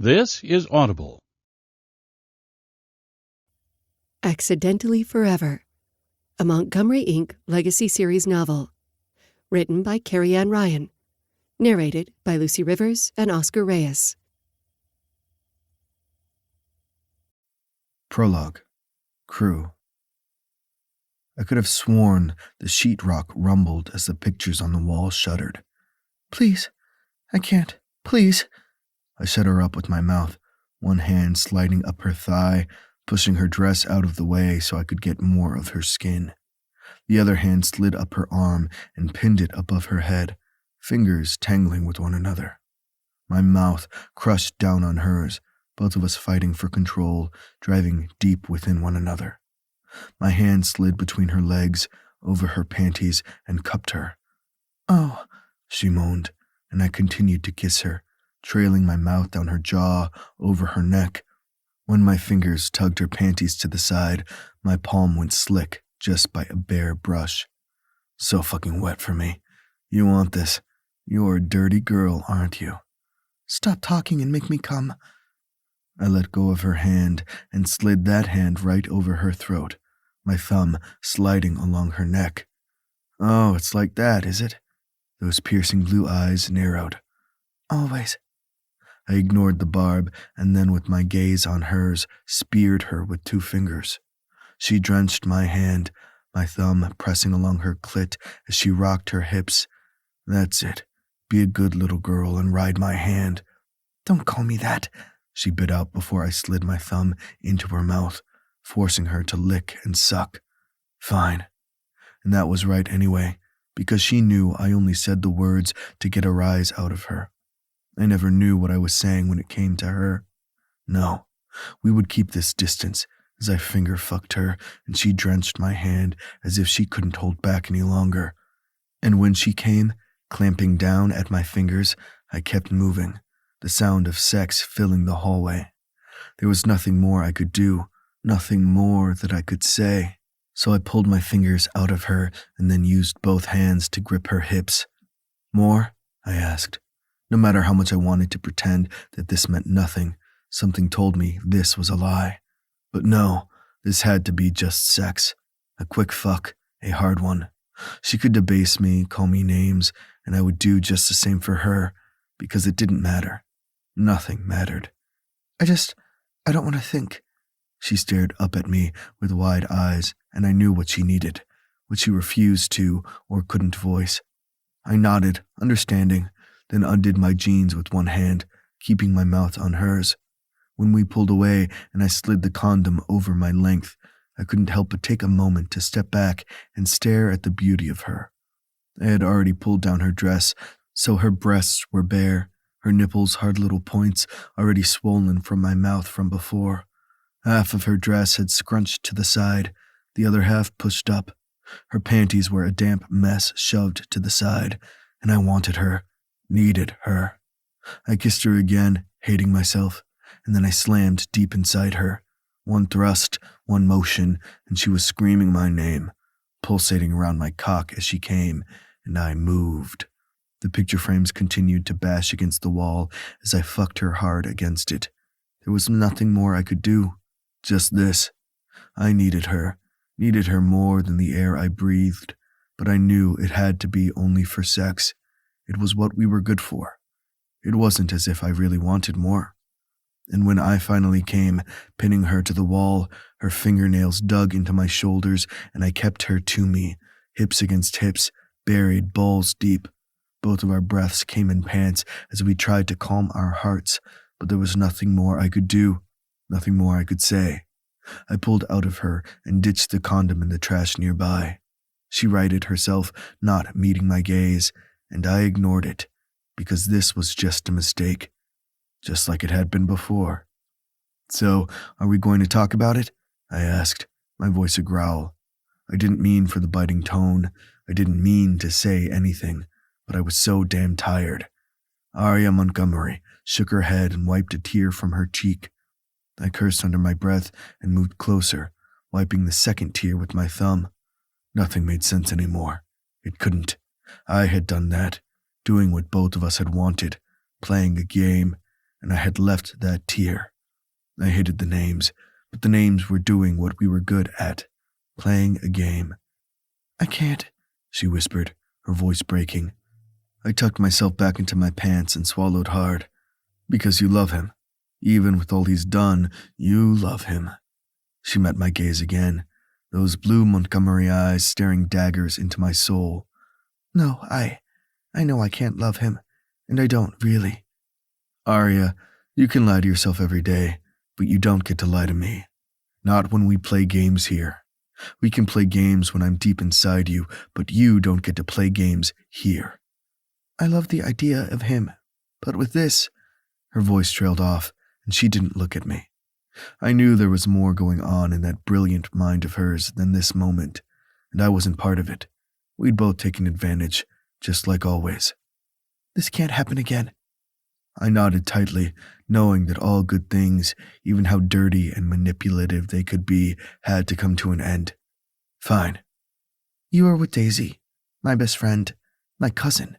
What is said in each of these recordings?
This is Audible. Accidentally Forever, a Montgomery Inc. Legacy Series novel. Written by Carrie Ann Ryan. Narrated by Lucy Rivers and Oscar Reyes. Prologue. Crew. I could have sworn the sheetrock rumbled as the pictures on the wall shuddered. "Please, I can't. Please." I shut her up with my mouth, one hand sliding up her thigh, pushing her dress out of the way so I could get more of her skin. The other hand slid up her arm and pinned it above her head, fingers tangling with one another. My mouth crushed down on hers, both of us fighting for control, driving deep within one another. My hand slid between her legs, over her panties, and cupped her. "Oh," she moaned, and I continued to kiss her, trailing my mouth down her jaw, over her neck. When my fingers tugged her panties to the side, my palm went slick just by a bare brush. "So fucking wet for me. You want this. You're a dirty girl, aren't you?" "Stop talking and make me come." I let go of her hand and slid that hand right over her throat, my thumb sliding along her neck. "Oh, it's like that, is it?" Those piercing blue eyes narrowed. "Always." I ignored the barb and then with my gaze on hers, speared her with 2 fingers. She drenched my hand, my thumb pressing along her clit as she rocked her hips. "That's it. Be a good little girl and ride my hand." "Don't call me that," she bit out before I slid my thumb into her mouth, forcing her to lick and suck. Fine. And that was right anyway, because she knew I only said the words to get a rise out of her. I never knew what I was saying when it came to her. No, we would keep this distance as I finger fucked her and she drenched my hand as if she couldn't hold back any longer. And when she came, clamping down at my fingers, I kept moving, the sound of sex filling the hallway. There was nothing more I could do, nothing more that I could say. So I pulled my fingers out of her and then used both hands to grip her hips. "More?" I asked. No matter how much I wanted to pretend that this meant nothing, something told me this was a lie. But no, this had to be just sex. A quick fuck, a hard one. She could debase me, call me names, and I would do just the same for her, because it didn't matter. Nothing mattered. I don't want to think." She stared up at me with wide eyes, and I knew what she needed, what she refused to or couldn't voice. I nodded, understanding, then undid my jeans with one hand, keeping my mouth on hers. When we pulled away and I slid the condom over my length, I couldn't help but take a moment to step back and stare at the beauty of her. I had already pulled down her dress, so her breasts were bare, her nipples hard little points already swollen from my mouth from before. Half of her dress had scrunched to the side, the other half pushed up. Her panties were a damp mess shoved to the side, and I wanted her. Needed her. I kissed her again, hating myself, and then I slammed deep inside her. One thrust, one motion, and she was screaming my name, pulsating around my cock as she came, and I moved. The picture frames continued to bash against the wall as I fucked her hard against it. There was nothing more I could do. Just this. I needed her more than the air I breathed, but I knew it had to be only for sex. It was what we were good for. It wasn't as if I really wanted more. And when I finally came, pinning her to the wall, her fingernails dug into my shoulders and I kept her to me, hips against hips, buried balls deep. Both of our breaths came in pants as we tried to calm our hearts, but there was nothing more I could do, nothing more I could say. I pulled out of her and ditched the condom in the trash nearby. She righted herself, not meeting my gaze, and I ignored it, because this was just a mistake, just like it had been before. "So, are we going to talk about it?" I asked, my voice a growl. I didn't mean for the biting tone, I didn't mean to say anything, but I was so damn tired. Aria Montgomery shook her head and wiped a tear from her cheek. I cursed under my breath and moved closer, wiping the second tear with my thumb. Nothing made sense anymore. It couldn't. I had done that, doing what both of us had wanted, playing a game, and I had left that tear. I hated the names, but the names were doing what we were good at, playing a game. I can't, she whispered, her voice breaking. I tucked myself back into my pants and swallowed hard. Because you love him. Even with all he's done, you love him. She met my gaze again, those blue Montgomery eyes staring daggers into my soul. No, I know I can't love him, and I don't really. Arya, you can lie to yourself every day, but you don't get to lie to me. Not when we play games here. We can play games when I'm deep inside you, but you don't get to play games here. I love the idea of him, but with this, her voice trailed off, and she didn't look at me. I knew there was more going on in that brilliant mind of hers than this moment, and I wasn't part of it. We'd both taken advantage, just like always. This can't happen again. I nodded tightly, knowing that all good things, even how dirty and manipulative they could be, had to come to an end. Fine. You are with Daisy, my best friend, my cousin.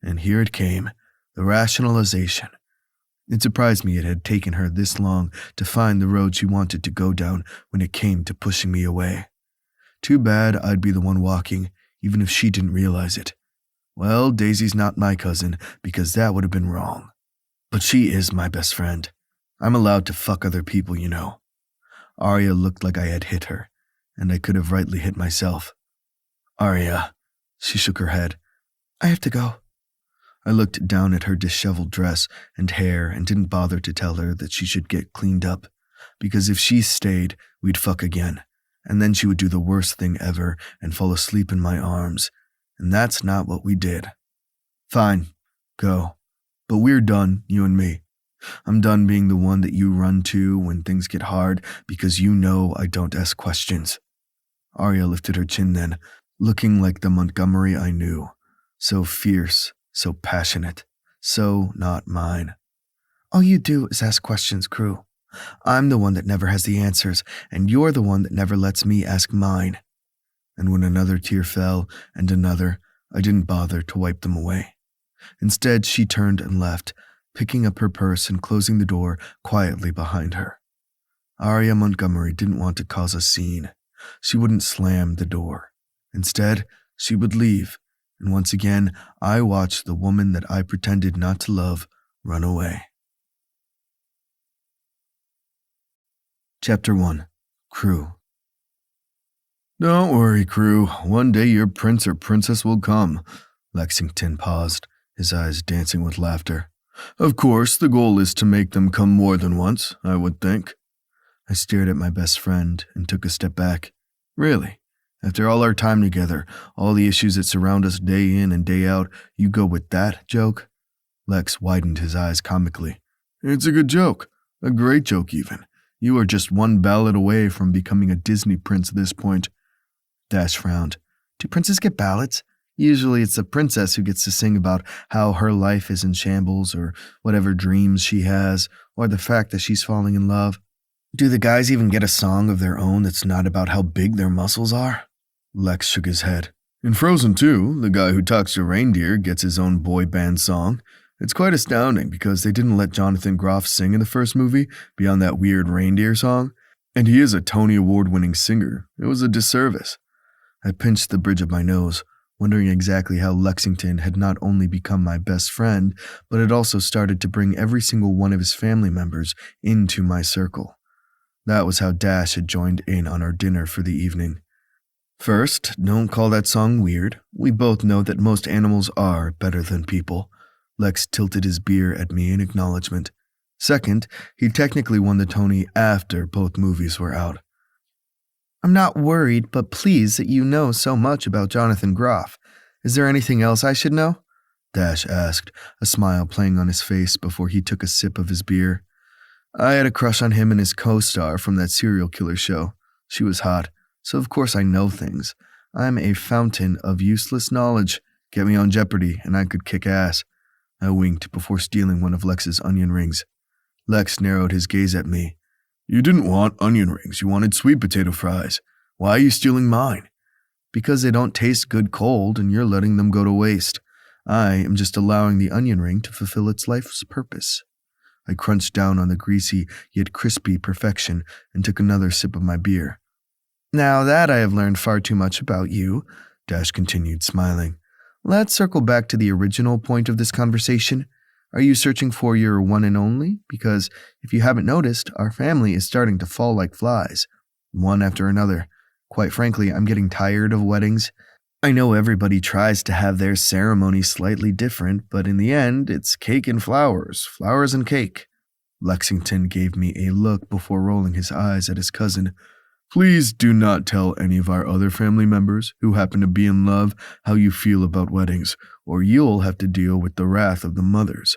And here it came, the rationalization. It surprised me it had taken her this long to find the road she wanted to go down when it came to pushing me away. Too bad I'd be the one walking, even if she didn't realize it. Well, Daisy's not my cousin, because that would have been wrong. But she is my best friend. I'm allowed to fuck other people, you know. Arya looked like I had hit her, and I could have rightly hit myself. Arya, she shook her head. I have to go. I looked down at her disheveled dress and hair and didn't bother to tell her that she should get cleaned up, because if she stayed, we'd fuck again, and then she would do the worst thing ever and fall asleep in my arms, and that's not what we did. Fine, go. But we're done, you and me. I'm done being the one that you run to when things get hard because you know I don't ask questions. Arya lifted her chin then, looking like the Montgomery I knew. So fierce, so passionate, so not mine. All you do is ask questions, Crew. I'm the one that never has the answers, and you're the one that never lets me ask mine. And when another tear fell, and another, I didn't bother to wipe them away. Instead, she turned and left, picking up her purse and closing the door quietly behind her. Arya Montgomery didn't want to cause a scene. She wouldn't slam the door. Instead, she would leave, and once again, I watched the woman that I pretended not to love run away. Chapter 1. Crew. Don't worry, Crew. One day your prince or princess will come. Lexington paused, his eyes dancing with laughter. Of course, the goal is to make them come more than once, I would think. I stared at my best friend and took a step back. Really? After all our time together, all the issues that surround us day in and day out, you go with that joke? Lex widened his eyes comically. It's a good joke. A great joke, even. You are just one ballad away from becoming a Disney prince at this point. Dash frowned. Do princes get ballads? Usually it's the princess who gets to sing about how her life is in shambles or whatever dreams she has, or the fact that she's falling in love. Do the guys even get a song of their own that's not about how big their muscles are? Lex shook his head. In Frozen 2, the guy who talks to reindeer gets his own boy band song. It's quite astounding because they didn't let Jonathan Groff sing in the first movie beyond that weird reindeer song, and he is a Tony Award-winning singer. It was a disservice. I pinched the bridge of my nose, wondering exactly how Lexington had not only become my best friend, but had also started to bring every single one of his family members into my circle. That was how Dash had joined in on our dinner for the evening. First, don't call that song weird. We both know that most animals are better than people. Lex tilted his beer at me in acknowledgement. Second, he technically won the Tony after both movies were out. I'm not worried, but pleased that you know so much about Jonathan Groff. Is there anything else I should know? Dash asked, a smile playing on his face before he took a sip of his beer. I had a crush on him and his co-star from that serial killer show. She was hot, so of course I know things. I'm a fountain of useless knowledge. Get me on Jeopardy, and I could kick ass. I winked before stealing one of Lex's onion rings. Lex narrowed his gaze at me. You didn't want onion rings, you wanted sweet potato fries. Why are you stealing mine? Because they don't taste good cold and you're letting them go to waste. I am just allowing the onion ring to fulfill its life's purpose. I crunched down on the greasy yet crispy perfection and took another sip of my beer. Now that I have learned far too much about you, Dash continued, smiling. Let's circle back to the original point of this conversation. Are you searching for your one and only? Because if you haven't noticed, our family is starting to fall like flies, one after another. Quite frankly, I'm getting tired of weddings. I know everybody tries to have their ceremony slightly different, but in the end, it's cake and flowers, flowers and cake. Lexington gave me a look before rolling his eyes at his cousin. Please do not tell any of our other family members who happen to be in love how you feel about weddings, or you'll have to deal with the wrath of the mothers.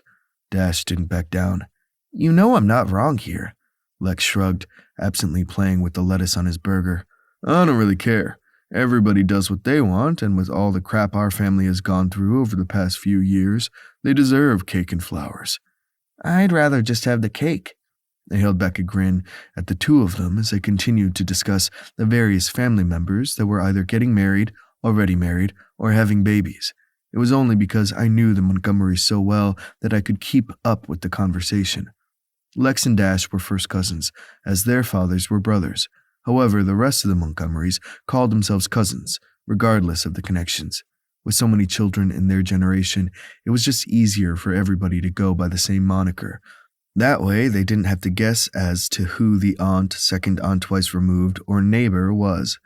Dash didn't back down. You know I'm not wrong here. Lex shrugged, absently playing with the lettuce on his burger. I don't really care. Everybody does what they want, and with all the crap our family has gone through over the past few years, they deserve cake and flowers. I'd rather just have the cake. I held back a grin at the two of them as they continued to discuss the various family members that were either getting married, already married, or having babies. It was only because I knew the Montgomerys so well that I could keep up with the conversation. Lex and Dash were first cousins, as their fathers were brothers. However, the rest of the Montgomerys called themselves cousins, regardless of the connections. With so many children in their generation, it was just easier for everybody to go by the same moniker. That way, they didn't have to guess as to who the aunt, second aunt twice removed, or neighbor was.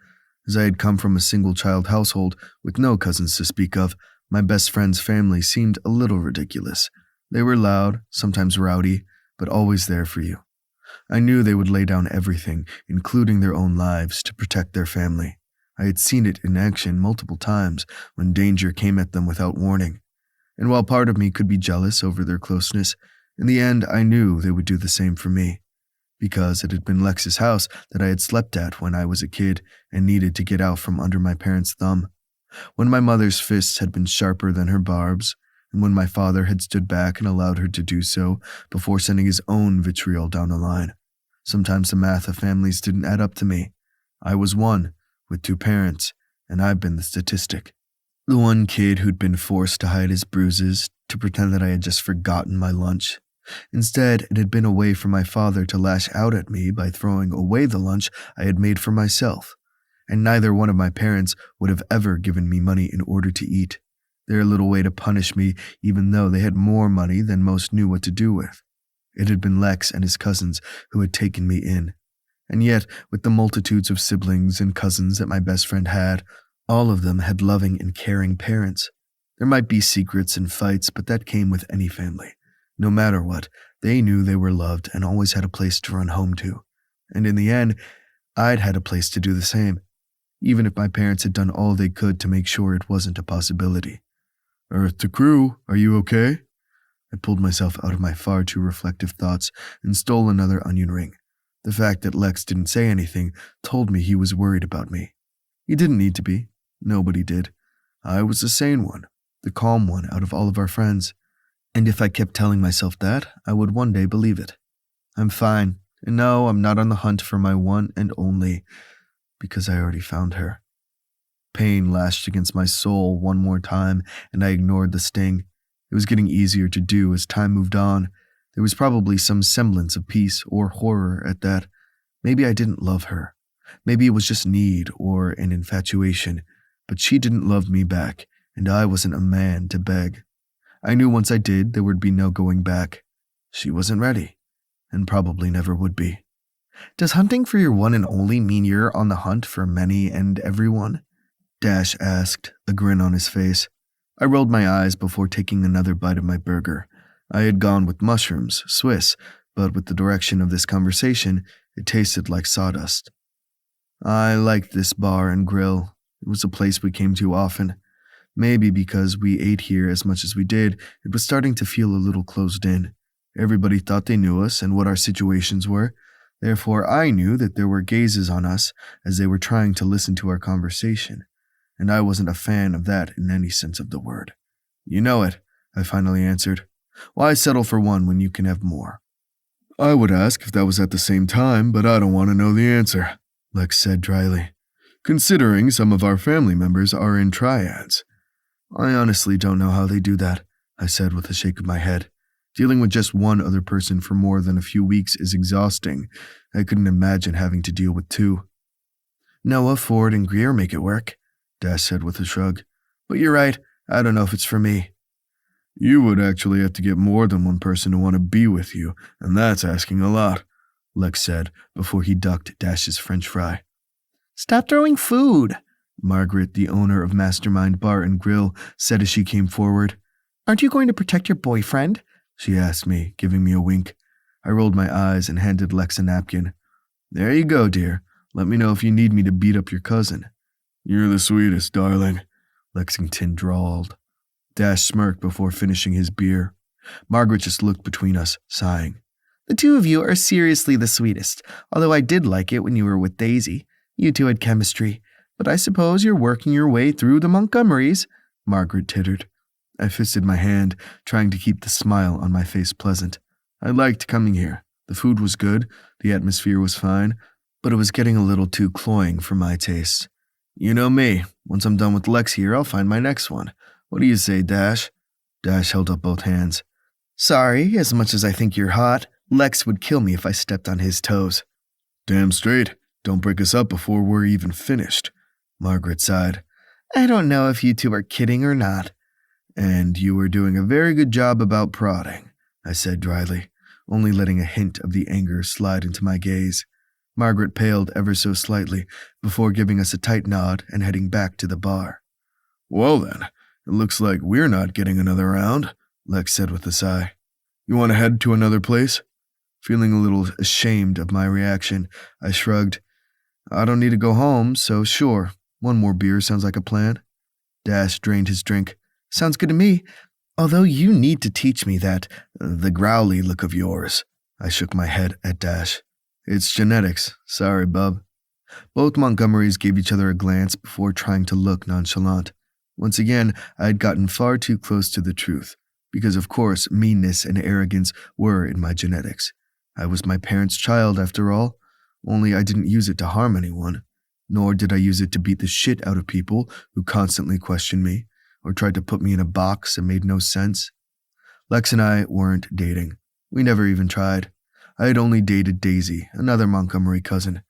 As I had come from a single-child household with no cousins to speak of, my best friend's family seemed a little ridiculous. They were loud, sometimes rowdy, but always there for you. I knew they would lay down everything, including their own lives, to protect their family. I had seen it in action multiple times when danger came at them without warning. And while part of me could be jealous over their closeness, in the end I knew they would do the same for me. Because it had been Lex's house that I had slept at when I was a kid and needed to get out from under my parents' thumb. When my mother's fists had been sharper than her barbs, and when my father had stood back and allowed her to do so before sending his own vitriol down the line. Sometimes the math of families didn't add up to me. I was one, with two parents, and I've been the statistic. The one kid who'd been forced to hide his bruises, to pretend that I had just forgotten my lunch. Instead, it had been a way for my father to lash out at me by throwing away the lunch I had made for myself. And neither one of my parents would have ever given me money in order to eat. Their little way to punish me, even though they had more money than most knew what to do with. It had been Lex and his cousins who had taken me in. And yet, with the multitudes of siblings and cousins that my best friend had, all of them had loving and caring parents. There might be secrets and fights, but that came with any family. No matter what, they knew they were loved and always had a place to run home to. And in the end, I'd had a place to do the same, even if my parents had done all they could to make sure it wasn't a possibility. Earth to crew, are you okay? I pulled myself out of my far too reflective thoughts and stole another onion ring. The fact that Lex didn't say anything told me he was worried about me. He didn't need to be. Nobody did. I was the sane one, the calm one out of all of our friends. And if I kept telling myself that, I would one day believe it. I'm fine, and no, I'm not on the hunt for my one and only, because I already found her. Pain lashed against my soul one more time, and I ignored the sting. It was getting easier to do as time moved on. There was probably some semblance of peace or horror at that. Maybe I didn't love her. Maybe it was just need or an infatuation, but she didn't love me back, and I wasn't a man to beg. I knew once I did, there would be no going back. She wasn't ready, and probably never would be. Does hunting for your one and only mean you're on the hunt for many and everyone? Dash asked, a grin on his face. I rolled my eyes before taking another bite of my burger. I had gone with mushrooms, Swiss, but with the direction of this conversation, it tasted like sawdust. I liked this bar and grill. It was a place we came to often. Maybe because we ate here as much as we did, it was starting to feel a little closed in. Everybody thought they knew us and what our situations were. Therefore, I knew that there were gazes on us as they were trying to listen to our conversation. And I wasn't a fan of that in any sense of the word. You know it, I finally answered. Why settle for one when you can have more? I would ask if that was at the same time, but I don't want to know the answer, Lex said dryly. Considering some of our family members are in triads. I honestly don't know how they do that, I said with a shake of my head. Dealing with just one other person for more than a few weeks is exhausting. I couldn't imagine having to deal with two. Noah, Ford, and Greer make it work, Dash said with a shrug. But you're right, I don't know if it's for me. You would actually have to get more than one person to want to be with you, and that's asking a lot, Lex said before he ducked Dash's French fry. Stop throwing food, Margaret, the owner of Mastermind Bar and Grill, said as she came forward. Aren't you going to protect your boyfriend? She asked me, giving me a wink. I rolled my eyes and handed Lex a napkin. There you go, dear. Let me know if you need me to beat up your cousin. You're the sweetest, darling, Lexington drawled. Dash smirked before finishing his beer. Margaret just looked between us, sighing. The two of you are seriously the sweetest, although I did like it when you were with Daisy. You two had chemistry, but I suppose you're working your way through the Montgomerys, Margaret tittered. I fisted my hand, trying to keep the smile on my face pleasant. I liked coming here. The food was good, the atmosphere was fine, but it was getting a little too cloying for my taste. You know me. Once I'm done with Lex here, I'll find my next one. What do you say, Dash? Dash held up both hands. Sorry, as much as I think you're hot, Lex would kill me if I stepped on his toes. Damn straight. Don't break us up before we're even finished, Margaret sighed. I don't know if you two are kidding or not. And you were doing a very good job about prodding, I said dryly, only letting a hint of the anger slide into my gaze. Margaret paled ever so slightly before giving us a tight nod and heading back to the bar. Well then, it looks like we're not getting another round, Lex said with a sigh. You want to head to another place? Feeling a little ashamed of my reaction, I shrugged. I don't need to go home, so sure, one more beer sounds like a plan. Dash drained his drink. Sounds good to me, although you need to teach me the growly look of yours. I shook my head at Dash. It's genetics. Sorry, bub. Both Montgomerys gave each other a glance before trying to look nonchalant. Once again, I had gotten far too close to the truth, because of course meanness and arrogance were in my genetics. I was my parents' child after all, only I didn't use it to harm anyone, nor did I use it to beat the shit out of people who constantly questioned me, or tried to put me in a box that made no sense. Lex and I weren't dating. We never even tried. I had only dated Daisy, another Montgomery cousin.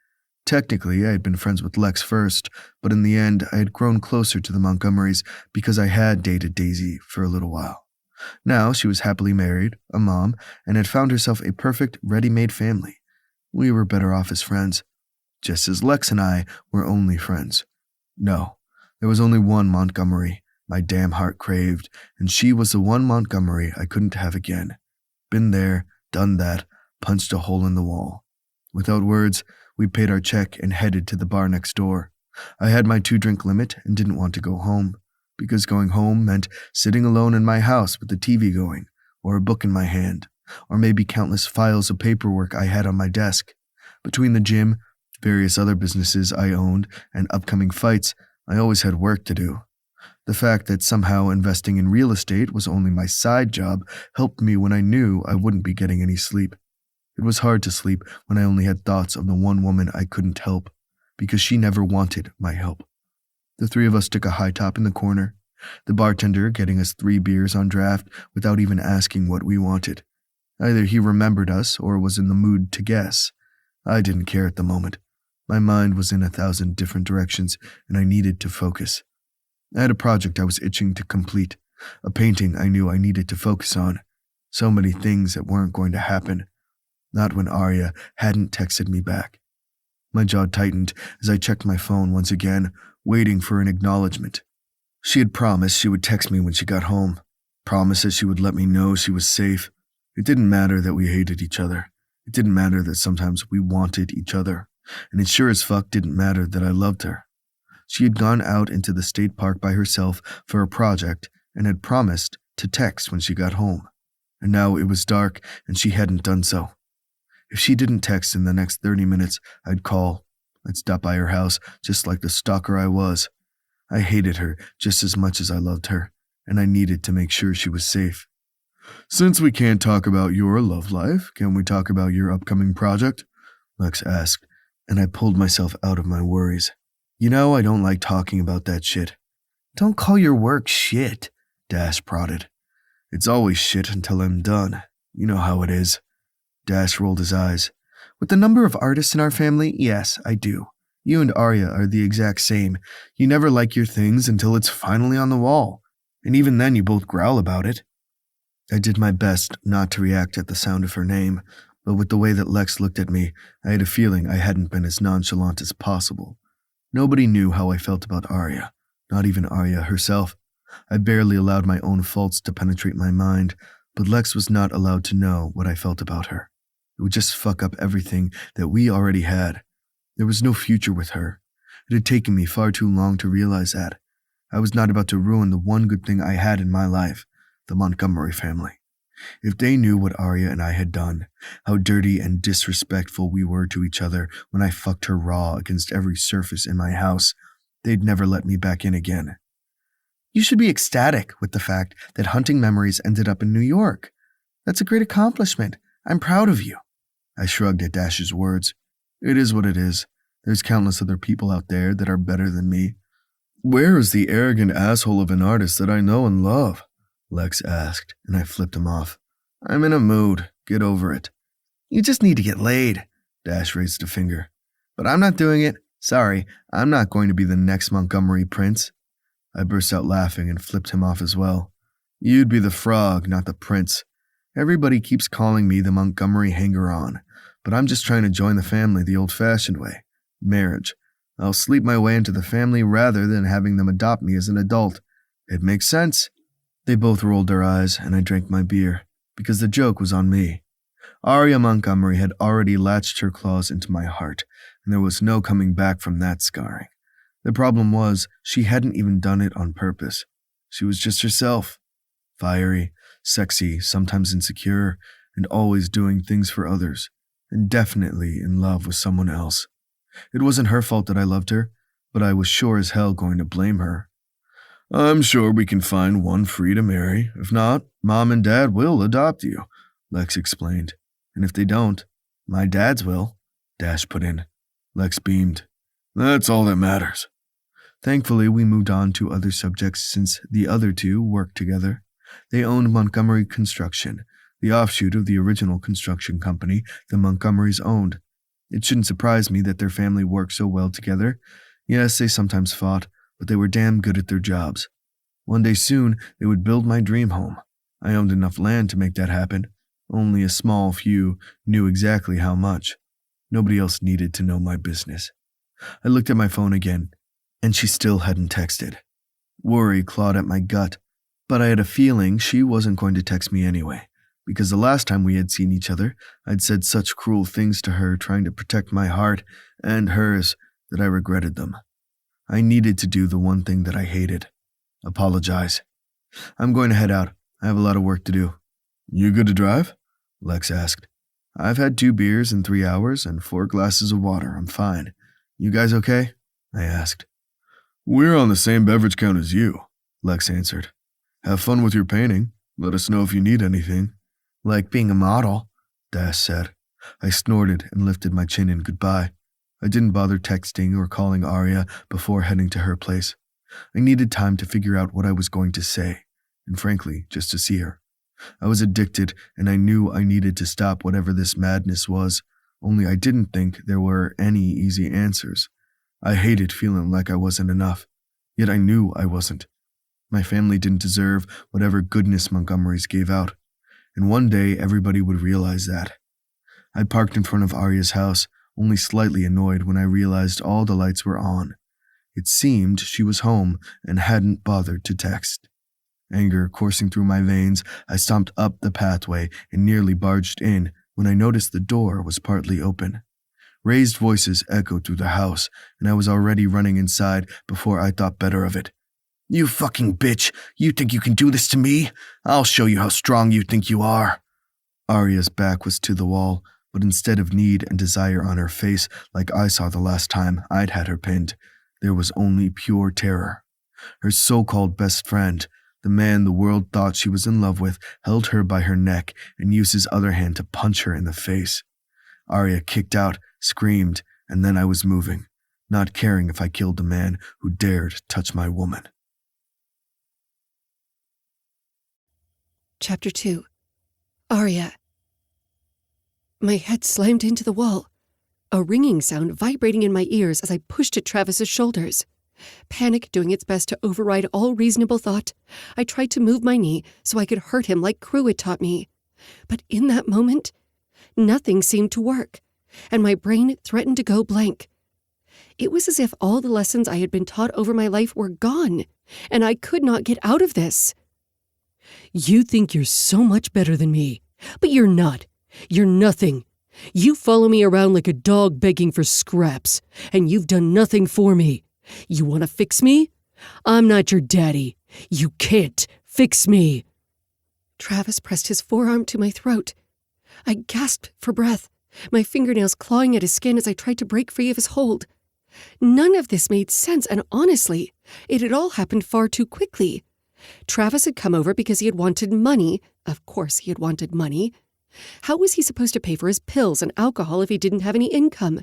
Technically, I had been friends with Lex first, but in the end, I had grown closer to the Montgomerys because I had dated Daisy for a little while. Now she was happily married, a mom, and had found herself a perfect, ready-made family. We were better off as friends, just as Lex and I were only friends. No, there was only one Montgomery my damn heart craved, and she was the one Montgomery I couldn't have again. Been there, done that, punched a hole in the wall. Without words, we paid our check and headed to the bar next door. I had my 2-drink limit and didn't want to go home, because going home meant sitting alone in my house with the TV going, or a book in my hand, or maybe countless files of paperwork I had on my desk. Between the gym, various other businesses I owned, and upcoming fights, I always had work to do. The fact that somehow investing in real estate was only my side job helped me when I knew I wouldn't be getting any sleep. It was hard to sleep when I only had thoughts of the one woman I couldn't help, because she never wanted my help. The three of us took a high top in the corner, the bartender getting us 3 beers on draft without even asking what we wanted. Either he remembered us or was in the mood to guess. I didn't care at the moment. My mind was in 1,000 different directions, and I needed to focus. I had a project I was itching to complete, a painting I knew I needed to focus on. So many things that weren't going to happen. Not when Arya hadn't texted me back. My jaw tightened as I checked my phone once again, waiting for an acknowledgement. She had promised she would text me when she got home, promised that she would let me know she was safe. It didn't matter that we hated each other. It didn't matter that sometimes we wanted each other. And it sure as fuck didn't matter that I loved her. She had gone out into the state park by herself for a project and had promised to text when she got home. And now it was dark and she hadn't done so. If she didn't text in the next 30 minutes, I'd call. I'd stop by her house just like the stalker I was. I hated her just as much as I loved her, and I needed to make sure she was safe. Since we can't talk about your love life, can we talk about your upcoming project? Lex asked, and I pulled myself out of my worries. You know I don't like talking about that shit. Don't call your work shit, Dash prodded. It's always shit until I'm done, You know how it is. Dash rolled his eyes. With the number of artists in our family, yes, I do. You and Arya are the exact same. You never like your things until it's finally on the wall. And even then you both growl about it. I did my best not to react at the sound of her name, but with the way that Lex looked at me, I had a feeling I hadn't been as nonchalant as possible. Nobody knew how I felt about Arya, not even Arya herself. I barely allowed my own faults to penetrate my mind, but Lex was not allowed to know what I felt about her. It would just fuck up everything that we already had. There was no future with her. It had taken me far too long to realize that. I was not about to ruin the one good thing I had in my life, the Montgomery family. If they knew what Arya and I had done, how dirty and disrespectful we were to each other when I fucked her raw against every surface in my house, they'd never let me back in again. You should be ecstatic with the fact that Hunting Memories ended up in New York. That's a great accomplishment. I'm proud of you. I shrugged at Dash's words. It is what it is. There's countless other people out there that are better than me. Where is the arrogant asshole of an artist that I know and love? Lex asked, and I flipped him off. I'm in a mood. Get over it. You just need to get laid. Dash raised a finger. But I'm not doing it. Sorry, I'm not going to be the next Montgomery prince. I burst out laughing and flipped him off as well. You'd be the frog, not the prince. Everybody keeps calling me the Montgomery hanger-on, but I'm just trying to join the family the old-fashioned way. Marriage. I'll sleep my way into the family rather than having them adopt me as an adult. It makes sense. They both rolled their eyes, and I drank my beer, because the joke was on me. Arya Montgomery had already latched her claws into my heart, and there was no coming back from that scarring. The problem was, she hadn't even done it on purpose. She was just herself. Fiery, sexy, sometimes insecure, and always doing things for others, and definitely in love with someone else. It wasn't her fault that I loved her, but I was sure as hell going to blame her. I'm sure we can find one free to marry. If not, Mom and Dad will adopt you, Lex explained. And if they don't, my dads will, Dash put in. Lex beamed. That's all that matters. Thankfully, we moved on to other subjects since the other two worked together. They owned Montgomery Construction, the offshoot of the original construction company the Montgomerys owned. It shouldn't surprise me that their family worked so well together. Yes, they sometimes fought, but they were damn good at their jobs. One day soon, they would build my dream home. I owned enough land to make that happen. Only a small few knew exactly how much. Nobody else needed to know my business. I looked at my phone again, and she still hadn't texted. Worry clawed at my gut, but I had a feeling she wasn't going to text me anyway, because the last time we had seen each other, I'd said such cruel things to her trying to protect my heart and hers that I regretted them. I needed to do the one thing that I hated. Apologize. I'm going to head out. I have a lot of work to do. You good to drive? Lex asked. I've had 2 beers in 3 hours and 4 glasses of water. I'm fine. You guys okay? I asked. We're on the same beverage count as you, Lex answered. Have fun with your painting. Let us know if you need anything. Like being a model, Dash said. I snorted and lifted my chin in goodbye. I didn't bother texting or calling Arya before heading to her place. I needed time to figure out what I was going to say, and frankly, just to see her. I was addicted, and I knew I needed to stop whatever this madness was, only I didn't think there were any easy answers. I hated feeling like I wasn't enough, yet I knew I wasn't. My family didn't deserve whatever goodness Montgomery's gave out, and one day everybody would realize that. I parked in front of Arya's house, only slightly annoyed when I realized all the lights were on. It seemed she was home and hadn't bothered to text. Anger coursing through my veins, I stomped up the pathway and nearly barged in when I noticed the door was partly open. Raised voices echoed through the house, and I was already running inside before I thought better of it. You fucking bitch! You think you can do this to me? I'll show you how strong you think you are. Arya's back was to the wall, but instead of need and desire on her face like I saw the last time I'd had her pinned, there was only pure terror. Her so-called best friend, the man the world thought she was in love with, held her by her neck and used his other hand to punch her in the face. Arya kicked out, screamed, and then I was moving, not caring if I killed the man who dared touch my woman. Chapter 2. Arya, My head slammed into the wall, a ringing sound vibrating in my ears as I pushed at Travis's shoulders. Panic doing its best to override all reasonable thought, I tried to move my knee so I could hurt him like Crew had taught me. But in that moment, nothing seemed to work, and my brain threatened to go blank. It was as if all the lessons I had been taught over my life were gone, and I could not get out of this. You think you're so much better than me, but you're not. You're nothing. You follow me around like a dog begging for scraps, and you've done nothing for me. You want to fix me? I'm not your daddy. You can't fix me. Travis pressed his forearm to my throat. I gasped for breath, my fingernails clawing at his skin as I tried to break free of his hold. None of this made sense, and honestly, it had all happened far too quickly. Travis had come over because he had wanted money. Of course he had wanted money. How was he supposed to pay for his pills and alcohol if he didn't have any income?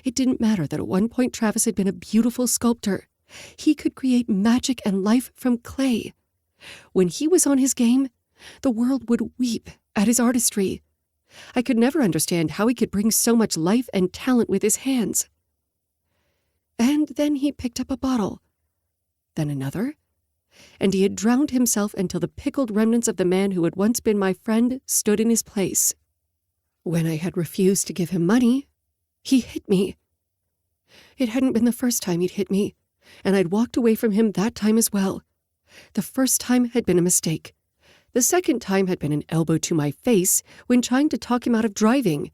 It didn't matter that at one point Travis had been a beautiful sculptor. He could create magic and life from clay. When he was on his game, the world would weep at his artistry. I could never understand how he could bring so much life and talent with his hands. And then he picked up a bottle. Then another. And he had drowned himself until the pickled remnants of the man who had once been my friend stood in his place. When I had refused to give him money, he hit me. It hadn't been the first time he'd hit me, and I'd walked away from him that time as well. The first time had been a mistake. The second time had been an elbow to my face when trying to talk him out of driving.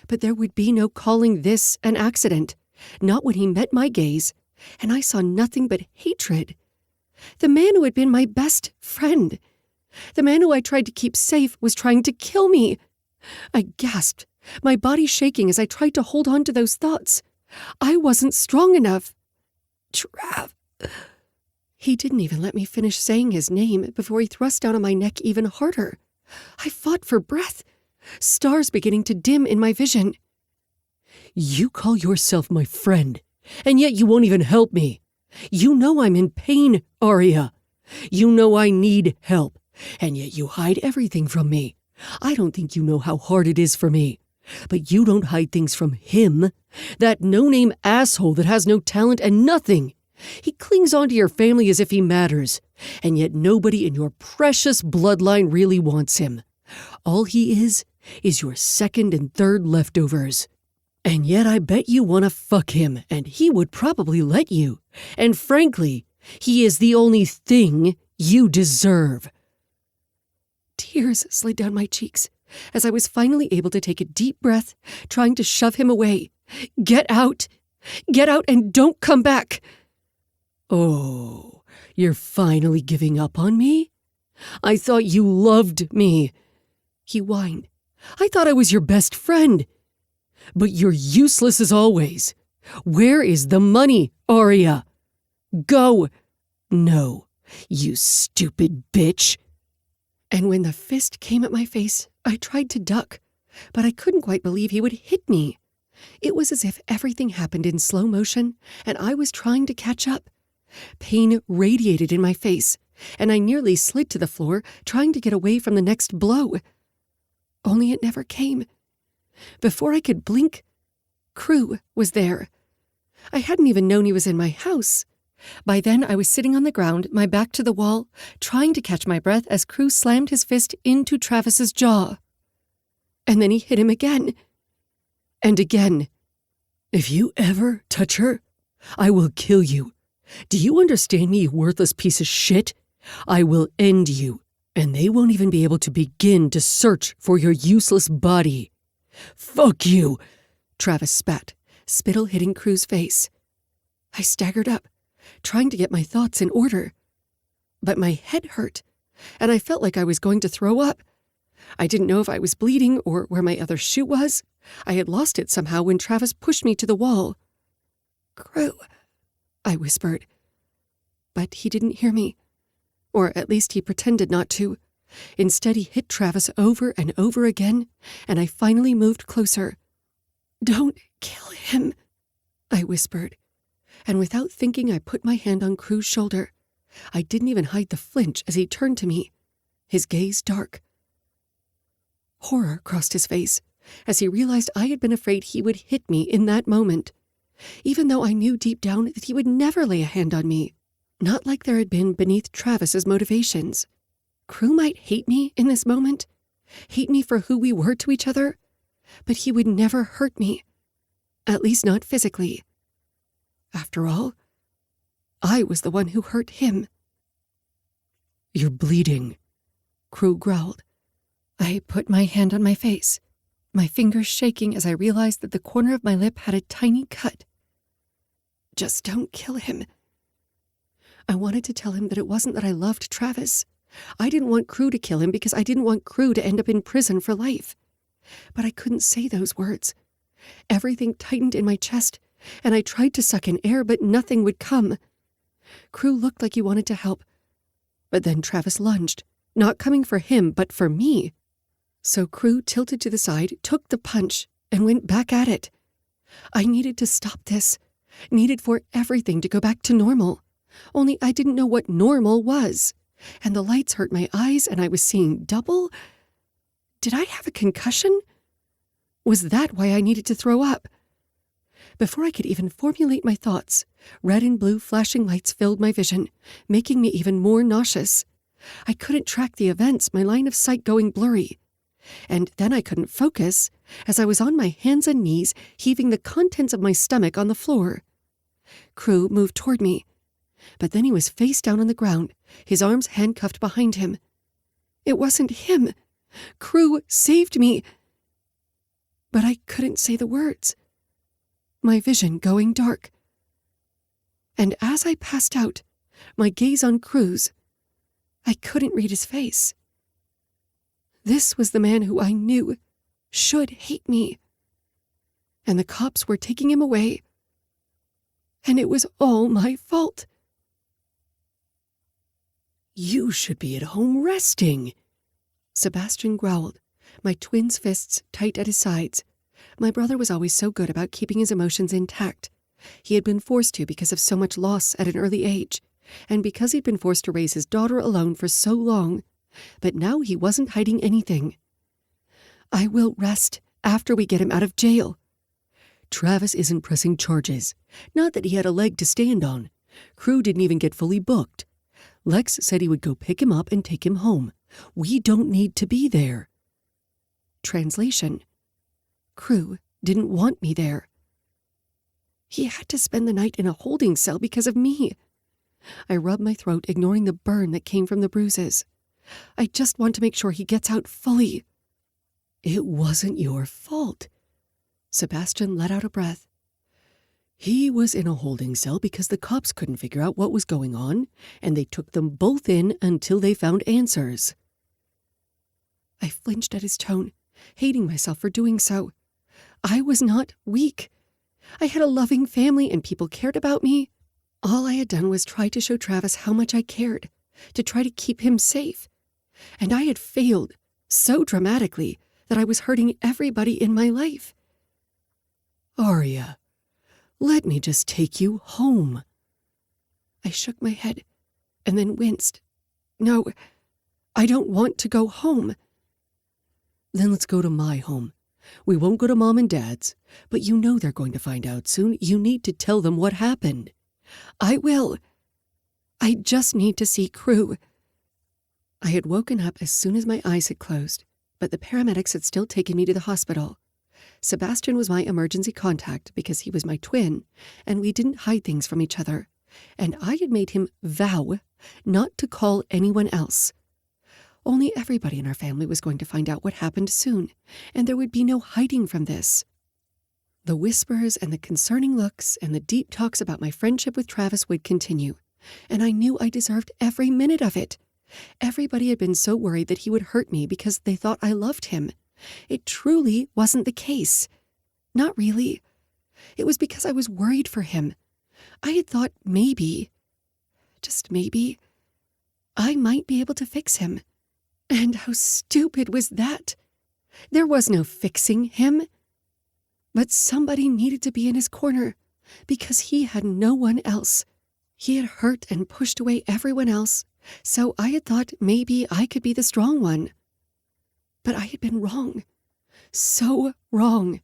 But there would be no calling this an accident, not when he met my gaze, and I saw nothing but hatred. The man who had been my best friend, the man who I tried to keep safe, was trying to kill me. I gasped, my body shaking as I tried to hold on to those thoughts. I wasn't strong enough. Trav. He didn't even let me finish saying his name before he thrust down on my neck even harder. I fought for breath, stars beginning to dim in my vision. You call yourself my friend, and yet you won't even help me. You know I'm in pain, Arya. You know I need help, and yet you hide everything from me. I don't think you know how hard it is for me. But you don't hide things from him, that no-name asshole that has no talent and nothing. He clings onto your family as if he matters, and yet nobody in your precious bloodline really wants him. All he is your second and third leftovers. And yet I bet you want to fuck him, and he would probably let you. And frankly, he is the only thing you deserve. Tears slid down my cheeks as I was finally able to take a deep breath, trying to shove him away. Get out! Get out and don't come back! Oh, you're finally giving up on me? I thought you loved me. He whined. I thought I was your best friend. But you're useless as always. Where is the money, Arya? Go! No, you stupid bitch. And when the fist came at my face, I tried to duck, but I couldn't quite believe he would hit me. It was as if everything happened in slow motion, and I was trying to catch up. Pain radiated in my face, and I nearly slid to the floor, trying to get away from the next blow. Only it never came. Before I could blink, Crew was there. I hadn't even known he was in my house. By then, I was sitting on the ground, my back to the wall, trying to catch my breath as Crew slammed his fist into Travis's jaw. And then he hit him again. And again. If you ever touch her, I will kill you. Do you understand me, you worthless piece of shit? I will end you, and they won't even be able to begin to search for your useless body. Fuck you, Travis spat, spittle hitting Crew's face. I staggered up, trying to get my thoughts in order. But my head hurt, and I felt like I was going to throw up. I didn't know if I was bleeding or where my other shoe was. I had lost it somehow when Travis pushed me to the wall. Crew, I whispered. But he didn't hear me. Or at least he pretended not to. Instead, he hit Travis over and over again, and I finally moved closer. Don't kill him, I whispered. And without thinking, I put my hand on Crew's shoulder. I didn't even hide the flinch as he turned to me, his gaze dark. Horror crossed his face, as he realized I had been afraid he would hit me in that moment, even though I knew deep down that he would never lay a hand on me, not like there had been beneath Travis's motivations. Crew might hate me in this moment, hate me for who we were to each other, but he would never hurt me, at least not physically. After all, I was the one who hurt him. "You're bleeding," Crew growled. I put my hand on my face, my fingers shaking as I realized that the corner of my lip had a tiny cut. "Just don't kill him." I wanted to tell him that it wasn't that I loved Travis. I didn't want Crew to kill him because I didn't want Crew to end up in prison for life. But I couldn't say those words. Everything tightened in my chest, and I tried to suck in air, but nothing would come. Crew looked like he wanted to help, but then Travis lunged, not coming for him, but for me. So Crew tilted to the side, took the punch, and went back at it. I needed to stop this, needed for everything to go back to normal. Only I didn't know what normal was, and the lights hurt my eyes, and I was seeing double. Did I have a concussion? Was that why I needed to throw up? Before I could even formulate my thoughts, red and blue flashing lights filled my vision, making me even more nauseous. I couldn't track the events, my line of sight going blurry. And then I couldn't focus, as I was on my hands and knees, heaving the contents of my stomach on the floor. Crew moved toward me, but then he was face down on the ground, his arms handcuffed behind him. It wasn't him. Crew saved me. But I couldn't say the words. My vision going dark. And as I passed out, my gaze on Crew's, I couldn't read his face. This was the man who I knew should hate me. And the cops were taking him away. And it was all my fault. "You should be at home resting," Sebastian growled, my twin's fists tight at his sides. My brother was always so good about keeping his emotions intact. He had been forced to because of so much loss at an early age, and because he'd been forced to raise his daughter alone for so long. But now he wasn't hiding anything. "I will rest after we get him out of jail." "Travis isn't pressing charges. Not that he had a leg to stand on. Crew didn't even get fully booked. Lex said he would go pick him up and take him home. We don't need to be there." Translation: Crew didn't want me there. He had to spend the night in a holding cell because of me. I rubbed my throat, ignoring the burn that came from the bruises. I just want to make sure he gets out fully. "It wasn't your fault." Sebastian let out a breath. "He was in a holding cell because the cops couldn't figure out what was going on, and they took them both in until they found answers." I flinched at his tone, hating myself for doing so. I was not weak. I had a loving family and people cared about me. All I had done was try to show Travis how much I cared, to try to keep him safe. And I had failed so dramatically that I was hurting everybody in my life. "Arya, let me just take you home." I shook my head and then winced. "No, I don't want to go home." "Then let's go to my home. We won't go to Mom and Dad's, but you know they're going to find out soon. You need to tell them what happened." "I will. I just need to see Crew." I had woken up as soon as my eyes had closed, but the paramedics had still taken me to the hospital. Sebastian was my emergency contact because he was my twin, and we didn't hide things from each other, and I had made him vow not to call anyone else. Only everybody in our family was going to find out what happened soon, and there would be no hiding from this. The whispers and the concerning looks and the deep talks about my friendship with Travis would continue, and I knew I deserved every minute of it. Everybody had been so worried that he would hurt me because they thought I loved him. It truly wasn't the case. Not really. It was because I was worried for him. I had thought maybe, just maybe, I might be able to fix him. And how stupid was that? There was no fixing him. But somebody needed to be in his corner, because he had no one else. He had hurt and pushed away everyone else, so I had thought maybe I could be the strong one. But I had been wrong. So wrong.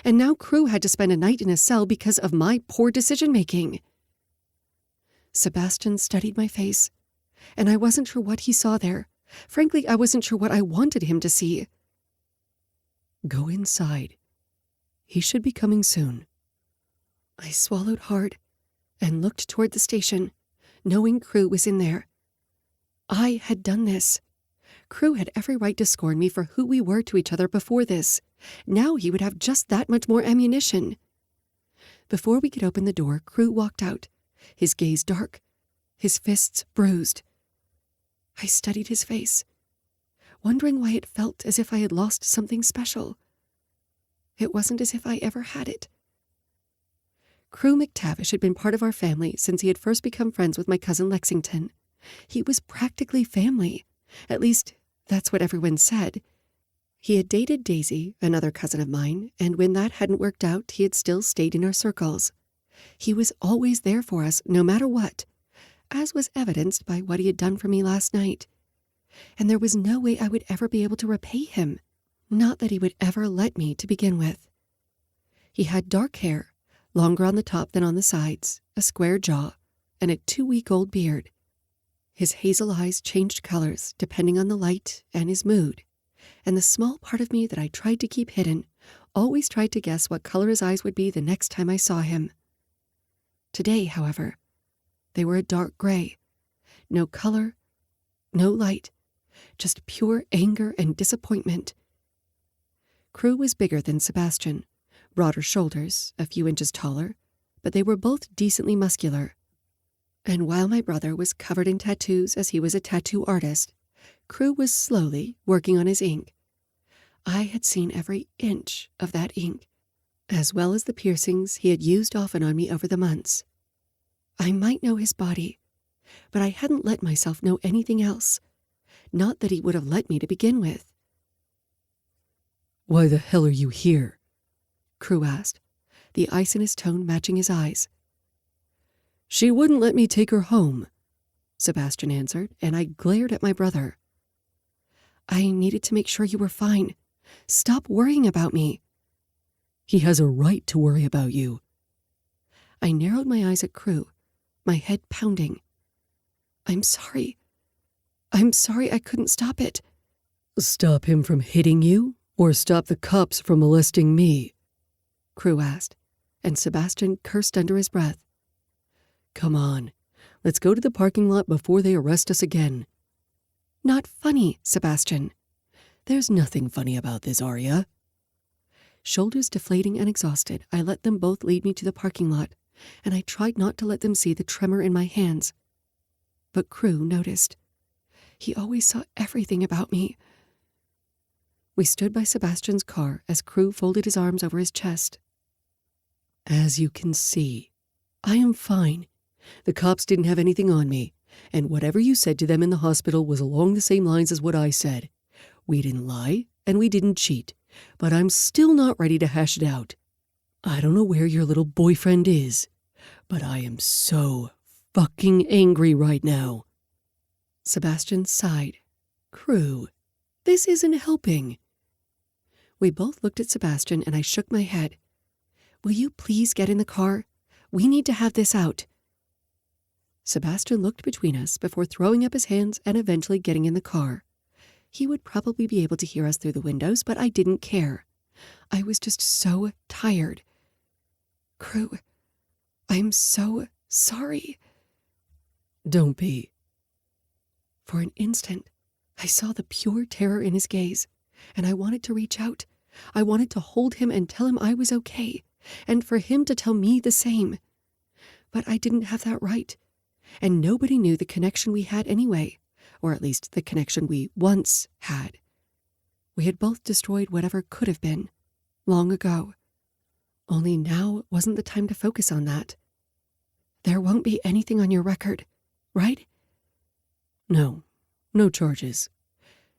And now Crew had to spend a night in a cell because of my poor decision-making. Sebastian studied my face, and I wasn't sure what he saw there. Frankly, I wasn't sure what I wanted him to see. Go inside. He should be coming soon. I swallowed hard and looked toward the station, knowing Crew was in there. I had done this. Crew had every right to scorn me for who we were to each other before this. Now he would have just that much more ammunition. Before we could open the door, Crew walked out, his gaze dark, his fists bruised. I studied his face, wondering why it felt as if I had lost something special. It wasn't as if I ever had it. Crew McTavish had been part of our family since he had first become friends with my cousin Lexington. He was practically family. At least, that's what everyone said. He had dated Daisy, another cousin of mine, and when that hadn't worked out, he had still stayed in our circles. He was always there for us, no matter what, as was evidenced by what he had done for me last night. And there was no way I would ever be able to repay him. Not that he would ever let me to begin with. He had dark hair, longer on the top than on the sides, a square jaw, and a 2-week-old beard. His hazel eyes changed colors depending on the light and his mood, and the small part of me that I tried to keep hidden always tried to guess what color his eyes would be the next time I saw him. Today, however, they were a dark gray. No color, no light, just pure anger and disappointment. Crew was bigger than Sebastian, broader shoulders, a few inches taller, but they were both decently muscular. And while my brother was covered in tattoos as he was a tattoo artist, Crew was slowly working on his ink. I had seen every inch of that ink, as well as the piercings he had used often on me over the months. I might know his body, but I hadn't let myself know anything else. Not that he would have let me to begin with. "Why the hell are you here?" Crew asked, the ice in his tone matching his eyes. "She wouldn't let me take her home," Sebastian answered, and I glared at my brother. "I needed to make sure you were fine. Stop worrying about me." "He has a right to worry about you." I narrowed my eyes at Crew, my head pounding. I'm sorry I couldn't stop it." "Stop him from hitting you, or stop the cops from molesting me?" Crew asked, and Sebastian cursed under his breath. "Come on, let's go to the parking lot before they arrest us again." "Not funny, Sebastian." "There's nothing funny about this, Arya." Shoulders deflating and exhausted, I let them both lead me to the parking lot, and I tried not to let them see the tremor in my hands. But Crew noticed. He always saw everything about me. We stood by Sebastian's car as Crew folded his arms over his chest. "As you can see, I am fine. The cops didn't have anything on me, and whatever you said to them in the hospital was along the same lines as what I said. We didn't lie, and we didn't cheat, but I'm still not ready to hash it out. I don't know where your little boyfriend is, but I am so fucking angry right now." Sebastian sighed. "Crew, this isn't helping." We both looked at Sebastian, and I shook my head. "Will you please get in the car? We need to have this out." Sebastian looked between us before throwing up his hands and eventually getting in the car. He would probably be able to hear us through the windows, but I didn't care. I was just so tired. "Crew, I'm so sorry." "Don't be." For an instant, I saw the pure terror in his gaze, and I wanted to reach out. I wanted to hold him and tell him I was okay, and for him to tell me the same. But I didn't have that right, and nobody knew the connection we had anyway, or at least the connection we once had. We had both destroyed whatever could have been, long ago. Only now wasn't the time to focus on that. "There won't be anything on your record, right?" No charges.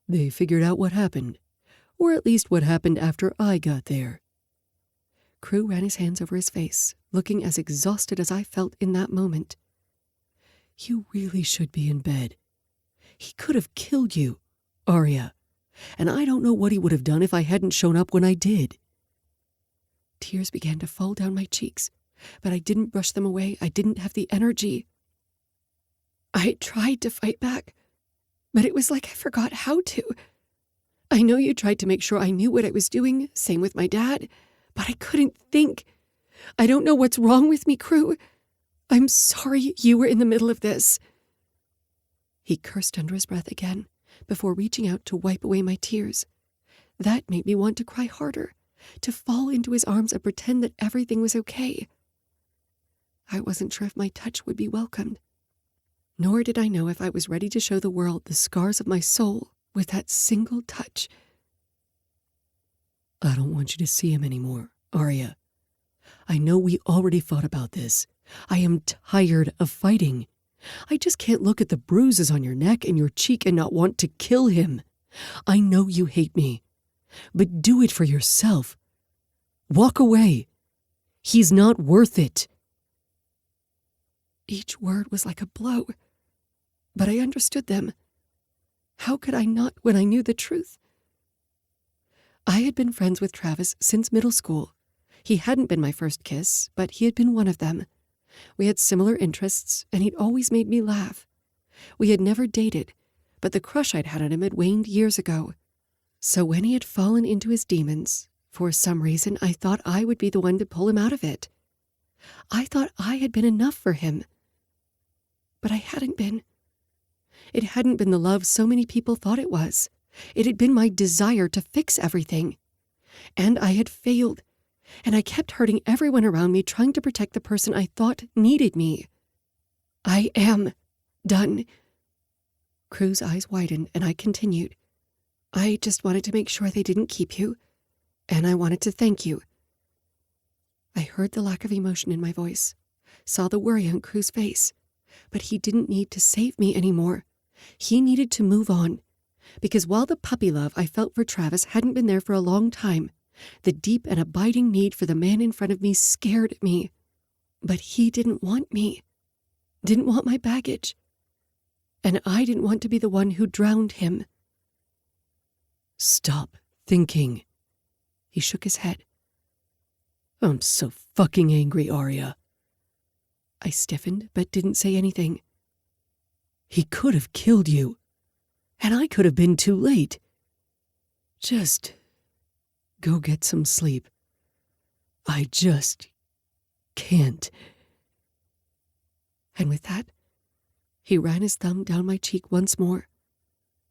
They figured out what happened, or at least what happened after I got there. Crew ran his hands over his face, looking as exhausted as I felt in that moment. "You really should be in bed. He could have killed you, Arya. and I don't know what he would have done if I hadn't shown up when I did." Tears began to fall down my cheeks, but I didn't brush them away. I didn't have the energy. I tried to fight back, but it was like I forgot how to. I know you tried to make sure I knew what I was doing, same with my dad, but I couldn't think. I don't know what's wrong with me, Crew. I'm sorry you were in the middle of this." He cursed under his breath again, before reaching out to wipe away my tears. That made me want to cry harder, to fall into his arms and pretend that everything was okay. I wasn't sure if my touch would be welcomed, nor did I know if I was ready to show the world the scars of my soul with that single touch. "I don't want you to see him anymore, Arya. I know we already fought about this. I am tired of fighting. I just can't look at the bruises on your neck and your cheek and not want to kill him. I know you hate me, but do it for yourself. Walk away. He's not worth it." Each word was like a blow, but I understood them. How could I not when I knew the truth? I had been friends with Travis since middle school. He hadn't been my first kiss, but he had been one of them. We had similar interests, and he'd always made me laugh. We had never dated, but the crush I'd had on him had waned years ago. So when he had fallen into his demons, for some reason I thought I would be the one to pull him out of it. I thought I had been enough for him. But I hadn't been. It hadn't been the love so many people thought it was. It had been my desire to fix everything. And I had failed, and I kept hurting everyone around me trying to protect the person I thought needed me. "I am done." Crew's eyes widened, and I continued. "I just wanted to make sure they didn't keep you, and I wanted to thank you." I heard the lack of emotion in my voice, saw the worry on Crew's face, but he didn't need to save me anymore. He needed to move on, because while the puppy love I felt for Travis hadn't been there for a long time, the deep and abiding need for the man in front of me scared me. But he didn't want me, didn't want my baggage, and I didn't want to be the one who drowned him. "Stop thinking." He shook his head. "I'm so fucking angry, Arya." I stiffened, but didn't say anything. "He could have killed you, and I could have been too late. Just go get some sleep. I just can't." And with that, he ran his thumb down my cheek once more,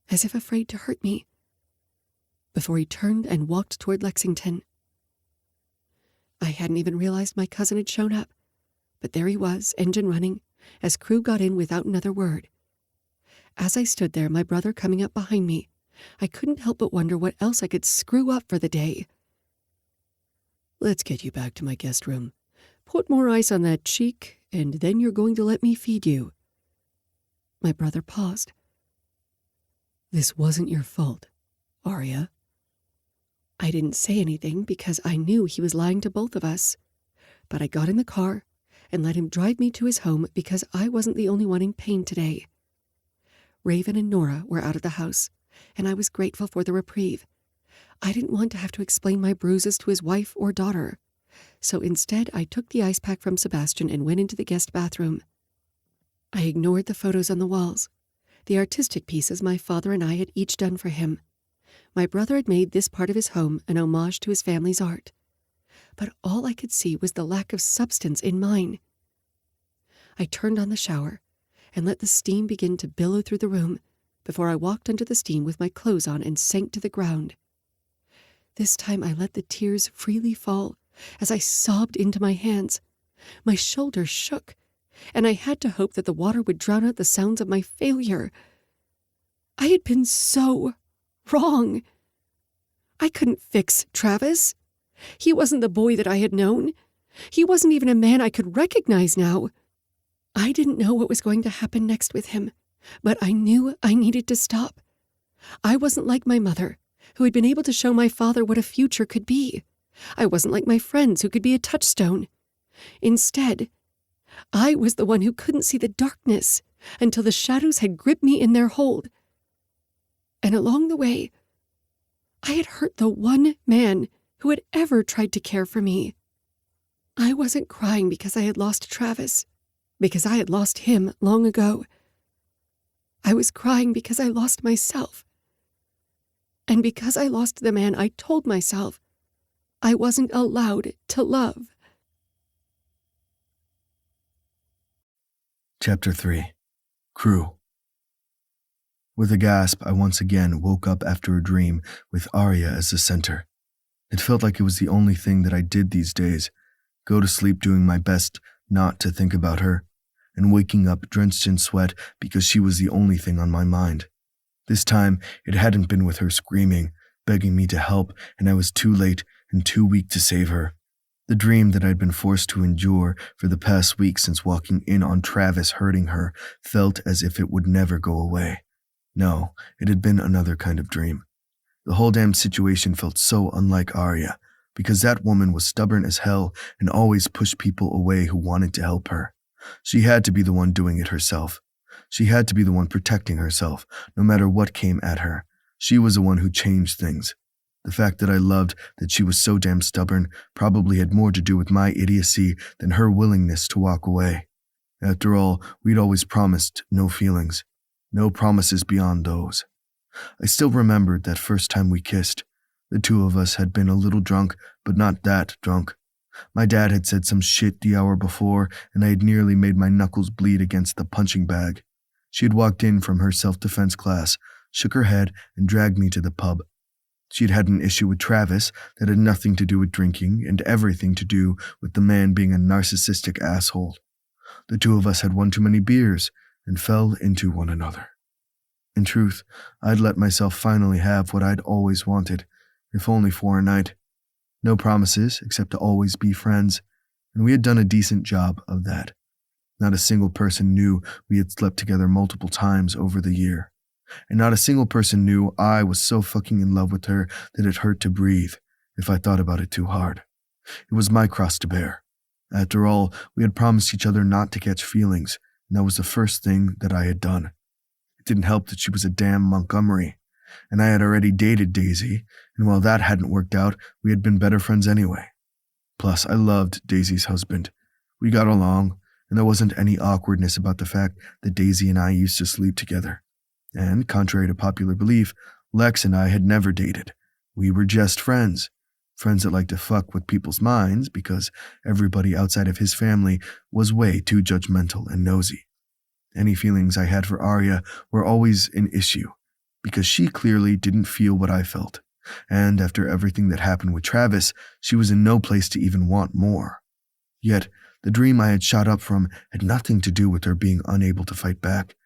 as if afraid to hurt me, before he turned and walked toward Lexington. I hadn't even realized my cousin had shown up, but there he was, engine running, as Crew got in without another word. As I stood there, my brother coming up behind me, I couldn't help but wonder what else I could screw up for the day. "Let's get you back to my guest room. Put more ice on that cheek, and then you're going to let me feed you." My brother paused. "This wasn't your fault, Arya." I didn't say anything because I knew he was lying to both of us, but I got in the car and let him drive me to his home because I wasn't the only one in pain today. Raven and Nora were out of the house, and I was grateful for the reprieve. I didn't want to have to explain my bruises to his wife or daughter, so instead I took the ice pack from Sebastian and went into the guest bathroom. I ignored the photos on the walls, the artistic pieces my father and I had each done for him. My brother had made this part of his home an homage to his family's art, but all I could see was the lack of substance in mine. I turned on the shower and let the steam begin to billow through the room before I walked under the steam with my clothes on and sank to the ground. This time I let the tears freely fall as I sobbed into my hands. My shoulders shook, and I had to hope that the water would drown out the sounds of my failure. I had been so wrong. I couldn't fix Travis. He wasn't the boy that I had known. He wasn't even a man I could recognize now. I didn't know what was going to happen next with him, but I knew I needed to stop. I wasn't like my mother, who had been able to show my father what a future could be. I wasn't like my friends who could be a touchstone. Instead, I was the one who couldn't see the darkness until the shadows had gripped me in their hold. And along the way, I had hurt the one man who had ever tried to care for me. I wasn't crying because I had lost Travis, because I had lost him long ago. I was crying because I lost myself. And because I lost the man I told myself I wasn't allowed to love. Chapter 3. Crew. With a gasp, I once again woke up after a dream with Arya as the center. It felt like it was the only thing that I did these days, go to sleep doing my best not to think about her, and waking up drenched in sweat because she was the only thing on my mind. This time, it hadn't been with her screaming, begging me to help, and I was too late and too weak to save her. The dream that I'd been forced to endure for the past week since walking in on Travis hurting her felt as if it would never go away. No, it had been another kind of dream. The whole damn situation felt so unlike Arya, because that woman was stubborn as hell and always pushed people away who wanted to help her. She had to be the one doing it herself. She had to be the one protecting herself, no matter what came at her. She was the one who changed things. The fact that I loved that she was so damn stubborn probably had more to do with my idiocy than her willingness to walk away. After all, we'd always promised no feelings. No promises beyond those. I still remembered that first time we kissed. The two of us had been a little drunk, but not that drunk. My dad had said some shit the hour before, and I had nearly made my knuckles bleed against the punching bag. She had walked in from her self-defense class, shook her head, and dragged me to the pub. She had had an issue with Travis that had nothing to do with drinking and everything to do with the man being a narcissistic asshole. The two of us had one too many beers and fell into one another. In truth, I'd let myself finally have what I'd always wanted, if only for a night. No promises except to always be friends, and we had done a decent job of that. Not a single person knew we had slept together multiple times over the year. And not a single person knew I was so fucking in love with her that it hurt to breathe if I thought about it too hard. It was my cross to bear. After all, we had promised each other not to catch feelings, and that was the first thing that I had done. It didn't help that she was a damn Montgomery, and I had already dated Daisy, and while that hadn't worked out, we had been better friends anyway. Plus, I loved Daisy's husband. We got along, and there wasn't any awkwardness about the fact that Daisy and I used to sleep together. And, contrary to popular belief, Lex and I had never dated. We were just friends. Friends that liked to fuck with people's minds because everybody outside of his family was way too judgmental and nosy. Any feelings I had for Arya were always an issue, because she clearly didn't feel what I felt. And after everything that happened with Travis, she was in no place to even want more. Yet, the dream I had shot up from had nothing to do with her being unable to fight back.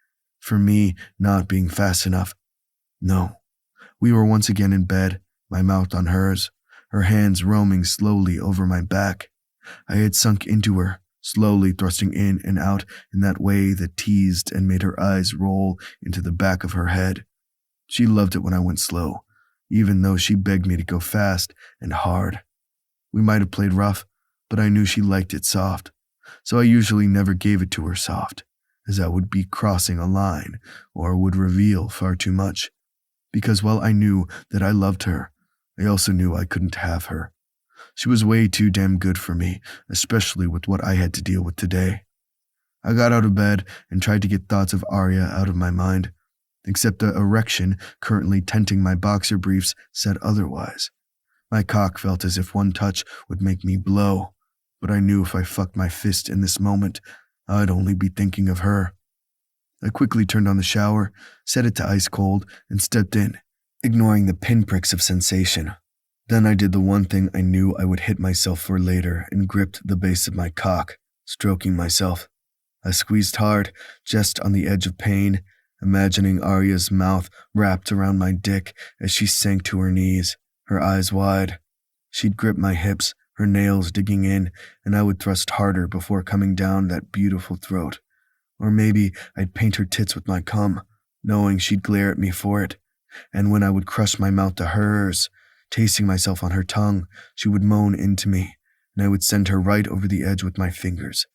For me, not being fast enough. No. We were once again in bed, my mouth on hers, her hands roaming slowly over my back. I had sunk into her, slowly thrusting in and out in that way that teased and made her eyes roll into the back of her head. She loved it when I went slow, even though she begged me to go fast and hard. We might have played rough, but I knew she liked it soft, so I usually never gave it to her soft, as I would be crossing a line or would reveal far too much. Because while I knew that I loved her, I also knew I couldn't have her. She was way too damn good for me, especially with what I had to deal with today. I got out of bed and tried to get thoughts of Arya out of my mind, except the erection currently tenting my boxer briefs said otherwise. My cock felt as if one touch would make me blow, but I knew if I fucked my fist in this moment, I'd only be thinking of her. I quickly turned on the shower, set it to ice cold, and stepped in, ignoring the pinpricks of sensation. Then I did the one thing I knew I would hit myself for later and gripped the base of my cock, stroking myself. I squeezed hard, just on the edge of pain, imagining Arya's mouth wrapped around my dick as she sank to her knees, her eyes wide. She'd grip my hips, her nails digging in, and I would thrust harder before coming down that beautiful throat. Or maybe I'd paint her tits with my cum, knowing she'd glare at me for it. And when I would crush my mouth to hers, tasting myself on her tongue, she would moan into me, and I would send her right over the edge with my fingers.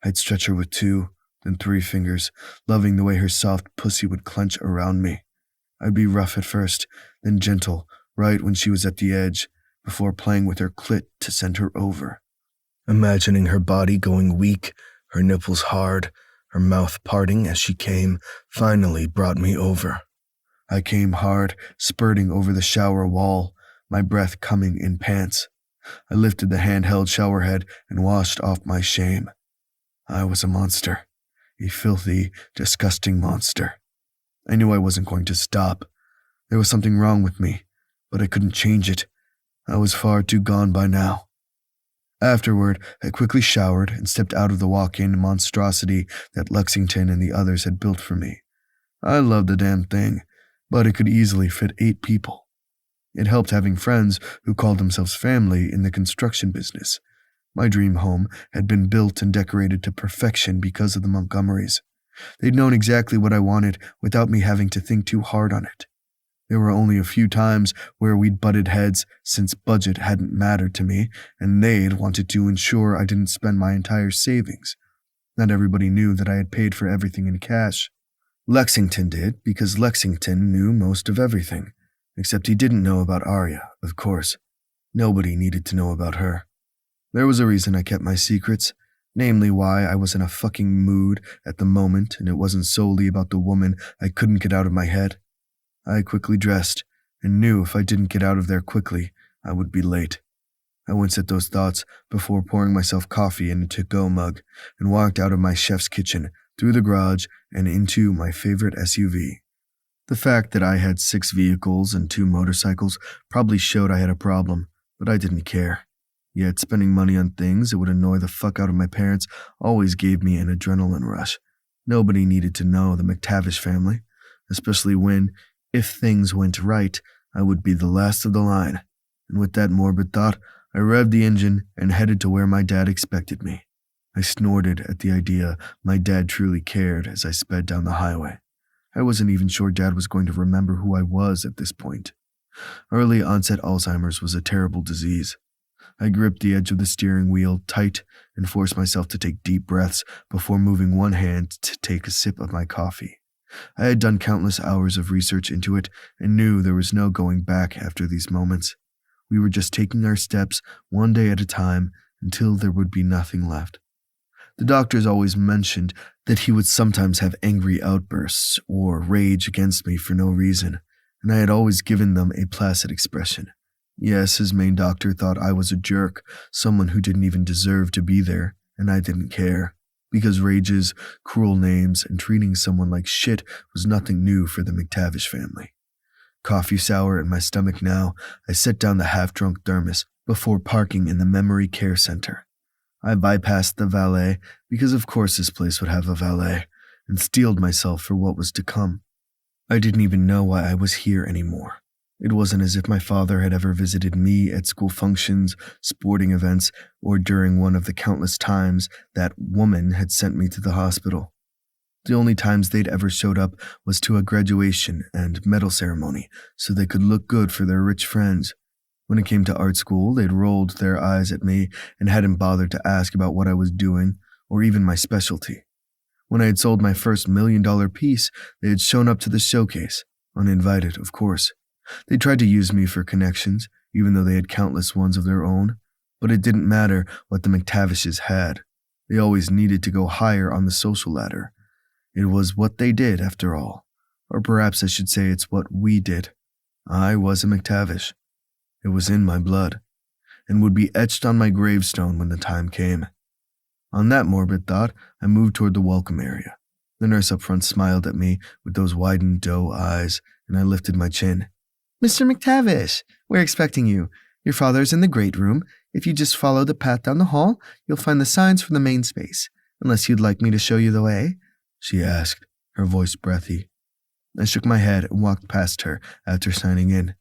I'd stretch her with 2, then 3 fingers, loving the way her soft pussy would clench around me. I'd be rough at first, then gentle, right when she was at the edge, before playing with her clit to send her over. Imagining her body going weak, her nipples hard, her mouth parting as she came, finally brought me over. I came hard, spurting over the shower wall, my breath coming in pants. I lifted the handheld shower head and washed off my shame. I was a monster. A filthy, disgusting monster. I knew I wasn't going to stop. There was something wrong with me, but I couldn't change it. I was far too gone by now. Afterward, I quickly showered and stepped out of the walk-in monstrosity that Lexington and the others had built for me. I loved the damn thing, but it could easily fit 8 people. It helped having friends who called themselves family in the construction business. My dream home had been built and decorated to perfection because of the Montgomerys. They'd known exactly what I wanted without me having to think too hard on it. There were only a few times where we'd butted heads since budget hadn't mattered to me, and they'd wanted to ensure I didn't spend my entire savings. Not everybody knew that I had paid for everything in cash. Lexington did, because Lexington knew most of everything. Except he didn't know about Arya, of course. Nobody needed to know about her. There was a reason I kept my secrets, namely why I was in a fucking mood at the moment, and it wasn't solely about the woman I couldn't get out of my head. I quickly dressed, and knew if I didn't get out of there quickly, I would be late. I winced at those thoughts before pouring myself coffee in a to-go mug, and walked out of my chef's kitchen, through the garage, and into my favorite SUV. The fact that I had 6 vehicles and 2 motorcycles probably showed I had a problem, but I didn't care. Yet spending money on things that would annoy the fuck out of my parents always gave me an adrenaline rush. Nobody needed to know the McTavish family, especially when, if things went right, I would be the last of the line. And with that morbid thought, I revved the engine and headed to where my dad expected me. I snorted at the idea my dad truly cared as I sped down the highway. I wasn't even sure Dad was going to remember who I was at this point. Early onset Alzheimer's was a terrible disease. I gripped the edge of the steering wheel tight and forced myself to take deep breaths before moving one hand to take a sip of my coffee. I had done countless hours of research into it and knew there was no going back after these moments. We were just taking our steps one day at a time until there would be nothing left. The doctors always mentioned that he would sometimes have angry outbursts or rage against me for no reason, and I had always given them a placid expression. Yes, his main doctor thought I was a jerk, someone who didn't even deserve to be there, and I didn't care, because rages, cruel names, and treating someone like shit was nothing new for the McTavish family. Coffee sour in my stomach now, I set down the half-drunk thermos before parking in the memory care center. I bypassed the valet, because of course this place would have a valet, and steeled myself for what was to come. I didn't even know why I was here anymore. It wasn't as if my father had ever visited me at school functions, sporting events, or during one of the countless times that woman had sent me to the hospital. The only times they'd ever showed up was to a graduation and medal ceremony, so they could look good for their rich friends. When it came to art school, they'd rolled their eyes at me and hadn't bothered to ask about what I was doing, or even my specialty. When I had sold my first $1 million piece, they had shown up to the showcase, uninvited, of course. They tried to use me for connections, even though they had countless ones of their own, but it didn't matter what the McTavishes had. They always needed to go higher on the social ladder. It was what they did, after all. Or perhaps I should say it's what we did. I was a McTavish. It was in my blood, and would be etched on my gravestone when the time came. On that morbid thought, I moved toward the welcome area. The nurse up front smiled at me with those widened doe eyes, and I lifted my chin. "Mr. McTavish, we're expecting you. Your father's in the great room. If you just follow the path down the hall, you'll find the signs for the main space. Unless you'd like me to show you the way?" she asked, her voice breathy. I shook my head and walked past her after signing in.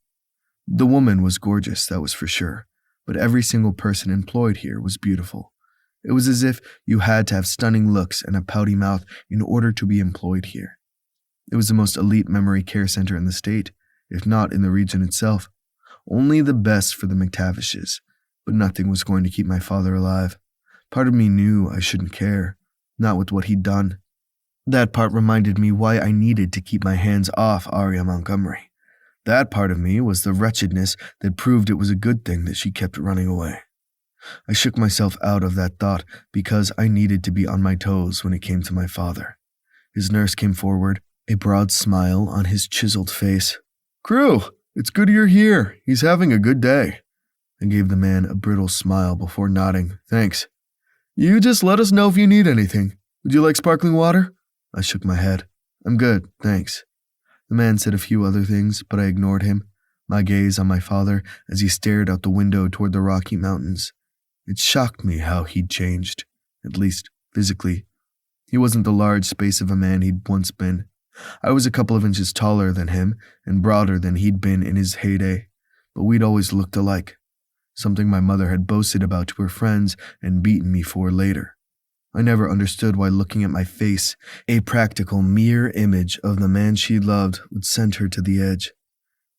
The woman was gorgeous, that was for sure, but every single person employed here was beautiful. It was as if you had to have stunning looks and a pouty mouth in order to be employed here. It was the most elite memory care center in the state, if not in the region itself. Only the best for the McTavishes, but nothing was going to keep my father alive. Part of me knew I shouldn't care, not with what he'd done. That part reminded me why I needed to keep my hands off Arya Montgomery. That part of me was the wretchedness that proved it was a good thing that she kept running away. I shook myself out of that thought because I needed to be on my toes when it came to my father. His nurse came forward, a broad smile on his chiseled face. "Crew, it's good you're here. He's having a good day." I gave the man a brittle smile before nodding. "Thanks. You just let us know if you need anything. Would you like sparkling water?" I shook my head. "I'm good, thanks." The man said a few other things, but I ignored him, my gaze on my father as he stared out the window toward the Rocky Mountains. It shocked me how he'd changed, at least physically. He wasn't the large space of a man he'd once been. I was a couple of inches taller than him and broader than he'd been in his heyday, but we'd always looked alike, something my mother had boasted about to her friends and beaten me for later. I never understood why looking at my face, a practical mirror image of the man she loved, would send her to the edge.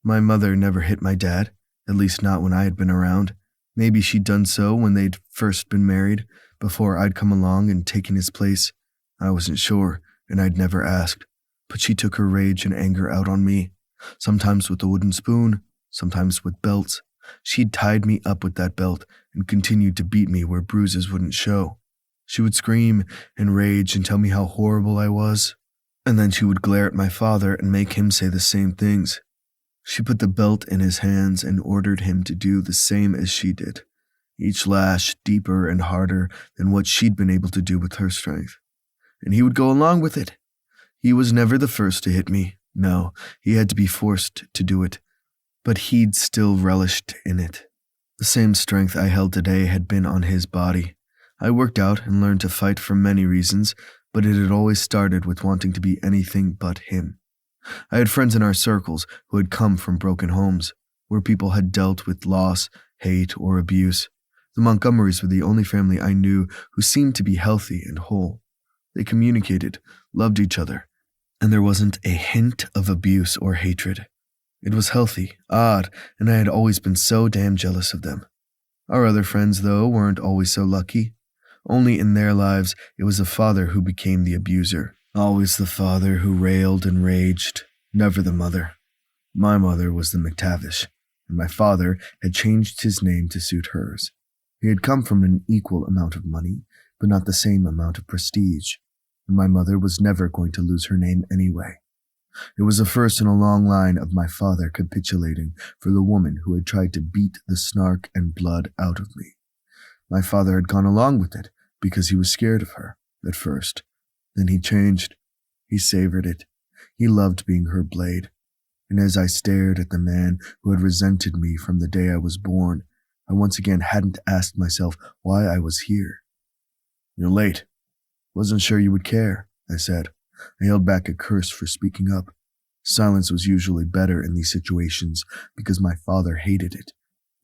My mother never hit my dad, at least not when I had been around. Maybe she'd done so when they'd first been married, before I'd come along and taken his place. I wasn't sure, and I'd never asked. But she took her rage and anger out on me, sometimes with a wooden spoon, sometimes with belts. She'd tied me up with that belt and continued to beat me where bruises wouldn't show. She would scream and rage and tell me how horrible I was, and then she would glare at my father and make him say the same things. She put the belt in his hands and ordered him to do the same as she did, each lash deeper and harder than what she'd been able to do with her strength. And he would go along with it. He was never the first to hit me. No, he had to be forced to do it, but he'd still relished in it. The same strength I held today had been on his body. I worked out and learned to fight for many reasons, but it had always started with wanting to be anything but him. I had friends in our circles who had come from broken homes, where people had dealt with loss, hate, or abuse. The Montgomerys were the only family I knew who seemed to be healthy and whole. They communicated, loved each other, and there wasn't a hint of abuse or hatred. It was healthy, odd, and I had always been so damn jealous of them. Our other friends, though, weren't always so lucky. Only in their lives, it was the father who became the abuser. Always the father who railed and raged, never the mother. My mother was the McTavish, and my father had changed his name to suit hers. He had come from an equal amount of money, but not the same amount of prestige, and my mother was never going to lose her name anyway. It was the first in a long line of my father capitulating for the woman who had tried to beat the snark and blood out of me. My father had gone along with it because he was scared of her, at first. Then he changed. He savored it. He loved being her blade. And as I stared at the man who had resented me from the day I was born, I once again hadn't asked myself why I was here. "You're late. Wasn't sure you would care," I said. I held back a curse for speaking up. Silence was usually better in these situations because my father hated it,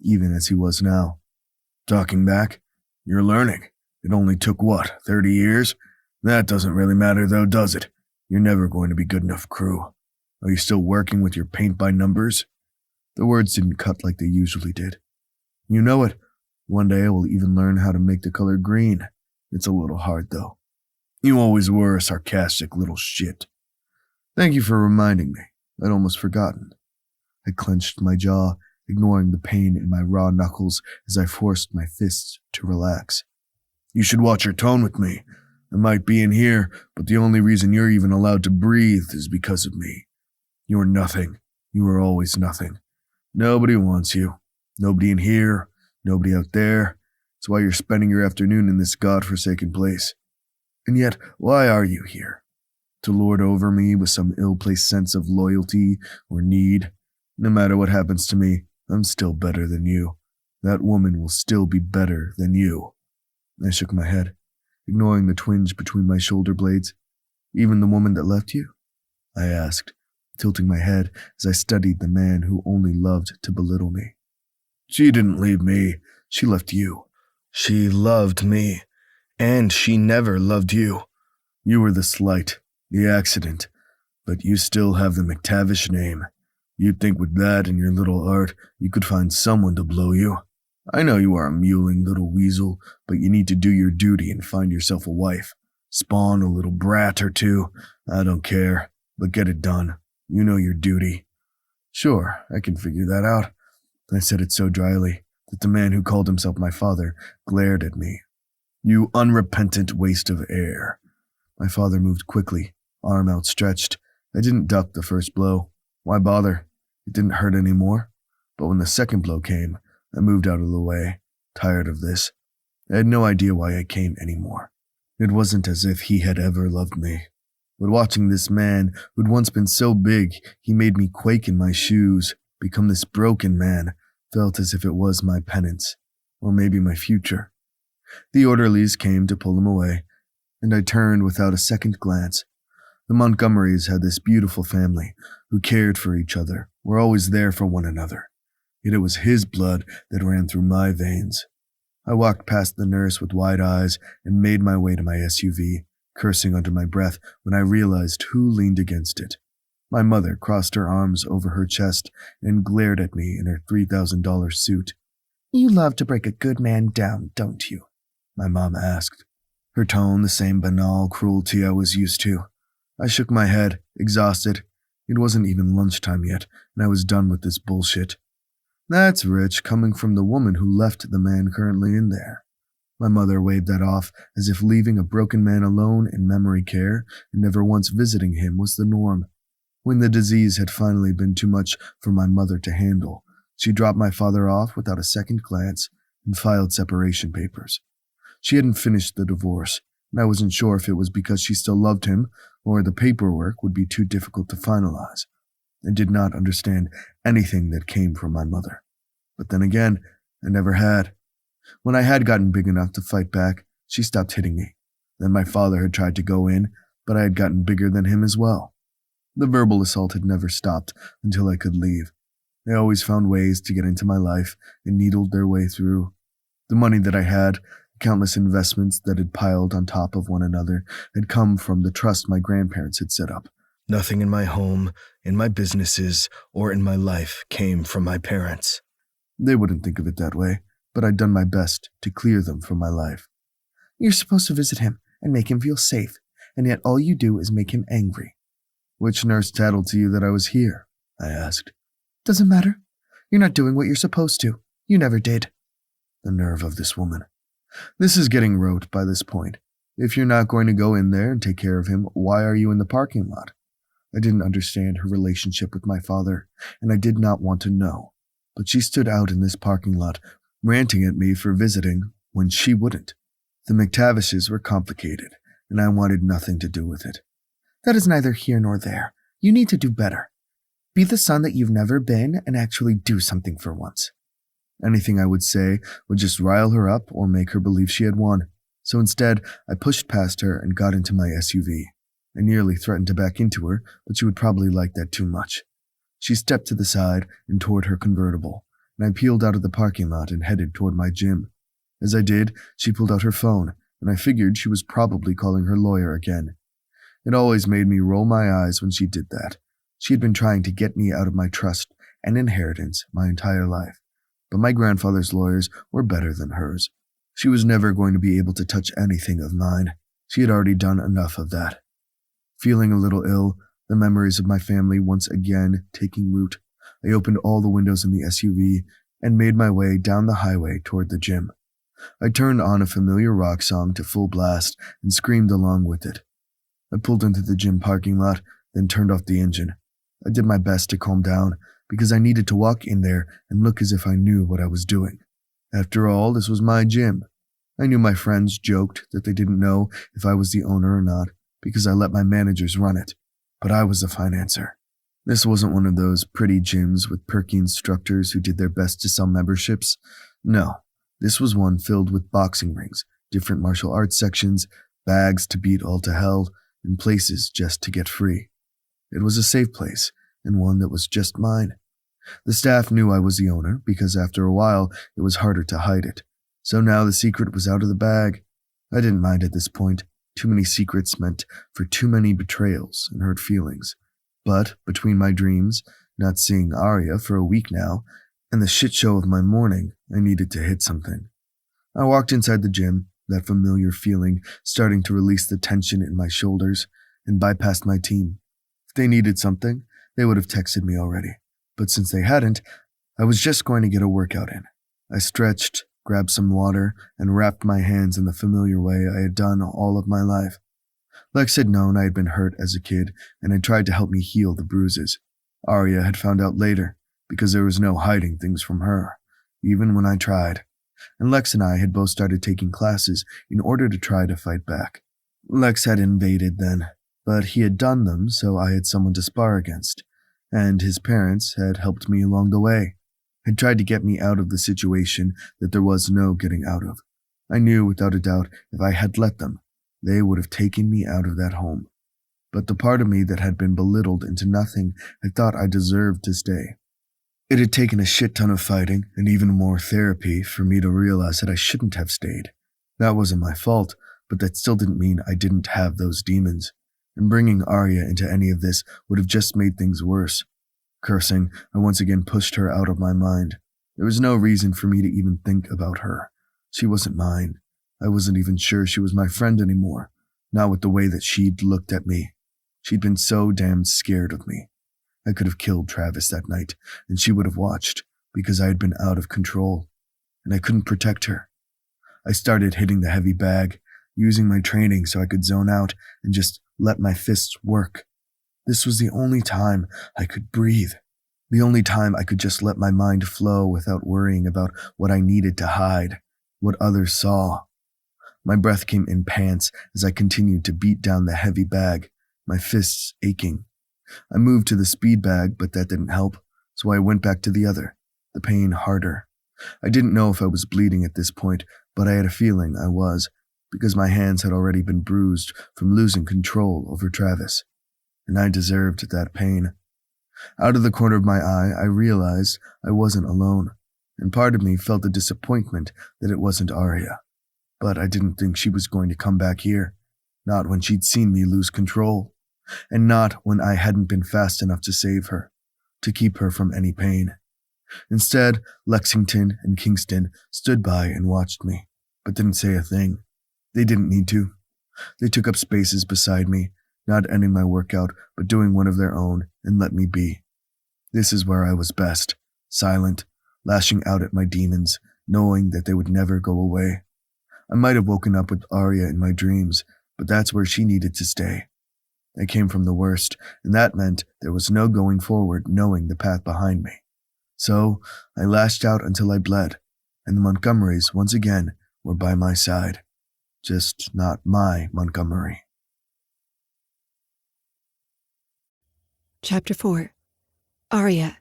even as he was now. "Talking back? You're learning. It only took, 30 years? That doesn't really matter though, does it? You're never going to be good enough, crew. Are you still working with your paint by numbers?" The words didn't cut like they usually did. "You know it. One day I will even learn how to make the color green. It's a little hard though. You always were a sarcastic little shit." "Thank you for reminding me. I'd almost forgotten." I clenched my jaw, ignoring the pain in my raw knuckles as I forced my fists to relax. "You should watch your tone with me. I might be in here, but the only reason you're even allowed to breathe is because of me. You're nothing. You were always nothing. Nobody wants you. Nobody in here. Nobody out there. It's why you're spending your afternoon in this godforsaken place. And yet, why are you here? To lord over me with some ill-placed sense of loyalty or need? No matter what happens to me, I'm still better than you. That woman will still be better than you." I shook my head, ignoring the twinge between my shoulder blades. "Even the woman that left you?" I asked, tilting my head as I studied the man who only loved to belittle me. "She didn't leave me. She left you. She loved me. And she never loved you. You were the slight, the accident, but you still have the McTavish name. You'd think with that and your little art, you could find someone to blow you. I know you are a mewling little weasel, but you need to do your duty and find yourself a wife. Spawn a little brat or two. I don't care, but get it done. You know your duty." Sure, I can figure that out. I said it so dryly that the man who called himself my father glared at me. You unrepentant waste of air. My father moved quickly, arm outstretched. I didn't duck the first blow. Why bother? It didn't hurt anymore. But when the second blow came, I moved out of the way, tired of this. I had no idea why I came anymore. It wasn't as if he had ever loved me. But watching this man, who'd once been so big he made me quake in my shoes, become this broken man, felt as if it was my penance, or maybe my future. The orderlies came to pull him away, and I turned without a second glance. The Montgomerys had this beautiful family who cared for each other, were always there for one another. Yet it was his blood that ran through my veins. I walked past the nurse with wide eyes and made my way to my SUV, cursing under my breath when I realized who leaned against it. My mother crossed her arms over her chest and glared at me in her $3,000 suit. You love to break a good man down, don't you? My mom asked. Her tone the same banal cruelty I was used to. I shook my head, exhausted. It wasn't even lunchtime yet, and I was done with this bullshit. That's rich coming from the woman who left the man currently in there. My mother waved that off as if leaving a broken man alone in memory care and never once visiting him was the norm. When the disease had finally been too much for my mother to handle, she dropped my father off without a second glance and filed separation papers. She hadn't finished the divorce, and I wasn't sure if it was because she still loved him or the paperwork would be too difficult to finalize. I did not understand anything that came from my mother. But then again, I never had. When I had gotten big enough to fight back, she stopped hitting me. Then my father had tried to go in, but I had gotten bigger than him as well. The verbal assault had never stopped until I could leave. They always found ways to get into my life and needled their way through. The money that I had, countless investments that had piled on top of one another, had come from the trust my grandparents had set up. Nothing in my home, in my businesses, or in my life came from my parents. They wouldn't think of it that way, but I'd done my best to clear them from my life. You're supposed to visit him and make him feel safe, and yet all you do is make him angry. Which nurse tattled to you that I was here? I asked. Doesn't matter. You're not doing what you're supposed to. You never did. The nerve of this woman. This is getting rote by this point. If you're not going to go in there and take care of him, why are you in the parking lot? I didn't understand her relationship with my father, and I did not want to know. But she stood out in this parking lot, ranting at me for visiting when she wouldn't. The McTavishes were complicated, and I wanted nothing to do with it. That is neither here nor there. You need to do better. Be the son that you've never been and actually do something for once. Anything I would say would just rile her up or make her believe she had won. So instead, I pushed past her and got into my SUV. I nearly threatened to back into her, but she would probably like that too much. She stepped to the side and toward her convertible, and I peeled out of the parking lot and headed toward my gym. As I did, she pulled out her phone, and I figured she was probably calling her lawyer again. It always made me roll my eyes when she did that. She had been trying to get me out of my trust and inheritance my entire life. But my grandfather's lawyers were better than hers. She was never going to be able to touch anything of mine. She had already done enough of that. Feeling a little ill, the memories of my family once again taking root, I opened all the windows in the SUV and made my way down the highway toward the gym. I turned on a familiar rock song to full blast and screamed along with it. I pulled into the gym parking lot, then turned off the engine. I did my best to calm down, because I needed to walk in there and look as if I knew what I was doing. After all, this was my gym. I knew my friends joked that they didn't know if I was the owner or not, because I let my managers run it, but I was the financer. This wasn't one of those pretty gyms with perky instructors who did their best to sell memberships. No, this was one filled with boxing rings, different martial arts sections, bags to beat all to hell, and places just to get free. It was a safe place, and one that was just mine. The staff knew I was the owner because after a while it was harder to hide it. So now the secret was out of the bag. I didn't mind at this point. Too many secrets meant for too many betrayals and hurt feelings. But between my dreams, not seeing Arya for a week now, and the shit show of my morning, I needed to hit something. I walked inside the gym, that familiar feeling starting to release the tension in my shoulders, and bypassed my team. If they needed something, they would have texted me already. But since they hadn't, I was just going to get a workout in. I stretched, grabbed some water, and wrapped my hands in the familiar way I had done all of my life. Lex had known I had been hurt as a kid and had tried to help me heal the bruises. Arya had found out later, because there was no hiding things from her, even when I tried. And Lex and I had both started taking classes in order to try to fight back. Lex had invaded then, but he had done them so I had someone to spar against, and his parents had helped me along the way, had tried to get me out of the situation that there was no getting out of. I knew without a doubt if I had let them, they would have taken me out of that home. But the part of me that had been belittled into nothing had thought I deserved to stay. It had taken a shit ton of fighting and even more therapy for me to realize that I shouldn't have stayed. That wasn't my fault, but that still didn't mean I didn't have those demons. And bringing Arya into any of this would have just made things worse. Cursing, I once again pushed her out of my mind. There was no reason for me to even think about her. She wasn't mine. I wasn't even sure she was my friend anymore, not with the way that she'd looked at me. She'd been so damn scared of me. I could have killed Travis that night, and she would have watched, because I had been out of control, and I couldn't protect her. I started hitting the heavy bag, using my training so I could zone out and just let my fists work. This was the only time I could breathe, the only time I could just let my mind flow without worrying about what I needed to hide, what others saw. My breath came in pants as I continued to beat down the heavy bag, my fists aching. I moved to the speed bag, but that didn't help, so I went back to the other, the pain harder. I didn't know if I was bleeding at this point, but I had a feeling I was, because my hands had already been bruised from losing control over Travis, and I deserved that pain. Out of the corner of my eye, I realized I wasn't alone, and part of me felt the disappointment that it wasn't Arya. But I didn't think she was going to come back here, not when she'd seen me lose control, and not when I hadn't been fast enough to save her, to keep her from any pain. Instead, Lexington and Kingston stood by and watched me, but didn't say a thing. They didn't need to. They took up spaces beside me, not ending my workout, but doing one of their own, and let me be. This is where I was best, silent, lashing out at my demons, knowing that they would never go away. I might have woken up with Arya in my dreams, but that's where she needed to stay. I came from the worst, and that meant there was no going forward knowing the path behind me. So I lashed out until I bled, and the Montgomerys once again were by my side. Just not my Montgomery. Chapter 4. Arya.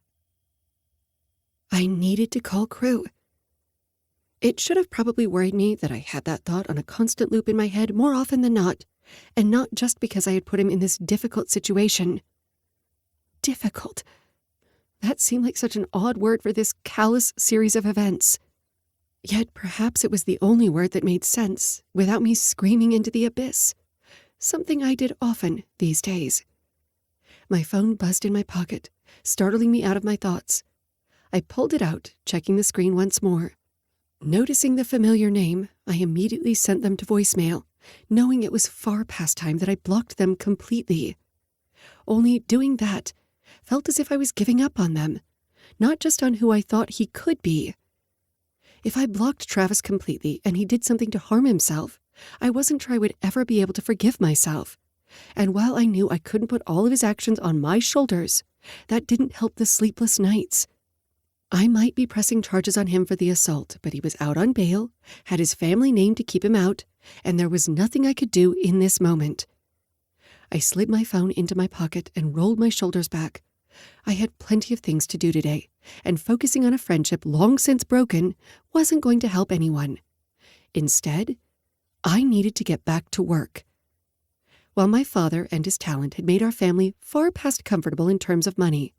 I needed to call Crew. It should have probably worried me that I had that thought on a constant loop in my head more often than not, and not just because I had put him in this difficult situation. Difficult. That seemed like such an odd word for this callous series of events. Yet perhaps it was the only word that made sense, without me screaming into the abyss. Something I did often these days. My phone buzzed in my pocket, startling me out of my thoughts. I pulled it out, checking the screen once more. Noticing the familiar name, I immediately sent them to voicemail, knowing it was far past time that I blocked them completely. Only doing that felt as if I was giving up on them, not just on who I thought he could be. If I blocked Travis completely and he did something to harm himself, I wasn't sure I would ever be able to forgive myself. And while I knew I couldn't put all of his actions on my shoulders, that didn't help the sleepless nights. I might be pressing charges on him for the assault, but he was out on bail, had his family name to keep him out, and there was nothing I could do in this moment. I slid my phone into my pocket and rolled my shoulders back. I had plenty of things to do today, and focusing on a friendship long since broken wasn't going to help anyone. Instead, I needed to get back to work. While my father and his talent had made our family far past comfortable in terms of money,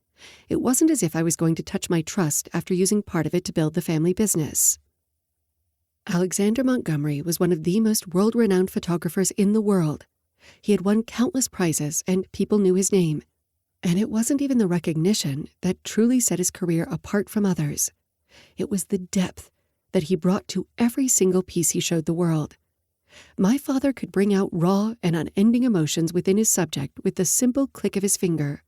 it wasn't as if I was going to touch my trust after using part of it to build the family business. Alexander Montgomery was one of the most world-renowned photographers in the world. He had won countless prizes, and people knew his name. And it wasn't even the recognition that truly set his career apart from others. It was the depth that he brought to every single piece he showed the world. My father could bring out raw and unending emotions within his subject with the simple click of his finger.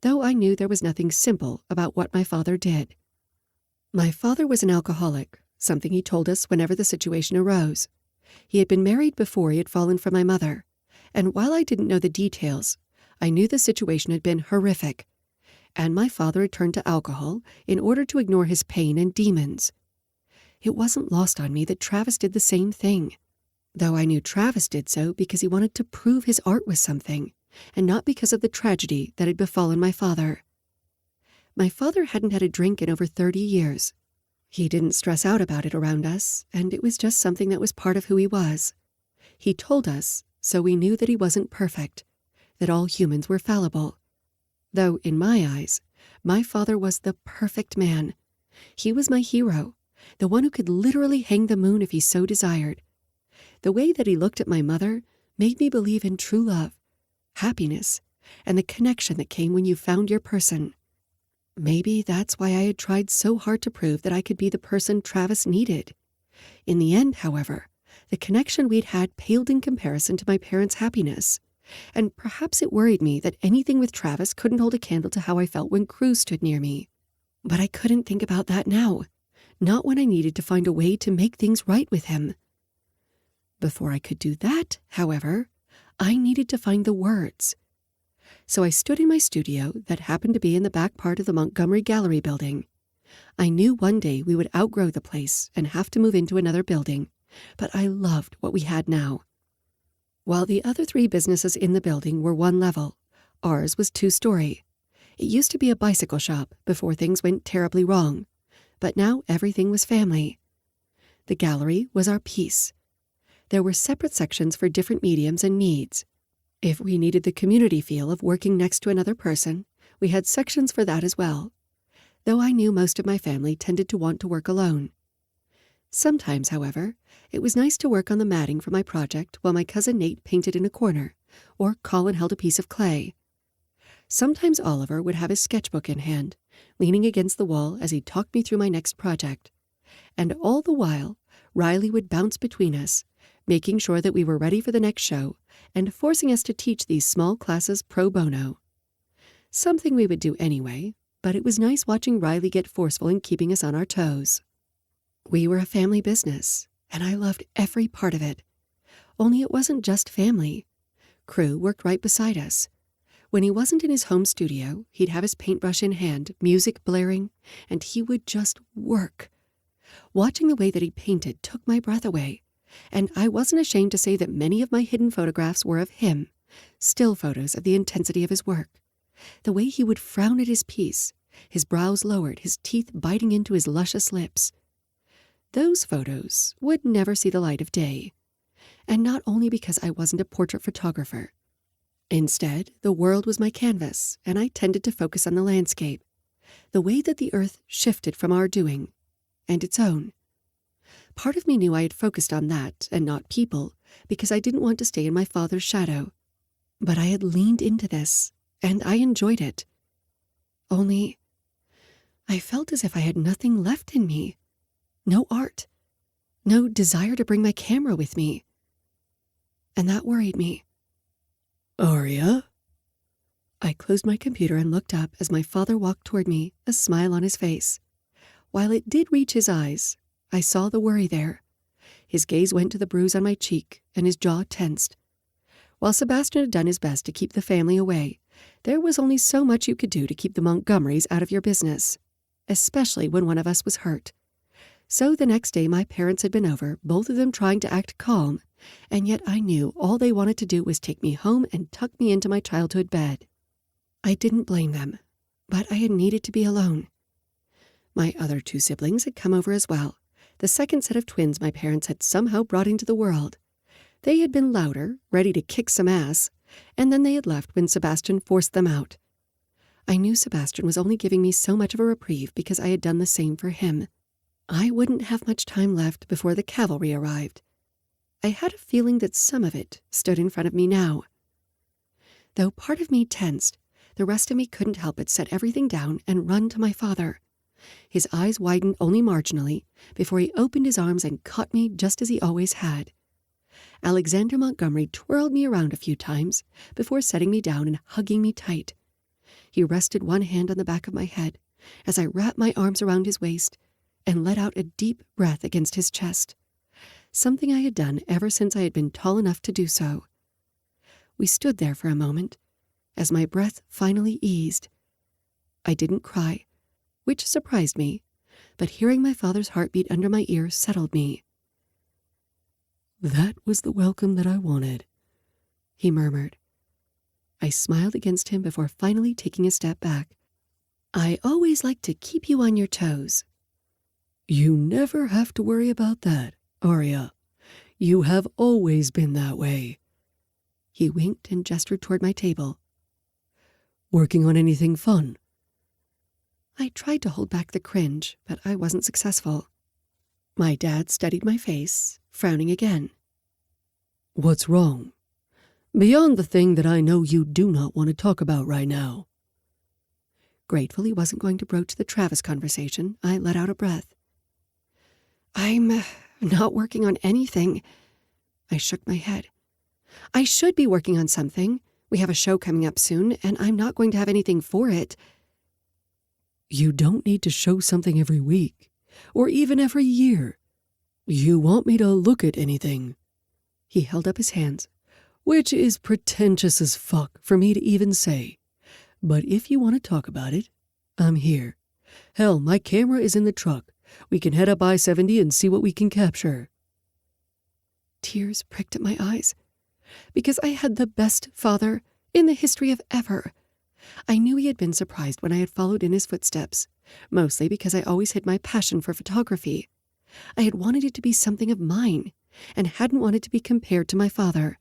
though I knew there was nothing simple about what my father did. My father was an alcoholic, something he told us whenever the situation arose. He had been married before he had fallen from my mother, and while I didn't know the details, I knew the situation had been horrific, and my father had turned to alcohol in order to ignore his pain and demons. It wasn't lost on me that Travis did the same thing, though I knew Travis did so because he wanted to prove his art was something, and not because of the tragedy that had befallen my father. My father hadn't had a drink in over 30 years. He didn't stress out about it around us, and it was just something that was part of who he was. He told us, so we knew that he wasn't perfect, that all humans were fallible. Though, in my eyes, my father was the perfect man. He was my hero, the one who could literally hang the moon if he so desired. The way that he looked at my mother made me believe in true love, happiness, and the connection that came when you found your person. Maybe that's why I had tried so hard to prove that I could be the person Travis needed. In the end, however, the connection we'd had paled in comparison to my parents' happiness, and perhaps it worried me that anything with Travis couldn't hold a candle to how I felt when Cruz stood near me. But I couldn't think about that now, not when I needed to find a way to make things right with him. Before I could do that, however, I needed to find the words. So I stood in my studio that happened to be in the back part of the Montgomery Gallery building. I knew one day we would outgrow the place and have to move into another building, but I loved what we had now. While the other 3 businesses in the building were 1 level, ours was 2-story. It used to be a bicycle shop before things went terribly wrong, but now everything was family. The gallery was our piece. There were separate sections for different mediums and needs. If we needed the community feel of working next to another person, we had sections for that as well, though I knew most of my family tended to want to work alone. Sometimes, however, it was nice to work on the matting for my project while my cousin Nate painted in a corner, or Colin held a piece of clay. Sometimes Oliver would have his sketchbook in hand, leaning against the wall as he talked me through my next project. And all the while, Riley would bounce between us, making sure that we were ready for the next show and forcing us to teach these small classes pro bono. Something we would do anyway, but it was nice watching Riley get forceful in keeping us on our toes. We were a family business, and I loved every part of it. Only it wasn't just family. Crew worked right beside us. When he wasn't in his home studio, he'd have his paintbrush in hand, music blaring, and he would just work. Watching the way that he painted took my breath away, and I wasn't ashamed to say that many of my hidden photographs were of him, still photos of the intensity of his work. The way he would frown at his piece, his brows lowered, his teeth biting into his luscious lips. Those photos would never see the light of day, and not only because I wasn't a portrait photographer. Instead, the world was my canvas, and I tended to focus on the landscape, the way that the earth shifted from our doing, and its own. Part of me knew I had focused on that and not people because I didn't want to stay in my father's shadow. But I had leaned into this, and I enjoyed it. Only, I felt as if I had nothing left in me. No art. No desire to bring my camera with me. And that worried me. "Aria?" I closed my computer and looked up as my father walked toward me, a smile on his face. While it did reach his eyes, I saw the worry there. His gaze went to the bruise on my cheek, and his jaw tensed. While Sebastian had done his best to keep the family away, there was only so much you could do to keep the Montgomerys out of your business, especially when one of us was hurt. So the next day my parents had been over, both of them trying to act calm, and yet I knew all they wanted to do was take me home and tuck me into my childhood bed. I didn't blame them, but I had needed to be alone. My other 2 siblings had come over as well, the second set of twins my parents had somehow brought into the world. They had been louder, ready to kick some ass, and then they had left when Sebastian forced them out. I knew Sebastian was only giving me so much of a reprieve because I had done the same for him. I wouldn't have much time left before the cavalry arrived. I had a feeling that some of it stood in front of me now. Though part of me tensed, the rest of me couldn't help but set everything down and run to my father. His eyes widened only marginally before he opened his arms and caught me just as he always had. Alexander Montgomery twirled me around a few times before setting me down and hugging me tight. He rested one hand on the back of my head as I wrapped my arms around his waist and let out a deep breath against his chest, something I had done ever since I had been tall enough to do so. We stood there for a moment as my breath finally eased. I didn't cry, which surprised me, but hearing my father's heartbeat under my ear settled me. "That was the welcome that I wanted," he murmured. I smiled against him before finally taking a step back. "I always like to keep you on your toes." "You never have to worry about that, Arya. You have always been that way." He winked and gestured toward my table. "Working on anything fun?" I tried to hold back the cringe, but I wasn't successful. My dad studied my face, frowning again. "What's wrong? Beyond the thing that I know you do not want to talk about right now." Grateful he wasn't going to broach the Travis conversation, I let out a breath. "I'm not working on anything." I shook my head. "I should be working on something. We have a show coming up soon, and I'm not going to have anything for it." "You don't need to show something every week, or even every year. You want me to look at anything?" He held up his hands. "Which is pretentious as fuck for me to even say. But if you want to talk about it, I'm here. Hell, my camera is in the truck. We can head up I-70 and see what we can capture." Tears pricked at my eyes, because I had the best father in the history of ever. I knew he had been surprised when I had followed in his footsteps, mostly because I always hid my passion for photography. I had wanted it to be something of mine, and hadn't wanted to be compared to my father.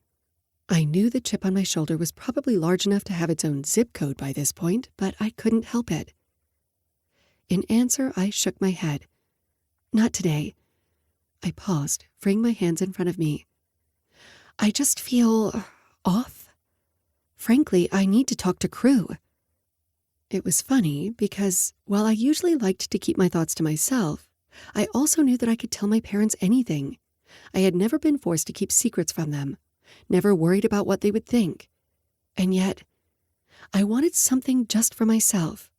I knew the chip on my shoulder was probably large enough to have its own zip code by this point, but I couldn't help it. In answer, I shook my head. "Not today." I paused, freeing my hands in front of me. "I just feel off. Frankly, I need to talk to Crew." It was funny because, while I usually liked to keep my thoughts to myself, I also knew that I could tell my parents anything. I had never been forced to keep secrets from them, never worried about what they would think. And yet, I wanted something just for myself.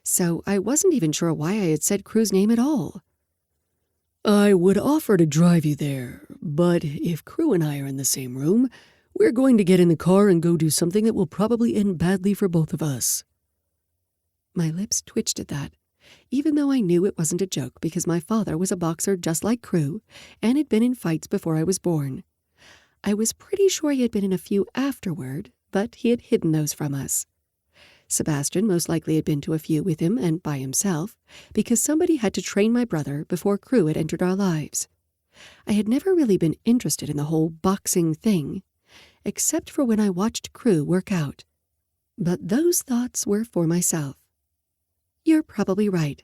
So I wasn't even sure why I had said Crew's name at all. "I would offer to drive you there, but if Crew and I are in the same room, we're going to get in the car and go do something that will probably end badly for both of us." My lips twitched at that, even though I knew it wasn't a joke because my father was a boxer just like Crew and had been in fights before I was born. I was pretty sure he had been in a few afterward, but he had hidden those from us. Sebastian most likely had been to a few with him and by himself, because somebody had to train my brother before Crew had entered our lives. I had never really been interested in the whole boxing thing, except for when I watched Crew work out. But those thoughts were for myself. You're probably right.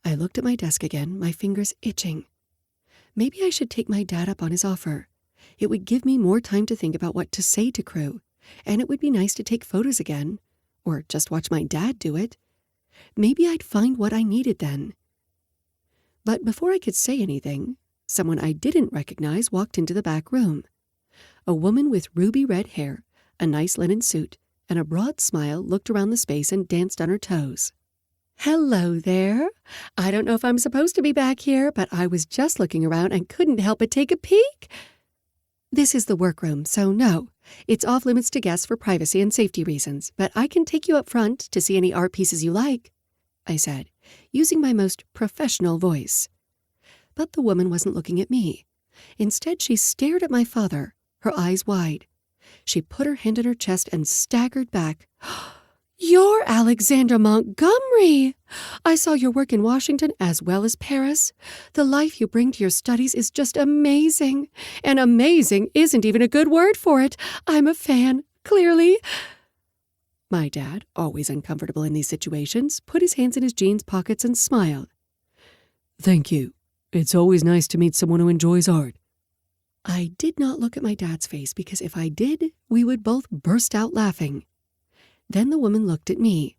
I looked at my desk again, my fingers itching. Maybe I should take my dad up on his offer. It would give me more time to think about what to say to Crew, and it would be nice to take photos again, or just watch my dad do it. Maybe I'd find what I needed then. But before I could say anything, someone I didn't recognize walked into the back room. A woman with ruby red hair, a nice linen suit, and a broad smile looked around the space and danced on her toes. "Hello there. I don't know if I'm supposed to be back here, but I was just looking around and couldn't help but take a peek." "This is the workroom, so no. It's off limits to guests for privacy and safety reasons, but I can take you up front to see any art pieces you like," I said, using my most professional voice. But the woman wasn't looking at me. Instead, she stared at my father, her eyes wide. She put her hand on her chest and staggered back. "You're Alexandra Montgomery! I saw your work in Washington as well as Paris. The life you bring to your studies is just amazing. And amazing isn't even a good word for it. I'm a fan, clearly." My dad, always uncomfortable in these situations, put his hands in his jeans pockets and smiled. "Thank you. It's always nice to meet someone who enjoys art." I did not look at my dad's face because if I did, we would both burst out laughing. Then the woman looked at me.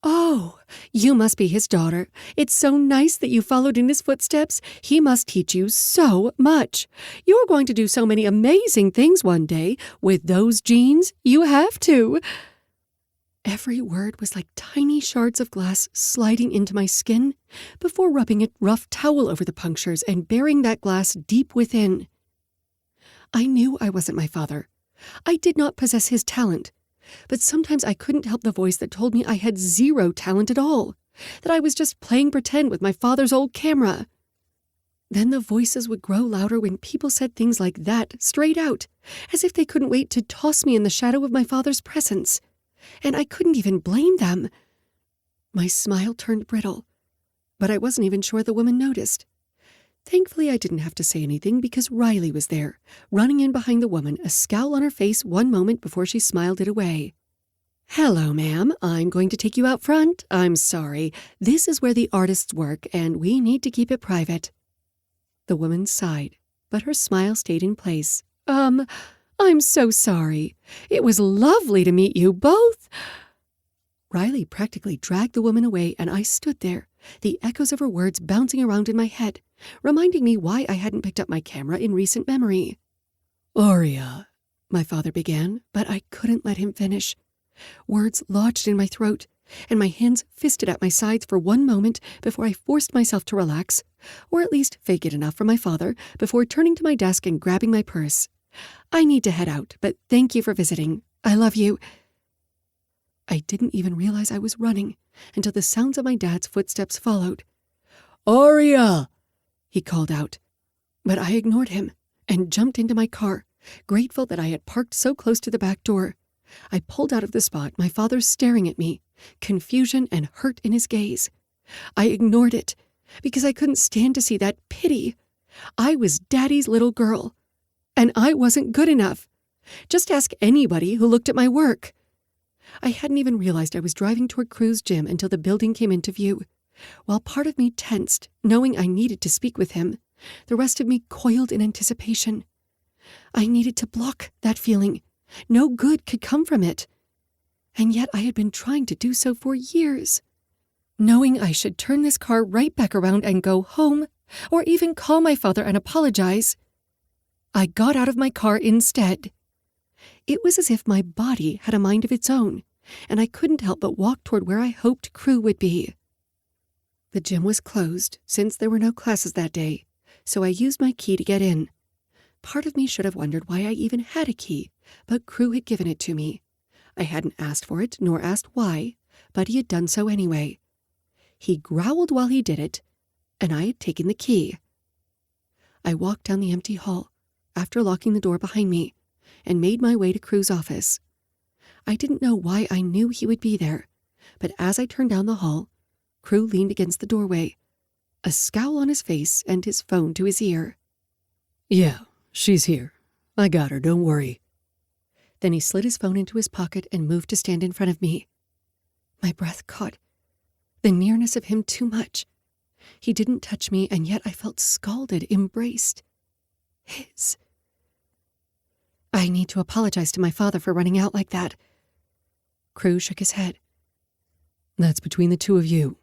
"Oh, you must be his daughter. It's so nice that you followed in his footsteps. He must teach you so much. You're going to do so many amazing things one day. With those jeans, you have to." Every word was like tiny shards of glass sliding into my skin before rubbing a rough towel over the punctures and burying that glass deep within. I knew I wasn't my father. I did not possess his talent. But sometimes I couldn't help the voice that told me I had zero talent at all, that I was just playing pretend with my father's old camera. Then the voices would grow louder when people said things like that straight out, as if they couldn't wait to toss me in the shadow of my father's presence. And I couldn't even blame them. My smile turned brittle, but I wasn't even sure the woman noticed. Thankfully, I didn't have to say anything because Riley was there, running in behind the woman, a scowl on her face one moment before she smiled it away. "Hello, ma'am. I'm going to take you out front. I'm sorry. This is where the artists work, and we need to keep it private." The woman sighed, but her smile stayed in place. I'm so sorry. It was lovely to meet you both." Riley practically dragged the woman away, and I stood there, the echoes of her words bouncing around in my head, reminding me why I hadn't picked up my camera in recent memory. "Aria," my father began, but I couldn't let him finish. Words lodged in my throat, and my hands fisted at my sides for one moment before I forced myself to relax, or at least fake it enough for my father before turning to my desk and grabbing my purse. "I need to head out, but thank you for visiting. I love you." I didn't even realize I was running until the sounds of my dad's footsteps followed. "Aria!" he called out. But I ignored him and jumped into my car, grateful that I had parked so close to the back door. I pulled out of the spot, my father staring at me, confusion and hurt in his gaze. I ignored it because I couldn't stand to see that pity. I was Daddy's little girl, and I wasn't good enough. Just ask anybody who looked at my work. I hadn't even realized I was driving toward Crew's gym until the building came into view. While part of me tensed, knowing I needed to speak with him, the rest of me coiled in anticipation. I needed to block that feeling. No good could come from it. And yet I had been trying to do so for years. Knowing I should turn this car right back around and go home, or even call my father and apologize, I got out of my car instead. It was as if my body had a mind of its own, and I couldn't help but walk toward where I hoped Crew would be. The gym was closed since there were no classes that day, so I used my key to get in. Part of me should have wondered why I even had a key, but Crew had given it to me. I hadn't asked for it nor asked why, but he had done so anyway. He growled while he did it, and I had taken the key. I walked down the empty hall, after locking the door behind me, and made my way to Crew's office. I didn't know why I knew he would be there, but as I turned down the hall, Crew leaned against the doorway, a scowl on his face and his phone to his ear. "Yeah, she's here. I got her, don't worry." Then he slid his phone into his pocket and moved to stand in front of me. My breath caught. The nearness of him too much. He didn't touch me, and yet I felt scalded, embraced. His. "I need to apologize to my father for running out like that." Crew shook his head. "That's between the two of you,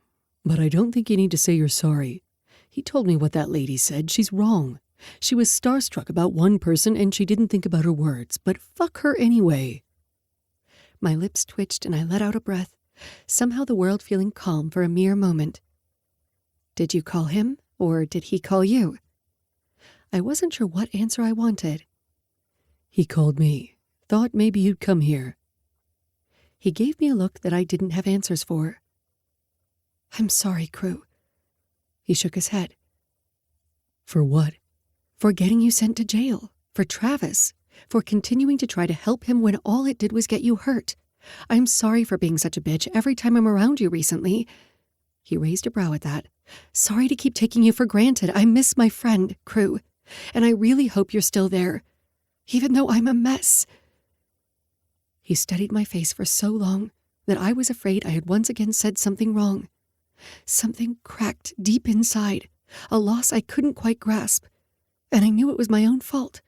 but I don't think you need to say you're sorry. He told me what that lady said. She's wrong. She was starstruck about one person and she didn't think about her words, but fuck her anyway." My lips twitched and I let out a breath, somehow the world feeling calm for a mere moment. "Did you call him, or did he call you?" I wasn't sure what answer I wanted. "He called me. Thought maybe you'd come here." He gave me a look that I didn't have answers for. "I'm sorry, Crew." He shook his head. "For what?" "For getting you sent to jail. For Travis. For continuing to try to help him when all it did was get you hurt. I'm sorry for being such a bitch every time I'm around you recently." He raised a brow at that. "Sorry to keep taking you for granted. I miss my friend, Crew. And I really hope you're still there. Even though I'm a mess." He studied my face for so long that I was afraid I had once again said something wrong. Something cracked deep inside, a loss I couldn't quite grasp, and I knew it was my own fault.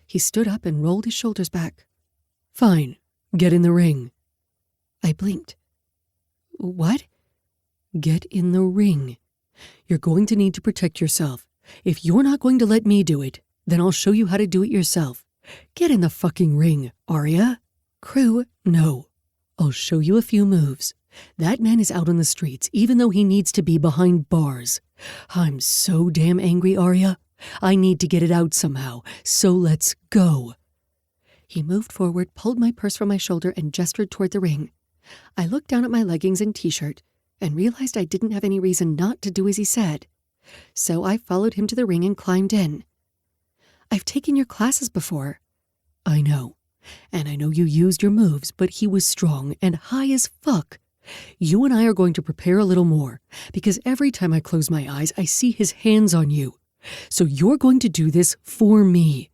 He stood up and rolled his shoulders back. "Fine, get in the ring." I blinked. "What?" "Get in the ring. You're going to need to protect yourself. If you're not going to let me do it, then I'll show you how to do it yourself. Get in the fucking ring, Aria." "Crew, no." I'll show you a few moves. That man is out on the streets, even though he needs to be behind bars. I'm so damn angry, Arya. I need to get it out somehow, so let's go. He moved forward, pulled my purse from my shoulder, and gestured toward the ring. I looked down at my leggings and t-shirt and realized I didn't have any reason not to do as he said. So I followed him to the ring and climbed in. I've taken your classes before. I know. And I know you used your moves, but he was strong and high as fuck. You and I are going to prepare a little more, because every time I close my eyes, I see his hands on you. So you're going to do this for me.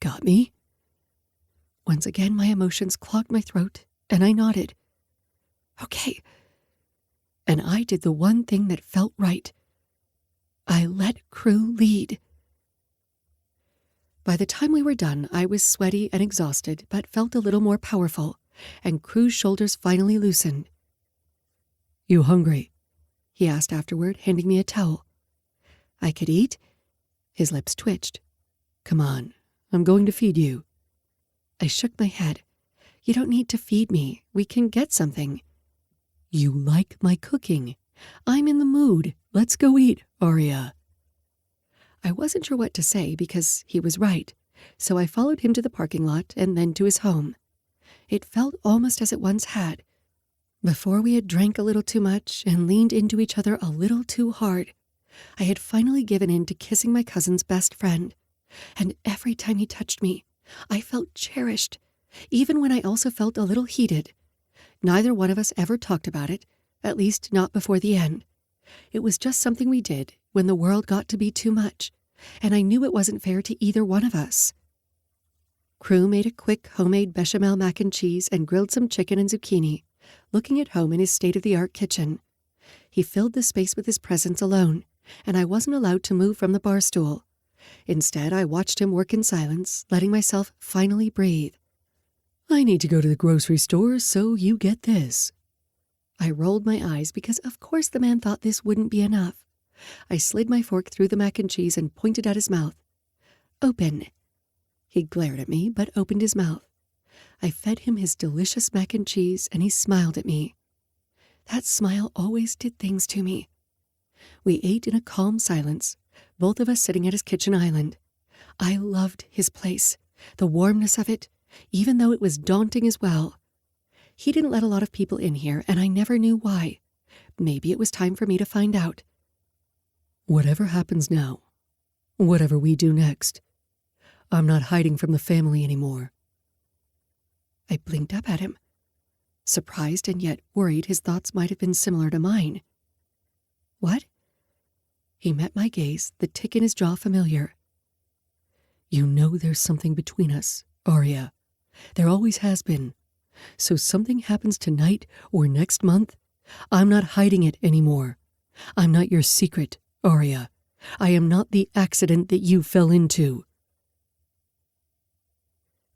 Got me? Once again, my emotions clogged my throat, and I nodded. Okay. And I did the one thing that felt right. I let Crew lead. By the time we were done, I was sweaty and exhausted, but felt a little more powerful, and Crew's shoulders finally loosened. You hungry? He asked afterward, handing me a towel. I could eat? His lips twitched. Come on, I'm going to feed you. I shook my head. You don't need to feed me. We can get something. You like my cooking. I'm in the mood. Let's go eat, Arya. I wasn't sure what to say because he was right, so I followed him to the parking lot and then to his home. It felt almost as it once had, before we had drank a little too much and leaned into each other a little too hard. I had finally given in to kissing my cousin's best friend, and every time he touched me, I felt cherished, even when I also felt a little heated. Neither one of us ever talked about it, at least not before the end. It was just something we did when the world got to be too much, and I knew it wasn't fair to either one of us. Crew made a quick homemade bechamel mac and cheese and grilled some chicken and zucchini, looking at home in his state-of-the-art kitchen. He filled the space with his presence alone, and I wasn't allowed to move from the bar stool. Instead, I watched him work in silence, letting myself finally breathe. I need to go to the grocery store, so you get this. I rolled my eyes because of course the man thought this wouldn't be enough. I slid my fork through the mac and cheese and pointed at his mouth. Open. He glared at me, but opened his mouth. I fed him his delicious mac and cheese, and he smiled at me. That smile always did things to me. We ate in a calm silence, both of us sitting at his kitchen island. I loved his place, the warmness of it, even though it was daunting as well. He didn't let a lot of people in here, and I never knew why. Maybe it was time for me to find out. Whatever happens now, whatever we do next, I'm not hiding from the family anymore. I blinked up at him, surprised and yet worried his thoughts might have been similar to mine. What? He met my gaze, the tick in his jaw familiar. You know there's something between us, Arya. There always has been. So something happens tonight or next month, I'm not hiding it anymore. I'm not your secret, Arya. I am not the accident that you fell into.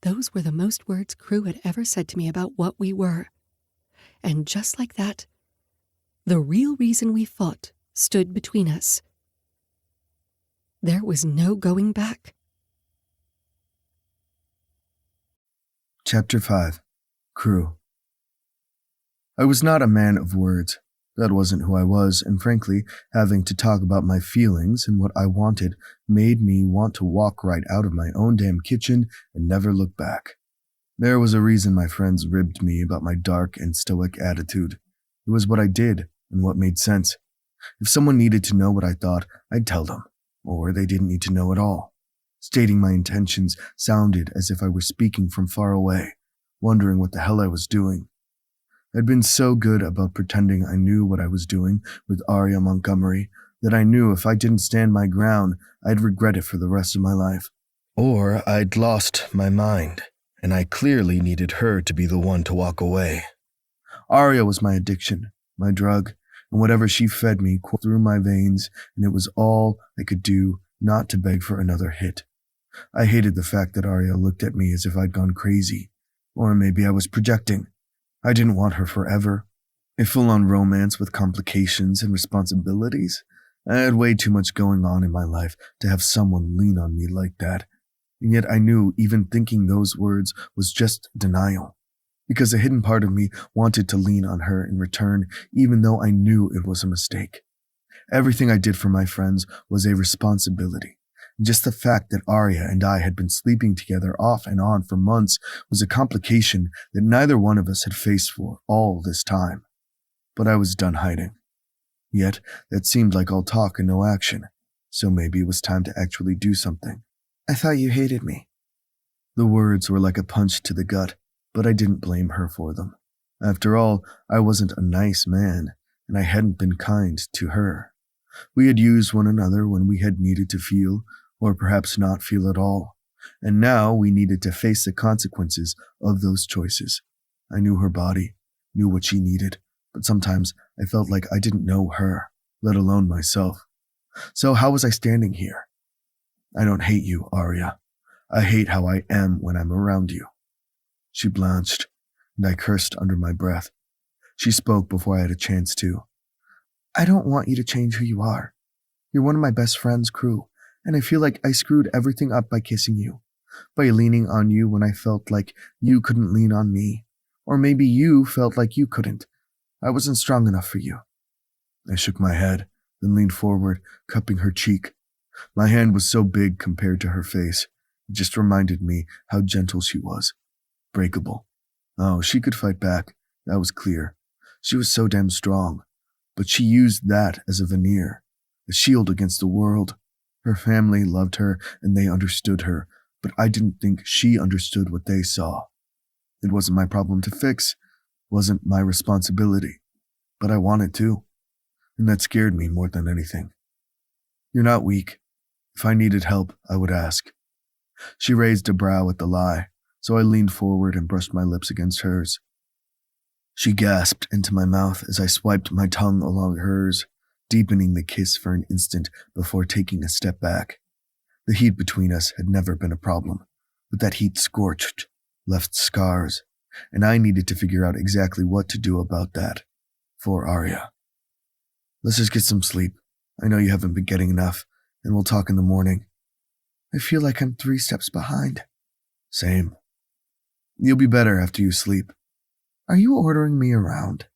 Those were the most words Crew had ever said to me about what we were. And just like that, the real reason we fought stood between us. There was no going back. Chapter 5. Crew. I was not a man of words. That wasn't who I was, and frankly, having to talk about my feelings and what I wanted made me want to walk right out of my own damn kitchen and never look back. There was a reason my friends ribbed me about my dark and stoic attitude. It was what I did and what made sense. If someone needed to know what I thought, I'd tell them, or they didn't need to know at all. Stating my intentions sounded as if I were speaking from far away, wondering what the hell I was doing. I'd been so good about pretending I knew what I was doing with Arya Montgomery that I knew if I didn't stand my ground, I'd regret it for the rest of my life. Or I'd lost my mind, and I clearly needed her to be the one to walk away. Arya was my addiction, my drug, and whatever she fed me coursed through my veins, and it was all I could do not to beg for another hit. I hated the fact that Arya looked at me as if I'd gone crazy, or maybe I was projecting. I didn't want her forever. A full-on romance with complications and responsibilities. I had way too much going on in my life to have someone lean on me like that. And yet I knew even thinking those words was just denial. because a hidden part of me wanted to lean on her in return, even though I knew it was a mistake. Everything I did for my friends was a responsibility. Just the fact that Arya and I had been sleeping together off and on for months was a complication that neither one of us had faced for all this time. But I was done hiding. Yet, that seemed like all talk and no action, so maybe it was time to actually do something. I thought you hated me. The words were like a punch to the gut, but I didn't blame her for them. After all, I wasn't a nice man, and I hadn't been kind to her. We had used one another when we had needed to feel, or perhaps not feel at all, and now we needed to face the consequences of those choices. I knew her body, knew what she needed, but sometimes I felt like I didn't know her, let alone myself. So how was I standing here? I don't hate you, Arya. I hate how I am when I'm around you. She blanched, and I cursed under my breath. She spoke before I had a chance to. I don't want you to change who you are. You're one of my best friends, Crew, and I feel like I screwed everything up by kissing you, by leaning on you when I felt like you couldn't lean on me, or maybe you felt like you couldn't. I wasn't strong enough for you. I shook my head, then leaned forward, cupping her cheek. My hand was so big compared to her face. It just reminded me how gentle she was. Breakable. Oh, she could fight back. That was clear. She was so damn strong. But she used that as a veneer, a shield against the world. Her family loved her and they understood her, but I didn't think she understood what they saw. It wasn't my problem to fix. Wasn't my responsibility, but I wanted to, and that scared me more than anything. You're not weak. If I needed help, I would ask. She raised a brow at the lie, so I leaned forward and brushed my lips against hers. She gasped into my mouth as I swiped my tongue along hers, deepening the kiss for an instant before taking a step back. The heat between us had never been a problem, but that heat scorched, left scars, and I needed to figure out exactly what to do about that for Arya. Let's just get some sleep. I know you haven't been getting enough, and we'll talk in the morning. I feel like I'm 3 steps behind. Same. You'll be better after you sleep. Are you ordering me around?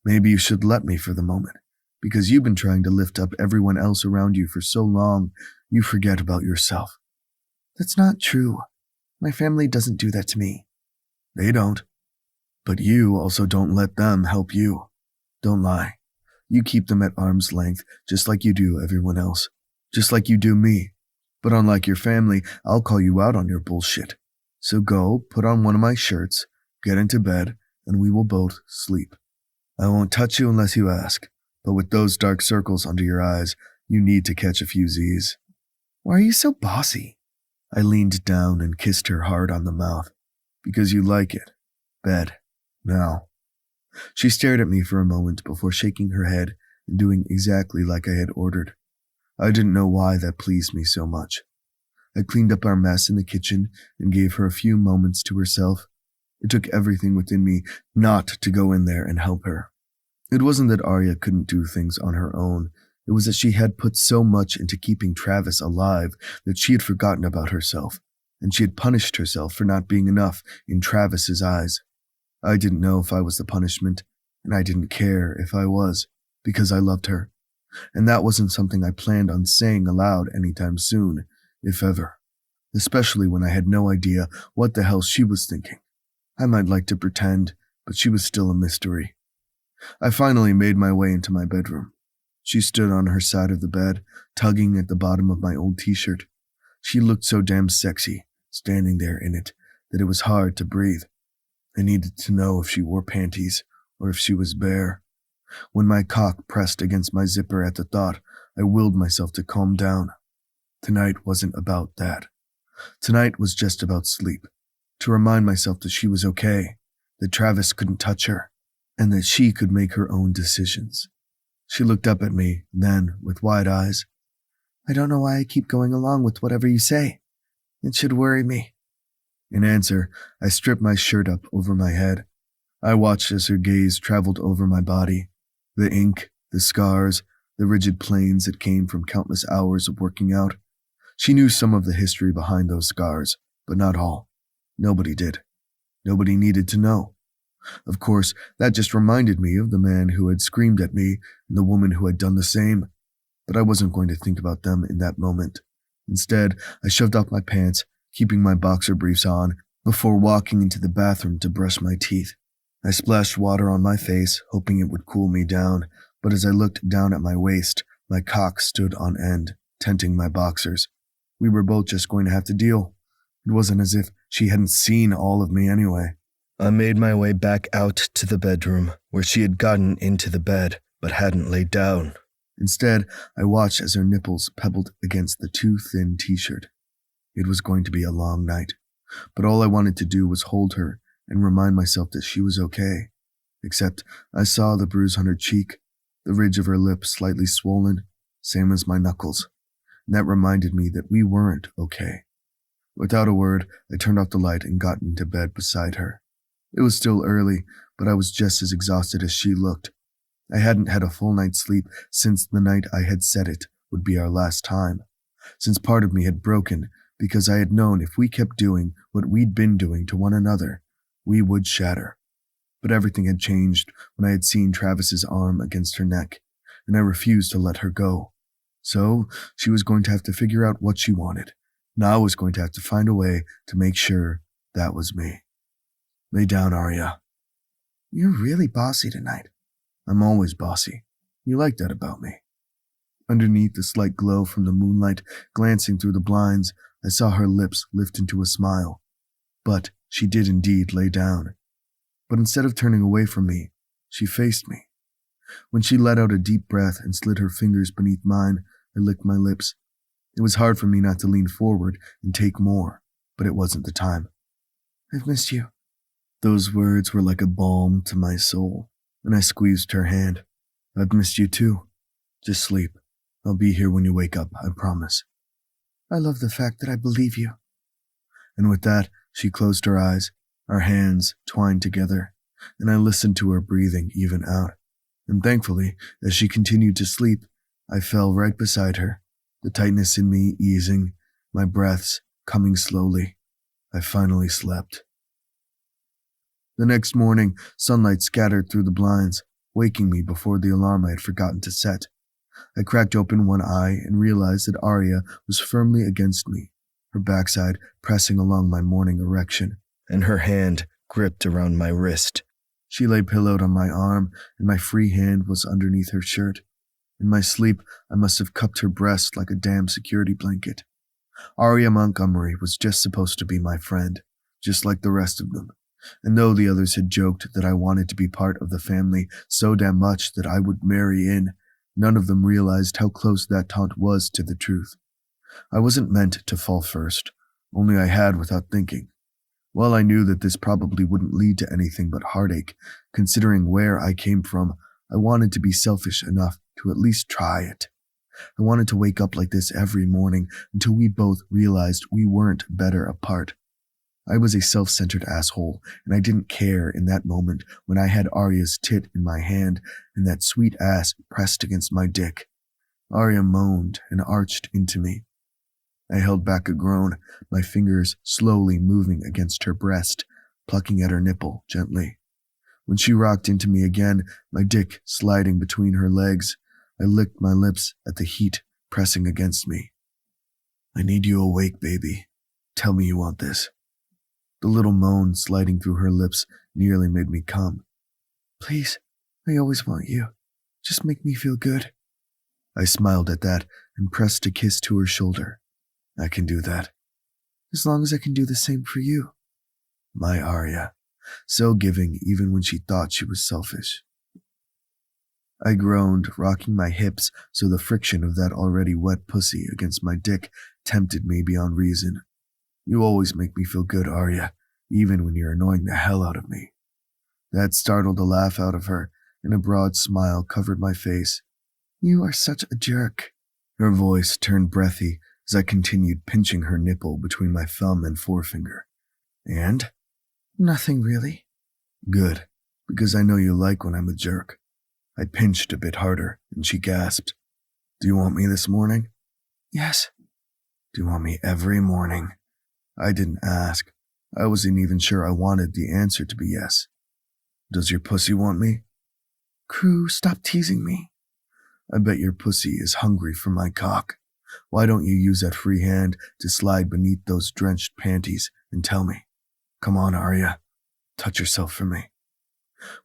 Maybe you should let me for the moment, because you've been trying to lift up everyone else around you for so long, you forget about yourself. That's not true. My family doesn't do that to me. They don't. But you also don't let them help you. Don't lie. You keep them at arm's length, just like you do everyone else. Just like you do me. But unlike your family, I'll call you out on your bullshit. So go, put on one of my shirts, get into bed, and we will both sleep. I won't touch you unless you ask, but with those dark circles under your eyes, you need to catch a few Z's. Why are you so bossy? I leaned down and kissed her hard on the mouth. Because you like it. Bed. Now. She stared at me for a moment before shaking her head and doing exactly like I had ordered. I didn't know why that pleased me so much. I cleaned up our mess in the kitchen and gave her a few moments to herself. It took everything within me not to go in there and help her. It wasn't that Arya couldn't do things on her own. It was that she had put so much into keeping Travis alive that she had forgotten about herself, and she had punished herself for not being enough in Travis's eyes. I didn't know if I was the punishment, and I didn't care if I was, because I loved her. And that wasn't something I planned on saying aloud anytime soon, if ever. Especially when I had no idea what the hell she was thinking. I might like to pretend, but she was still a mystery. I finally made my way into my bedroom. She stood on her side of the bed, tugging at the bottom of my old t-shirt. She looked so damn sexy, standing there in it, that it was hard to breathe. I needed to know if she wore panties, or if she was bare. When my cock pressed against my zipper at the thought, I willed myself to calm down. Tonight wasn't about that. Tonight was just about sleep. To remind myself that she was okay, that Travis couldn't touch her, and that she could make her own decisions. She looked up at me, then, with wide eyes. I don't know why I keep going along with whatever you say. It should worry me. In answer, I stripped my shirt up over my head. I watched as her gaze traveled over my body. The ink, the scars, the rigid planes that came from countless hours of working out. She knew some of the history behind those scars, but not all. Nobody did. Nobody needed to know. Of course, that just reminded me of the man who had screamed at me and the woman who had done the same, but I wasn't going to think about them in that moment. Instead, I shoved off my pants, keeping my boxer briefs on, before walking into the bathroom to brush my teeth. I splashed water on my face, hoping it would cool me down, but as I looked down at my waist, my cock stood on end, tenting my boxers. We were both just going to have to deal. It wasn't as if she hadn't seen all of me anyway. I made my way back out to the bedroom, where she had gotten into the bed, but hadn't laid down. Instead, I watched as her nipples pebbled against the too thin t-shirt. It was going to be a long night, but all I wanted to do was hold her and remind myself that she was okay. Except I saw the bruise on her cheek, the ridge of her lip slightly swollen, same as my knuckles, and that reminded me that we weren't okay. Without a word, I turned off the light and got into bed beside her. It was still early, but I was just as exhausted as she looked. I hadn't had a full night's sleep since the night I had said it would be our last time, since part of me had broken because I had known if we kept doing what we'd been doing to one another, we would shatter. But everything had changed when I had seen Travis's arm against her neck, and I refused to let her go. So she was going to have to figure out what she wanted, and I was going to have to find a way to make sure that was me. Lay down, Arya. You're really bossy tonight. I'm always bossy. You like that about me. Underneath the slight glow from the moonlight glancing through the blinds, I saw her lips lift into a smile. But she did indeed lay down. But instead of turning away from me, she faced me. When she let out a deep breath and slid her fingers beneath mine, I licked my lips. It was hard for me not to lean forward and take more, but it wasn't the time. I've missed you. Those words were like a balm to my soul, and I squeezed her hand. I've missed you too. Just sleep. I'll be here when you wake up, I promise. I love the fact that I believe you. And with that, she closed her eyes, our hands twined together, and I listened to her breathing even out. And thankfully, as she continued to sleep, I fell right beside her, the tightness in me easing, my breaths coming slowly. I finally slept. The next morning, sunlight scattered through the blinds, waking me before the alarm I had forgotten to set. I cracked open one eye and realized that Arya was firmly against me, her backside pressing along my morning erection, and her hand gripped around my wrist. She lay pillowed on my arm, and my free hand was underneath her shirt. In my sleep, I must have cupped her breast like a damn security blanket. Arya Montgomery was just supposed to be my friend, just like the rest of them. And though the others had joked that I wanted to be part of the family so damn much that I would marry in, none of them realized how close that taunt was to the truth. I wasn't meant to fall first, only I had without thinking. While I knew that this probably wouldn't lead to anything but heartache, considering where I came from, I wanted to be selfish enough to at least try it. I wanted to wake up like this every morning until we both realized we weren't better apart. I was a self-centered asshole, and I didn't care in that moment when I had Arya's tit in my hand and that sweet ass pressed against my dick. Arya moaned and arched into me. I held back a groan, my fingers slowly moving against her breast, plucking at her nipple gently. When she rocked into me again, my dick sliding between her legs, I licked my lips at the heat pressing against me. I need you awake, baby. Tell me you want this. The little moan sliding through her lips nearly made me come. Please, I always want you. Just make me feel good. I smiled at that and pressed a kiss to her shoulder. I can do that. As long as I can do the same for you. My Arya, so giving even when she thought she was selfish. I groaned, rocking my hips so the friction of that already wet pussy against my dick tempted me beyond reason. You always make me feel good, Arya, even when you're annoying the hell out of me. That startled a laugh out of her, and a broad smile covered my face. You are such a jerk. Her voice turned breathy as I continued pinching her nipple between my thumb and forefinger. And? Nothing really. Good, because I know you like when I'm a jerk. I pinched a bit harder, and she gasped. Do you want me this morning? Yes. Do you want me every morning? I didn't ask. I wasn't even sure I wanted the answer to be yes. Does your pussy want me? Crew, stop teasing me. I bet your pussy is hungry for my cock. Why don't you use that free hand to slide beneath those drenched panties and tell me? Come on, Arya. Touch yourself for me.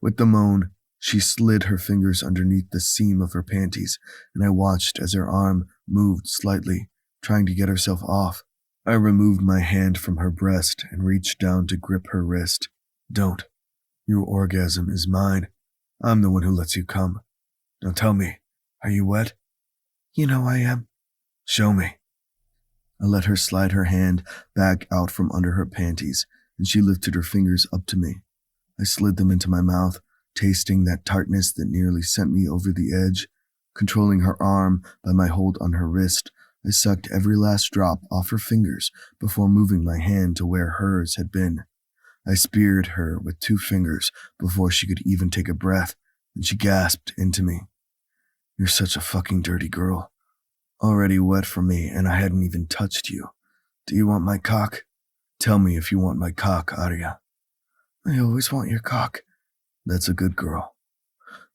With the moan, she slid her fingers underneath the seam of her panties, and I watched as her arm moved slightly, trying to get herself off. I removed my hand from her breast and reached down to grip her wrist. Don't. Your orgasm is mine. I'm the one who lets you come. Now tell me, are you wet? You know I am. Show me. I let her slide her hand back out from under her panties, and she lifted her fingers up to me. I slid them into my mouth, tasting that tartness that nearly sent me over the edge. Controlling her arm by my hold on her wrist, I sucked every last drop off her fingers before moving my hand to where hers had been. I speared her with 2 fingers before she could even take a breath, and she gasped into me. You're such a fucking dirty girl. Already wet for me, and I hadn't even touched you. Do you want my cock? Tell me if you want my cock, Arya. I always want your cock. That's a good girl.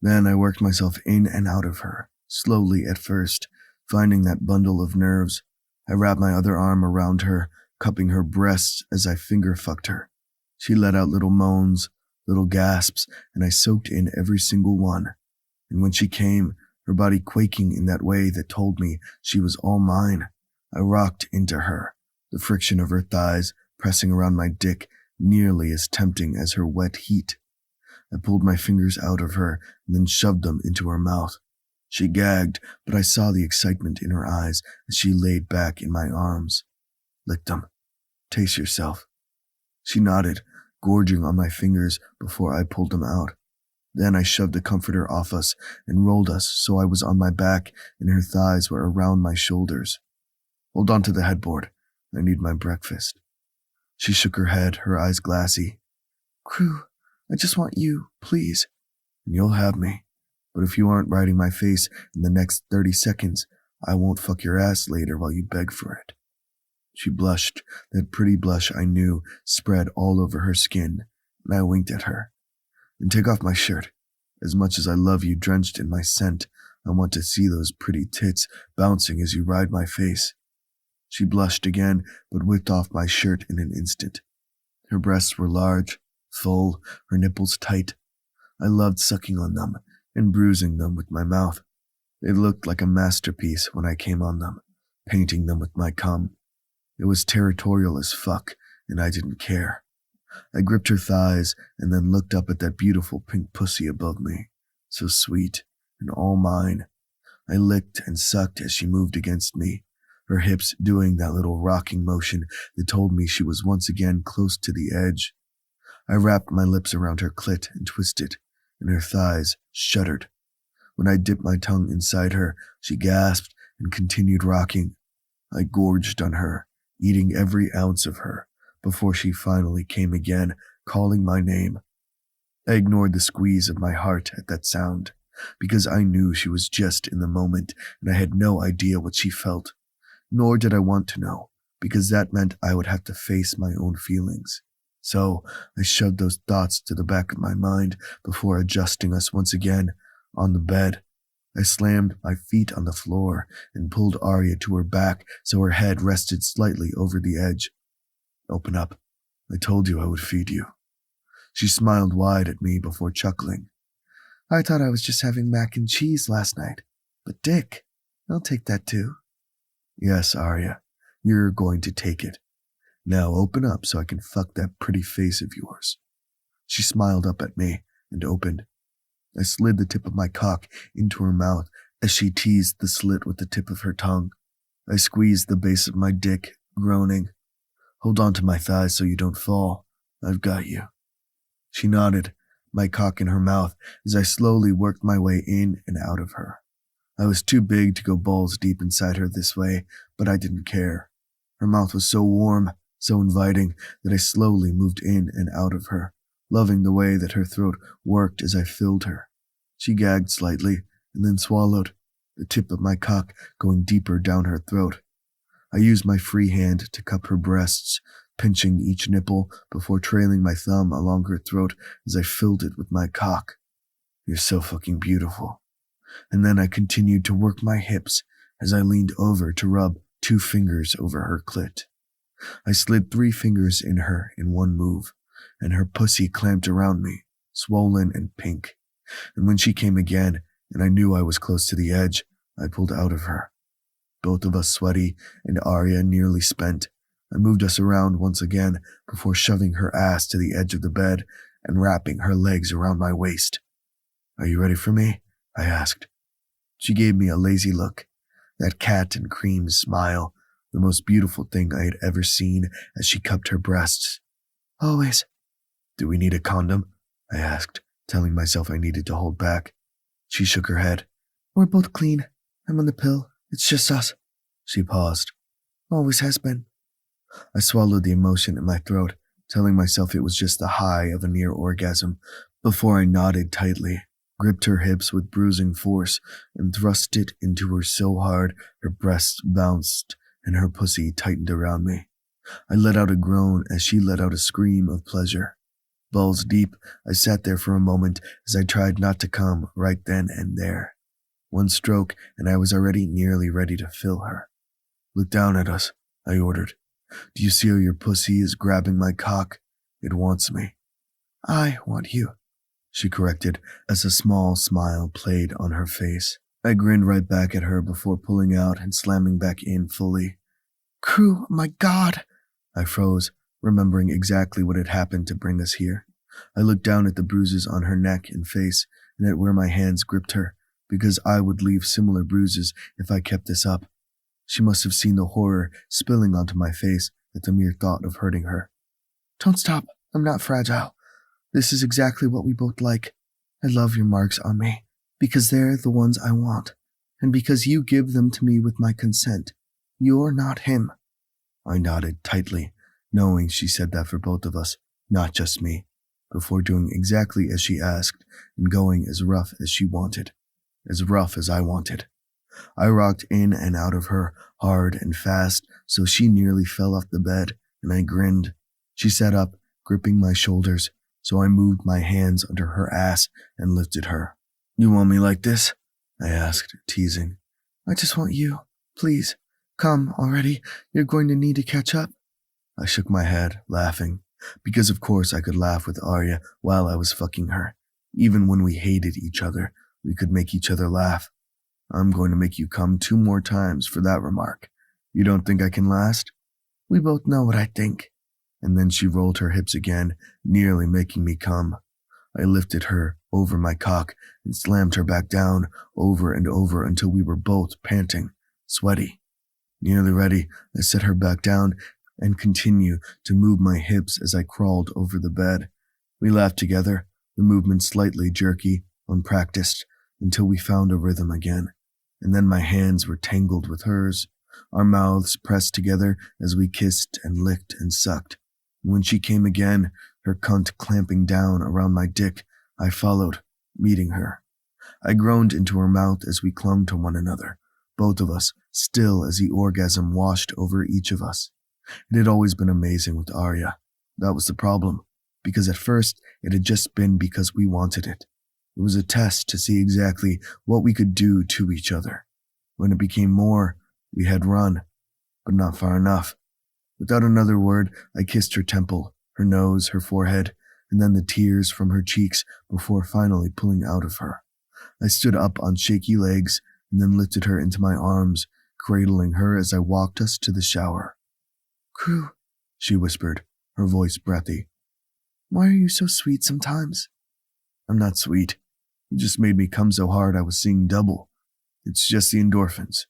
Then I worked myself in and out of her, slowly at first, finding that bundle of nerves. I wrapped my other arm around her, cupping her breasts as I finger-fucked her. She let out little moans, little gasps, and I soaked in every single one. And when she came, her body quaking in that way that told me she was all mine, I rocked into her, the friction of her thighs pressing around my dick nearly as tempting as her wet heat. I pulled my fingers out of her and then shoved them into her mouth. She gagged, but I saw the excitement in her eyes as she laid back in my arms. Lick them. Taste yourself. She nodded, gorging on my fingers before I pulled them out. Then I shoved the comforter off us and rolled us so I was on my back and her thighs were around my shoulders. Hold on to the headboard. I need my breakfast. She shook her head, her eyes glassy. Crew, I just want you, please. And you'll have me. But if you aren't riding my face in the next 30 seconds, I won't fuck your ass later while you beg for it. She blushed, that pretty blush I knew spread all over her skin, and I winked at her. And take off my shirt. As much as I love you drenched in my scent, I want to see those pretty tits bouncing as you ride my face. She blushed again, but whipped off my shirt in an instant. Her breasts were large, full, her nipples tight. I loved sucking on them and bruising them with my mouth. They looked like a masterpiece when I came on them, painting them with my cum. It was territorial as fuck, and I didn't care. I gripped her thighs and then looked up at that beautiful pink pussy above me, so sweet and all mine. I licked and sucked as she moved against me, her hips doing that little rocking motion that told me she was once again close to the edge. I wrapped my lips around her clit and twisted, and her thighs shuddered. When I dipped my tongue inside her, she gasped and continued rocking. I gorged on her, eating every ounce of her, before she finally came again, calling my name. I ignored the squeeze of my heart at that sound, because I knew she was just in the moment, and I had no idea what she felt. Nor did I want to know, because that meant I would have to face my own feelings. So I shoved those thoughts to the back of my mind before adjusting us once again on the bed. I slammed my feet on the floor and pulled Arya to her back so her head rested slightly over the edge. Open up. I told you I would feed you. She smiled wide at me before chuckling. I thought I was just having mac and cheese last night. But Dick, I'll take that too. Yes, Arya, you're going to take it. Now open up so I can fuck that pretty face of yours. She smiled up at me and opened. I slid the tip of my cock into her mouth as she teased the slit with the tip of her tongue. I squeezed the base of my dick, groaning. Hold on to my thighs so you don't fall. I've got you. She nodded, my cock in her mouth, as I slowly worked my way in and out of her. I was too big to go balls deep inside her this way, but I didn't care. Her mouth was so warm, so inviting, that I slowly moved in and out of her, loving the way that her throat worked as I filled her. She gagged slightly, and then swallowed, the tip of my cock going deeper down her throat. I used my free hand to cup her breasts, pinching each nipple before trailing my thumb along her throat as I filled it with my cock. "You're so fucking beautiful." And then I continued to work my hips as I leaned over to rub 2 fingers over her clit. I slid 3 fingers in her in one move, and her pussy clamped around me, swollen and pink. And when she came again, and I knew I was close to the edge, I pulled out of her. Both of us sweaty and Arya nearly spent. I moved us around once again before shoving her ass to the edge of the bed and wrapping her legs around my waist. "Are you ready for me?" I asked. She gave me a lazy look, that cat and cream smile, the most beautiful thing I had ever seen as she cupped her breasts. "Always." "Do we need a condom?" I asked, telling myself I needed to hold back. She shook her head. "We're both clean. I'm on the pill. It's just us." She paused. "Always has been." I swallowed the emotion in my throat, telling myself it was just the high of a near orgasm, before I nodded tightly, gripped her hips with bruising force, and thrust it into her so hard her breasts bounced and her pussy tightened around me. I let out a groan as she let out a scream of pleasure. Balls deep, I sat there for a moment as I tried not to come right then and there. One stroke, and I was already nearly ready to fill her. "Look down at us," I ordered. "Do you see how your pussy is grabbing my cock? It wants me." "I want you," she corrected as a small smile played on her face. I grinned right back at her before pulling out and slamming back in fully. "Crew, my God!" I froze, remembering exactly what had happened to bring us here. I looked down at the bruises on her neck and face and at where my hands gripped her, because I would leave similar bruises if I kept this up. She must have seen the horror spilling onto my face at the mere thought of hurting her. "Don't stop. I'm not fragile. This is exactly what we both like. I love your marks on me, because they're the ones I want, and because you give them to me with my consent. You're not him." I nodded tightly, knowing she said that for both of us, not just me, before doing exactly as she asked and going as rough as she wanted, as rough as I wanted. I rocked in and out of her, hard and fast, so she nearly fell off the bed, and I grinned. She sat up, gripping my shoulders, so I moved my hands under her ass and lifted her. "You want me like this?" I asked, teasing. "I just want you. Please, come already. You're going to need to catch up." I shook my head, laughing, because of course I could laugh with Arya while I was fucking her. Even when we hated each other, we could make each other laugh. "I'm going to make you come 2 more times for that remark. You don't think I can last?" "We both know what I think." And then she rolled her hips again, nearly making me come. I lifted her over my cock and slammed her back down over and over until we were both panting, sweaty. Nearly ready, I set her back down and continued to move my hips as I crawled over the bed. We laughed together, the movement slightly jerky, unpracticed, until we found a rhythm again. And then my hands were tangled with hers, our mouths pressed together as we kissed and licked and sucked. And when she came again, her cunt clamping down around my dick, I followed, meeting her. I groaned into her mouth as we clung to one another, both of us, still as the orgasm washed over each of us. It had always been amazing with Arya. That was the problem, because at first it had just been because we wanted it. It was a test to see exactly what we could do to each other. When it became more, we had run, but not far enough. Without another word, I kissed her temple, her nose, her forehead, and then the tears from her cheeks before finally pulling out of her. I stood up on shaky legs and then lifted her into my arms, cradling her as I walked us to the shower. "Crew," she whispered, her voice breathy. "Why are you so sweet sometimes?" "I'm not sweet. You just made me come so hard I was seeing double. It's just the endorphins."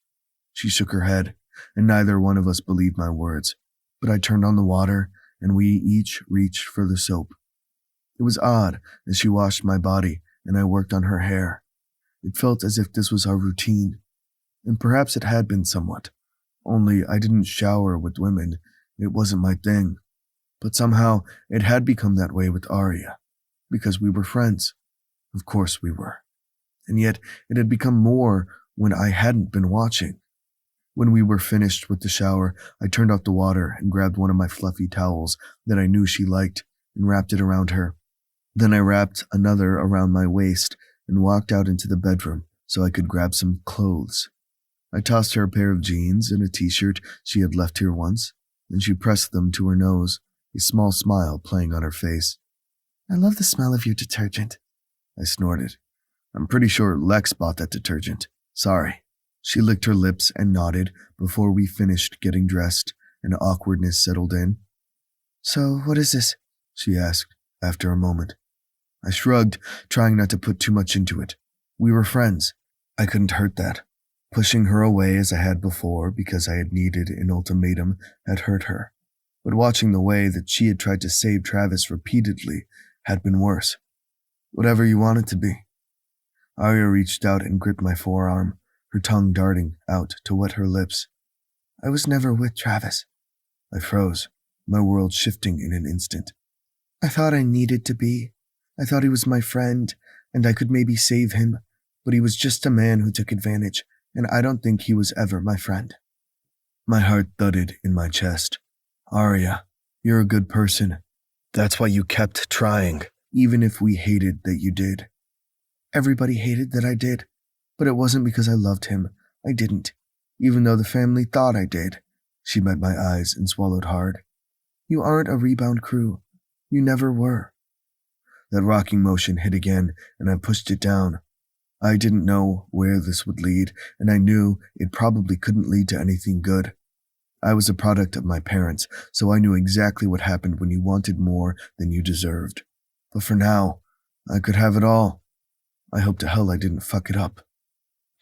She shook her head, and neither one of us believed my words. But I turned on the water, and we each reached for the soap. It was odd as she washed my body, and I worked on her hair. It felt as if this was our routine, and perhaps it had been somewhat. Only I didn't shower with women. It wasn't my thing. But somehow it had become that way with Arya, because we were friends. Of course we were. And yet it had become more when I hadn't been watching. When we were finished with the shower, I turned off the water and grabbed one of my fluffy towels that I knew she liked and wrapped it around her. Then I wrapped another around my waist and walked out into the bedroom so I could grab some clothes. I tossed her a pair of jeans and a t-shirt she had left here once, and she pressed them to her nose, a small smile playing on her face. "I love the smell of your detergent," I snorted. "I'm pretty sure Lex bought that detergent. Sorry." She licked her lips and nodded before we finished getting dressed and awkwardness settled in. "So, what is this?" she asked after a moment. I shrugged, trying not to put too much into it. We were friends. I couldn't hurt that. Pushing her away as I had before because I had needed an ultimatum had hurt her. But watching the way that she had tried to save Travis repeatedly had been worse. "Whatever you want it to be." Arya reached out and gripped my forearm, her tongue darting out to wet her lips. "I was never with Travis." I froze, my world shifting in an instant. "I thought I needed to be. I thought he was my friend, and I could maybe save him, but he was just a man who took advantage, and I don't think he was ever my friend." My heart thudded in my chest. "Arya, you're a good person. That's why you kept trying, even if we hated that you did." "Everybody hated that I did, but it wasn't because I loved him. I didn't, even though the family thought I did." She met my eyes and swallowed hard. "You aren't a rebound crew. You never were." That rocking motion hit again, and I pushed it down. I didn't know where this would lead, and I knew it probably couldn't lead to anything good. I was a product of my parents, so I knew exactly what happened when you wanted more than you deserved. But for now, I could have it all. I hope to hell I didn't fuck it up.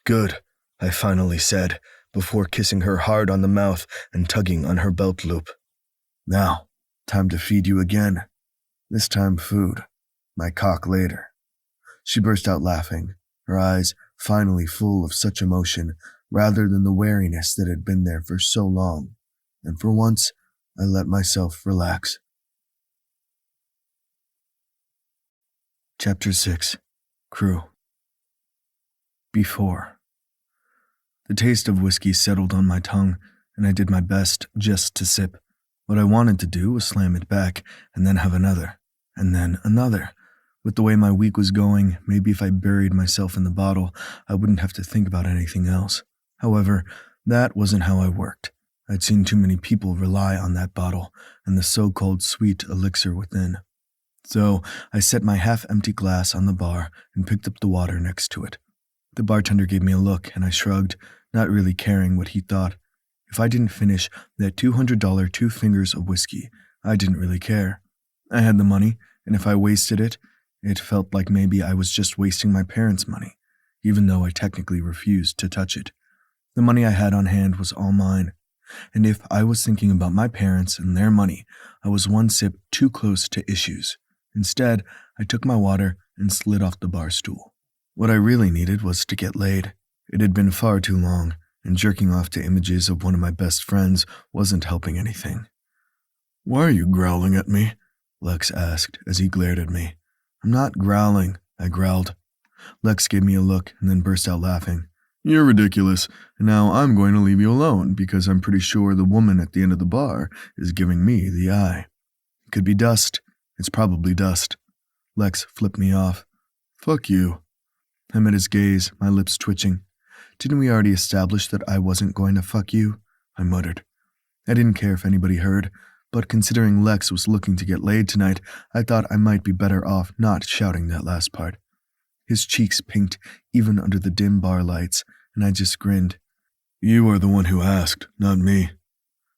"Good," I finally said, before kissing her hard on the mouth and tugging on her belt loop. "Now, time to feed you again. This time food. My cock later." She burst out laughing, her eyes finally full of such emotion rather than the wariness that had been there for so long, and for once I let myself relax. Chapter 6. Crew. Before. The taste of whiskey settled on my tongue, and I did my best just to sip. What I wanted to do was slam it back, and then have another, and then another. With the way my week was going, maybe if I buried myself in the bottle, I wouldn't have to think about anything else. However, that wasn't how I worked. I'd seen too many people rely on that bottle and the so-called sweet elixir within. So I set my half-empty glass on the bar and picked up the water next to it. The bartender gave me a look, and I shrugged, not really caring what he thought. If I didn't finish that $200 2 fingers of whiskey, I didn't really care. I had the money, and if I wasted it, it felt like maybe I was just wasting my parents' money, even though I technically refused to touch it. The money I had on hand was all mine, and if I was thinking about my parents and their money, I was one sip too close to issues. Instead, I took my water and slid off the bar stool. What I really needed was to get laid. It had been far too long, and jerking off to images of one of my best friends wasn't helping anything. "Why are you growling at me?" Lex asked as he glared at me. "I'm not growling," I growled. Lex gave me a look and then burst out laughing. "You're ridiculous, and now I'm going to leave you alone because I'm pretty sure the woman at the end of the bar is giving me the eye. It could be dust. It's probably dust." Lex flipped me off. "Fuck you." I met his gaze, my lips twitching. "Didn't we already establish that I wasn't going to fuck you?" I muttered. I didn't care if anybody heard, but considering Lex was looking to get laid tonight, I thought I might be better off not shouting that last part. His cheeks pinked even under the dim bar lights, and I just grinned. "You are the one who asked, not me."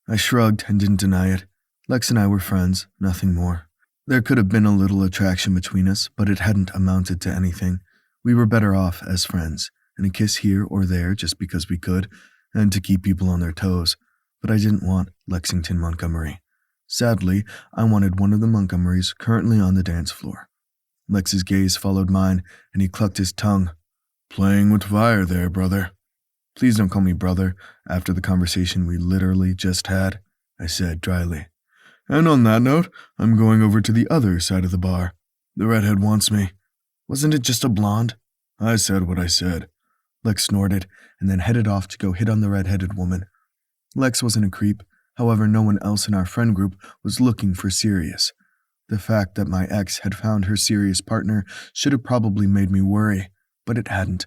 I shrugged and didn't deny it. Lex and I were friends, nothing more. There could have been a little attraction between us, but it hadn't amounted to anything. We were better off as friends, and a kiss here or there just because we could, and to keep people on their toes. But I didn't want Lexington Montgomery. Sadly, I wanted one of the Montgomerys currently on the dance floor. Lex's gaze followed mine, and he clucked his tongue. "Playing with fire there, brother." "Please don't call me brother after the conversation we literally just had," I said dryly. "And on that note, I'm going over to the other side of the bar. The redhead wants me." "Wasn't it just a blonde?" "I said what I said." Lex snorted and then headed off to go hit on the red-headed woman. Lex wasn't a creep, however no one else in our friend group was looking for Sirius. The fact that my ex had found her serious partner should have probably made me worry, but it hadn't.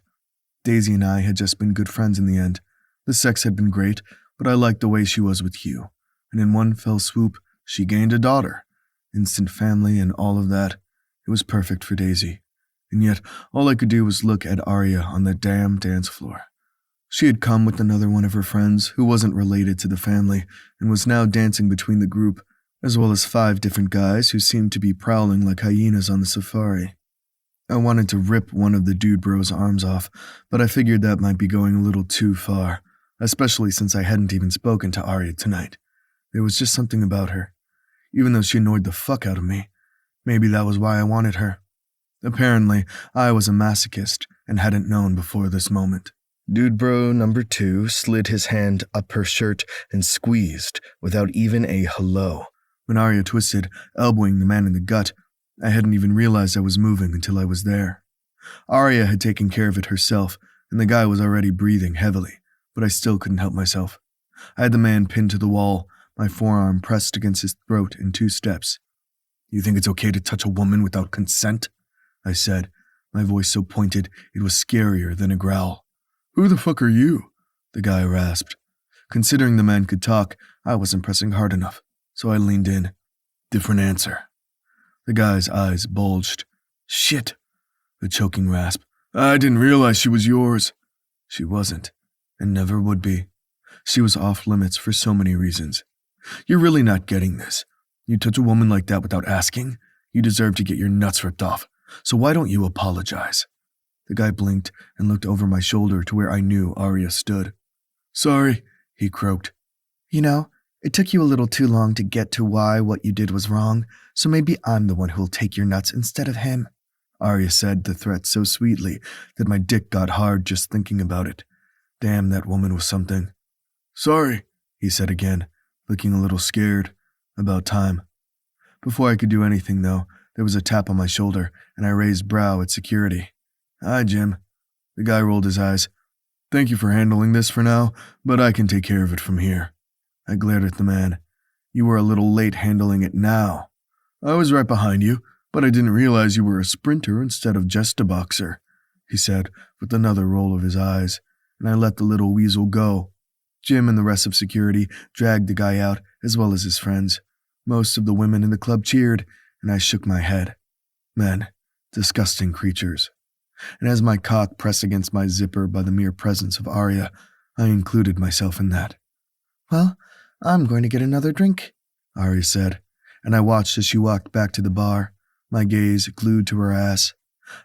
Daisy and I had just been good friends in the end. The sex had been great, but I liked the way she was with Hugh, and in one fell swoop, she gained a daughter. Instant family and all of that. It was perfect for Daisy. And yet, all I could do was look at Arya on the damn dance floor. She had come with another one of her friends who wasn't related to the family and was now dancing between the group, as well as 5 different guys who seemed to be prowling like hyenas on the safari. I wanted to rip one of the dude bros' arms off, but I figured that might be going a little too far, especially since I hadn't even spoken to Arya tonight. There was just something about her. Even though she annoyed the fuck out of me, maybe that was why I wanted her. Apparently, I was a masochist and hadn't known before this moment. Dude bro number 2 slid his hand up her shirt and squeezed without even a hello. When Arya twisted, elbowing the man in the gut, I hadn't even realized I was moving until I was there. Arya had taken care of it herself, and the guy was already breathing heavily, but I still couldn't help myself. I had the man pinned to the wall, my forearm pressed against his throat in 2 steps. "You think it's okay to touch a woman without consent?" I said, my voice so pointed it was scarier than a growl. "Who the fuck are you?" the guy rasped. Considering the man could talk, I wasn't pressing hard enough, so I leaned in. "Different answer." The guy's eyes bulged. "Shit," a choking rasp. "I didn't realize she was yours." She wasn't, and never would be. She was off limits for so many reasons. "You're really not getting this. You touch a woman like that without asking, you deserve to get your nuts ripped off. So why don't you apologize?" The guy blinked and looked over my shoulder to where I knew Arya stood. "Sorry," he croaked. "You know, it took you a little too long to get to why what you did was wrong, so maybe I'm the one who'll take your nuts instead of him," Arya said the threat so sweetly that my dick got hard just thinking about it. Damn, that woman was something. "Sorry," he said again, looking a little scared. About time. Before I could do anything, though, there was a tap on my shoulder, and I raised brow at security. "Hi, Jim." The guy rolled his eyes. "Thank you for handling this for now, but I can take care of it from here." I glared at the man. "You were a little late handling it now." "I was right behind you, but I didn't realize you were a sprinter instead of just a boxer," he said with another roll of his eyes, and I let the little weasel go. Jim and the rest of security dragged the guy out, as well as his friends. Most of the women in the club cheered, and I shook my head. Men, disgusting creatures. And as my cock pressed against my zipper by the mere presence of Arya, I included myself in that. "Well, I'm going to get another drink," Arya said, and I watched as she walked back to the bar, my gaze glued to her ass.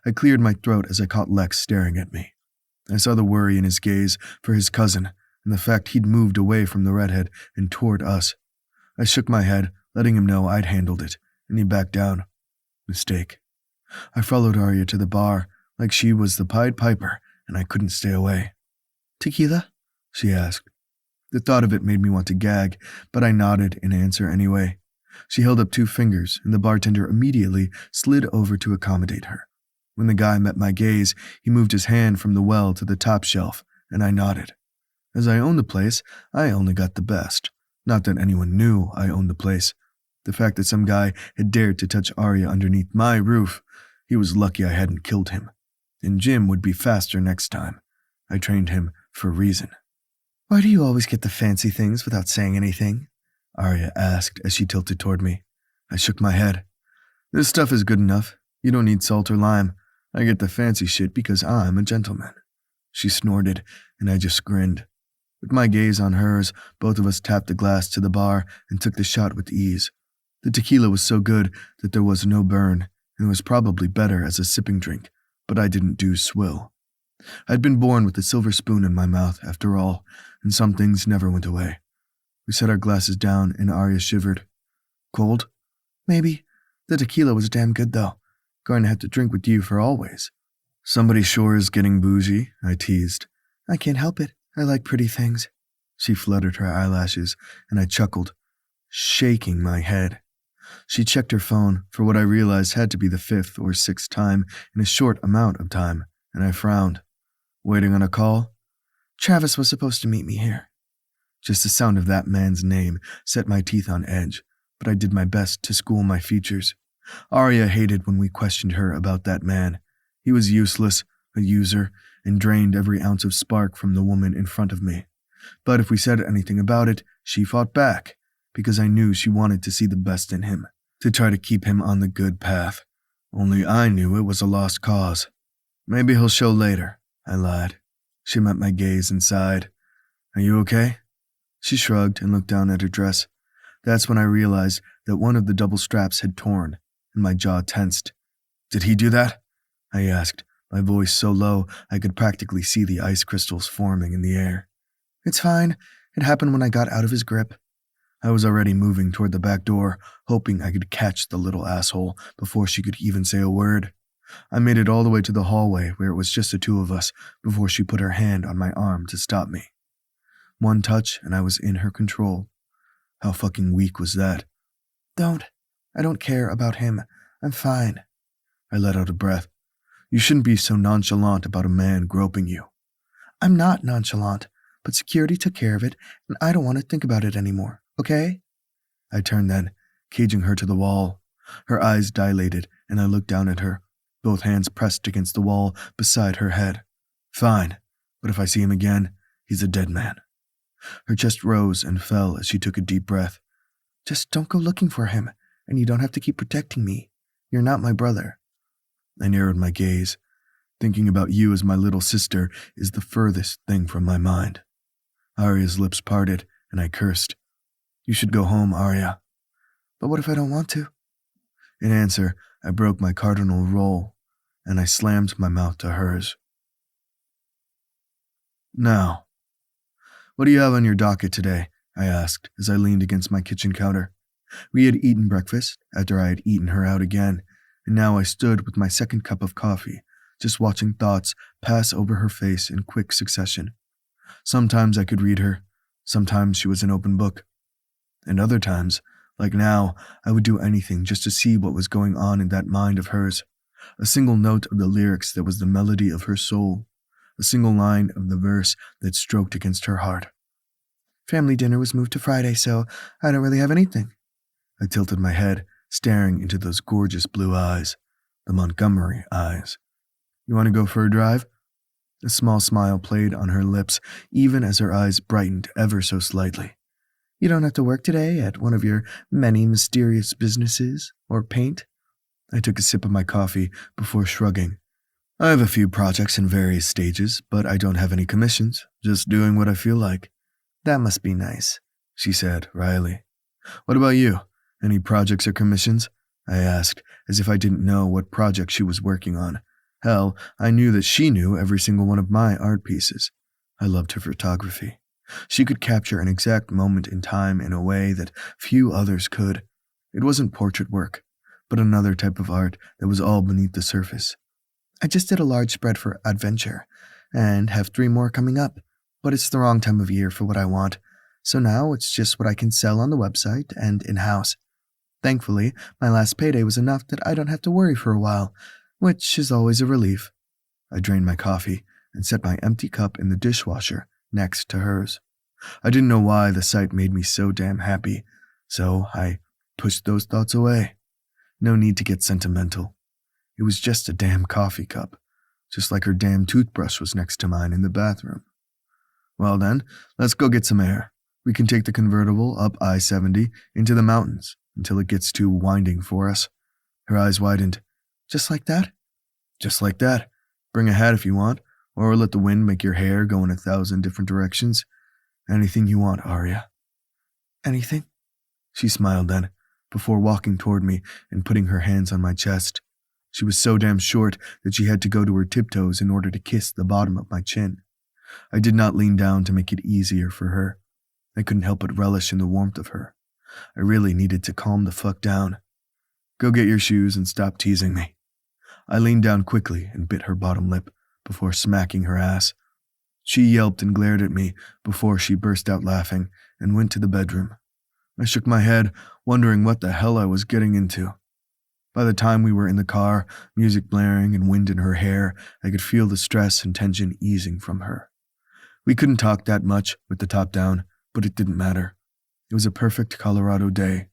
I cleared my throat as I caught Lex staring at me. I saw the worry in his gaze for his cousin, and the fact he'd moved away from the redhead and toward us. I shook my head, letting him know I'd handled it, and he backed down. Mistake. I followed Arya to the bar, like she was the Pied Piper, and I couldn't stay away. "Tequila?" she asked. The thought of it made me want to gag, but I nodded in answer anyway. She held up 2 fingers, and the bartender immediately slid over to accommodate her. When the guy met my gaze, he moved his hand from the well to the top shelf, and I nodded. As I owned the place, I only got the best. Not that anyone knew I owned the place. The fact that some guy had dared to touch Arya underneath my roof, he was lucky I hadn't killed him. And Jim would be faster next time. I trained him for a reason. "Why do you always get the fancy things without saying anything?" Arya asked as she tilted toward me. I shook my head. "This stuff is good enough. You don't need salt or lime. I get the fancy shit because I'm a gentleman." She snorted, and I just grinned. With my gaze on hers, both of us tapped the glass to the bar and took the shot with ease. The tequila was so good that there was no burn, and it was probably better as a sipping drink, but I didn't do swill. I'd been born with a silver spoon in my mouth, after all, and some things never went away. We set our glasses down, and Arya shivered. "Cold?" "Maybe. The tequila was damn good, though. Going to have to drink with you for always." "Somebody sure is getting bougie," I teased. "I can't help it. I like pretty things." She fluttered her eyelashes, and I chuckled, shaking my head. She checked her phone for what I realized had to be the 5th or 6th time in a short amount of time, and I frowned. Waiting on a call? Travis was supposed to meet me here. Just the sound of that man's name set my teeth on edge, but I did my best to school my features. Arya hated when we questioned her about that man. He was useless, a user, and drained every ounce of spark from the woman in front of me. But if we said anything about it, she fought back, because I knew she wanted to see the best in him, to try to keep him on the good path. Only I knew it was a lost cause. Maybe he'll show later, I lied. She met my gaze and sighed. Are you okay? She shrugged and looked down at her dress. That's when I realized that one of the double straps had torn, and my jaw tensed. Did he do that? I asked, my voice so low I could practically see the ice crystals forming in the air. It's fine. It happened when I got out of his grip. I was already moving toward the back door, hoping I could catch the little asshole before she could even say a word. I made it all the way to the hallway where it was just the two of us before she put her hand on my arm to stop me. One touch and I was in her control. How fucking weak was that? Don't. I don't care about him. I'm fine. I let out a breath. You shouldn't be so nonchalant about a man groping you. I'm not nonchalant, but security took care of it, and I don't want to think about it anymore, okay? I turned then, caging her to the wall. Her eyes dilated, and I looked down at her, both hands pressed against the wall beside her head. Fine, but if I see him again, he's a dead man. Her chest rose and fell as she took a deep breath. Just don't go looking for him, and you don't have to keep protecting me. You're not my brother. I narrowed my gaze. Thinking about you as my little sister is the furthest thing from my mind. Arya's lips parted, and I cursed. You should go home, Arya. But what if I don't want to? In answer, I broke my cardinal rule, and I slammed my mouth to hers. Now, what do you have on your docket today? I asked as I leaned against my kitchen counter. We had eaten breakfast after I had eaten her out again, and now I stood with my second cup of coffee, just watching thoughts pass over her face in quick succession. Sometimes I could read her, sometimes she was an open book. And other times, like now, I would do anything just to see what was going on in that mind of hers. A single note of the lyrics that was the melody of her soul. A single line of the verse that stroked against her heart. Family dinner was moved to Friday, so I don't really have anything. I tilted my head, staring into those gorgeous blue eyes, the Montgomery eyes. You want to go for a drive? A small smile played on her lips, even as her eyes brightened ever so slightly. You don't have to work today at one of your many mysterious businesses, or paint? I took a sip of my coffee before shrugging. I have a few projects in various stages, but I don't have any commissions, just doing what I feel like. That must be nice, she said wryly. What about you? Any projects or commissions? I asked, as if I didn't know what project she was working on. Hell, I knew that she knew every single one of my art pieces. I loved her photography. She could capture an exact moment in time in a way that few others could. It wasn't portrait work, but another type of art that was all beneath the surface. I just did a large spread for Adventure, and have 3 more coming up, but it's the wrong time of year for what I want, so now it's just what I can sell on the website and in-house. Thankfully, my last payday was enough that I don't have to worry for a while, which is always a relief. I drained my coffee and set my empty cup in the dishwasher next to hers. I didn't know why the sight made me so damn happy, so I pushed those thoughts away. No need to get sentimental. It was just a damn coffee cup, just like her damn toothbrush was next to mine in the bathroom. Well then, let's go get some air. We can take the convertible up I-70 into the mountains until it gets too winding for us. Her eyes widened. Just like that? Just like that. Bring a hat if you want, or let the wind make your hair go in 1,000 different directions. Anything you want, Arya. Anything? She smiled then, before walking toward me and putting her hands on my chest. She was so damn short that she had to go to her tiptoes in order to kiss the bottom of my chin. I did not lean down to make it easier for her. I couldn't help but relish in the warmth of her. I really needed to calm the fuck down. Go get your shoes and stop teasing me. I leaned down quickly and bit her bottom lip before smacking her ass. She yelped and glared at me before she burst out laughing and went to the bedroom. I shook my head, wondering what the hell I was getting into. By the time we were in the car, music blaring and wind in her hair, I could feel the stress and tension easing from her. We couldn't talk that much with the top down, but it didn't matter. It was a perfect Colorado day.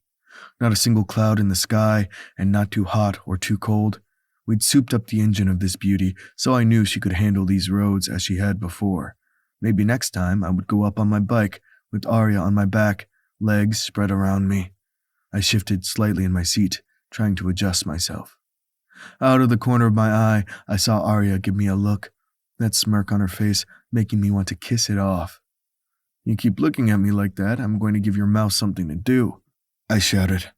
Not a single cloud in the sky, and not too hot or too cold. We'd souped up the engine of this beauty, so I knew she could handle these roads as she had before. Maybe next time I would go up on my bike, with Arya on my back, legs spread around me. I shifted slightly in my seat, trying to adjust myself. Out of the corner of my eye, I saw Arya give me a look, that smirk on her face making me want to kiss it off. "You keep looking at me like that, I'm going to give your mouth something to do," I shouted.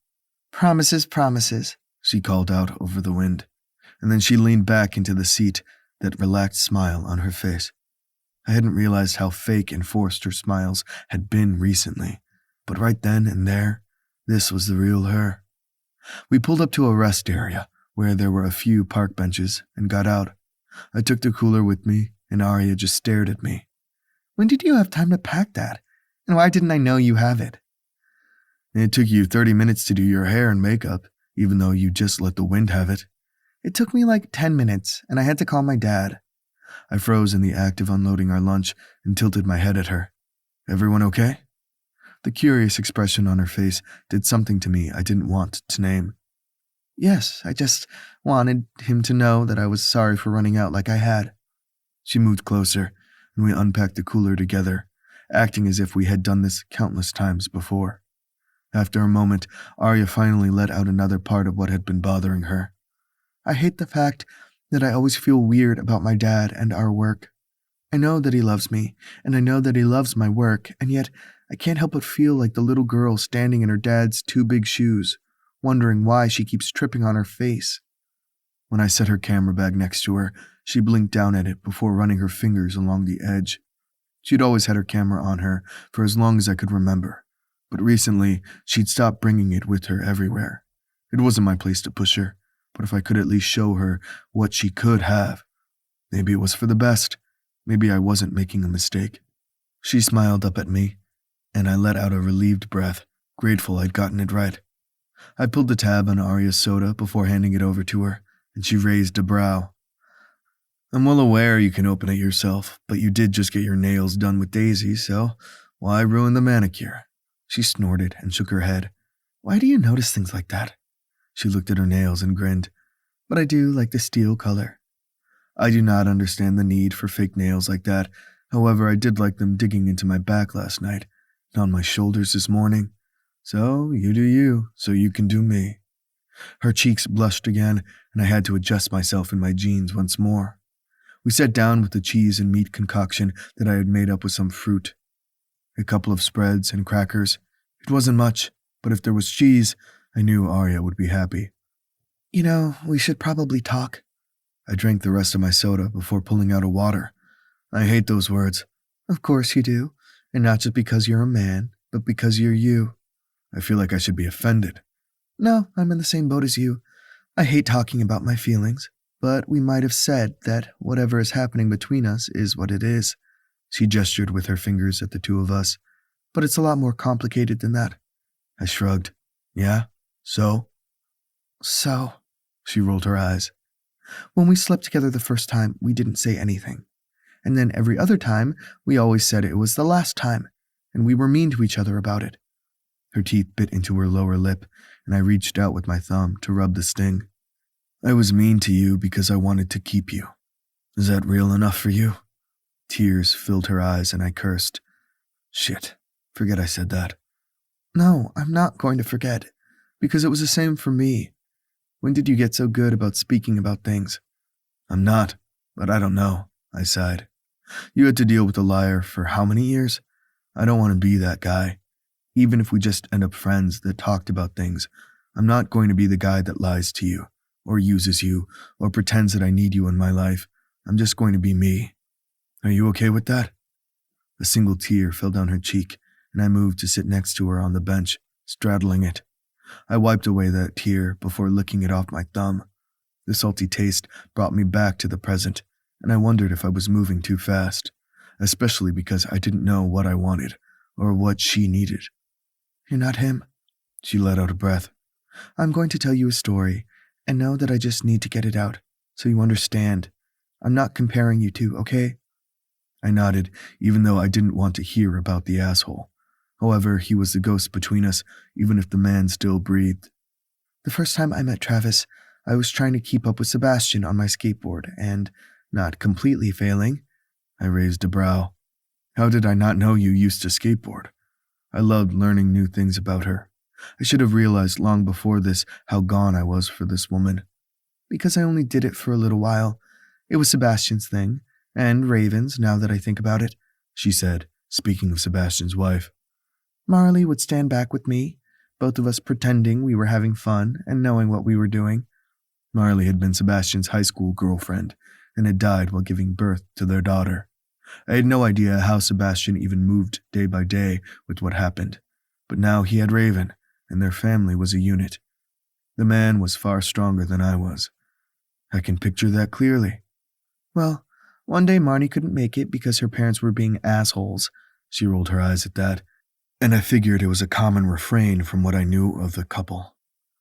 "Promises, promises," she called out over the wind, and then she leaned back into the seat, that relaxed smile on her face. I hadn't realized how fake and forced her smiles had been recently, but right then and there, this was the real her. We pulled up to a rest area, where there were a few park benches, and got out. I took the cooler with me, and Arya just stared at me. "When did you have time to pack that? And why didn't I know you have it?" "It took you 30 minutes to do your hair and makeup, even though you just let the wind have it." "It took me like 10 minutes, and I had to call my dad." I froze in the act of unloading our lunch and tilted my head at her. "Everyone okay?" The curious expression on her face did something to me I didn't want to name. "Yes, I just wanted him to know that I was sorry for running out like I had." She moved closer, and we unpacked the cooler together, acting as if we had done this countless times before. After a moment, Arya finally let out another part of what had been bothering her. "I hate the fact that I always feel weird about my dad and our work. I know that he loves me, and I know that he loves my work, and yet I can't help but feel like the little girl standing in her dad's two big shoes, wondering why she keeps tripping on her face." When I set her camera bag next to her, she blinked down at it before running her fingers along the edge. She'd always had her camera on her for as long as I could remember, but recently she'd stopped bringing it with her everywhere. It wasn't my place to push her, but if I could at least show her what she could have, maybe it was for the best. Maybe I wasn't making a mistake. She smiled up at me, and I let out a relieved breath, grateful I'd gotten it right. I pulled the tab on Arya's soda before handing it over to her, and she raised a brow. "I'm well aware you can open it yourself, but you did just get your nails done with Daisy, so why ruin the manicure?" She snorted and shook her head. "Why do you notice things like that?" She looked at her nails and grinned. "But I do like the steel color." I do not understand the need for fake nails like that. However, I did like them digging into my back last night and on my shoulders this morning. So you do you, so you can do me. Her cheeks blushed again, and I had to adjust myself in my jeans once more. We sat down with the cheese and meat concoction that I had made up with some fruit. A couple of spreads and crackers. It wasn't much, but if there was cheese, I knew Arya would be happy. "You know, we should probably talk." I drank the rest of my soda before pulling out a water. I hate those words. "Of course you do, and not just because you're a man, but because you're you." I feel like I should be offended. "No, I'm in the same boat as you. I hate talking about my feelings, but we might have said that whatever is happening between us is what it is." She gestured with her fingers at the two of us. "But it's a lot more complicated than that." I shrugged. "Yeah? So?" "So," she rolled her eyes. "When we slept together the first time, we didn't say anything. And then every other time, we always said it was the last time, and we were mean to each other about it." Her teeth bit into her lower lip, and I reached out with my thumb to rub the sting. "I was mean to you because I wanted to keep you. Is that real enough for you?" Tears filled her eyes, and I cursed. "Shit, forget I said that." "No, I'm not going to forget, because it was the same for me. When did you get so good about speaking about things?" "I'm not, but I don't know," I sighed. "You had to deal with a liar for how many years? I don't want to be that guy. Even if we just end up friends that talked about things, I'm not going to be the guy that lies to you, or uses you, or pretends that I need you in my life. I'm just going to be me. Are you okay with that?" A single tear fell down her cheek, and I moved to sit next to her on the bench, straddling it. I wiped away that tear before licking it off my thumb. The salty taste brought me back to the present, and I wondered if I was moving too fast, especially because I didn't know what I wanted or what she needed. "You're not him." She let out a breath. "I'm going to tell you a story, And know that I just need to get it out, so you understand. I'm not comparing you two, okay? I nodded, even though I didn't want to hear about the asshole. However, he was the ghost between us, even if the man still breathed. The first time I met Travis, I was trying to keep up with Sebastian on my skateboard, and, not completely failing, I raised a brow. How did I not know you used to skateboard? I loved learning new things about her. I should have realized long before this how gone I was for this woman. Because I only did it for a little while. It was Sebastian's thing, and Raven's, now that I think about it, she said, speaking of Sebastian's wife. Marley would stand back with me, both of us pretending we were having fun and knowing what we were doing. Marley had been Sebastian's high school girlfriend and had died while giving birth to their daughter. I had no idea how Sebastian even moved day by day with what happened, but now he had Raven, and their family was a unit. The man was far stronger than I was. I can picture that clearly. Well, one day Marnie couldn't make it because her parents were being assholes. She rolled her eyes at that, and I figured it was a common refrain from what I knew of the couple.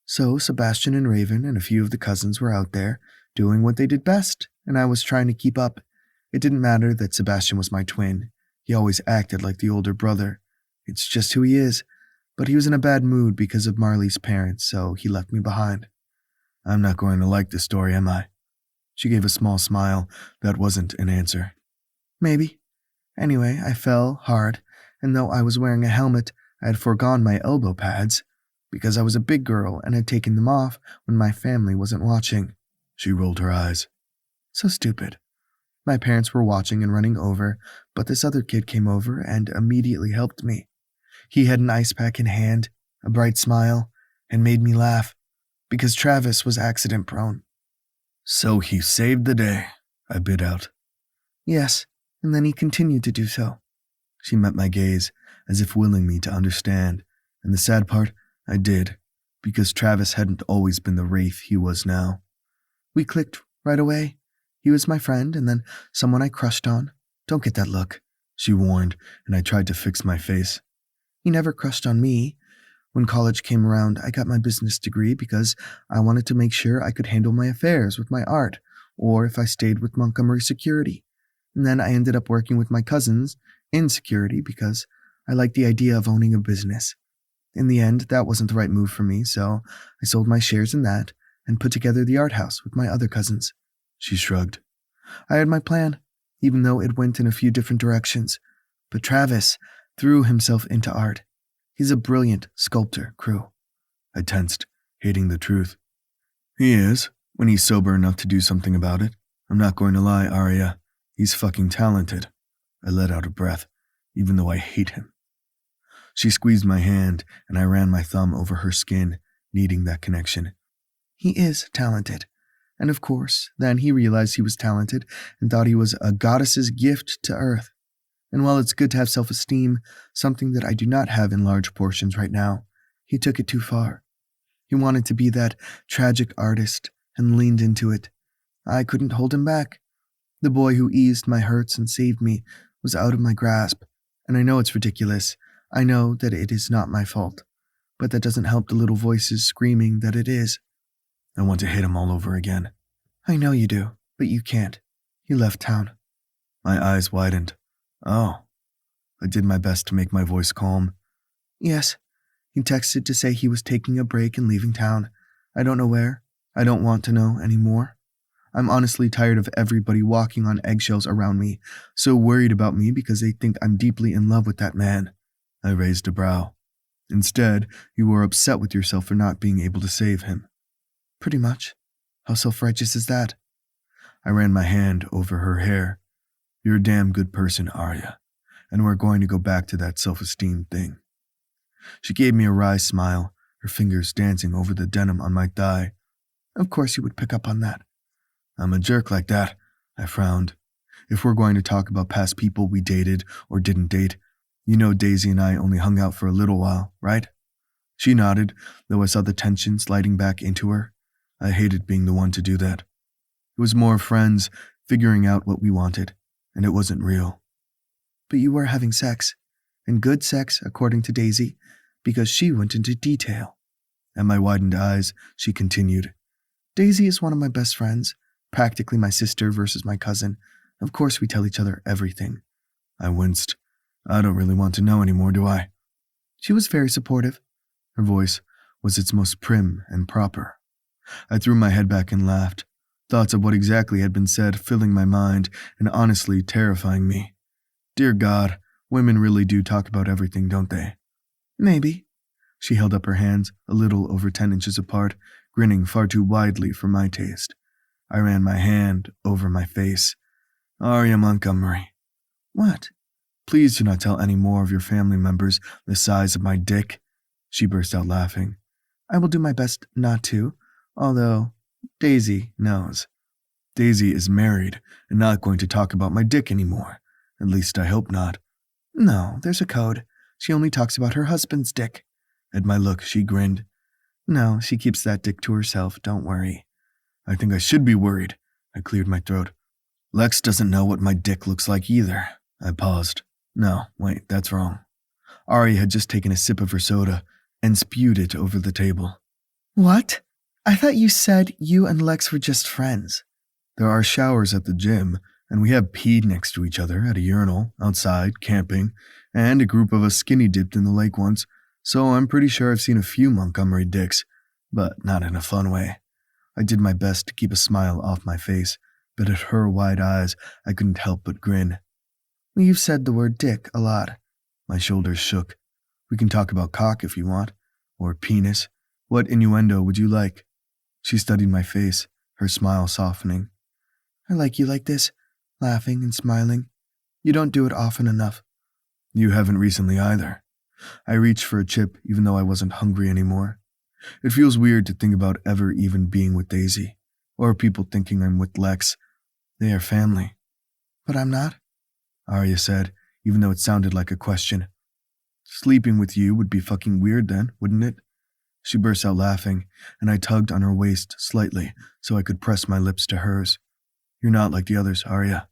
So Sebastian and Raven and a few of the cousins were out there, doing what they did best, and I was trying to keep up. It didn't matter that Sebastian was my twin. He always acted like the older brother. It's just who he is. But he was in a bad mood because of Marley's parents, so he left me behind. I'm not going to like this story, am I? She gave a small smile that wasn't an answer. Maybe. Anyway, I fell hard, and though I was wearing a helmet, I had foregone my elbow pads, because I was a big girl and had taken them off when my family wasn't watching. She rolled her eyes. So stupid. My parents were watching and running over, but this other kid came over and immediately helped me. He had an ice pack in hand, a bright smile, and made me laugh, because Travis was accident-prone. So he saved the day, I bit out. Yes, and then he continued to do so. She met my gaze, as if willing me to understand, and the sad part, I did, because Travis hadn't always been the wraith he was now. We clicked right away. He was my friend, and then someone I crushed on. Don't get that look, she warned, and I tried to fix my face. He never crushed on me. When college came around, I got my business degree because I wanted to make sure I could handle my affairs with my art, or if I stayed with Montgomery Security. And then I ended up working with my cousins in security because I liked the idea of owning a business. In the end, that wasn't the right move for me, so I sold my shares in that and put together the art house with my other cousins. She shrugged. I had my plan, even though it went in a few different directions. But Travis threw himself into art. He's a brilliant sculptor, Crew. I tensed, hating the truth. He is, when he's sober enough to do something about it. I'm not going to lie, Arya. He's fucking talented. I let out a breath, even though I hate him. She squeezed my hand, and I ran my thumb over her skin, needing that connection. He is talented. And of course, then he realized he was talented and thought he was a goddess's gift to Earth. And while it's good to have self-esteem, something that I do not have in large portions right now, he took it too far. He wanted to be that tragic artist and leaned into it. I couldn't hold him back. The boy who eased my hurts and saved me was out of my grasp, and I know it's ridiculous. I know that it is not my fault, but that doesn't help the little voices screaming that it is. I want to hit him all over again. I know you do, but you can't. He left town. My eyes widened. Oh. I did my best to make my voice calm. Yes. He texted to say he was taking a break and leaving town. I don't know where. I don't want to know anymore. I'm honestly tired of everybody walking on eggshells around me, so worried about me because they think I'm deeply in love with that man. I raised a brow. Instead, you were upset with yourself for not being able to save him. Pretty much. How self-righteous is that? I ran my hand over her hair. You're a damn good person, Arya, and we're going to go back to that self-esteem thing. She gave me a wry smile, her fingers dancing over the denim on my thigh. Of course you would pick up on that. I'm a jerk like that, I frowned. If we're going to talk about past people we dated or didn't date, you know Daisy and I only hung out for a little while, right? She nodded, though I saw the tension sliding back into her. I hated being the one to do that. It was more friends figuring out what we wanted, and it wasn't real. But you were having sex, and good sex, according to Daisy, because she went into detail. At my widened eyes, she continued, Daisy is one of my best friends, practically my sister versus my cousin. Of course we tell each other everything. I winced. I don't really want to know anymore, do I? She was very supportive. Her voice was its most prim and proper. I threw my head back and laughed, thoughts of what exactly had been said filling my mind and honestly terrifying me. Dear God, women really do talk about everything, don't they? Maybe. She held up her hands, a little over 10 inches apart, grinning far too widely for my taste. I ran my hand over my face. Arya Montgomery. What? Please do not tell any more of your family members the size of my dick. She burst out laughing. I will do my best not to, although Daisy knows. Daisy is married and not going to talk about my dick anymore. At least I hope not. No, there's a code. She only talks about her husband's dick. At my look, she grinned. No, she keeps that dick to herself, don't worry. I think I should be worried. I cleared my throat. Lex doesn't know what my dick looks like either. I paused. No, wait, that's wrong. Ari had just taken a sip of her soda and spewed it over the table. What? I thought you said you and Lex were just friends. There are showers at the gym, and we have peed next to each other at a urinal, outside, camping, and a group of us skinny dipped in the lake once, so I'm pretty sure I've seen a few Montgomery dicks, but not in a fun way. I did my best to keep a smile off my face, but at her wide eyes, I couldn't help but grin. You've said the word dick a lot. My shoulders shook. We can talk about cock if you want, or penis. What innuendo would you like? She studied my face, her smile softening. I like you like this, laughing and smiling. You don't do it often enough. You haven't recently either. I reached for a chip even though I wasn't hungry anymore. It feels weird to think about ever even being with Daisy, or people thinking I'm with Lex. They are family. But I'm not, Arya said, even though it sounded like a question. Sleeping with you would be fucking weird then, wouldn't it? She burst out laughing, and I tugged on her waist slightly so I could press my lips to hers. You're not like the others, Arya.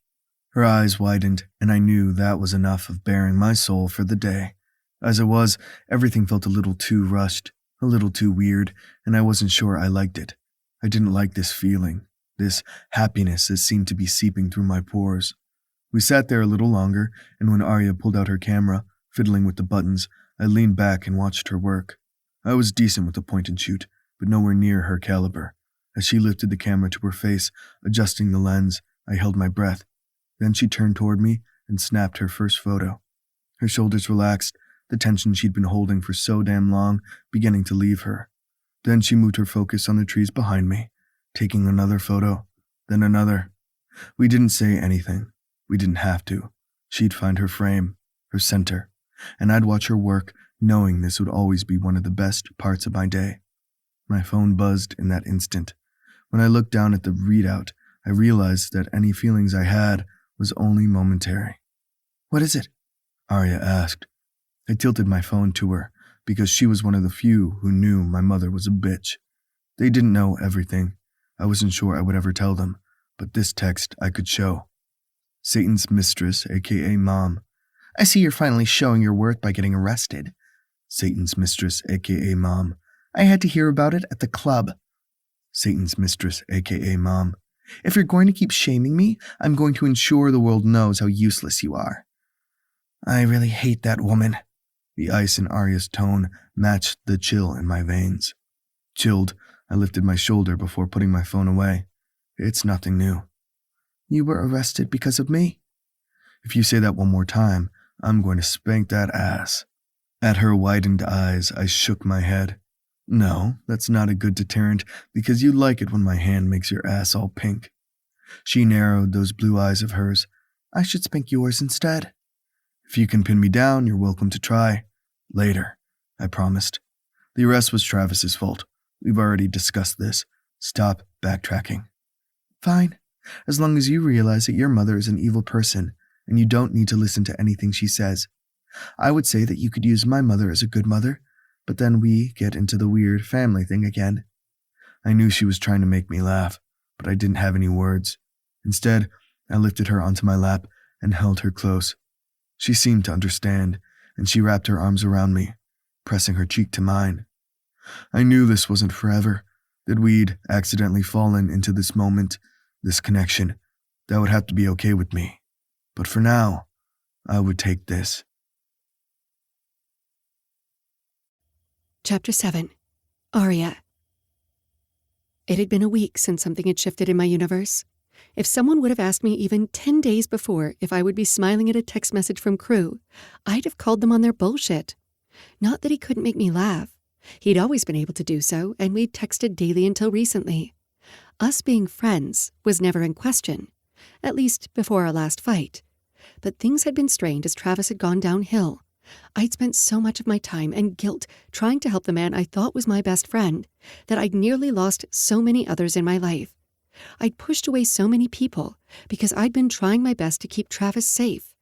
Her eyes widened, and I knew that was enough of bearing my soul for the day. As it was, everything felt a little too rushed, a little too weird, and I wasn't sure I liked it. I didn't like this feeling, this happiness that seemed to be seeping through my pores. We sat there a little longer, and when Arya pulled out her camera, fiddling with the buttons, I leaned back and watched her work. I was decent with the point and shoot, but nowhere near her caliber. As she lifted the camera to her face, adjusting the lens, I held my breath. Then she turned toward me and snapped her first photo. Her shoulders relaxed, the tension she'd been holding for so damn long beginning to leave her. Then she moved her focus on the trees behind me, taking another photo, then another. We didn't say anything. We didn't have to. She'd find her frame, her center, and I'd watch her work, knowing this would always be one of the best parts of my day. My phone buzzed in that instant. When I looked down at the readout, I realized that any feelings I had was only momentary. What is it? Arya asked. I tilted my phone to her, because she was one of the few who knew my mother was a bitch. They didn't know everything. I wasn't sure I would ever tell them, but this text I could show. Satan's mistress, aka Mom. I see you're finally showing your worth by getting arrested. Satan's mistress, aka Mom. I had to hear about it at the club. Satan's mistress, aka Mom. If you're going to keep shaming me, I'm going to ensure the world knows how useless you are. I really hate that woman. The ice in Arya's tone matched the chill in my veins. Chilled, I lifted my shoulder before putting my phone away. It's nothing new. You were arrested because of me? If you say that one more time, I'm going to spank that ass. At her widened eyes, I shook my head. No, that's not a good deterrent, because you like it when my hand makes your ass all pink. She narrowed those blue eyes of hers. I should spank yours instead. If you can pin me down, you're welcome to try. Later, I promised. The arrest was Travis's fault. We've already discussed this. Stop backtracking. Fine, as long as you realize that your mother is an evil person, and you don't need to listen to anything she says. I would say that you could use my mother as a good mother, but then we get into the weird family thing again. I knew she was trying to make me laugh, but I didn't have any words. Instead, I lifted her onto my lap and held her close. She seemed to understand, and she wrapped her arms around me, pressing her cheek to mine. I knew this wasn't forever, that we'd accidentally fallen into this moment, this connection, that would have to be okay with me. But for now, I would take this. Chapter 7. Aria. It had been a week since something had shifted in my universe. If someone would have asked me even 10 days before if I would be smiling at a text message from Crew, I'd have called them on their bullshit. Not that he couldn't make me laugh. He'd always been able to do so, and we'd texted daily until recently. Us being friends was never in question, at least before our last fight. But things had been strained as Travis had gone downhill. I'd spent so much of my time and guilt trying to help the man I thought was my best friend that I'd nearly lost so many others in my life. I'd pushed away so many people because I'd been trying my best to keep Travis safe.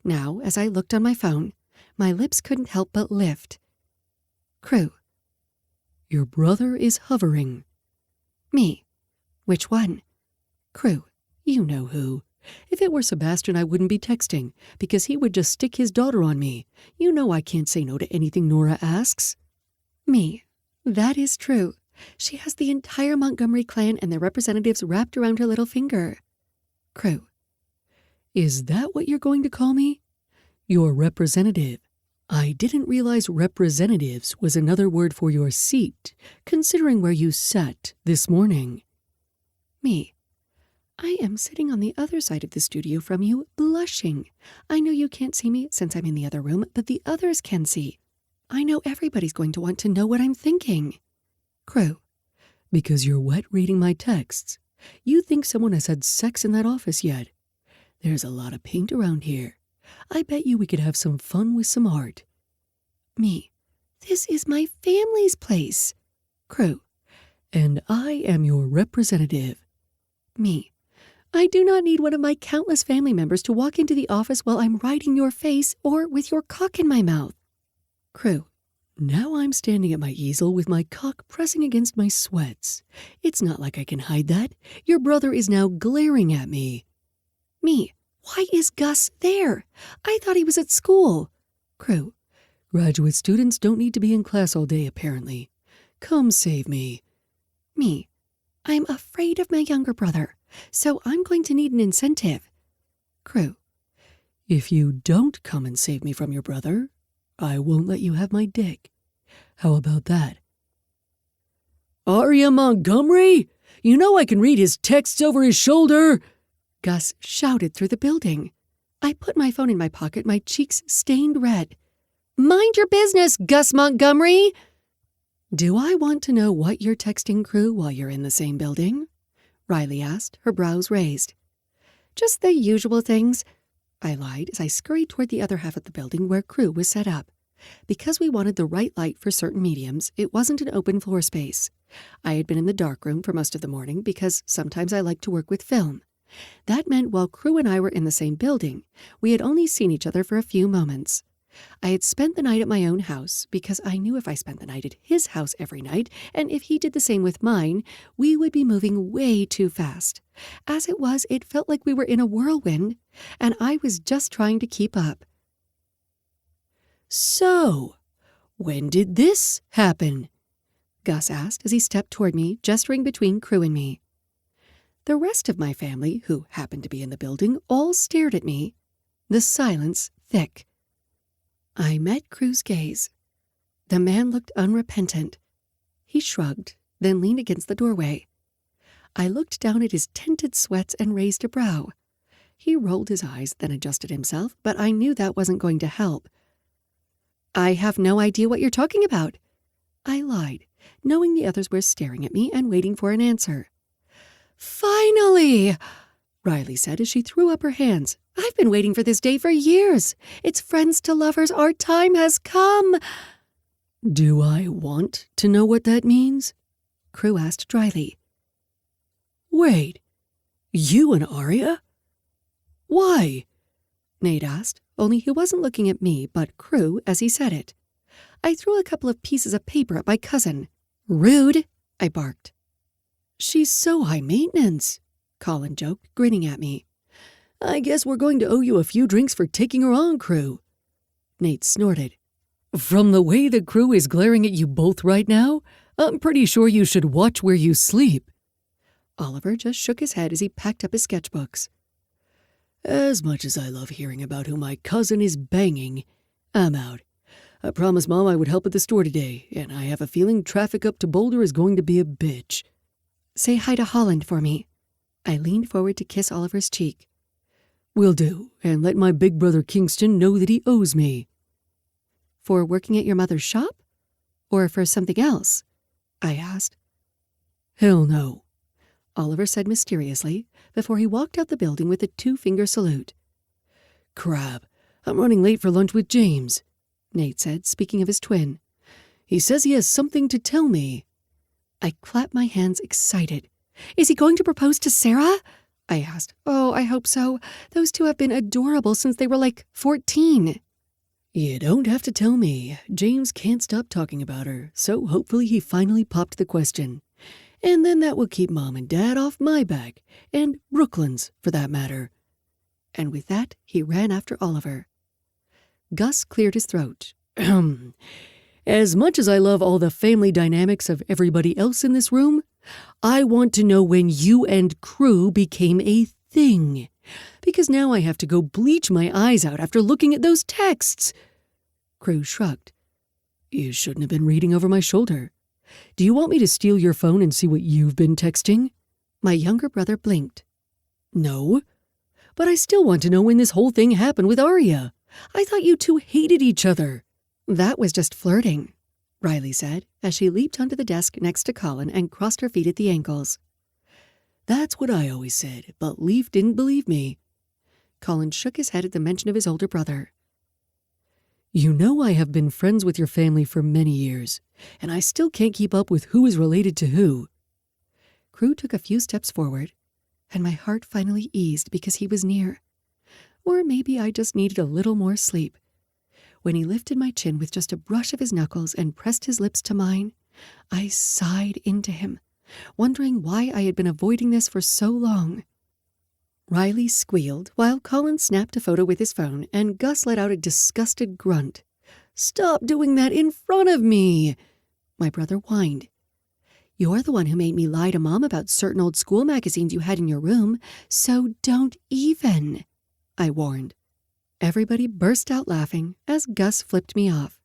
Now, as I looked on my phone, my lips couldn't help but lift. Crew. Your brother is hovering. Me. Which one? Crew. You know who. If it were Sebastian, I wouldn't be texting, because he would just stick his daughter on me. You know I can't say no to anything Nora asks. Me. That is true. She has the entire Montgomery clan and their representatives wrapped around her little finger. Crew. Is that what you're going to call me? Your representative. I didn't realize representatives was another word for your seat, considering where you sat this morning. Me. I am sitting on the other side of the studio from you, blushing. I know you can't see me since I'm in the other room, but the others can see. I know everybody's going to want to know what I'm thinking. Crew. Because you're wet reading my texts. You think someone has had sex in that office yet? There's a lot of paint around here. I bet you we could have some fun with some art. Me. This is my family's place. Crew. And I am your representative. Me. I do not need one of my countless family members to walk into the office while I'm riding your face or with your cock in my mouth. Crew. Now I'm standing at my easel with my cock pressing against my sweats. It's not like I can hide that. Your brother is now glaring at me. Me. Why is Gus there? I thought he was at school. Crew. Graduate students don't need to be in class all day, apparently. Come save me. Me. I'm afraid of my younger brother, so I'm going to need an incentive. Crew. If you don't come and save me from your brother, I won't let you have my dick. How about that? Aria Montgomery? You know I can read his texts over his shoulder. Gus shouted through the building. I put my phone in my pocket, my cheeks stained red. Mind your business, Gus Montgomery! Do I want to know what you're texting Crew while you're in the same building? Riley asked, her brows raised. Just the usual things, I lied as I scurried toward the other half of the building where Crew was set up. Because we wanted the right light for certain mediums, it wasn't an open floor space. I had been in the darkroom for most of the morning because sometimes I like to work with film. That meant while Crew and I were in the same building, we had only seen each other for a few moments. I had spent the night at my own house because I knew if I spent the night at his house every night, and if he did the same with mine, we would be moving way too fast. As it was, it felt like we were in a whirlwind, and I was just trying to keep up. So, when did this happen? Gus asked as he stepped toward me, gesturing between Crew and me. The rest of my family, who happened to be in the building, all stared at me, the silence thick. I met Crew's gaze. The man looked unrepentant. He shrugged, then leaned against the doorway. I looked down at his tinted sweats and raised a brow. He rolled his eyes, then adjusted himself, but I knew that wasn't going to help. I have no idea what you're talking about. I lied, knowing the others were staring at me and waiting for an answer. Finally! Riley said as she threw up her hands. I've been waiting for this day for years. It's friends to lovers. Our time has come. Do I want to know what that means? Crew asked dryly. Wait, you and Aria? Why? Nate asked, only he wasn't looking at me but Crew as he said it. I threw a couple of pieces of paper at my cousin. Rude, I barked. She's so high maintenance, Colin joked, grinning at me. I guess we're going to owe you a few drinks for taking her on, Crew. Nate snorted. From the way the Crew is glaring at you both right now, I'm pretty sure you should watch where you sleep. Oliver just shook his head as he packed up his sketchbooks. As much as I love hearing about who my cousin is banging, I'm out. I promised Mom I would help at the store today, and I have a feeling traffic up to Boulder is going to be a bitch. Say hi to Holland for me. I leaned forward to kiss Oliver's cheek. Will do, and let my big brother Kingston know that he owes me. For working at your mother's shop? Or for something else? I asked. Hell no, Oliver said mysteriously before he walked out the building with a 2-finger salute. Crap, I'm running late for lunch with James, Nate said, speaking of his twin. He says he has something to tell me. I clapped my hands excited. Is he going to propose to Sarah? I asked. Oh, I hope so. Those two have been adorable since they were like 14. You don't have to tell me. James can't stop talking about her, so hopefully he finally popped the question. And then that will keep Mom and Dad off my back, and Brooklyn's, for that matter. And with that, he ran after Oliver. Gus cleared his throat. As much as I love all the family dynamics of everybody else in this room, I want to know when you and Crew became a thing. Because now I have to go bleach my eyes out after looking at those texts. Crew shrugged. You shouldn't have been reading over my shoulder. Do you want me to steal your phone and see what you've been texting? My younger brother blinked. No. But I still want to know when this whole thing happened with Arya. I thought you two hated each other. That was just flirting, Riley said, as she leaped onto the desk next to Colin and crossed her feet at the ankles. That's what I always said, but Leaf didn't believe me. Colin shook his head at the mention of his older brother. You know I have been friends with your family for many years, and I still can't keep up with who is related to who. Crew took a few steps forward, and my heart finally eased because he was near. Or maybe I just needed a little more sleep. When he lifted my chin with just a brush of his knuckles and pressed his lips to mine, I sighed into him, wondering why I had been avoiding this for so long. Riley squealed while Colin snapped a photo with his phone and Gus let out a disgusted grunt. Stop doing that in front of me, my brother whined. You're the one who made me lie to Mom about certain old school magazines you had in your room, so don't even, I warned. Everybody burst out laughing as Gus flipped me off.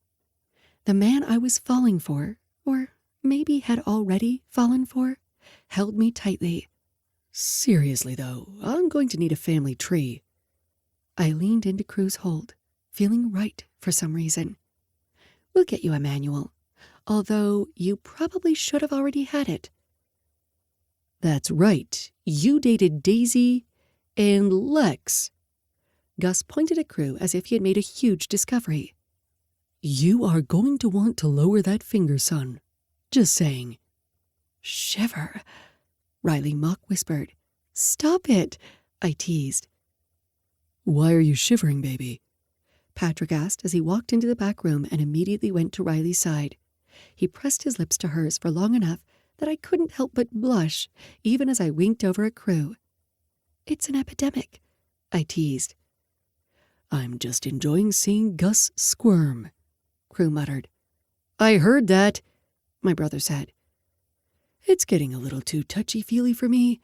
The man I was falling for, or maybe had already fallen for, held me tightly. Seriously, though, I'm going to need a family tree. I leaned into Crew's hold, feeling right for some reason. We'll get you a manual, although you probably should have already had it. That's right. You dated Daisy and Lex. Gus pointed at Crew as if he had made a huge discovery. You are going to want to lower that finger, son. Just saying. Shiver, Riley mock whispered. Stop it, I teased. Why are you shivering, baby? Patrick asked as he walked into the back room and immediately went to Riley's side. He pressed his lips to hers for long enough that I couldn't help but blush, even as I winked over at Crew. It's an epidemic, I teased. I'm just enjoying seeing Gus squirm, Crew muttered. I heard that, my brother said. It's getting a little too touchy-feely for me,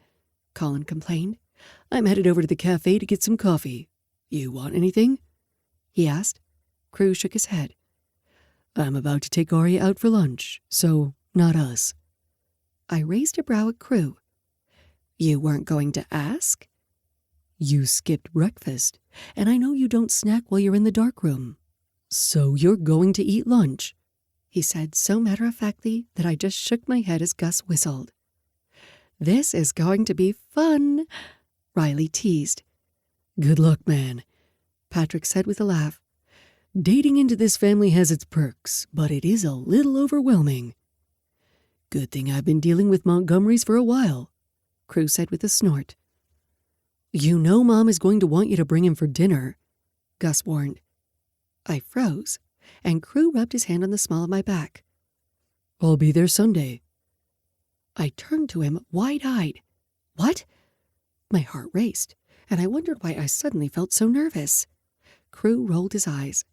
Colin complained. I'm headed over to the cafe to get some coffee. You want anything? He asked. Crew shook his head. I'm about to take Arya out for lunch, so not us. I raised a brow at Crew. You weren't going to ask? You skipped breakfast, and I know you don't snack while you're in the dark room. So you're going to eat lunch, he said so matter-of-factly that I just shook my head as Gus whistled. This is going to be fun, Riley teased. Good luck, man, Patrick said with a laugh. Dating into this family has its perks, but it is a little overwhelming. Good thing I've been dealing with Montgomerys for a while, Crew said with a snort. You know Mom is going to want you to bring him for dinner, Gus warned. I froze, and Crew rubbed his hand on the small of my back. I'll be there Sunday. I turned to him wide-eyed. What? My heart raced, and I wondered why I suddenly felt so nervous. Crew rolled his eyes.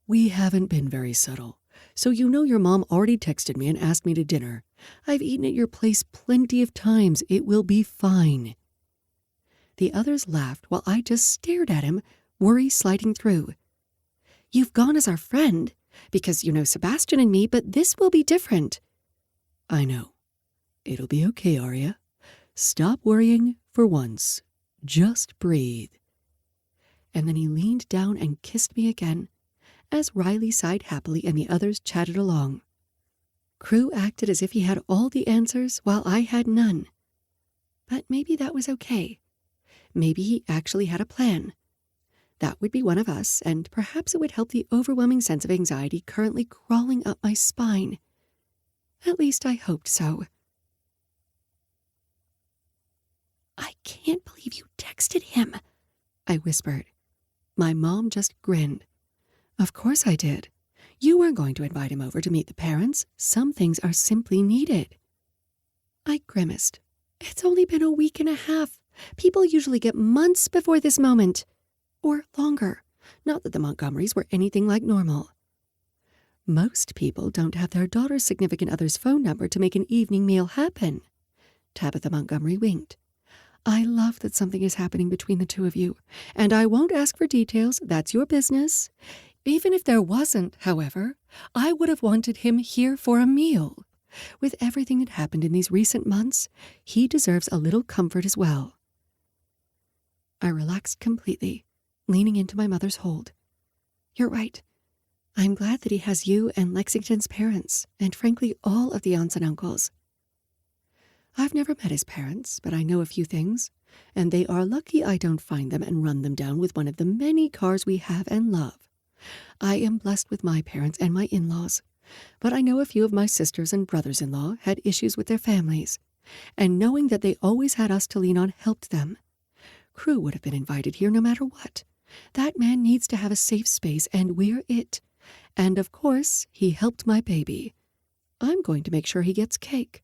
We haven't been very subtle, So you know your mom already texted me and asked me to dinner. I've eaten at your place plenty of times. It will be fine." The others laughed while I just stared at him, worry sliding through. "You've gone as our friend, because you know Sebastian and me, but this will be different." "I know. It'll be okay, Arya. Stop worrying for once. Just breathe." And then he leaned down and kissed me again, as Riley sighed happily and the others chatted along. Crew acted as if he had all the answers while I had none. But maybe that was okay. Maybe he actually had a plan. That would be one of us, and perhaps it would help the overwhelming sense of anxiety currently crawling up my spine. At least I hoped so. "I can't believe you texted him," I whispered. My mom just grinned. "Of course I did. You weren't going to invite him over to meet the parents. Some things are simply needed." I grimaced. "It's only been a week and a half. People usually get months before this moment. Or longer. Not that the Montgomerys were anything like normal." "Most people don't have their daughter's significant other's phone number to make an evening meal happen." Tabitha Montgomery winked. "I love that something is happening between the two of you, and I won't ask for details. That's your business. Even if there wasn't, however, I would have wanted him here for a meal. With everything that happened in these recent months, he deserves a little comfort as well." I relaxed completely, leaning into my mother's hold. "You're right. I'm glad that he has you and Lexington's parents, and frankly all of the aunts and uncles. I've never met his parents, but I know a few things, and they are lucky I don't find them and run them down with one of the many cars we have and love. I am blessed with my parents and my in-laws, but I know a few of my sisters and brothers-in-law had issues with their families, and knowing that they always had us to lean on helped them. Crew would have been invited here no matter what. That man needs to have a safe space, and we're it. And of course, he helped my baby. I'm going to make sure he gets cake."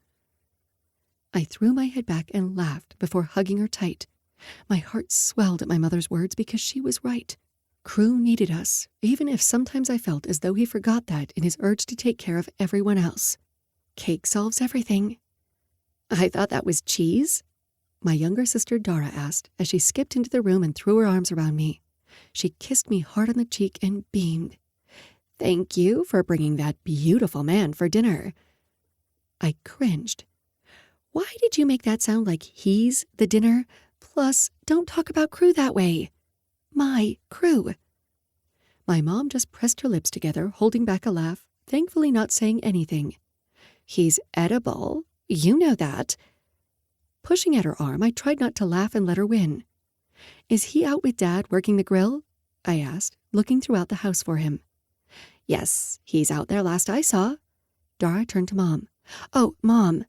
I threw my head back and laughed before hugging her tight. My heart swelled at my mother's words because she was right. Crew needed us, even if sometimes I felt as though he forgot that in his urge to take care of everyone else. Cake solves everything. "I thought that was cheese?" my younger sister Dara asked as she skipped into the room and threw her arms around me. She kissed me hard on the cheek and beamed. "Thank you for bringing that beautiful man for dinner." I cringed. "Why did you make that sound like he's the dinner? Plus, don't talk about Crew that way. My Crew." My mom just pressed her lips together, holding back a laugh, thankfully not saying anything. "He's edible. You know that." Pushing at her arm, I tried not to laugh and let her win. "Is he out with Dad working the grill?" I asked, looking throughout the house for him. "Yes, he's out there last I saw." Dara turned to Mom. "Oh, Mom,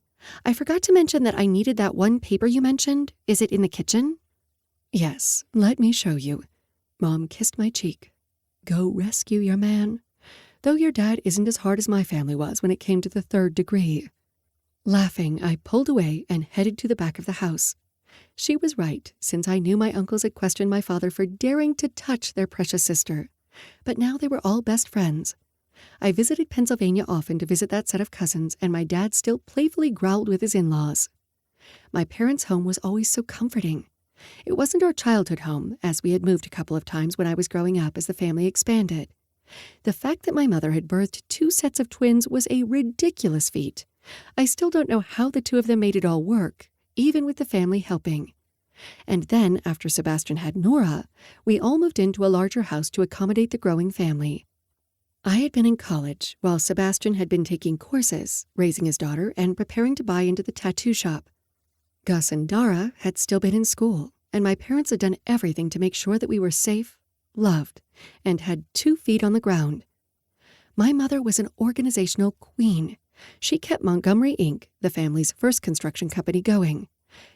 I forgot to mention that I needed that one paper you mentioned. Is it in the kitchen?" "Yes, let me show you." Mom kissed my cheek. "Go rescue your man. Though your dad isn't as hard as my family was when it came to the 3rd degree." Laughing, I pulled away and headed to the back of the house. She was right, since I knew my uncles had questioned my father for daring to touch their precious sister. But now they were all best friends. I visited Pennsylvania often to visit that set of cousins, and my dad still playfully growled with his in-laws. My parents' home was always so comforting. It wasn't our childhood home, as we had moved a couple of times when I was growing up as the family expanded. The fact that my mother had birthed 2 sets of twins was a ridiculous feat. I still don't know how the 2 of them made it all work, even with the family helping. And then, after Sebastian had Nora, we all moved into a larger house to accommodate the growing family. I had been in college, while Sebastian had been taking courses, raising his daughter, and preparing to buy into the tattoo shop. Gus and Dara had still been in school, and my parents had done everything to make sure that we were safe, loved, and had 2 feet on the ground. My mother was an organizational queen. She kept Montgomery Inc., the family's first construction company, going.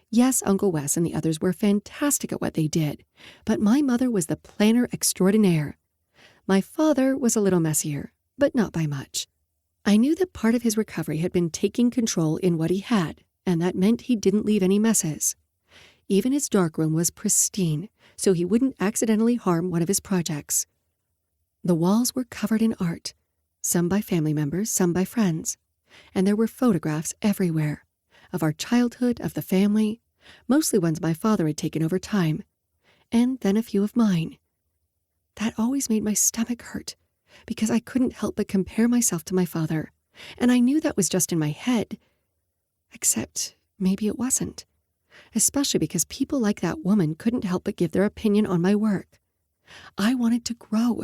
Yes, Uncle Wes and the others were fantastic at what they did, but my mother was the planner extraordinaire. My father was a little messier, but not by much. I knew that part of his recovery had been taking control in what he had, and that meant he didn't leave any messes. Even his darkroom was pristine, so he wouldn't accidentally harm one of his projects. The walls were covered in art. some by family members, some by friends. And there were photographs everywhere, of our childhood, of the family, mostly ones my father had taken over time, and then a few of mine. That always made my stomach hurt, because I couldn't help but compare myself to my father, and I knew that was just in my head. Except maybe it wasn't, especially because people like that woman couldn't help but give their opinion on my work. I wanted to grow.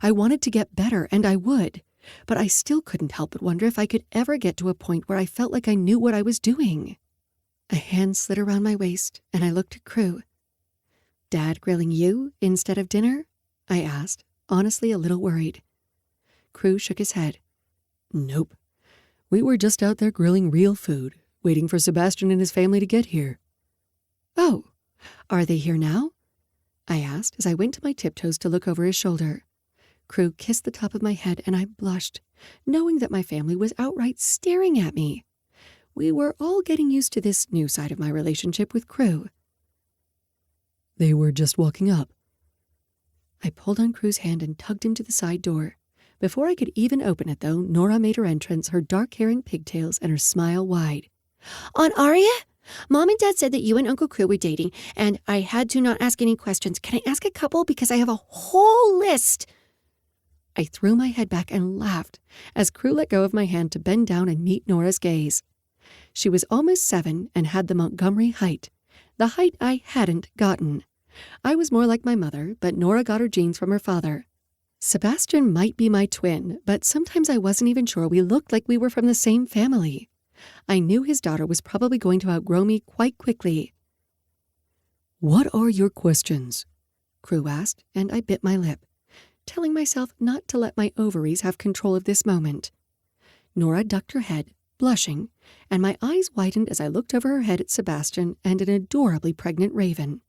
I wanted to get better, and I would, but I still couldn't help but wonder if I could ever get to a point where I felt like I knew what I was doing. A hand slid around my waist, and I looked at Crew. "Dad grilling you instead of dinner?" I asked, honestly a little worried. Crew shook his head. "Nope. We were just out there grilling real food, waiting for Sebastian and his family to get here." "Oh, are they here now?" I asked as I went to my tiptoes to look over his shoulder. Crew kissed the top of my head, and I blushed, knowing that my family was outright staring at me. We were all getting used to this new side of my relationship with Crew. "They were just walking up." I pulled on Crew's hand and tugged him to the side door. Before I could even open it, though, Nora made her entrance, her dark hair in pigtails and her smile wide. "Aunt Aria? Mom and Dad said that you and Uncle Crew were dating, and I had to not ask any questions. Can I ask a couple? Because I have a whole list." I threw my head back and laughed as Crew let go of my hand to bend down and meet Nora's gaze. She was almost 7 and had the Montgomery height, the height I hadn't gotten. I was more like my mother, but Nora got her genes from her father. Sebastian might be my twin, but sometimes I wasn't even sure we looked like we were from the same family. I knew his daughter was probably going to outgrow me quite quickly. "What are your questions?" Crew asked, and I bit my lip, telling myself not to let my ovaries have control of this moment. Nora ducked her head, blushing, and my eyes widened as I looked over her head at Sebastian and an adorably pregnant Raven.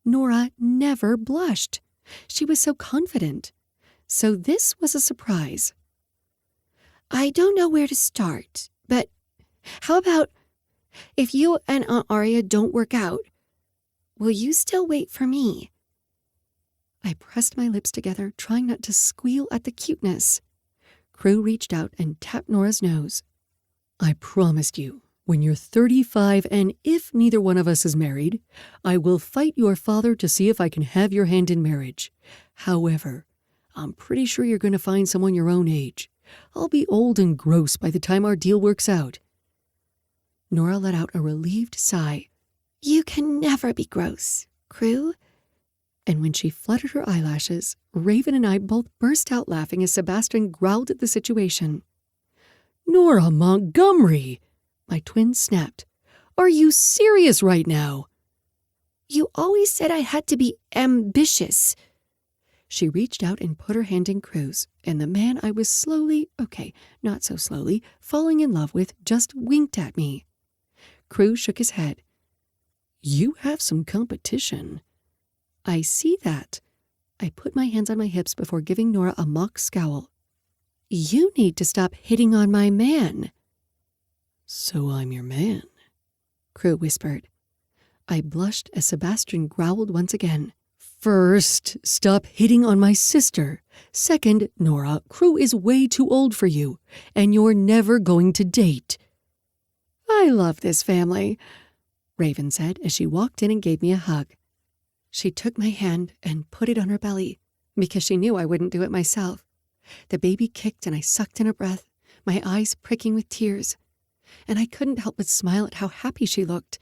Nora never blushed. She was so confident. So this was a surprise. "I don't know where to start, but how about if you and Aunt Aria don't work out, will you still wait for me?" I pressed my lips together, trying not to squeal at the cuteness. Crew reached out and tapped Nora's nose. "I promised you, when you're 35 and if neither one of us is married, I will fight your father to see if I can have your hand in marriage. However, I'm pretty sure you're going to find someone your own age. I'll be old and gross by the time our deal works out." Nora let out a relieved sigh. "You can never be gross, Crew." And when she fluttered her eyelashes, Raven and I both burst out laughing as Sebastian growled at the situation. "Nora Montgomery!" my twin snapped. "Are you serious right now?" "You always said I had to be ambitious." She reached out and put her hand in Crew's, and the man I was slowly, not so slowly, falling in love with just winked at me. Crew shook his head. "You have some competition." "I see that." I put my hands on my hips before giving Nora a mock scowl. "You need to stop hitting on my man." "So I'm your man," Crew whispered. I blushed as Sebastian growled once again. "First, stop hitting on my sister. Second, Nora, Crew is way too old for you, and you're never going to date." "I love this family," Raven said as she walked in and gave me a hug. She took my hand and put it on her belly, because she knew I wouldn't do it myself. The baby kicked and I sucked in a breath, my eyes pricking with tears. And I couldn't help but smile at how happy she looked.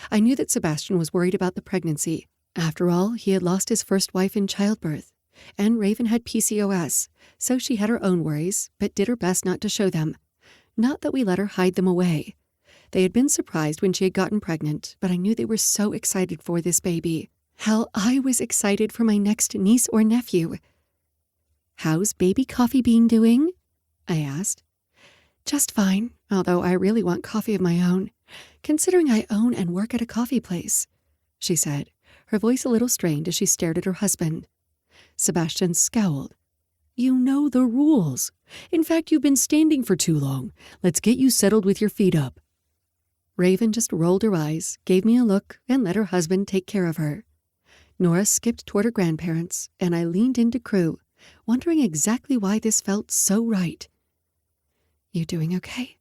I knew that Sebastian was worried about the pregnancy. After all, he had lost his first wife in childbirth, and Raven had PCOS, so she had her own worries, but did her best not to show them. Not that we let her hide them away. They had been surprised when she had gotten pregnant, but I knew they were so excited for this baby. Hell, I was excited for my next niece or nephew. "How's baby Coffee Bean doing?" I asked. "Just fine, although I really want coffee of my own, considering I own and work at a coffee place," she said, her voice a little strained as she stared at her husband. Sebastian scowled. "You know the rules. In fact, you've been standing for too long. Let's get you settled with your feet up." Raven just rolled her eyes, gave me a look, and let her husband take care of her. Nora skipped toward her grandparents, and I leaned into Crew, wondering exactly why this felt so right. "You doing okay?"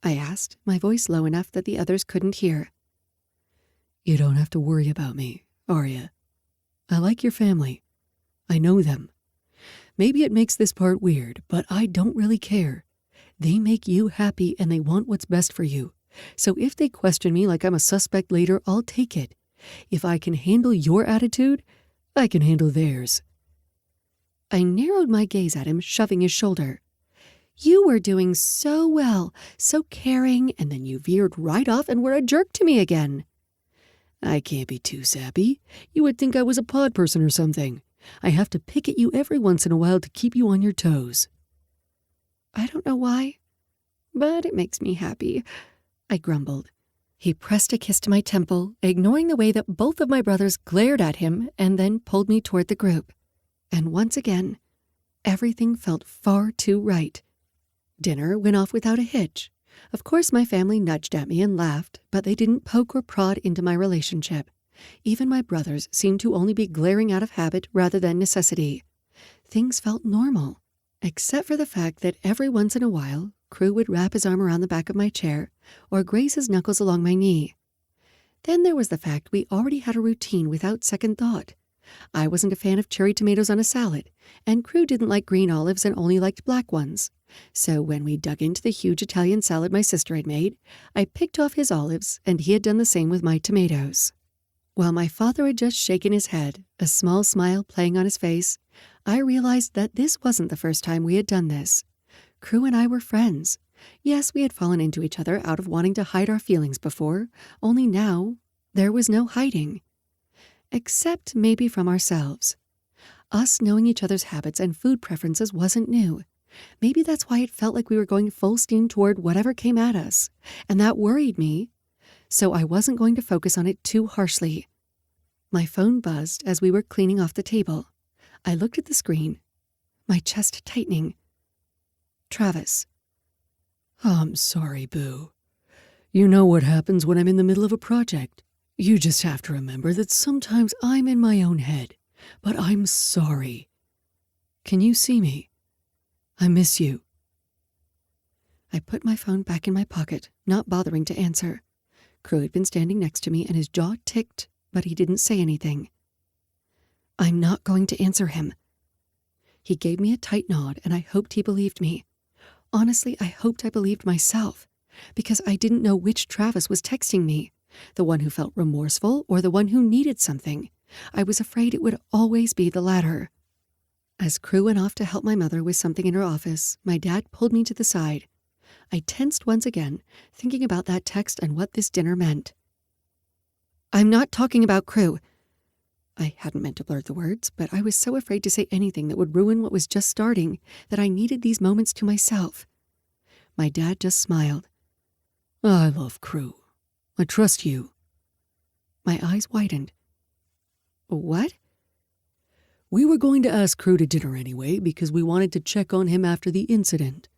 I asked, my voice low enough that the others couldn't hear. "You don't have to worry about me, are you? I like your family. I know them. Maybe it makes this part weird, but I don't really care. They make you happy and they want what's best for you. So if they question me like I'm a suspect later, I'll take it. If I can handle your attitude, I can handle theirs." I narrowed my gaze at him, shoving his shoulder. "You were doing so well, so caring, and then you veered right off and were a jerk to me again." "I can't be too sappy. You would think I was a pod person or something. I have to pick at you every once in a while to keep you on your toes." "I don't know why, but it makes me happy," I grumbled. He pressed a kiss to my temple, ignoring the way that both of my brothers glared at him, and then pulled me toward the group. And once again, everything felt far too right. Dinner went off without a hitch. Of course, my family nudged at me and laughed, but they didn't poke or prod into my relationship. Even my brothers seemed to only be glaring out of habit rather than necessity. Things felt normal, except for the fact that every once in a while, Crew would wrap his arm around the back of my chair or graze his knuckles along my knee. Then there was the fact we already had a routine without second thought. I wasn't a fan of cherry tomatoes on a salad, and Crew didn't like green olives and only liked black ones. So when we dug into the huge Italian salad my sister had made, I picked off his olives, and he had done the same with my tomatoes. While my father had just shaken his head, a small smile playing on his face, I realized that this wasn't the first time we had done this. Crew and I were friends. Yes, we had fallen into each other out of wanting to hide our feelings before, only now there was no hiding. Except maybe from ourselves. Us knowing each other's habits and food preferences wasn't new. Maybe that's why it felt like we were going full steam toward whatever came at us, and that worried me. So I wasn't going to focus on it too harshly. My phone buzzed as we were cleaning off the table. I looked at the screen, my chest tightening. Travis. "I'm sorry, Boo. You know what happens when I'm in the middle of a project. You just have to remember that sometimes I'm in my own head, but I'm sorry. Can you see me? I miss you." I put my phone back in my pocket, not bothering to answer. Crew had been standing next to me and his jaw ticked, but he didn't say anything. I'm not going to answer him. He gave me a tight nod, and I hoped he believed me. Honestly, I hoped I believed myself, because I didn't know which Travis was texting me, the one who felt remorseful or the one who needed something. I was afraid it would always be the latter. As Crew went off to help my mother with something in her office, my dad pulled me to the side. I tensed once again, thinking about that text and what this dinner meant. I'm not talking about Crew. I hadn't meant to blurt the words, but I was so afraid to say anything that would ruin what was just starting that I needed these moments to myself. My dad just smiled. "I love Crew. I trust you." My eyes widened. What? "We were going to ask Crew to dinner anyway because we wanted to check on him after the incident."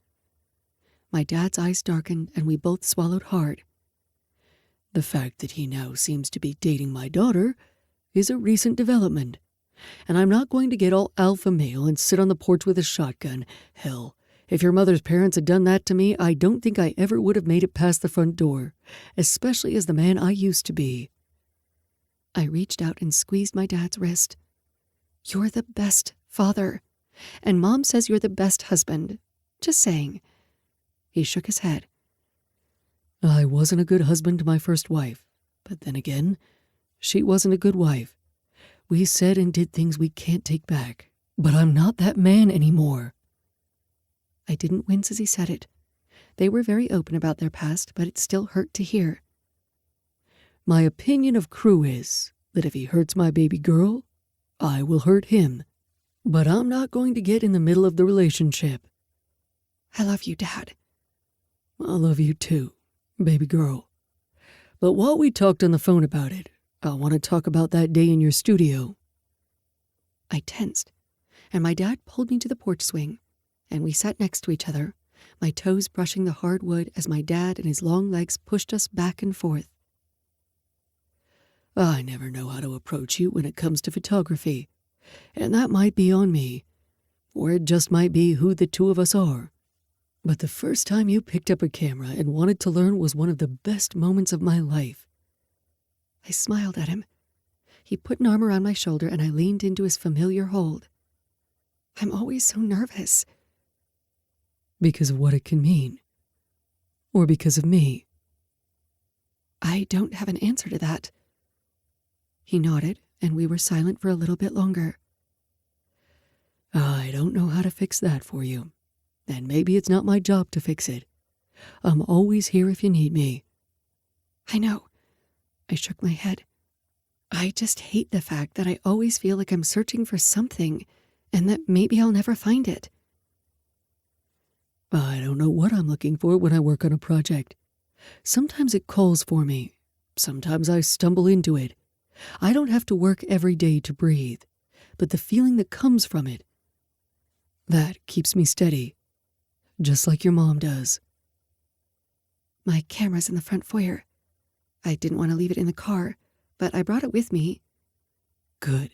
My dad's eyes darkened, and we both swallowed hard. "The fact that he now seems to be dating my daughter is a recent development. And I'm not going to get all alpha male and sit on the porch with a shotgun. Hell, if your mother's parents had done that to me, I don't think I ever would have made it past the front door, especially as the man I used to be." I reached out and squeezed my dad's wrist. You're the best father, and Mom says you're the best husband. Just saying. He shook his head. "I wasn't a good husband to my first wife, but then again, she wasn't a good wife. We said and did things we can't take back, but I'm not that man anymore." I didn't wince as he said it. They were very open about their past, but it still hurt to hear. "My opinion of Crew is that if he hurts my baby girl, I will hurt him. But I'm not going to get in the middle of the relationship." I love you, Dad. "I love you too, baby girl. But while we talked on the phone about it, I want to talk about that day in your studio." I tensed, and my dad pulled me to the porch swing, and we sat next to each other, my toes brushing the hard wood as my dad and his long legs pushed us back and forth. "I never know how to approach you when it comes to photography, and that might be on me. or it just might be who the two of us are. But the first time you picked up a camera and wanted to learn was one of the best moments of my life. I smiled at him. He put an arm around my shoulder and I leaned into his familiar hold. I'm always so nervous. Because of what it can mean. Or because of me. I don't have an answer to that. He nodded, and we were silent for a little bit longer. I don't know how to fix that for you. And maybe it's not my job to fix it. I'm always here if you need me. I know. I shook my head. I just hate the fact that I always feel like I'm searching for something, and that maybe I'll never find it. I don't know what I'm looking for when I work on a project. Sometimes it calls for me. Sometimes I stumble into it. I don't have to work every day to breathe, but the feeling that comes from it, that keeps me steady, just like your mom does. My camera's in the front foyer. I didn't want to leave it in the car, but I brought it with me. Good,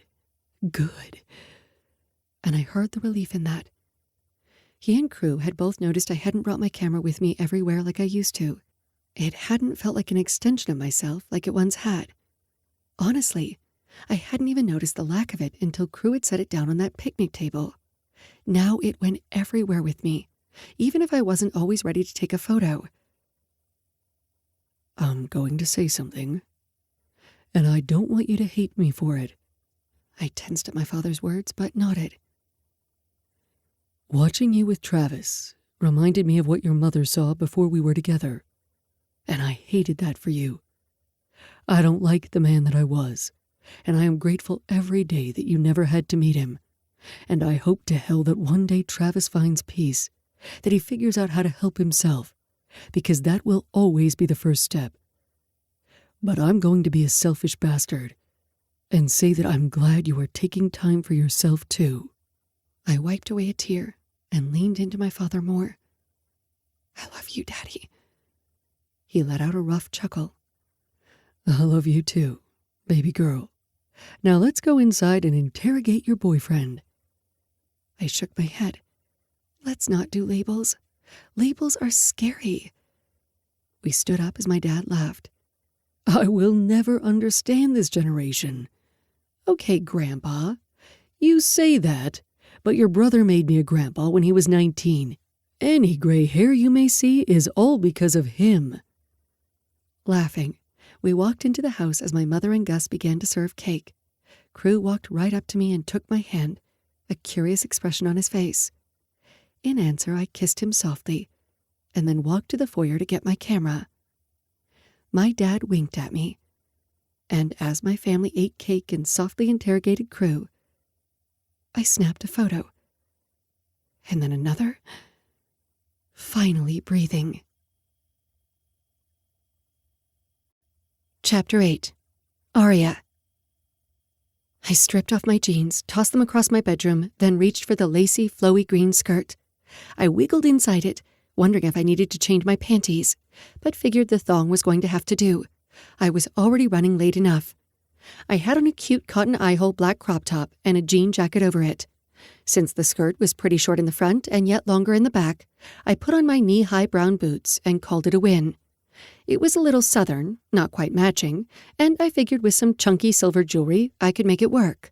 good. And I heard the relief in that. He and Crew had both noticed I hadn't brought my camera with me everywhere like I used to. It hadn't felt like an extension of myself like it once had. Honestly, I hadn't even noticed the lack of it until Crew had set it down on that picnic table. Now it went everywhere with me, even if I wasn't always ready to take a photo. I'm going to say something, and I don't want you to hate me for it. I tensed at my father's words, but nodded. Watching you with Travis reminded me of what your mother saw before we were together, and I hated that for you. I don't like the man that I was, and I am grateful every day that you never had to meet him, and I hope to hell that one day Travis finds peace, that he figures out how to help himself, because that will always be the first step. But I'm going to be a selfish bastard and say that I'm glad you are taking time for yourself too. I wiped away a tear and leaned into my father more. I love you, Daddy. He let out a rough chuckle. I love you too, baby girl. Now let's go inside and interrogate your boyfriend. I shook my head. Let's not do labels. Labels are scary. We stood up as my dad laughed. I will never understand this generation. Okay, Grandpa, you say that, but your brother made me a grandpa when he was 19. Any gray hair you may see is all because of him. Laughing, we walked into the house as my mother and Gus began to serve cake. Crew walked right up to me and took my hand, a curious expression on his face. In answer, I kissed him softly, and then walked to the foyer to get my camera. My dad winked at me, and as my family ate cake and softly interrogated Crew, I snapped a photo, and then another, finally breathing. Chapter 8. Aria. I stripped off my jeans, tossed them across my bedroom, then reached for the lacy, flowy green skirt. I wiggled inside it, wondering if I needed to change my panties, but figured the thong was going to have to do. I was already running late enough. I had on a cute cotton eye-hole black crop top and a jean jacket over it. Since the skirt was pretty short in the front and yet longer in the back, I put on my knee-high brown boots and called it a win. It was a little southern, not quite matching, and I figured with some chunky silver jewelry, I could make it work.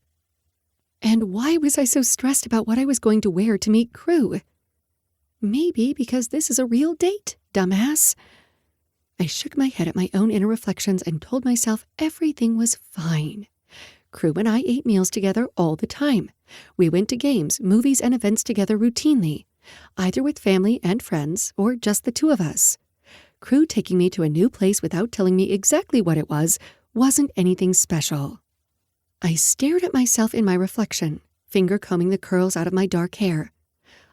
And why was I so stressed about what I was going to wear to meet Crew? Maybe because this is a real date, dumbass. I shook my head at my own inner reflections and told myself everything was fine. Crew and I ate meals together all the time. We went to games, movies, and events together routinely, either with family and friends or just the two of us. Crew taking me to a new place without telling me exactly what it was wasn't anything special. I stared at myself in my reflection, finger combing the curls out of my dark hair.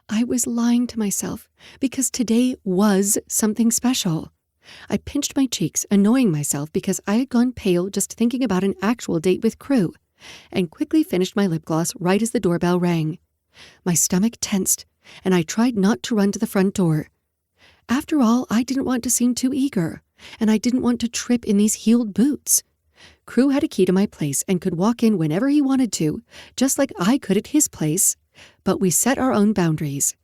I was lying to myself because today was something special. I pinched my cheeks, annoying myself because I had gone pale just thinking about an actual date with Crew, and quickly finished my lip gloss right as the doorbell rang. My stomach tensed, and I tried not to run to the front door. After all, I didn't want to seem too eager, and I didn't want to trip in these heeled boots. Crew had a key to my place and could walk in whenever he wanted to, just like I could at his place, but we set our own boundaries.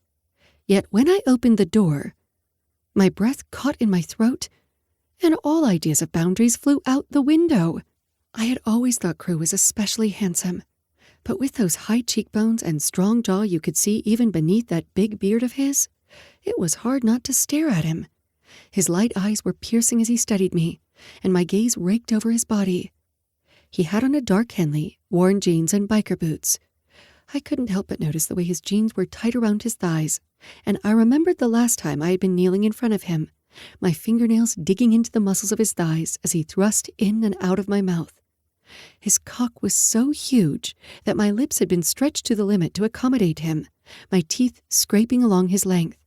Yet when I opened the door, my breath caught in my throat, and all ideas of boundaries flew out the window. I had always thought Crew was especially handsome, but with those high cheekbones and strong jaw you could see even beneath that big beard of his, it was hard not to stare at him. His light eyes were piercing as he studied me, and my gaze raked over his body. He had on a dark Henley, worn jeans, and biker boots. I couldn't help but notice the way his jeans were tight around his thighs, and I remembered the last time I had been kneeling in front of him, my fingernails digging into the muscles of his thighs as he thrust in and out of my mouth. His cock was so huge that my lips had been stretched to the limit to accommodate him, my teeth scraping along his length.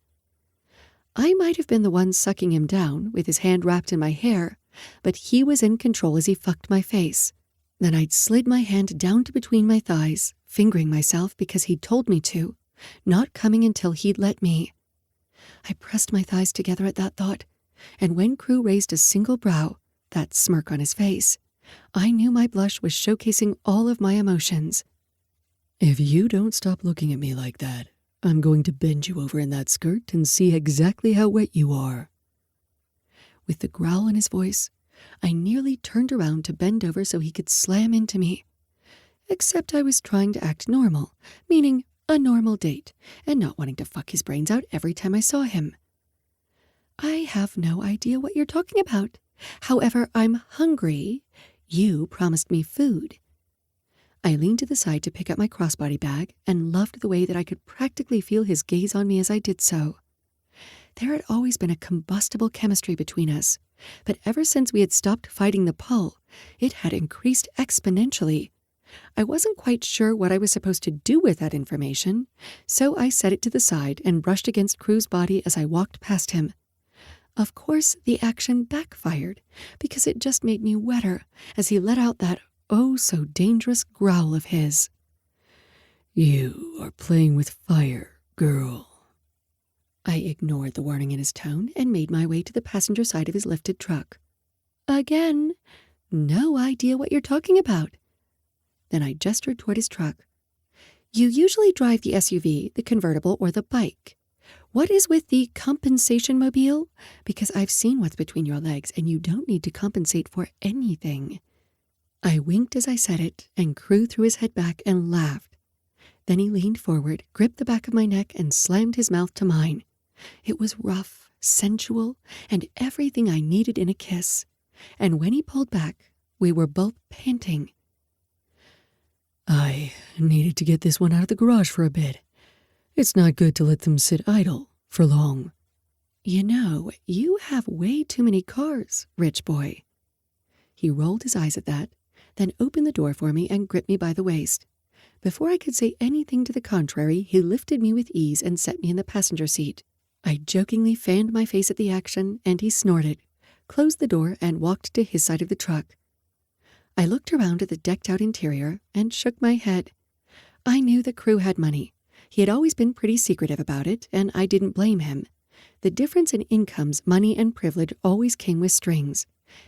I might have been the one sucking him down, with his hand wrapped in my hair, but he was in control as he fucked my face. Then I'd slid my hand down to between my thighs, fingering myself because he'd told me to, not coming until he'd let me. I pressed my thighs together at that thought, and when Crew raised a single brow, that smirk on his face, I knew my blush was showcasing all of my emotions. If you don't stop looking at me like that, I'm going to bend you over in that skirt and see exactly how wet you are. With the growl in his voice, I nearly turned around to bend over so he could slam into me. Except I was trying to act normal, meaning a normal date, and not wanting to fuck his brains out every time I saw him. I have no idea what you're talking about. However, I'm hungry. You promised me food. I leaned to the side to pick up my crossbody bag and loved the way that I could practically feel his gaze on me as I did so. There had always been a combustible chemistry between us, but ever since we had stopped fighting the pull, it had increased exponentially. I wasn't quite sure what I was supposed to do with that information, so I set it to the side and brushed against Crew's body as I walked past him. Of course, the action backfired, because it just made me wetter as he let out that oh-so-dangerous growl of his. You are playing with fire, girl. I ignored the warning in his tone and made my way to the passenger side of his lifted truck. Again, no idea what you're talking about. Then I gestured toward his truck. You usually drive the SUV, the convertible, or the bike. What is with the compensation mobile? Because I've seen what's between your legs, and you don't need to compensate for anything. I winked as I said it, and Crew threw his head back and laughed. Then he leaned forward, gripped the back of my neck, and slammed his mouth to mine. It was rough, sensual, and everything I needed in a kiss. And when he pulled back, we were both panting. I needed to get this one out of the garage for a bit. It's not good to let them sit idle for long. You know, you have way too many cars, rich boy. He rolled his eyes at that, then opened the door for me and gripped me by the waist. Before I could say anything to the contrary, he lifted me with ease and set me in the passenger seat. I jokingly fanned my face at the action, and he snorted, closed the door, and walked to his side of the truck. I looked around at the decked-out interior and shook my head. I knew the Crew had money. He had always been pretty secretive about it, and I didn't blame him. The difference in incomes, money, and privilege always came with strings,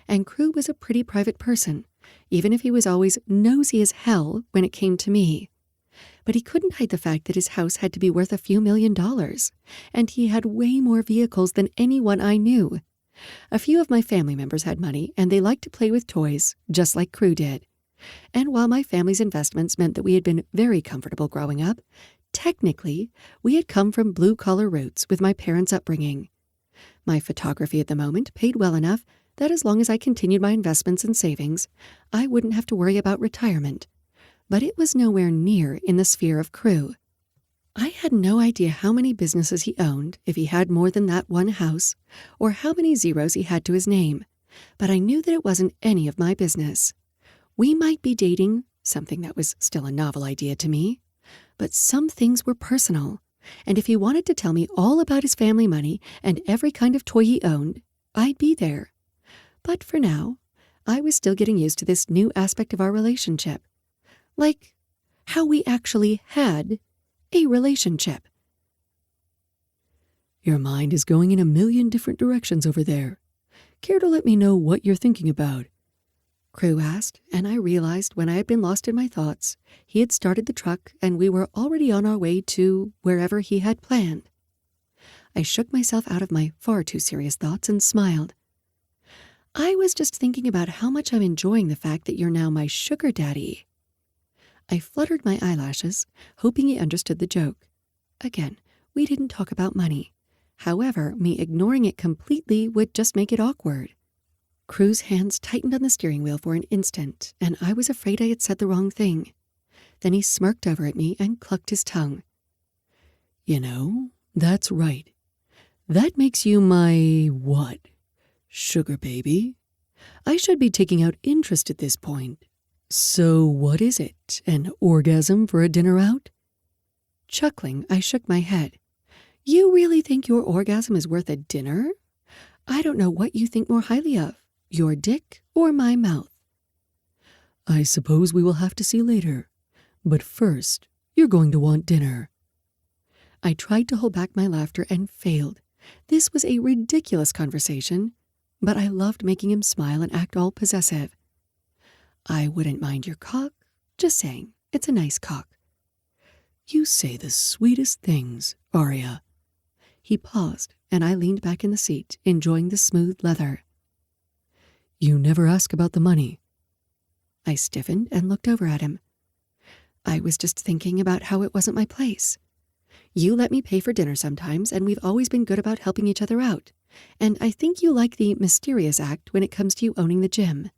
and Crew was a pretty private person, even if he was always nosy as hell when it came to me. But he couldn't hide the fact that his house had to be worth a few $1,000,000, and he had way more vehicles than anyone I knew. A few of my family members had money, and they liked to play with toys, just like Crew did. And while my family's investments meant that we had been very comfortable growing up, technically, we had come from blue-collar roots with my parents' upbringing. My photography at the moment paid well enough that as long as I continued my investments and savings, I wouldn't have to worry about retirement. But it was nowhere near in the sphere of Crew. I had no idea how many businesses he owned, if he had more than that one house, or how many zeros he had to his name, but I knew that it wasn't any of my business. We might be dating, something that was still a novel idea to me, but some things were personal, and if he wanted to tell me all about his family money and every kind of toy he owned, I'd be there. But for now, I was still getting used to this new aspect of our relationship. Like how we actually had a relationship. Your mind is going in a million different directions over there. Care to let me know what you're thinking about? Crew asked, and I realized when I had been lost in my thoughts, he had started the truck and we were already on our way to wherever he had planned. I shook myself out of my far too serious thoughts and smiled. I was just thinking about how much I'm enjoying the fact that you're now my sugar daddy. I fluttered my eyelashes, hoping he understood the joke. Again, we didn't talk about money. However, me ignoring it completely would just make it awkward. Crew's hands tightened on the steering wheel for an instant, and I was afraid I had said the wrong thing. Then he smirked over at me and clucked his tongue. You know, that's right. That makes you my what? Sugar baby? I should be taking out interest at this point. So what is it? An orgasm for a dinner out? Chuckling, I shook my head. You really think your orgasm is worth a dinner? I don't know what you think more highly of, your dick or my mouth. I suppose we will have to see later. But first, you're going to want dinner. I tried to hold back my laughter and failed. This was a ridiculous conversation, but I loved making him smile and act all possessive. I wouldn't mind your cock. Just saying, it's a nice cock. You say the sweetest things, Arya. He paused, and I leaned back in the seat, enjoying the smooth leather. You never ask about the money. I stiffened and looked over at him. I was just thinking about how it wasn't my place. You let me pay for dinner sometimes, and we've always been good about helping each other out. And I think you like the mysterious act when it comes to you owning the gym.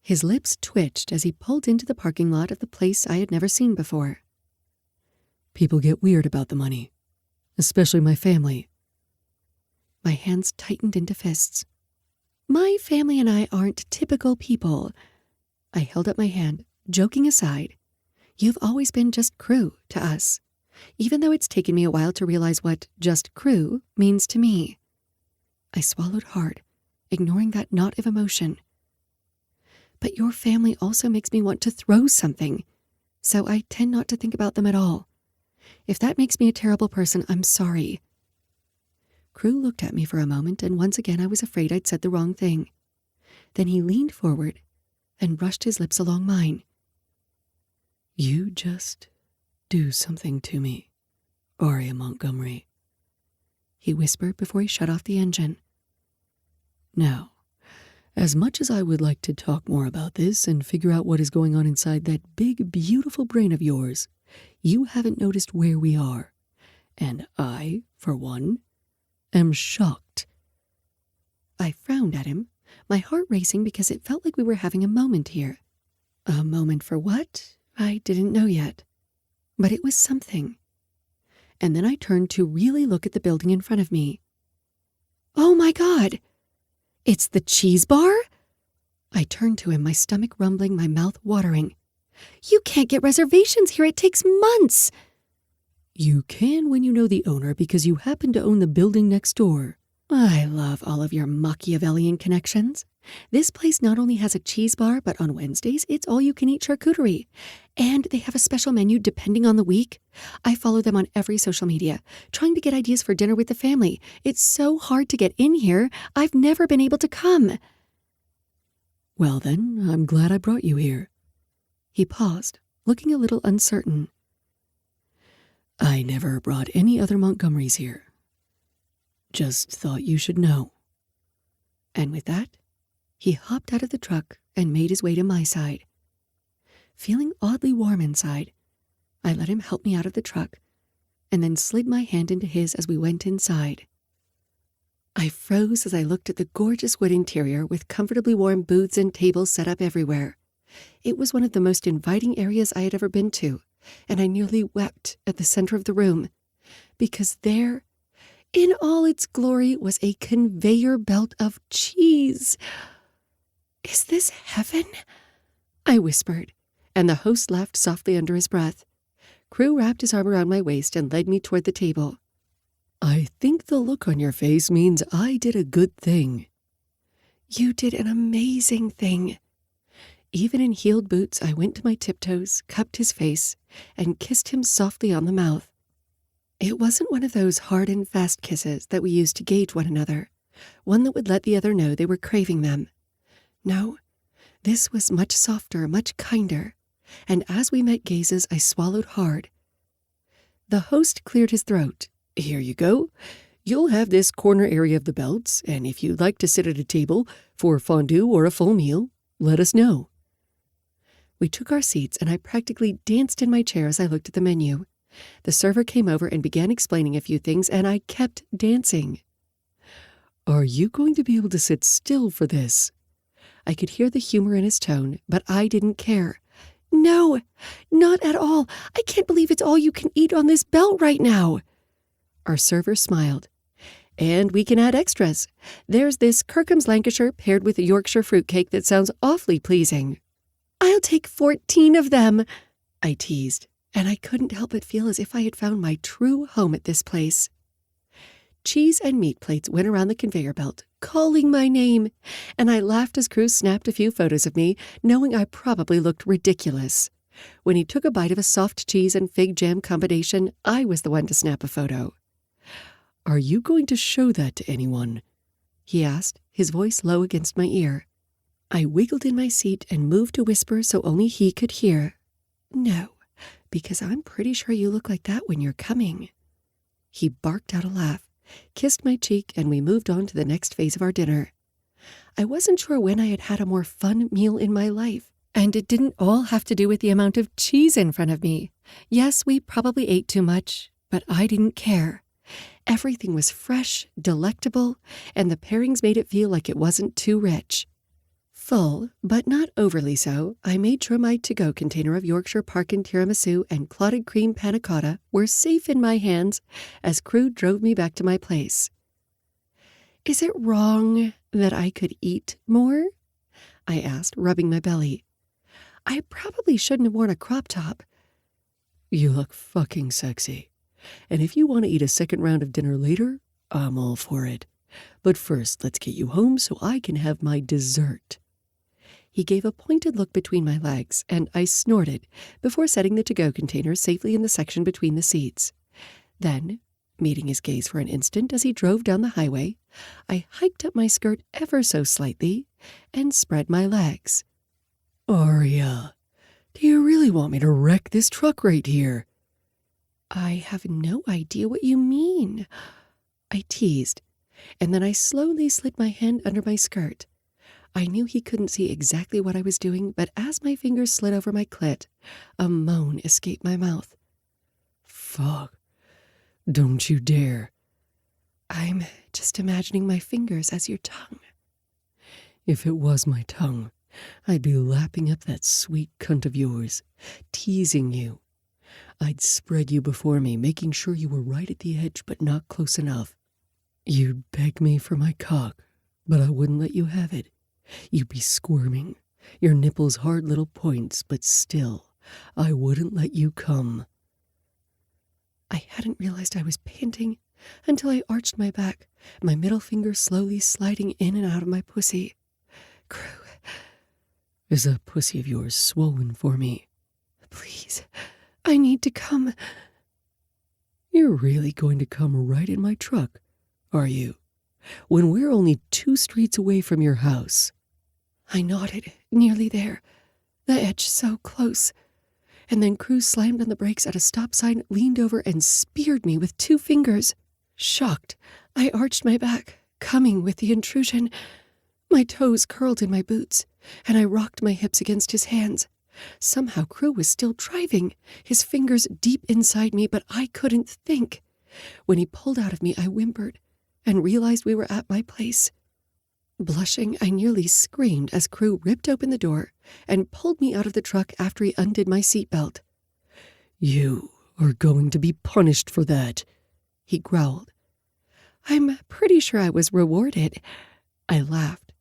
His lips twitched as he pulled into the parking lot of the place I had never seen before. People get weird about the money, especially my family. My hands tightened into fists. My family and I aren't typical people. I held up my hand, joking aside. You've always been just crew to us, even though it's taken me a while to realize what just crew means to me. I swallowed hard, ignoring that knot of emotion. But your family also makes me want to throw something, so I tend not to think about them at all. If that makes me a terrible person, I'm sorry. Crew looked at me for a moment, and once again I was afraid I'd said the wrong thing. Then he leaned forward and brushed his lips along mine. You just do something to me, Arya Montgomery, he whispered before he shut off the engine. Now, as much as I would like to talk more about this and figure out what is going on inside that big, beautiful brain of yours, you haven't noticed where we are. And I, for one, am shocked. I frowned at him, my heart racing because it felt like we were having a moment here. A moment for what? I didn't know yet. But it was something. And then I turned to really look at the building in front of me. Oh my God! It's the cheese bar? I turned to him, my stomach rumbling, my mouth watering. You can't get reservations here. It takes months. You can when you know the owner because you happen to own the building next door. I love all of your Machiavellian connections. This place not only has a cheese bar, but on Wednesdays, it's all-you-can-eat charcuterie. And they have a special menu depending on the week. I follow them on every social media, trying to get ideas for dinner with the family. It's so hard to get in here. I've never been able to come. Well then, I'm glad I brought you here. He paused, looking a little uncertain. I never brought any other Montgomerys here. Just thought you should know. And with that, he hopped out of the truck and made his way to my side. Feeling oddly warm inside, I let him help me out of the truck and then slid my hand into his as we went inside. I froze as I looked at the gorgeous wood interior with comfortably warm booths and tables set up everywhere. It was one of the most inviting areas I had ever been to, and I nearly wept at the center of the room, because there, in all its glory, was a conveyor belt of cheese. Is this heaven? I whispered, and the host laughed softly under his breath. Crew wrapped his arm around my waist and led me toward the table. I think the look on your face means I did a good thing. You did an amazing thing. Even in heeled boots, I went to my tiptoes, cupped his face, and kissed him softly on the mouth. It wasn't one of those hard and fast kisses that we used to gauge one another, one that would let the other know they were craving them. No, This was much softer, much kinder, and as we met gazes, I swallowed hard. The host cleared his throat. "Here you go. You'll have this corner area of the belts, and if you'd like to sit at a table for fondue or a full meal, let us know." We took our seats, and I practically danced in my chair as I looked at the menu. The server came over and began explaining a few things, and I kept dancing. "Are you going to be able to sit still for this?" I could hear the humor in his tone, but I didn't care. "No, not at all. I can't believe it's all you can eat on this belt right now." Our server smiled. "And we can add extras. There's this Kirkham's Lancashire paired with a Yorkshire fruitcake that sounds awfully pleasing." "I'll take 14 of them," I teased, and I couldn't help but feel as if I had found my true home at this place. Cheese and meat plates went around the conveyor belt, calling my name, and I laughed as Cruz snapped a few photos of me, knowing I probably looked ridiculous. When he took a bite of a soft cheese and fig jam combination, I was the one to snap a photo. "Are you going to show that to anyone?" he asked, his voice low against my ear. I wiggled in my seat and moved to whisper so only he could hear. "No, because I'm pretty sure you look like that when you're coming." He barked out a laugh, kissed my cheek, and we moved on to the next phase of our dinner. I wasn't sure when I had had a more fun meal in my life, and it didn't all have to do with the amount of cheese in front of me. Yes, we probably ate too much, but I didn't care. Everything was fresh, delectable, and the pairings made it feel like it wasn't too rich. Full, but not overly so, I made sure my to-go container of Yorkshire Parkin tiramisu and clotted cream panna cotta were safe in my hands as Crew drove me back to my place. "Is it wrong that I could eat more?" I asked, rubbing my belly. "I probably shouldn't have worn a crop top." "You look fucking sexy. And if you want to eat a second round of dinner later, I'm all for it. But first, let's get you home so I can have my dessert." He gave a pointed look between my legs, and I snorted before setting the to-go container safely in the section between the seats. Then, meeting his gaze for an instant as he drove down the highway, I hiked up my skirt ever so slightly and spread my legs. "Aria, do you really want me to wreck this truck right here?" "I have no idea what you mean," I teased, and then I slowly slid my hand under my skirt. I knew he couldn't see exactly what I was doing, but as my fingers slid over my clit, a moan escaped my mouth. "Fuck. Don't you dare." "I'm just imagining my fingers as your tongue." "If it was my tongue, I'd be lapping up that sweet cunt of yours, teasing you. I'd spread you before me, making sure you were right at the edge but not close enough. You'd beg me for my cock, but I wouldn't let you have it. You'd be squirming, your nipples hard little points, but still, I wouldn't let you come." I hadn't realized I was panting until I arched my back, my middle finger slowly sliding in and out of my pussy. "Crew, is that pussy of yours swollen for me?" "Please, I need to come." "You're really going to come right in my truck, are you? When we're only 2 streets away from your house?" I nodded, nearly there, the edge so close. And then Cruz slammed on the brakes at a stop sign, leaned over, and speared me with 2 fingers. Shocked, I arched my back, coming with the intrusion. My toes curled in my boots, and I rocked my hips against his hands. Somehow Crew was still driving, his fingers deep inside me, but I couldn't think. When he pulled out of me, I whimpered and realized we were at my place. Blushing, I nearly screamed as Crew ripped open the door and pulled me out of the truck after he undid my seatbelt. "You are going to be punished for that," he growled. "I'm pretty sure I was rewarded." I laughed.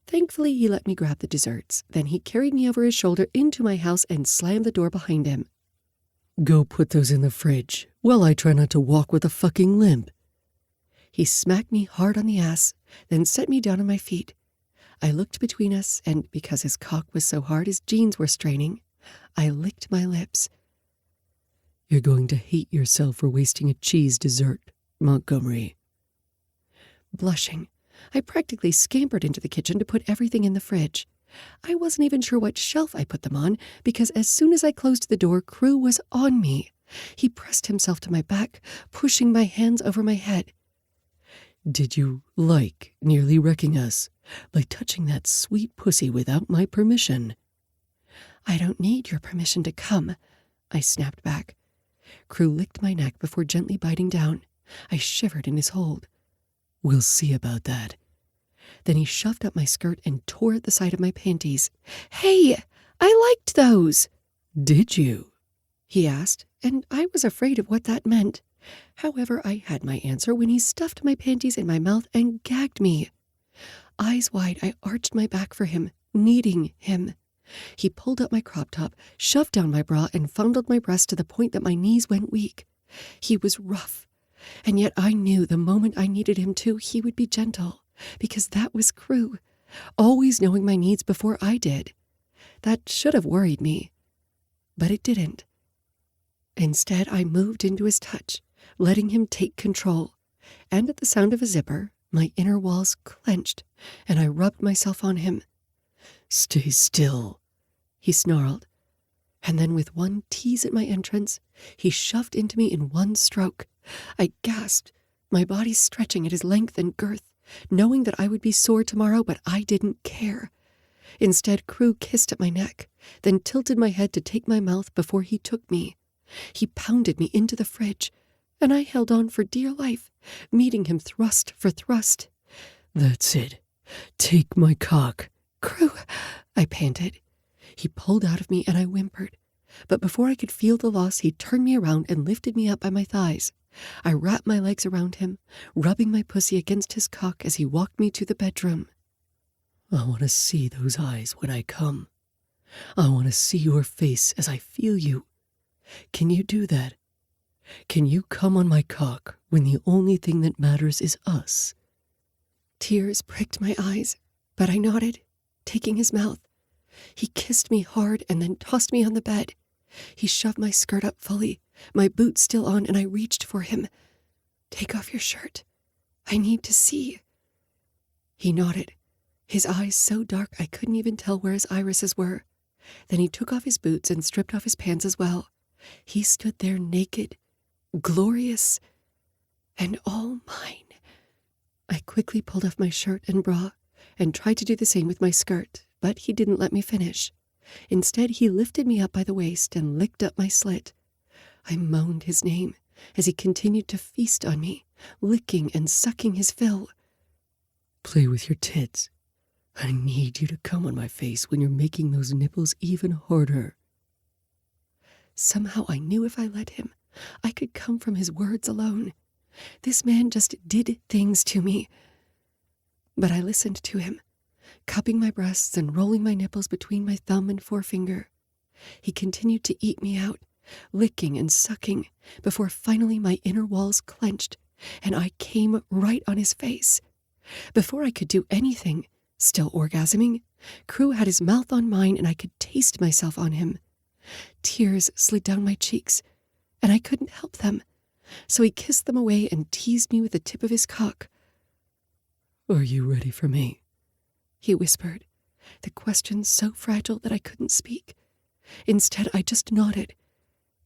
Thankfully, he let me grab the desserts. Then he carried me over his shoulder into my house and slammed the door behind him. "Go put those in the fridge while I try not to walk with a fucking limp." He smacked me hard on the ass, then set me down on my feet. I looked between us, and because his cock was so hard his jeans were straining, I licked my lips. "You're going to hate yourself for wasting a cheese dessert, Montgomery." Blushing, I practically scampered into the kitchen to put everything in the fridge. I wasn't even sure what shelf I put them on, because as soon as I closed the door, Crew was on me. He pressed himself to my back, pushing my hands over my head. Did you like nearly wrecking us by touching that sweet pussy without my permission? I don't need your permission to come, I snapped back. Crew licked my neck before gently biting down. I shivered in his hold. We'll see about that. Then he shoved up my skirt and tore at the side of my panties. Hey, I liked those. Did you? He asked, and I was afraid of what that meant. However, I had my answer when he stuffed my panties in my mouth and gagged me. Eyes wide, I arched my back for him, needing him. He pulled up my crop top, shoved down my bra, and fondled my breast to the point that my knees went weak. He was rough, and yet I knew the moment I needed him to, he would be gentle, because that was Crew, always knowing my needs before I did. That should have worried me, but it didn't. Instead, I moved into his touch, letting him take control, and at the sound of a zipper, my inner walls clenched, and I rubbed myself on him. Stay still, he snarled, and then with one tease at my entrance, he shoved into me in one stroke. I gasped, my body stretching at his length and girth, knowing that I would be sore tomorrow, but I didn't care. Instead, Crew kissed at my neck, then tilted my head to take my mouth before he took me. He pounded me into the fridge, and I held on for dear life, meeting him thrust for thrust. That's it. Take my cock. Crew, I panted. He pulled out of me and I whimpered. But before I could feel the loss, he turned me around and lifted me up by my thighs. I wrapped my legs around him, rubbing my pussy against his cock as he walked me to the bedroom. I want to see those eyes when I come. I want to see your face as I feel you. Can you do that? Can you come on my cock when the only thing that matters is us? Tears pricked my eyes, but I nodded, taking his mouth. He kissed me hard and then tossed me on the bed. He shoved my skirt up fully, my boots still on, and I reached for him. Take off your shirt. I need to see. He nodded, his eyes so dark I couldn't even tell where his irises were. Then he took off his boots and stripped off his pants as well. He stood there naked, glorious, and all mine. I quickly pulled off my shirt and bra and tried to do the same with my skirt, but he didn't let me finish. Instead, he lifted me up by the waist and licked up my slit. I moaned his name as he continued to feast on me, licking and sucking his fill. Play with your tits. I need you to come on my face when you're making those nipples even harder. Somehow I knew if I let him, I could come from his words alone. This man just did things to me. But I listened to him, cupping my breasts and rolling my nipples between my thumb and forefinger. He continued to eat me out, licking and sucking, before finally my inner walls clenched, and I came right on his face. Before I could do anything, still orgasming, Crew had his mouth on mine and I could taste myself on him. Tears slid down my cheeks, and I couldn't help them, so he kissed them away and teased me with the tip of his cock. Are you ready for me? He whispered, the question so fragile that I couldn't speak. Instead, I just nodded,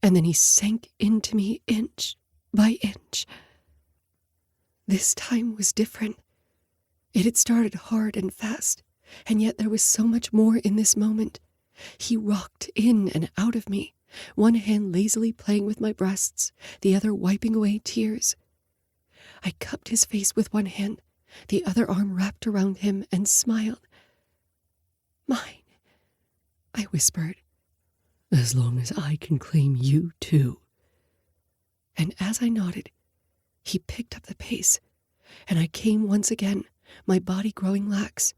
and then he sank into me inch by inch. This time was different. It had started hard and fast, and yet there was so much more in this moment. He rocked in and out of me, one hand lazily playing with my breasts, the other wiping away tears. I cupped his face with one hand, the other arm wrapped around him, and smiled. Mine, I whispered. As long as I can claim you too. And as I nodded, he picked up the pace, and I came once again, my body growing lax.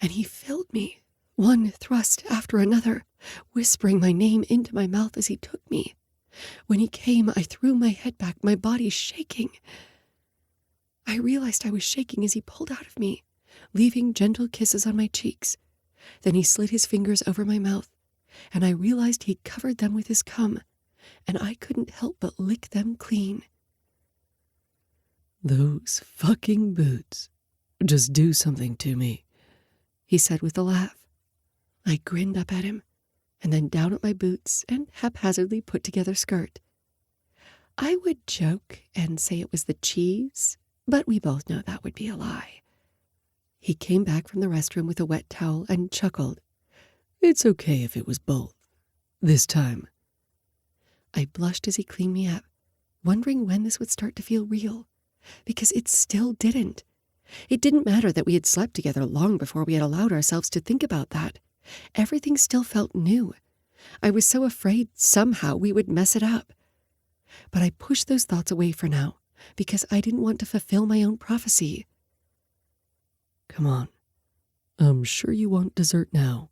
And he filled me, one thrust after another, whispering my name into my mouth as he took me. When he came, I threw my head back, my body shaking. I realized I was shaking as he pulled out of me, leaving gentle kisses on my cheeks. Then he slid his fingers over my mouth, and I realized he'd covered them with his cum, and I couldn't help but lick them clean. Those fucking boots. Just do something to me, he said with a laugh. I grinned up at him, and then down at my boots and haphazardly put together skirt. I would joke and say it was the cheese, but we both know that would be a lie. He came back from the restroom with a wet towel and chuckled. It's okay if it was both. This time. I blushed as he cleaned me up, wondering when this would start to feel real, because it still didn't. It didn't matter that we had slept together long before we had allowed ourselves to think about that. Everything still felt new. I was so afraid somehow we would mess it up. But I pushed those thoughts away for now, because I didn't want to fulfill my own prophecy. Come on. I'm sure you want dessert now,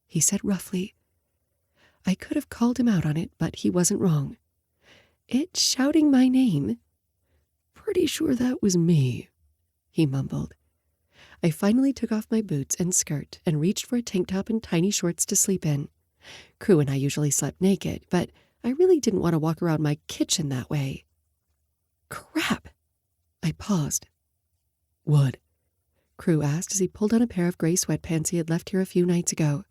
he said roughly. I could have called him out on it, but he wasn't wrong. It's shouting my name. Pretty sure that was me, he mumbled. I finally took off my boots and skirt and reached for a tank top and tiny shorts to sleep in. Crew and I usually slept naked, but I really didn't want to walk around my kitchen that way. Crap! I paused. What? Crew asked as he pulled on a pair of gray sweatpants he had left here a few nights ago.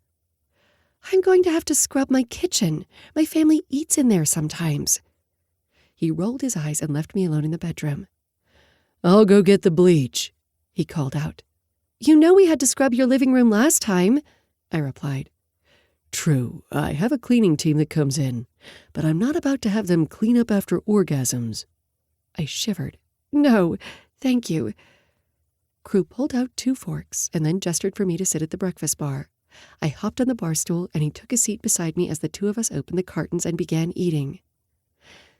I'm going to have to scrub my kitchen. My family eats in there sometimes. He rolled his eyes and left me alone in the bedroom. I'll go get the bleach, he called out. You know we had to scrub your living room last time, I replied. True, I have a cleaning team that comes in, but I'm not about to have them clean up after orgasms. I shivered. No, thank you. Crew pulled out 2 forks and then gestured for me to sit at the breakfast bar. I hopped on the bar stool and he took a seat beside me as the 2 of us opened the cartons and began eating.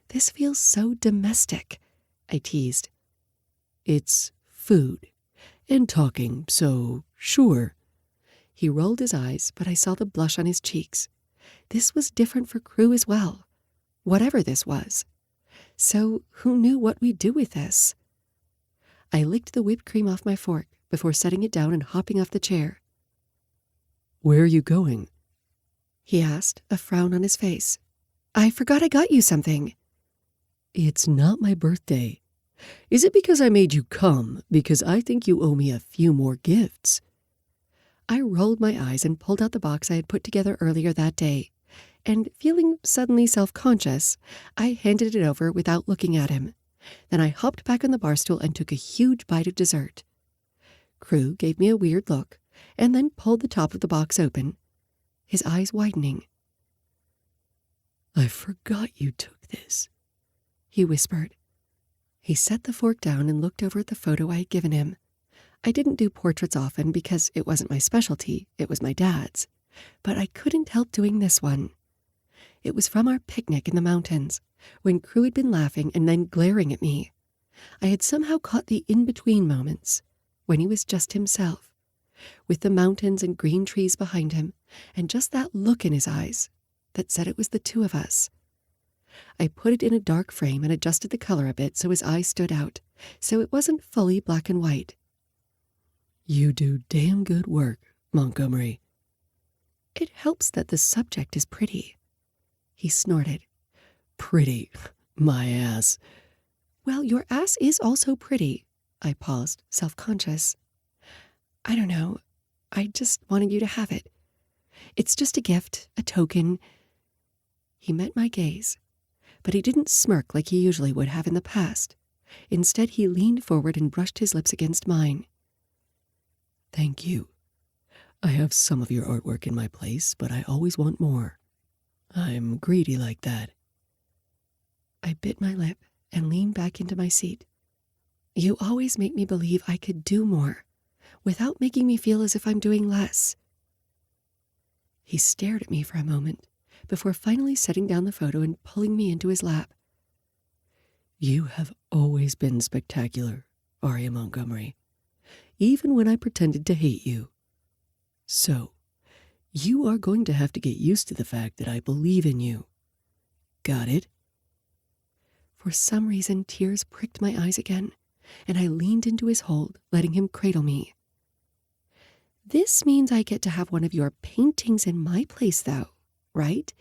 This feels so domestic, I teased. It's food and talking, so sure. He rolled his eyes, but I saw the blush on his cheeks. This was different for Crew as well, whatever this was. So who knew what we'd do with this? I licked the whipped cream off my fork before setting it down and hopping off the chair. Where are you going? He asked, a frown on his face. I forgot I got you something. It's not my birthday. Is it because I made you come? Because I think you owe me a few more gifts. I rolled my eyes and pulled out the box I had put together earlier that day, and feeling suddenly self-conscious, I handed it over without looking at him. Then I hopped back on the bar stool and took a huge bite of dessert. Crew gave me a weird look, and then pulled the top of the box open, his eyes widening. I forgot you took this, he whispered. He set the fork down and looked over at the photo I had given him. I didn't do portraits often because it wasn't my specialty, it was my dad's. But I couldn't help doing this one. It was from our picnic in the mountains, when Crew had been laughing and then glaring at me. I had somehow caught the in-between moments, when he was just himself, with the mountains and green trees behind him, and just that look in his eyes that said it was the 2 of us. I put it in a dark frame and adjusted the color a bit so his eyes stood out, so it wasn't fully black and white. You do damn good work, Montgomery. It helps that the subject is pretty. He snorted. Pretty? My ass. Well, your ass is also pretty. I paused, self-conscious. I don't know. I just wanted you to have it. It's just a gift, a token. He met my gaze, but he didn't smirk like he usually would have in the past. Instead, he leaned forward and brushed his lips against mine. Thank you. I have some of your artwork in my place, but I always want more. I'm greedy like that. I bit my lip and leaned back into my seat. You always make me believe I could do more, without making me feel as if I'm doing less. He stared at me for a moment, before finally setting down the photo and pulling me into his lap. You have always been spectacular, Aria Montgomery, even when I pretended to hate you. So, you are going to have to get used to the fact that I believe in you. Got it? For some reason, tears pricked my eyes again, and I leaned into his hold, letting him cradle me. This means I get to have one of your paintings in my place, though, right?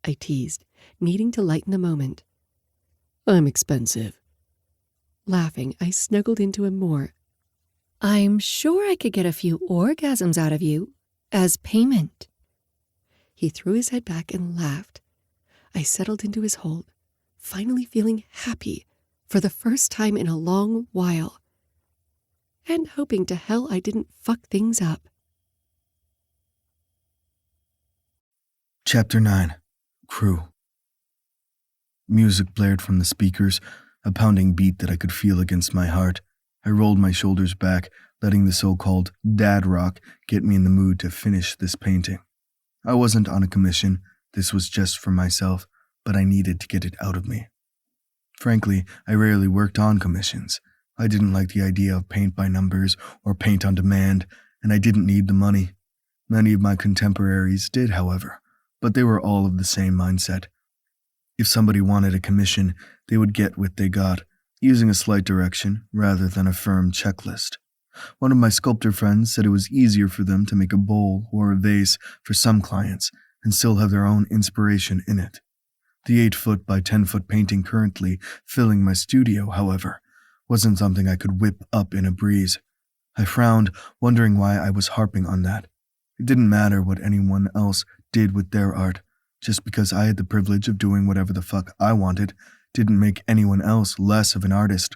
I teased, needing to lighten the moment. I'm expensive. Laughing, I snuggled into him more. I'm sure I could get a few orgasms out of you, as payment." He threw his head back and laughed. I settled into his hold, finally feeling happy for the first time in a long while, and hoping to hell I didn't fuck things up. Chapter 9. Crew. Music blared from the speakers, a pounding beat that I could feel against my heart. I rolled my shoulders back, letting the so-called dad rock get me in the mood to finish this painting. I wasn't on a commission, this was just for myself, but I needed to get it out of me. Frankly, I rarely worked on commissions. I didn't like the idea of paint by numbers or paint on demand, and I didn't need the money. Many of my contemporaries did, however, but they were all of the same mindset. If somebody wanted a commission, they would get what they got, using a slight direction rather than a firm checklist. One of my sculptor friends said it was easier for them to make a bowl or a vase for some clients and still have their own inspiration in it. The 8-foot by 10-foot painting currently filling my studio, however, wasn't something I could whip up in a breeze. I frowned, wondering why I was harping on that. It didn't matter what anyone else did with their art. Just because I had the privilege of doing whatever the fuck I wanted didn't make anyone else less of an artist.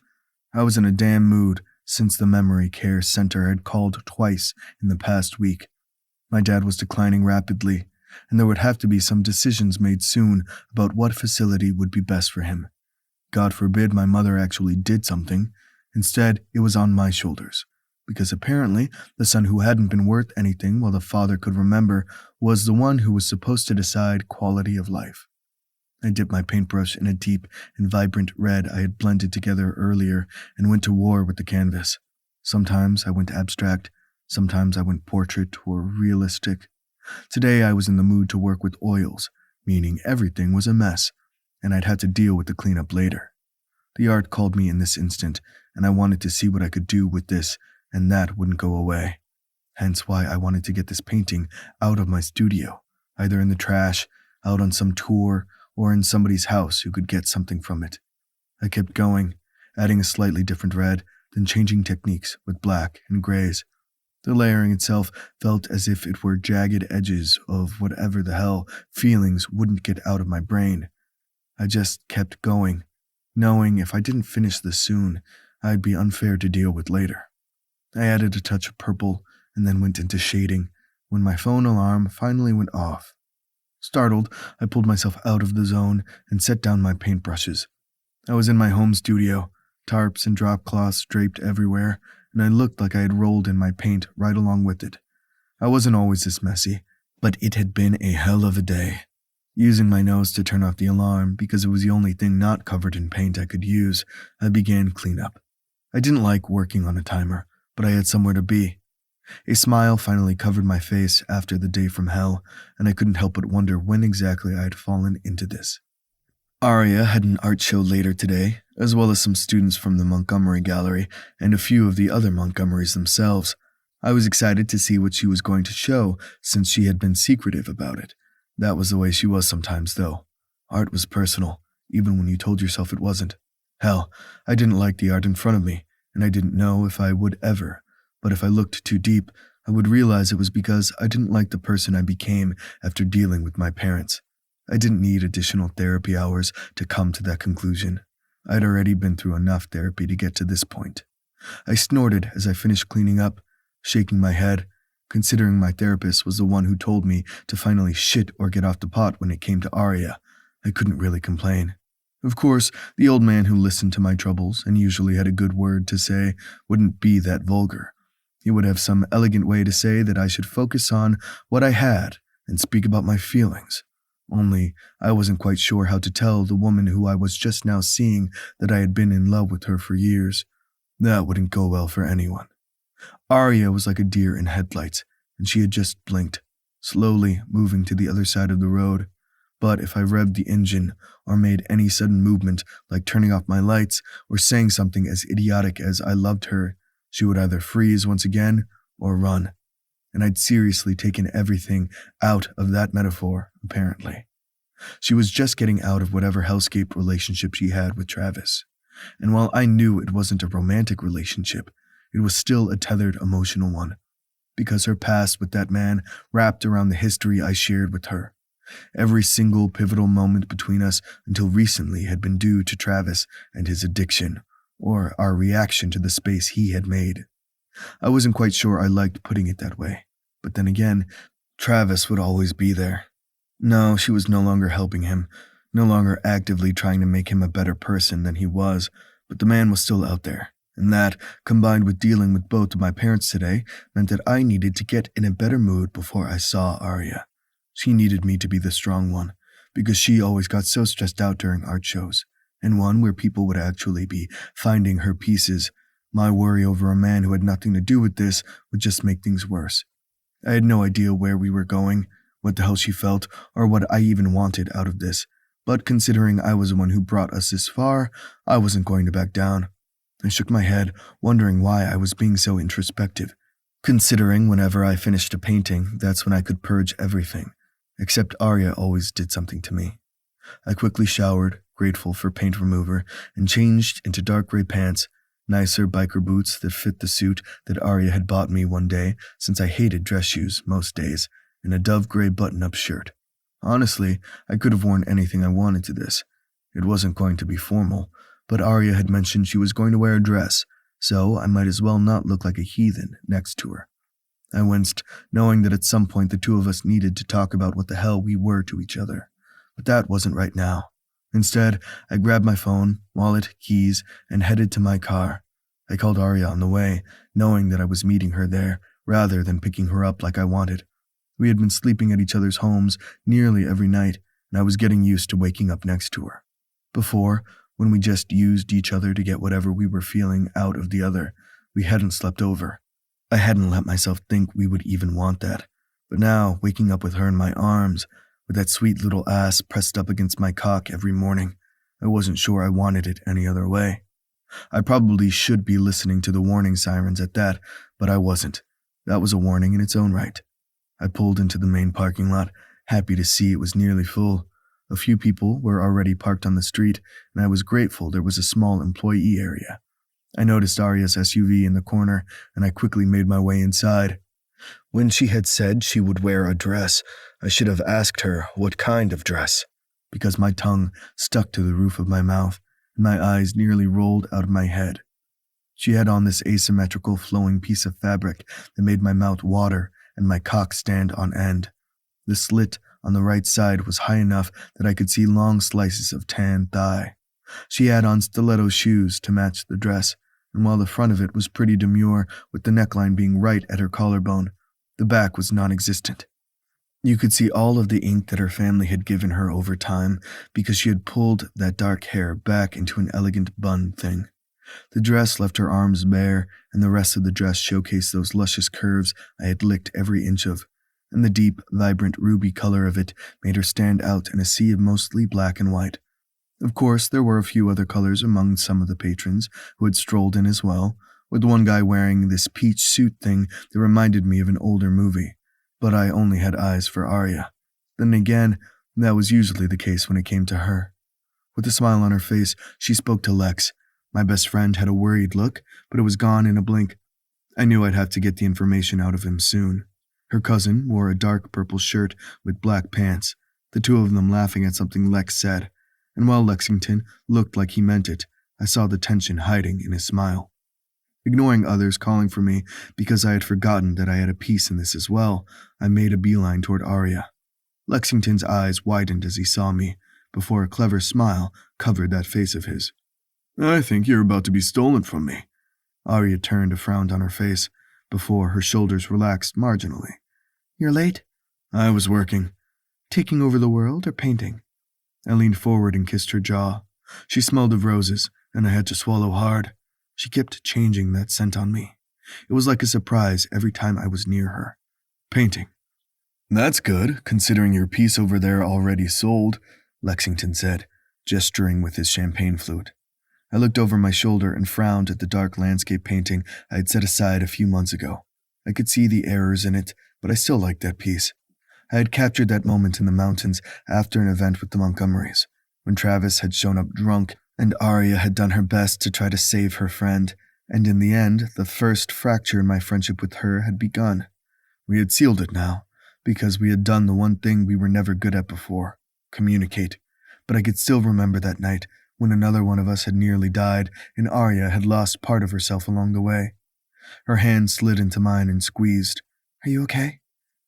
I was in a damn mood since the memory care center had called twice in the past week. My dad was declining rapidly, and there would have to be some decisions made soon about what facility would be best for him. God forbid my mother actually did something. Instead, it was on my shoulders, because apparently the son who hadn't been worth anything while the father could remember was the one who was supposed to decide quality of life. I dipped my paintbrush in a deep and vibrant red I had blended together earlier and went to war with the canvas. Sometimes I went abstract, sometimes I went portrait or realistic. Today I was in the mood to work with oils, meaning everything was a mess, and I'd had to deal with the cleanup later. The art called me in this instant, and I wanted to see what I could do with this, and that wouldn't go away. Hence why I wanted to get this painting out of my studio, either in the trash, out on some tour, or in somebody's house who could get something from it. I kept going, adding a slightly different red, then changing techniques with black and grays. The layering itself felt as if it were jagged edges of whatever the hell feelings wouldn't get out of my brain. I just kept going, knowing if I didn't finish this soon, I'd be unfair to deal with later. I added a touch of purple and then went into shading when my phone alarm finally went off. Startled, I pulled myself out of the zone and set down my paintbrushes. I was in my home studio, tarps and drop cloths draped everywhere, and I looked like I had rolled in my paint right along with it. I wasn't always this messy, but it had been a hell of a day. Using my nose to turn off the alarm because it was the only thing not covered in paint I could use, I began cleanup. I didn't like working on a timer, but I had somewhere to be. A smile finally covered my face after the day from hell, and I couldn't help but wonder when exactly I had fallen into this. Aria had an art show later today, as well as some students from the Montgomery Gallery and a few of the other Montgomerys themselves. I was excited to see what she was going to show since she had been secretive about it. That was the way she was sometimes, though. Art was personal, even when you told yourself it wasn't. Hell, I didn't like the art in front of me, and I didn't know if I would ever. But if I looked too deep, I would realize it was because I didn't like the person I became after dealing with my parents. I didn't need additional therapy hours to come to that conclusion. I'd already been through enough therapy to get to this point. I snorted as I finished cleaning up, shaking my head, considering my therapist was the one who told me to finally shit or get off the pot when it came to Aria. I couldn't really complain. Of course, the old man who listened to my troubles and usually had a good word to say wouldn't be that vulgar. He would have some elegant way to say that I should focus on what I had and speak about my feelings. Only I wasn't quite sure how to tell the woman who I was just now seeing that I had been in love with her for years. That wouldn't go well for anyone. Aria was like a deer in headlights, and she had just blinked, slowly moving to the other side of the road. But if I revved the engine or made any sudden movement like turning off my lights or saying something as idiotic as I loved her, she would either freeze once again or run. And I'd seriously taken everything out of that metaphor, apparently. She was just getting out of whatever hellscape relationship she had with Travis. And while I knew it wasn't a romantic relationship, it was still a tethered emotional one. because her past with that man wrapped around the history I shared with her. Every single pivotal moment between us until recently had been due to Travis and his addiction, or our reaction to the space he had made. I wasn't quite sure I liked putting it that way, but then again, Travis would always be there. No, she was no longer helping him, no longer actively trying to make him a better person than he was, but the man was still out there. And that, combined with dealing with both of my parents today, meant that I needed to get in a better mood before I saw Arya. She needed me to be the strong one, because she always got so stressed out during art shows, and one where people would actually be finding her pieces. My worry over a man who had nothing to do with this would just make things worse. I had no idea where we were going, what the hell she felt, or what I even wanted out of this, but considering I was the one who brought us this far, I wasn't going to back down. I shook my head, wondering why I was being so introspective, considering whenever I finished a painting, that's when I could purge everything, except Arya always did something to me. I quickly showered, grateful for paint remover, and changed into dark gray pants, nicer biker boots that fit the suit that Arya had bought me one day since I hated dress shoes most days, and a dove gray button-up shirt. Honestly, I could have worn anything I wanted to this. It wasn't going to be formal, but Arya had mentioned she was going to wear a dress, so I might as well not look like a heathen next to her. I winced, knowing that at some point the two of us needed to talk about what the hell we were to each other. But that wasn't right now. Instead, I grabbed my phone, wallet, keys, and headed to my car. I called Arya on the way, knowing that I was meeting her there, rather than picking her up like I wanted. We had been sleeping at each other's homes nearly every night, and I was getting used to waking up next to her. Before, when we just used each other to get whatever we were feeling out of the other, we hadn't slept over. I hadn't let myself think we would even want that. But now, waking up with her in my arms, with that sweet little ass pressed up against my cock every morning, I wasn't sure I wanted it any other way. I probably should be listening to the warning sirens at that, but I wasn't. That was a warning in its own right. I pulled into the main parking lot, happy to see it was nearly full. A few people were already parked on the street, and I was grateful there was a small employee area. I noticed Arya's SUV in the corner, and I quickly made my way inside. When she had said she would wear a dress, I should have asked her what kind of dress, because my tongue stuck to the roof of my mouth, and my eyes nearly rolled out of my head. She had on this asymmetrical flowing piece of fabric that made my mouth water and my cock stand on end. The slit on the right side was high enough that I could see long slices of tan thigh. She had on stiletto shoes to match the dress, and while the front of it was pretty demure, with the neckline being right at her collarbone, the back was non-existent. You could see all of the ink that her family had given her over time because she had pulled that dark hair back into an elegant bun thing. The dress left her arms bare, and the rest of the dress showcased those luscious curves I had licked every inch of, and the deep, vibrant ruby color of it made her stand out in a sea of mostly black and white. Of course, there were a few other colors among some of the patrons who had strolled in as well, with one guy wearing this peach suit thing that reminded me of an older movie, but I only had eyes for Arya. Then again, that was usually the case when it came to her. With a smile on her face, she spoke to Lex. My best friend had a worried look, but it was gone in a blink. I knew I'd have to get the information out of him soon. Her cousin wore a dark purple shirt with black pants, the two of them laughing at something Lex said, and while Lexington looked like he meant it, I saw the tension hiding in his smile. Ignoring others calling for me because I had forgotten that I had a piece in this as well, I made a beeline toward Arya. Lexington's eyes widened as he saw me, before a clever smile covered that face of his. "I think you're about to be stolen from me." Arya turned a frown on her face, before her shoulders relaxed marginally. "You're late?" "I was working." "Taking over the world or painting?" I leaned forward and kissed her jaw. She smelled of roses, and I had to swallow hard. She kept changing that scent on me. It was like a surprise every time I was near her. "Painting." "That's good, considering your piece over there already sold," Lexington said, gesturing with his champagne flute. I looked over my shoulder and frowned at the dark landscape painting I had set aside a few months ago. I could see the errors in it, but I still liked that piece. I had captured that moment in the mountains after an event with the Montgomerys, when Travis had shown up drunk and Arya had done her best to try to save her friend, and in the end, the first fracture in my friendship with her had begun. We had sealed it now, because we had done the one thing we were never good at before, communicate. But I could still remember that night when another one of us had nearly died and Arya had lost part of herself along the way. Her hand slid into mine and squeezed. "Are you okay?"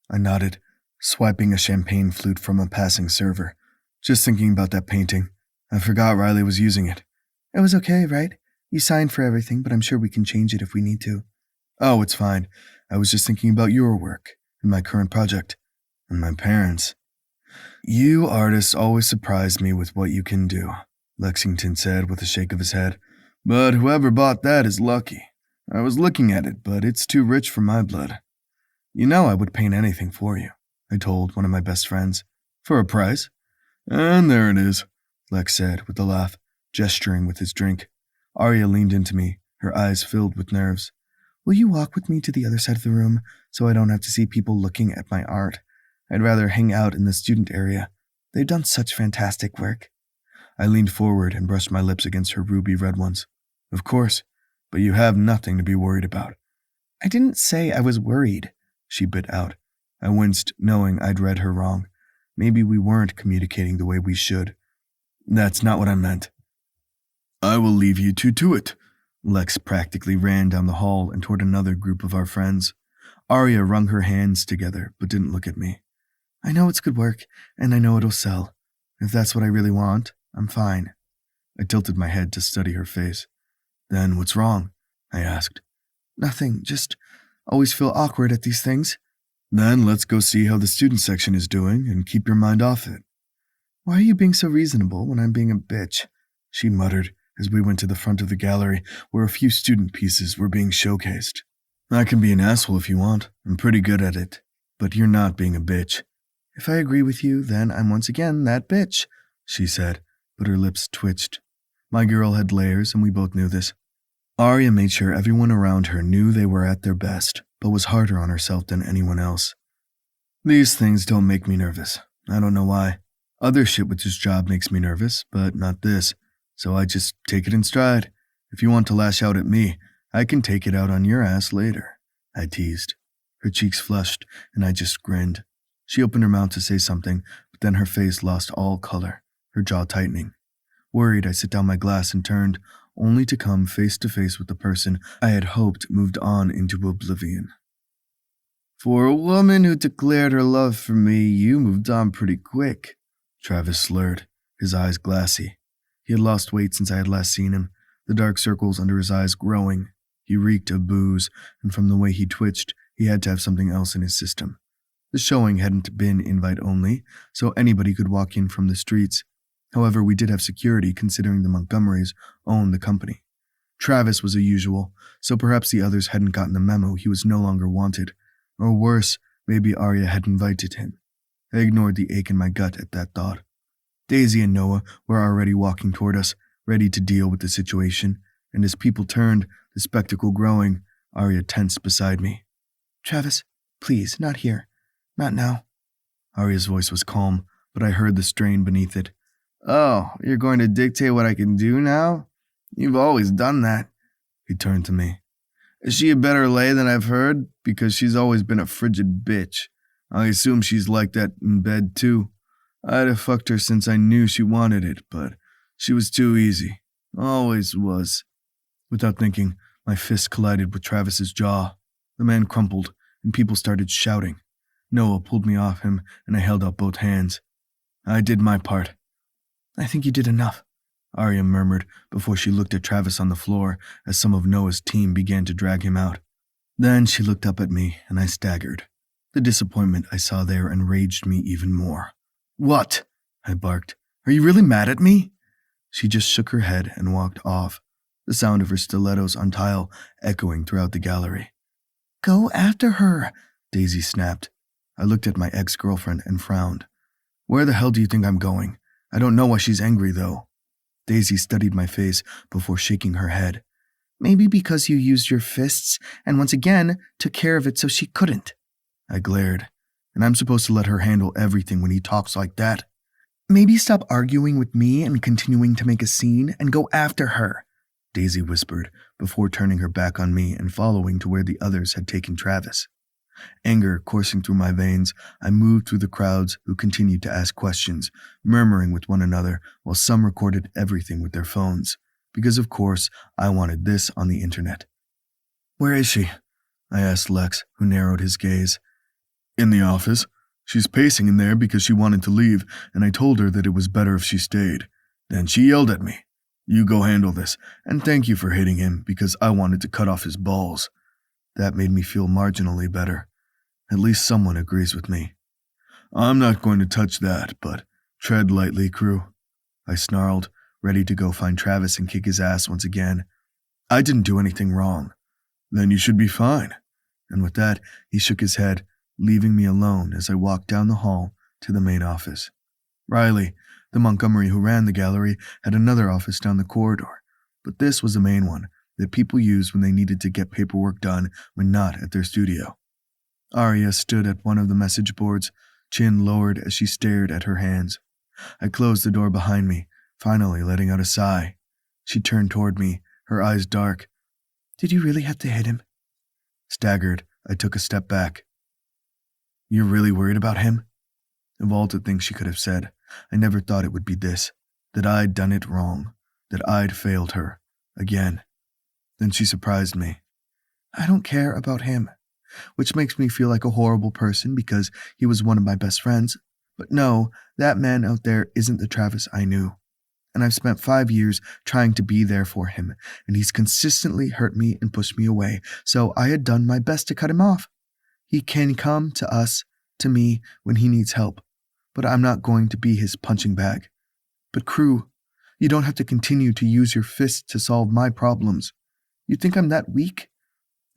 I nodded, swiping a champagne flute from a passing server. Just thinking about that painting. I forgot Riley was using it. "It was okay, right? You signed for everything, but I'm sure we can change it if we need to." "Oh, it's fine. I was just thinking about your work and my current project and my parents." "You artists always surprise me with what you can do," Lexington said with a shake of his head. "But whoever bought that is lucky. I was looking at it, but it's too rich for my blood." "You know I would paint anything for you," I told one of my best friends. "For a price?" "And there it is," Lex said with a laugh, gesturing with his drink. Arya leaned into me, her eyes filled with nerves. "Will you walk with me to the other side of the room so I don't have to see people looking at my art? I'd rather hang out in the student area. They've done such fantastic work." I leaned forward and brushed my lips against her ruby red ones. "Of course, but you have nothing to be worried about." "I didn't say I was worried," she bit out. I winced, knowing I'd read her wrong. Maybe we weren't communicating the way we should. "That's not what I meant." "I will leave you two to it." Lex practically ran down the hall and toward another group of our friends. Arya wrung her hands together, but didn't look at me. "I know it's good work, and I know it'll sell. If that's what I really want, I'm fine." I tilted my head to study her face. "Then what's wrong?" I asked. "Nothing, just always feel awkward at these things." "Then let's go see how the student section is doing and keep your mind off it." "Why are you being so reasonable when I'm being a bitch?" she muttered as we went to the front of the gallery where a few student pieces were being showcased. "I can be an asshole if you want. I'm pretty good at it. But you're not being a bitch." "If I agree with you, then I'm once again that bitch," she said, but her lips twitched. My girl had layers, and we both knew this. Arya made sure everyone around her knew they were at their best, but was harder on herself than anyone else. "These things don't make me nervous. I don't know why. Other shit with this job makes me nervous, but not this. So I just take it in stride. If you want to lash out at me, I can take it out on your ass later," I teased. Her cheeks flushed, and I just grinned. She opened her mouth to say something, but then her face lost all color, her jaw tightening. Worried, I set down my glass and turned, only to come face to face with the person I had hoped moved on into oblivion. "For a woman who declared her love for me, you moved on pretty quick," Travis slurred, his eyes glassy. He had lost weight since I had last seen him, the dark circles under his eyes growing. He reeked of booze, and from the way he twitched, he had to have something else in his system. The showing hadn't been invite-only, so anybody could walk in from the streets. However, we did have security considering the Montgomerys owned the company. Travis was a usual, so perhaps the others hadn't gotten the memo he was no longer wanted. Or worse, maybe Arya had invited him. I ignored the ache in my gut at that thought. Daisy and Noah were already walking toward us, ready to deal with the situation, and as people turned, the spectacle growing, Arya tensed beside me. "Travis, please, not here. Not now." Arya's voice was calm, but I heard the strain beneath it. "Oh, you're going to dictate what I can do now? You've always done that." He turned to me. "Is she a better lay than I've heard? Because she's always been a frigid bitch. I assume she's like that in bed too. I'd have fucked her since I knew she wanted it, but she was too easy. Always was." Without thinking, my fist collided with Travis's jaw. The man crumpled, and people started shouting. Noah pulled me off him, and I held out both hands. "I did my part." "I think you did enough," Arya murmured before she looked at Travis on the floor as some of Noah's team began to drag him out. Then she looked up at me, and I staggered. The disappointment I saw there enraged me even more. "What?" I barked. "Are you really mad at me?" She just shook her head and walked off, the sound of her stilettos on tile echoing throughout the gallery. "Go after her," Daisy snapped. I looked at my ex-girlfriend and frowned. "Where the hell do you think I'm going? I don't know why she's angry, though." Daisy studied my face before shaking her head. "Maybe because you used your fists and once again took care of it so she couldn't." I glared. "And I'm supposed to let her handle everything when he talks like that?" "Maybe stop arguing with me and continuing to make a scene and go after her," Daisy whispered before turning her back on me and following to where the others had taken Travis. Anger coursing through my veins, I moved through the crowds who continued to ask questions, murmuring with one another while some recorded everything with their phones. Because of course, I wanted this on the internet. "Where is she?" I asked Lex, who narrowed his gaze. "In the office. She's pacing in there because she wanted to leave, and I told her that it was better if she stayed. Then she yelled at me. 'You go handle this, and thank you for hitting him because I wanted to cut off his balls.' That made me feel marginally better. At least someone agrees with me. 'I'm not going to touch that, but tread lightly, crew,' I snarled, ready to go find Travis and kick his ass once again. 'I didn't do anything wrong.' 'Then you should be fine.' And with that, he shook his head, leaving me alone as I walked down the hall to the main office. Riley, the Montgomery who ran the gallery, had another office down the corridor, but this was the main one that people used when they needed to get paperwork done when not at their studio. Aria stood at one of the message boards, chin lowered as she stared at her hands. I closed the door behind me, finally letting out a sigh. She turned toward me, her eyes dark. "Did you really have to hit him?" Staggered, I took a step back. "You're really worried about him?" Of all the things she could have said, I never thought it would be this, that I'd done it wrong, that I'd failed her, again. Then she surprised me. "I don't care about him," which makes me feel like a horrible person because he was one of my best friends. But no, that man out there isn't the Travis I knew. And I've spent 5 years trying to be there for him, and he's consistently hurt me and pushed me away, so I had done my best to cut him off. He can come to us, to me, when he needs help, but I'm not going to be his punching bag. But crew, you don't have to continue to use your fists to solve my problems. You think I'm that weak?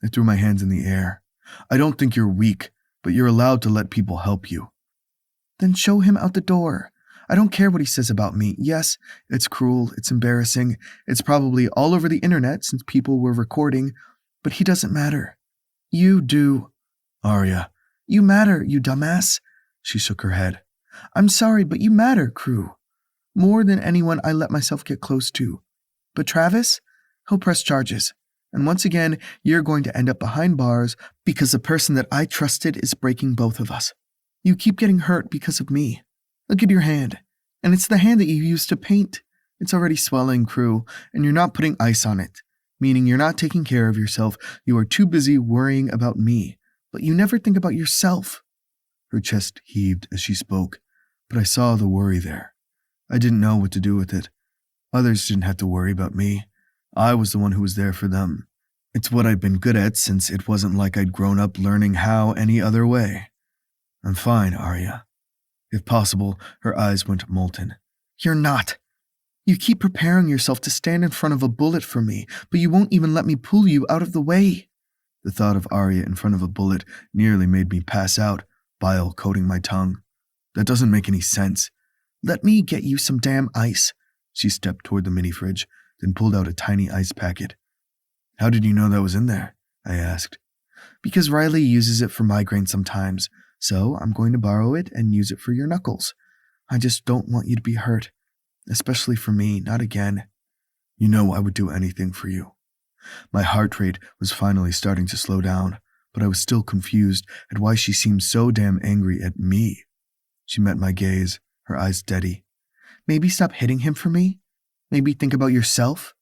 I threw my hands in the air. I don't think you're weak, but you're allowed to let people help you. Then show him out the door. I don't care what he says about me. Yes, it's cruel, it's embarrassing, it's probably all over the internet since people were recording, but he doesn't matter. You do. Aria, you matter, you dumbass. She shook her head. I'm sorry, but you matter, crew. More than anyone I let myself get close to. But Travis, he'll press charges. And once again, you're going to end up behind bars because the person that I trusted is breaking both of us. You keep getting hurt because of me. Look at your hand. And it's the hand that you used to paint. It's already swelling, crew, and you're not putting ice on it. Meaning you're not taking care of yourself. You are too busy worrying about me. But you never think about yourself. Her chest heaved as she spoke, but I saw the worry there. I didn't know what to do with it. Others didn't have to worry about me. I was the one who was there for them. It's what I'd been good at since it wasn't like I'd grown up learning how any other way. I'm fine, Aria. If possible, her eyes went molten. You're not. You keep preparing yourself to stand in front of a bullet for me, but you won't even let me pull you out of the way. The thought of Aria in front of a bullet nearly made me pass out, bile coating my tongue. That doesn't make any sense. Let me get you some damn ice. She stepped toward the mini fridge, then pulled out a tiny ice packet. How did you know that was in there? I asked. Because Riley uses it for migraine sometimes, so I'm going to borrow it and use it for your knuckles. I just don't want you to be hurt. Especially for me, not again. You know I would do anything for you. My heart rate was finally starting to slow down, but I was still confused at why she seemed so damn angry at me. She met my gaze, her eyes steady. Maybe stop hitting him for me? Maybe think about yourself?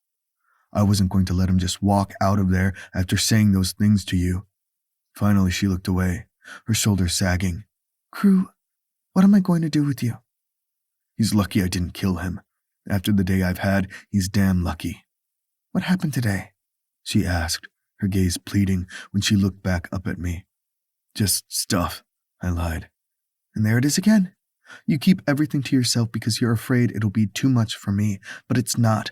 I wasn't going to let him just walk out of there after saying those things to you. Finally, she looked away, her shoulders sagging. Crew, what am I going to do with you? He's lucky I didn't kill him. After the day I've had, he's damn lucky. What happened today? She asked, her gaze pleading when she looked back up at me. Just stuff, I lied. And there it is again. You keep everything to yourself because you're afraid it'll be too much for me, but it's not.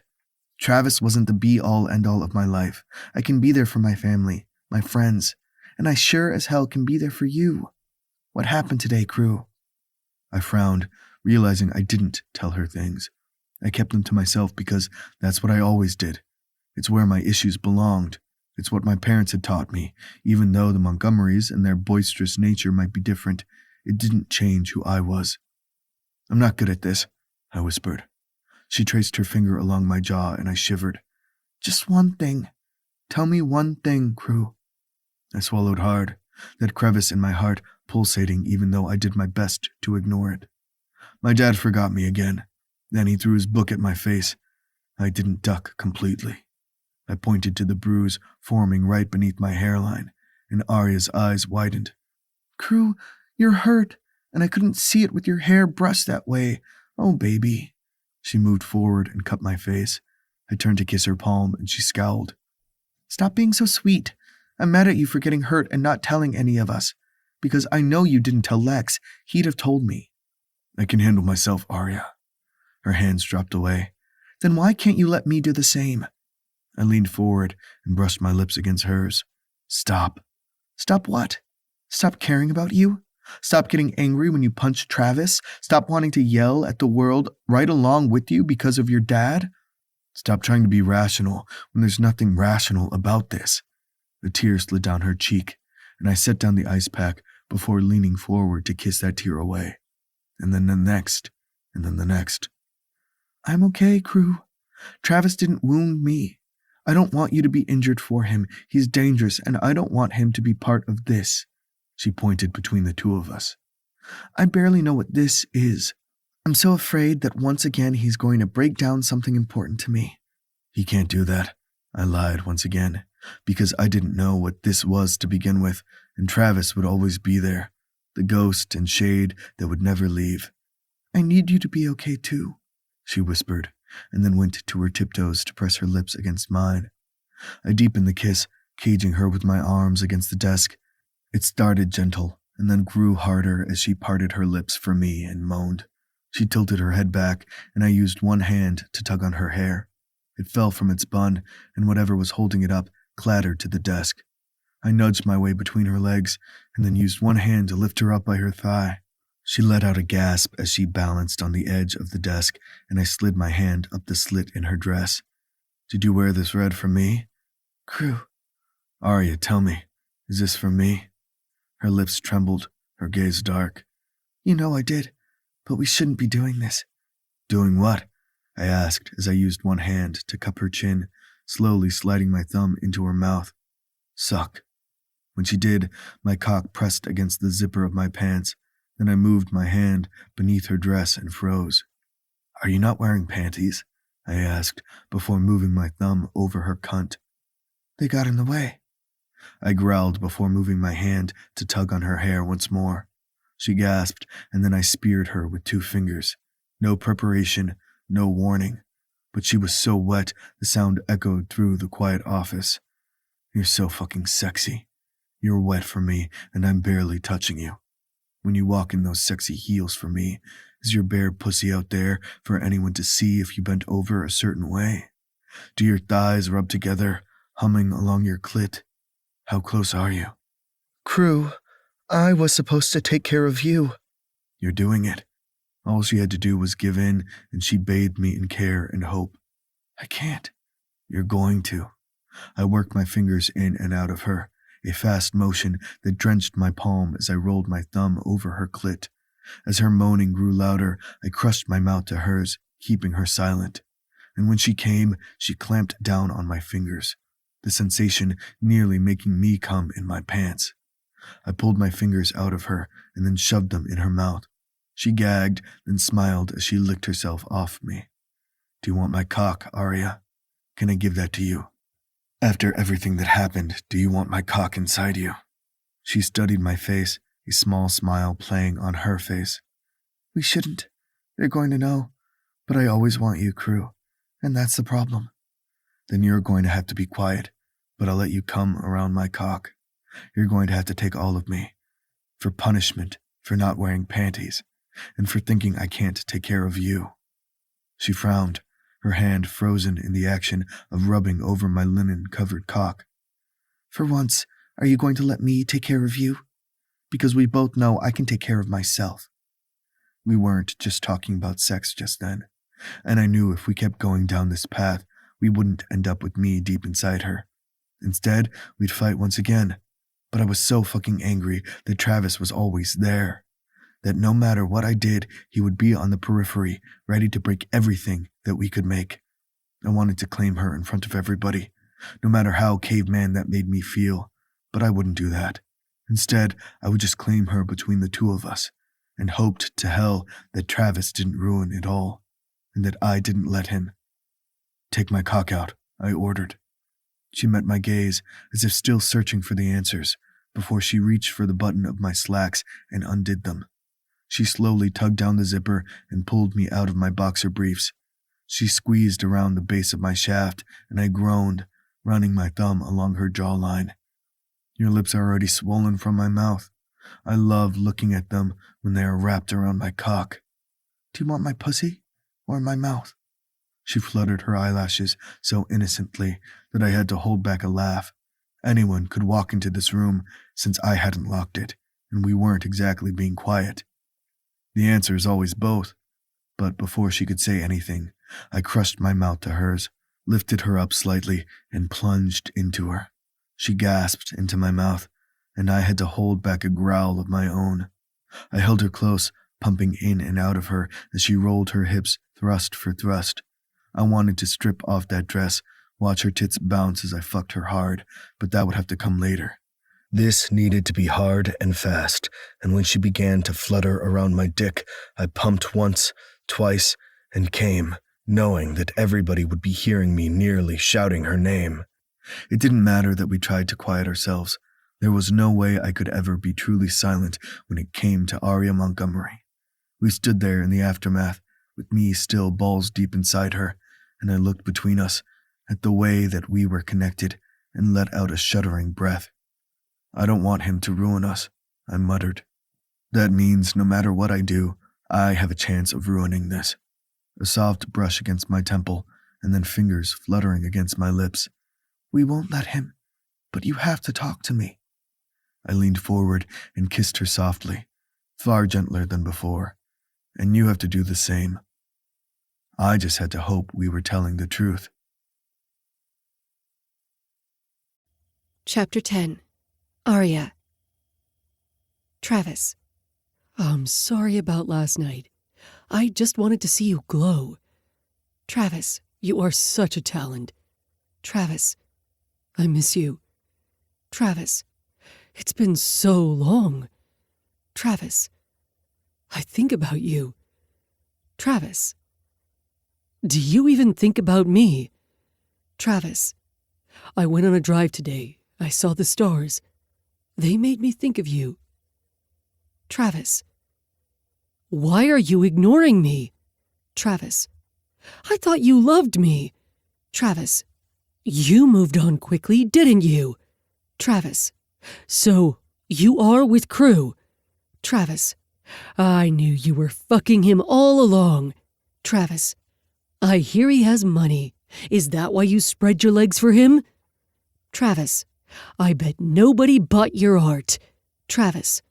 Travis wasn't the be-all, end-all of my life. I can be there for my family, my friends, and I sure as hell can be there for you. What happened today, crew? I frowned, realizing I didn't tell her things. I kept them to myself because that's what I always did. It's where my issues belonged. It's what my parents had taught me. Even though the Montgomerys and their boisterous nature might be different, it didn't change who I was. I'm not good at this, I whispered. She traced her finger along my jaw and I shivered. Just one thing. Tell me one thing, crew. I swallowed hard. that crevice in my heart pulsating even though I did my best to ignore it. My dad forgot me again. Then he threw his book at my face. I didn't duck completely. I pointed to the bruise forming right beneath my hairline, and Arya's eyes widened. Crew, you're hurt, and I couldn't see it with your hair brushed that way. Oh, baby. She moved forward and cupped my face. I turned to kiss her palm, and she scowled. Stop being so sweet. I'm mad at you for getting hurt and not telling any of us. Because I know you didn't tell Lex. He'd have told me. I can handle myself, Arya. Her hands dropped away. Then why can't you let me do the same? I leaned forward and brushed my lips against hers. Stop. Stop what? Stop caring about you? Stop getting angry when you punch Travis? Stop wanting to yell at the world right along with you because of your dad? Stop trying to be rational when there's nothing rational about this. A tear slid down her cheek, and I set down the ice pack before leaning forward to kiss that tear away. And then the next, and then the next. I'm okay, Crew. Travis didn't wound me. I don't want you to be injured for him. He's dangerous, and I don't want him to be part of this. She pointed between the two of us. I barely know what this is. I'm so afraid that once again he's going to break down something important to me. He can't do that. I lied once again, because I didn't know what this was to begin with, and Travis would always be there, the ghost and shade that would never leave. I need you to be okay too, she whispered, and then went to her tiptoes to press her lips against mine. I deepened the kiss, caging her with my arms against the desk. It started gentle, and then grew harder as she parted her lips for me and moaned. She tilted her head back, and I used one hand to tug on her hair. It fell from its bun, and whatever was holding it up clattered to the desk. I nudged my way between her legs, and then used one hand to lift her up by her thigh. She let out a gasp as she balanced on the edge of the desk, and I slid my hand up the slit in her dress. Did you wear this red for me? Crew. Arya, tell me, is this for me? Her lips trembled, her gaze dark. You know I did, but we shouldn't be doing this. Doing what? I asked as I used one hand to cup her chin, slowly sliding my thumb into her mouth. Suck. When she did, my cock pressed against the zipper of my pants. Then I moved my hand beneath her dress and froze. Are you not wearing panties? I asked, before moving my thumb over her cunt. They got in the way. I growled before moving my hand to tug on her hair once more. She gasped, and then I speared her with 2 fingers. No preparation, no warning. But she was so wet, the sound echoed through the quiet office. You're so fucking sexy. You're wet for me, and I'm barely touching you. When you walk in those sexy heels for me, is your bare pussy out there for anyone to see if you bent over a certain way? Do your thighs rub together, humming along your clit? How close are you? Crew, I was supposed to take care of you. You're doing it. All she had to do was give in, and she bathed me in care and hope. I can't. You're going to. I worked my fingers in and out of her, a fast motion that drenched my palm as I rolled my thumb over her clit. As her moaning grew louder, I crushed my mouth to hers, keeping her silent. And when she came, she clamped down on my fingers, the sensation nearly making me come in my pants. I pulled my fingers out of her and then shoved them in her mouth. She gagged, then smiled as she licked herself off me. Do you want my cock, Arya? Can I give that to you? After everything that happened, do you want my cock inside you? She studied my face, a small smile playing on her face. We shouldn't. They're going to know. But I always want you, Crew, and that's the problem. Then you're going to have to be quiet, but I'll let you come around my cock. You're going to have to take all of me. For punishment, for not wearing panties, and for thinking I can't take care of you. She frowned, her hand frozen in the action of rubbing over my linen-covered cock. For once, are you going to let me take care of you? Because we both know I can take care of myself. We weren't just talking about sex just then, and I knew if we kept going down this path, we wouldn't end up with me deep inside her. Instead, we'd fight once again. But I was so fucking angry that Travis was always there. That no matter what I did, he would be on the periphery, ready to break everything that we could make. I wanted to claim her in front of everybody, no matter how caveman that made me feel, but I wouldn't do that. Instead, I would just claim her between the two of us, and hoped to hell that Travis didn't ruin it all, and that I didn't let him. "Take my cock out," I ordered. She met my gaze, as if still searching for the answers, before she reached for the button of my slacks and undid them. She slowly tugged down the zipper and pulled me out of my boxer briefs. She squeezed around the base of my shaft, and I groaned, running my thumb along her jawline. "Your lips are already swollen from my mouth. I love looking at them when they are wrapped around my cock. Do you want my pussy or my mouth?" She fluttered her eyelashes so innocently that I had to hold back a laugh. Anyone could walk into this room since I hadn't locked it, and we weren't exactly being quiet. The answer is always both, but before she could say anything, I crushed my mouth to hers, lifted her up slightly, and plunged into her. She gasped into my mouth, and I had to hold back a growl of my own. I held her close, pumping in and out of her as she rolled her hips thrust for thrust. I wanted to strip off that dress, watch her tits bounce as I fucked her hard, but that would have to come later. This needed to be hard and fast, and when she began to flutter around my dick, I pumped once, twice, and came, knowing that everybody would be hearing me nearly shouting her name. It didn't matter that we tried to quiet ourselves. There was no way I could ever be truly silent when it came to Aria Montgomery. We stood there in the aftermath, with me still balls deep inside her, and I looked between us at the way that we were connected and let out a shuddering breath. "I don't want him to ruin us," I muttered. "That means no matter what I do, I have a chance of ruining this." A soft brush against my temple, and then fingers fluttering against my lips. "We won't let him, but you have to talk to me." I leaned forward and kissed her softly, far gentler than before. "And you have to do the same." I just had to hope we were telling the truth. Chapter 10. Aria. Travis. I'm sorry about last night. I just wanted to see you glow. Travis. You are such a talent. Travis. I miss you. Travis. It's been so long. Travis. I think about you. Travis. Do you even think about me? Travis. I went on a drive today. I saw the stars. They made me think of you. Travis. Why are you ignoring me? Travis. I thought you loved me. Travis. You moved on quickly, didn't you? Travis. So, you are with Crew. Travis. I knew you were fucking him all along. Travis. I hear he has money. Is that why you spread your legs for him? Travis. I bet nobody bought your art. Travis.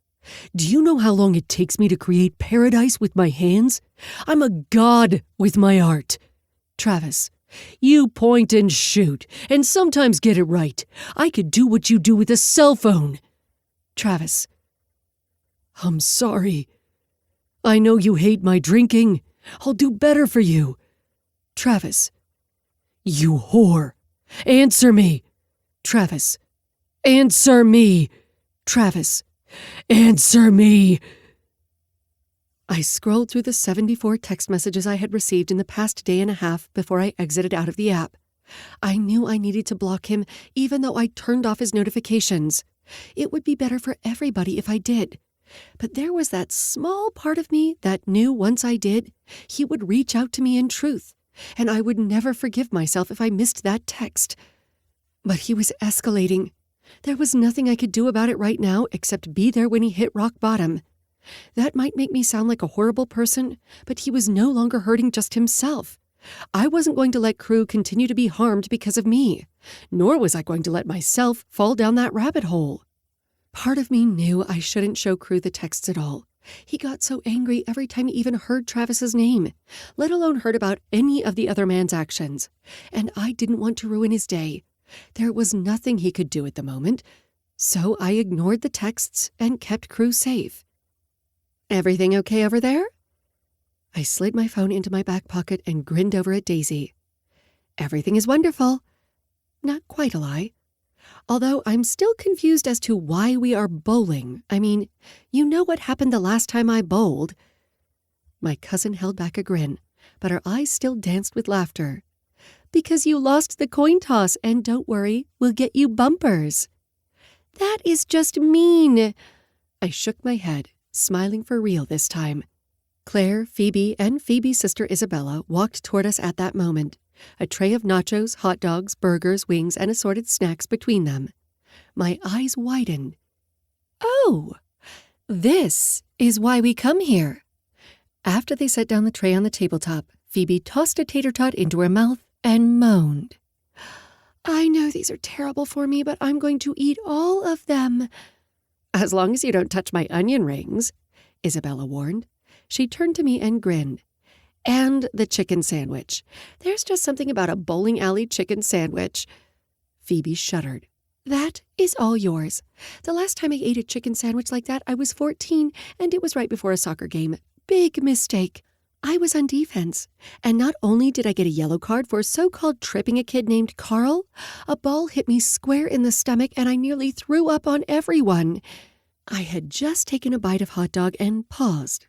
Do you know how long it takes me to create paradise with my hands? I'm a god with my art. Travis. You point and shoot, and sometimes get it right. I could do what you do with a cell phone. Travis. I'm sorry. I know you hate my drinking. I'll do better for you. Travis. You whore. Answer me. Travis. Answer me. Travis. Answer me. I scrolled through the 74 text messages I had received in the past day and a half before I exited out of the app. I knew I needed to block him even though I turned off his notifications. It would be better for everybody if I did. But there was that small part of me that knew once I did, he would reach out to me in truth, and I would never forgive myself if I missed that text. But he was escalating. There was nothing I could do about it right now except be there when he hit rock bottom. That might make me sound like a horrible person, but he was no longer hurting just himself. I wasn't going to let Crew continue to be harmed because of me, nor was I going to let myself fall down that rabbit hole. Part of me knew I shouldn't show Crew the texts at all. He got so angry every time he even heard Travis's name, let alone heard about any of the other man's actions. And I didn't want to ruin his day. There was nothing he could do at the moment, so I ignored the texts and kept Crew safe. Everything okay over there? I slid my phone into my back pocket and grinned over at Daisy. Everything is wonderful. Not quite a lie. Although I'm still confused as to why we are bowling. I mean, you know what happened the last time I bowled. My cousin held back a grin, but her eyes still danced with laughter. Because you lost the coin toss, and don't worry, we'll get you bumpers. That is just mean. I shook my head, smiling for real this time. Claire, Phoebe, and Phoebe's sister Isabella walked toward us at that moment, a tray of nachos, hot dogs, burgers, wings, and assorted snacks between them. My eyes widened. Oh, this is why we come here. After they set down the tray on the tabletop, Phoebe tossed a tater tot into her mouth and moaned. I know these are terrible for me, but I'm going to eat all of them. As long as you don't touch my onion rings, Isabella warned. She turned to me and grinned. And the chicken sandwich. There's just something about a bowling alley chicken sandwich. Phoebe shuddered. That is all yours. The last time I ate a chicken sandwich like that, I was 14, and it was right before a soccer game. Big mistake. I was on defense, and not only did I get a yellow card for so-called tripping a kid named Carl, a ball hit me square in the stomach and I nearly threw up on everyone. I had just taken a bite of hot dog and paused.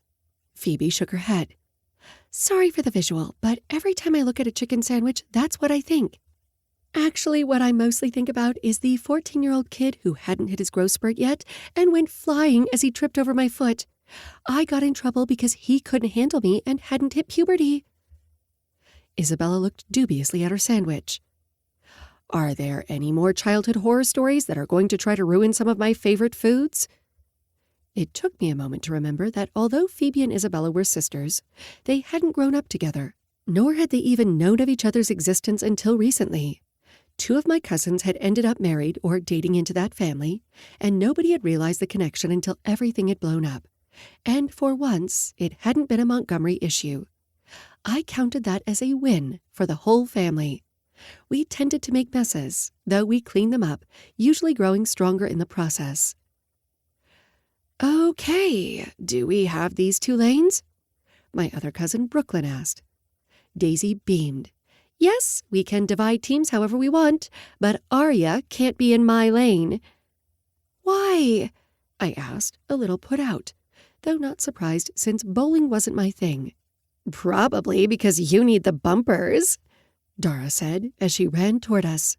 Phoebe shook her head. Sorry for the visual, but every time I look at a chicken sandwich, that's what I think. Actually, what I mostly think about is the 14-year-old kid who hadn't hit his growth spurt yet and went flying as he tripped over my foot. I got in trouble because he couldn't handle me and hadn't hit puberty. Isabella looked dubiously at her sandwich. Are there any more childhood horror stories that are going to try to ruin some of my favorite foods? It took me a moment to remember that although Phoebe and Isabella were sisters, they hadn't grown up together, nor had they even known of each other's existence until recently. 2 of my cousins had ended up married or dating into that family, and nobody had realized the connection until everything had blown up. And for once, it hadn't been a Montgomery issue. I counted that as a win for the whole family. We tended to make messes, though we cleaned them up, usually growing stronger in the process. Okay, do we have these 2 lanes? My other cousin Brooklyn asked. Daisy beamed. Yes, we can divide teams however we want, but Arya can't be in my lane. Why? I asked, a little put out, though not surprised since bowling wasn't my thing. Probably because you need the bumpers, Dara said as she ran toward us.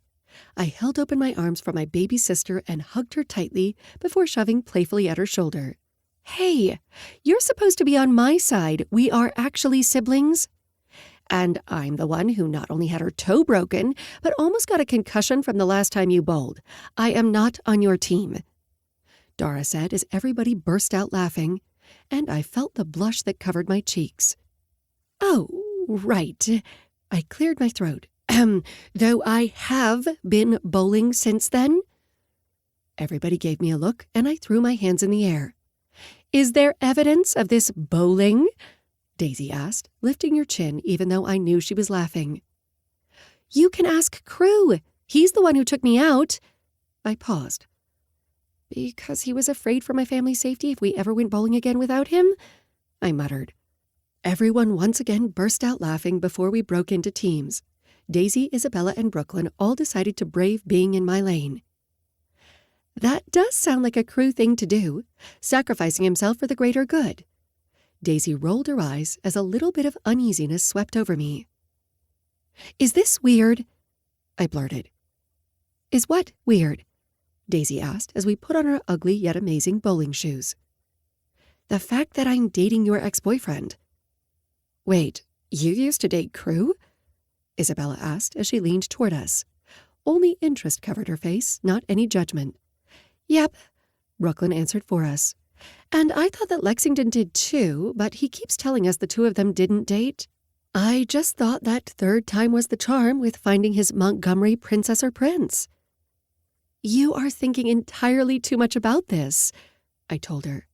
I held open my arms for my baby sister and hugged her tightly before shoving playfully at her shoulder. Hey, you're supposed to be on my side. We are actually siblings. And I'm the one who not only had her toe broken, but almost got a concussion from the last time you bowled. I am not on your team, Dara said as everybody burst out laughing, and I felt the blush that covered my cheeks. Oh, right. I cleared my throat. Though I have been bowling since then. Everybody gave me a look, and I threw my hands in the air. Is there evidence of this bowling? Daisy asked, lifting her chin even though I knew she was laughing. You can ask Crew. He's the one who took me out. I paused. Because he was afraid for my family's safety if we ever went bowling again without him? I muttered. Everyone once again burst out laughing before we broke into teams. Daisy, Isabella, and Brooklyn all decided to brave being in my lane. That does sound like a Crew thing to do, sacrificing himself for the greater good. Daisy rolled her eyes as a little bit of uneasiness swept over me. Is this weird? I blurted. Is what weird? Daisy asked as we put on our ugly yet amazing bowling shoes. The fact that I'm dating your ex-boyfriend. Wait, you used to date Crew? Isabella asked as she leaned toward us. Only interest covered her face, not any judgment. Yep, Brooklyn answered for us. And I thought that Lexington did too, but he keeps telling us the 2 of them didn't date. I just thought that 3rd time was the charm with finding his Montgomery princess or prince. You are thinking entirely too much about this, I told her.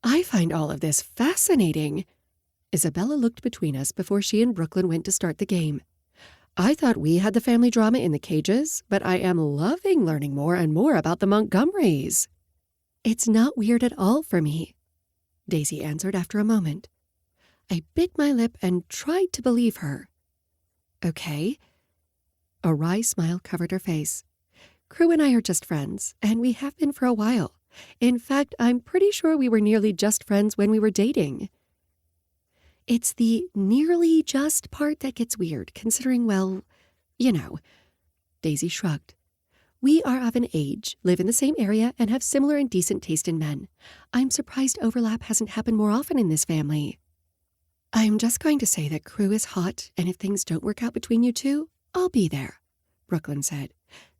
I find all of this fascinating. Isabella looked between us before she and Brooklyn went to start the game. I thought we had the family drama in the cages, but I am loving learning more and more about the Montgomerys. It's not weird at all for me, Daisy answered after a moment. I bit my lip and tried to believe her. Okay. A wry smile covered her face. Crew and I are just friends, and we have been for a while. In fact, I'm pretty sure we were nearly just friends when we were dating. It's the nearly just part that gets weird, considering, well, you know. Daisy shrugged. We are of an age, live in the same area, and have similar and decent taste in men. I'm surprised overlap hasn't happened more often in this family. I'm just going to say that Crew is hot, and if things don't work out between you two, I'll be there, Brooklyn said.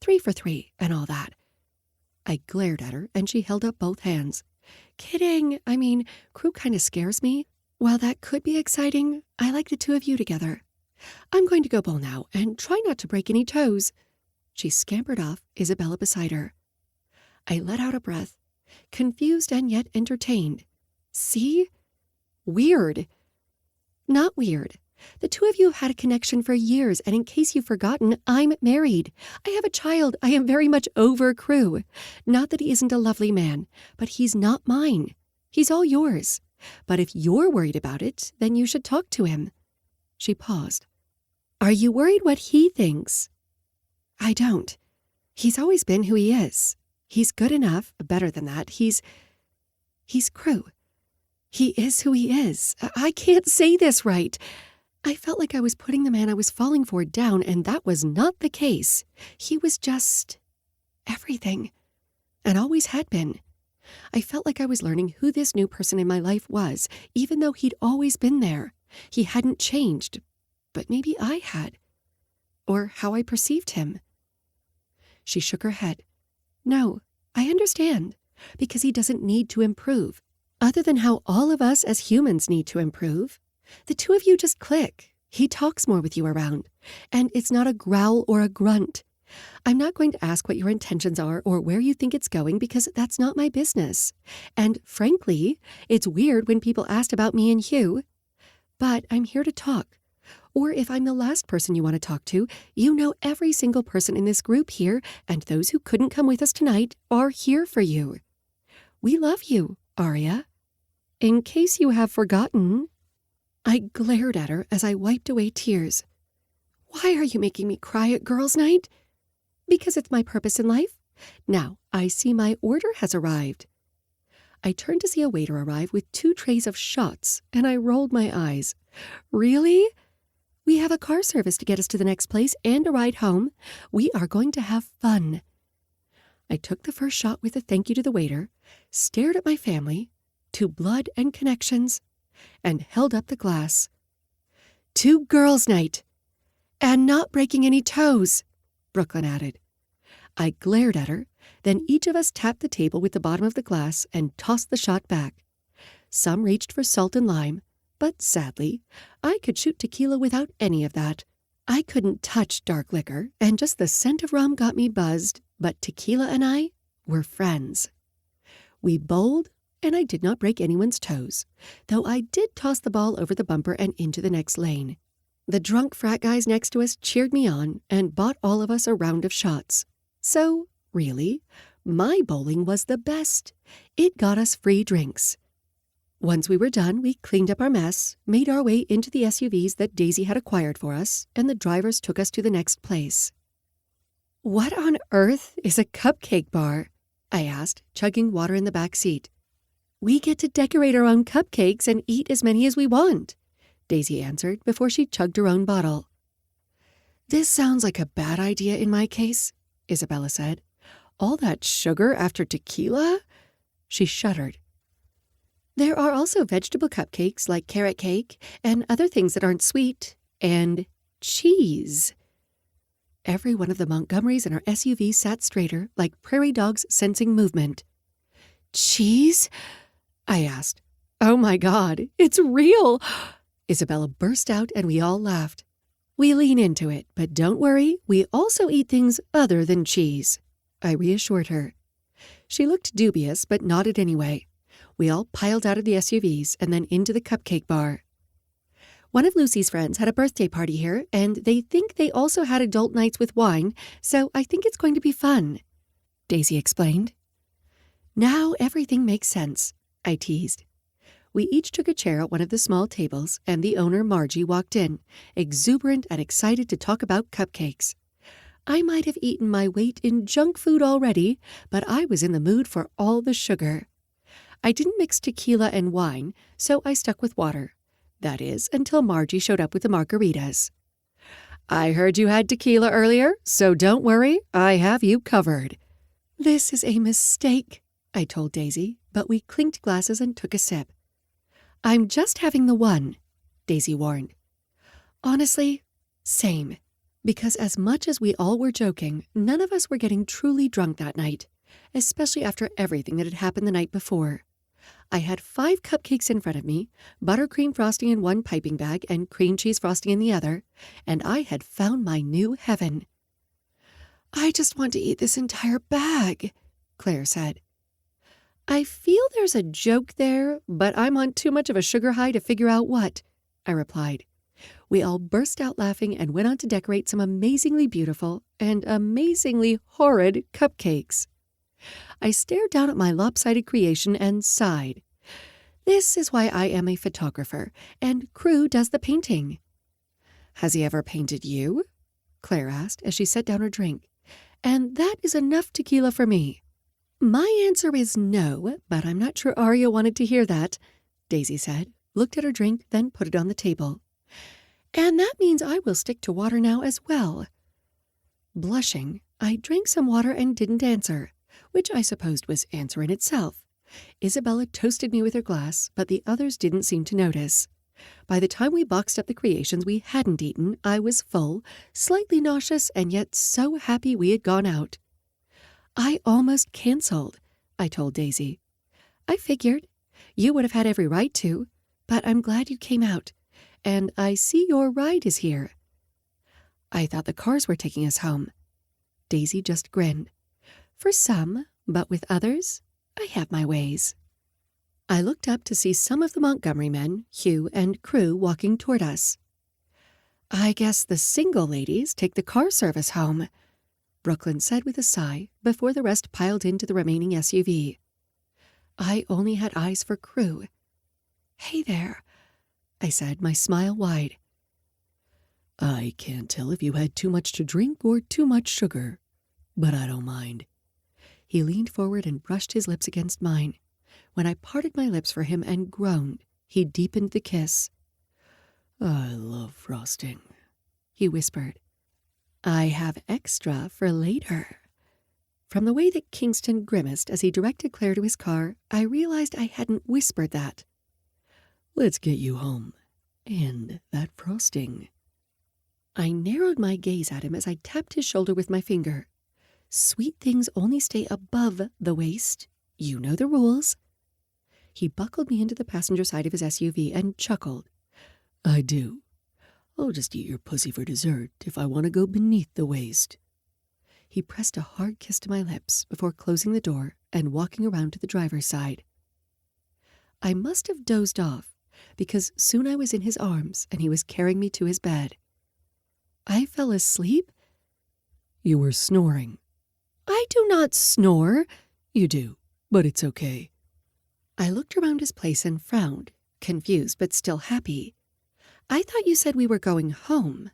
3 for 3 and all that. I glared at her, and she held up both hands. Kidding. I mean, Crew kind of scares me. While that could be exciting, I like the two of you together. I'm going to go bowl now, and try not to break any toes. She scampered off, Isabella beside her. I let out a breath, confused and yet entertained. See? Weird. Not weird. The two of you have had a connection for years, and in case you've forgotten, I'm married. I have a child. I am very much over Crew. Not that he isn't a lovely man, but he's not mine. He's all yours. But if you're worried about it, then you should talk to him. She paused. Are you worried what he thinks? I don't. He's always been who he is. He's good enough, better than that. He's Crew. He is who he is. I can't say this right. I felt like I was putting the man I was falling for down, and that was not the case. He was just everything, and always had been. I felt like I was learning who this new person in my life was, even though he'd always been there. He hadn't changed, but maybe I had. Or how I perceived him. She shook her head. No, I understand, because he doesn't need to improve, other than how all of us as humans need to improve. The two of you just click. He talks more with you around, and it's not a growl or a grunt. I'm not going to ask what your intentions are or where you think it's going because that's not my business. And frankly, it's weird when people asked about me and Hugh. But I'm here to talk. Or if I'm the last person you want to talk to, you know every single person in this group here, and those who couldn't come with us tonight are here for you. We love you, Arya. In case you have forgotten. I glared at her as I wiped away tears. Why are you making me cry at girls' night? Because it's my purpose in life. Now, I see my order has arrived. I turned to see a waiter arrive with 2 trays of shots, and I rolled my eyes. Really? We have a car service to get us to the next place and a ride home. We are going to have fun. I took the first shot with a thank you to the waiter, stared at my family, to blood and connections, and held up the glass. To girls' night. And not breaking any toes, Brooklyn added. I glared at her, then each of us tapped the table with the bottom of the glass and tossed the shot back. Some reached for salt and lime, but sadly, I could shoot tequila without any of that. I couldn't touch dark liquor, and just the scent of rum got me buzzed, but tequila and I were friends. We bowled, and I did not break anyone's toes, though I did toss the ball over the bumper and into the next lane. The drunk frat guys next to us cheered me on and bought all of us a round of shots. So, really, my bowling was the best. It got us free drinks. Once we were done, we cleaned up our mess, made our way into the SUVs that Daisy had acquired for us, and the drivers took us to the next place. What on earth is a cupcake bar? I asked, chugging water in the back seat. We get to decorate our own cupcakes and eat as many as we want, Daisy answered before she chugged her own bottle. This sounds like a bad idea in my case, Isabella said. All that sugar after tequila? She shuddered. There are also vegetable cupcakes like carrot cake and other things that aren't sweet, and cheese. Every one of the Montgomerys in our SUV sat straighter, like prairie dogs sensing movement. Cheese? I asked. Oh my God, it's real! Isabella burst out and we all laughed. We lean into it, but don't worry, we also eat things other than cheese, I reassured her. She looked dubious, but nodded anyway. We all piled out of the SUVs and then into the cupcake bar. One of Lucy's friends had a birthday party here, and they think they also had adult nights with wine, so I think it's going to be fun, Daisy explained. Now everything makes sense, I teased. We each took a chair at one of the small tables, and the owner, Margie, walked in, exuberant and excited to talk about cupcakes. I might have eaten my weight in junk food already, but I was in the mood for all the sugar. I didn't mix tequila and wine, so I stuck with water. That is, until Margie showed up with the margaritas. I heard you had tequila earlier, so don't worry, I have you covered. This is a mistake, I told Daisy, but we clinked glasses and took a sip. I'm just having the one, Daisy warned. Honestly, same. Because as much as we all were joking, none of us were getting truly drunk that night, especially after everything that had happened the night before. I had 5 cupcakes in front of me, buttercream frosting in one piping bag and cream cheese frosting in the other, and I had found my new heaven. I just want to eat this entire bag, Claire said. I feel there's a joke there, but I'm on too much of a sugar high to figure out what, I replied. We all burst out laughing and went on to decorate some amazingly beautiful and amazingly horrid cupcakes. I stared down at my lopsided creation and sighed. This is why I am a photographer, and Crew does the painting. Has he ever painted you? Claire asked as she set down her drink. And that is enough tequila for me. My answer is no, but I'm not sure Arya wanted to hear that, Daisy said, looked at her drink, then put it on the table. And that means I will stick to water now as well. Blushing, I drank some water and didn't answer, which I supposed was answer in itself. Isabella toasted me with her glass, but the others didn't seem to notice. By the time we boxed up the creations we hadn't eaten, I was full, slightly nauseous, and yet so happy we had gone out. I almost canceled, I told Daisy. I figured. You would have had every right to, but I'm glad you came out. And I see your ride is here. I thought the cars were taking us home. Daisy just grinned. For some, but with others, I have my ways. I looked up to see some of the Montgomery men, Hugh, and Crew walking toward us. I guess the single ladies take the car service home, Brooklyn said with a sigh before the rest piled into the remaining SUV. I only had eyes for Crew. Hey there, I said, my smile wide. I can't tell if you had too much to drink or too much sugar, but I don't mind. He leaned forward and brushed his lips against mine. When I parted my lips for him and groaned, he deepened the kiss. I love frosting, he whispered. I have extra for later. From the way that Kingston grimaced as he directed Claire to his car, I realized I hadn't whispered that. Let's get you home. And that frosting. I narrowed my gaze at him as I tapped his shoulder with my finger. Sweet things only stay above the waist. You know the rules. He buckled me into the passenger side of his SUV and chuckled. I do. I'll just eat your pussy for dessert if I want to go beneath the waist. He pressed a hard kiss to my lips before closing the door and walking around to the driver's side. I must have dozed off, because soon I was in his arms and he was carrying me to his bed. I fell asleep? You were snoring. I do not snore. You do, but it's okay. I looked around his place and frowned, confused but still happy. I thought you said we were going home.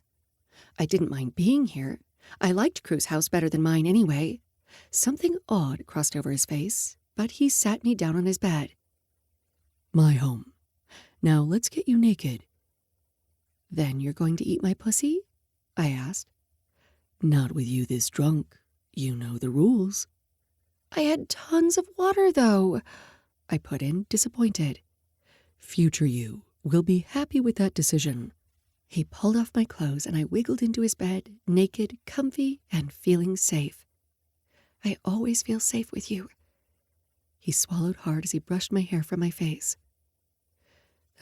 I didn't mind being here. I liked Crew's house better than mine anyway. Something odd crossed over his face, but he sat me down on his bed. My home. Now let's get you naked. Then you're going to eat my pussy? I asked. Not with you this drunk. You know the rules. I had tons of water, though, I put in, disappointed. Future you will be happy with that decision. He pulled off my clothes and I wiggled into his bed, naked, comfy, and feeling safe. I always feel safe with you. He swallowed hard as he brushed my hair from my face.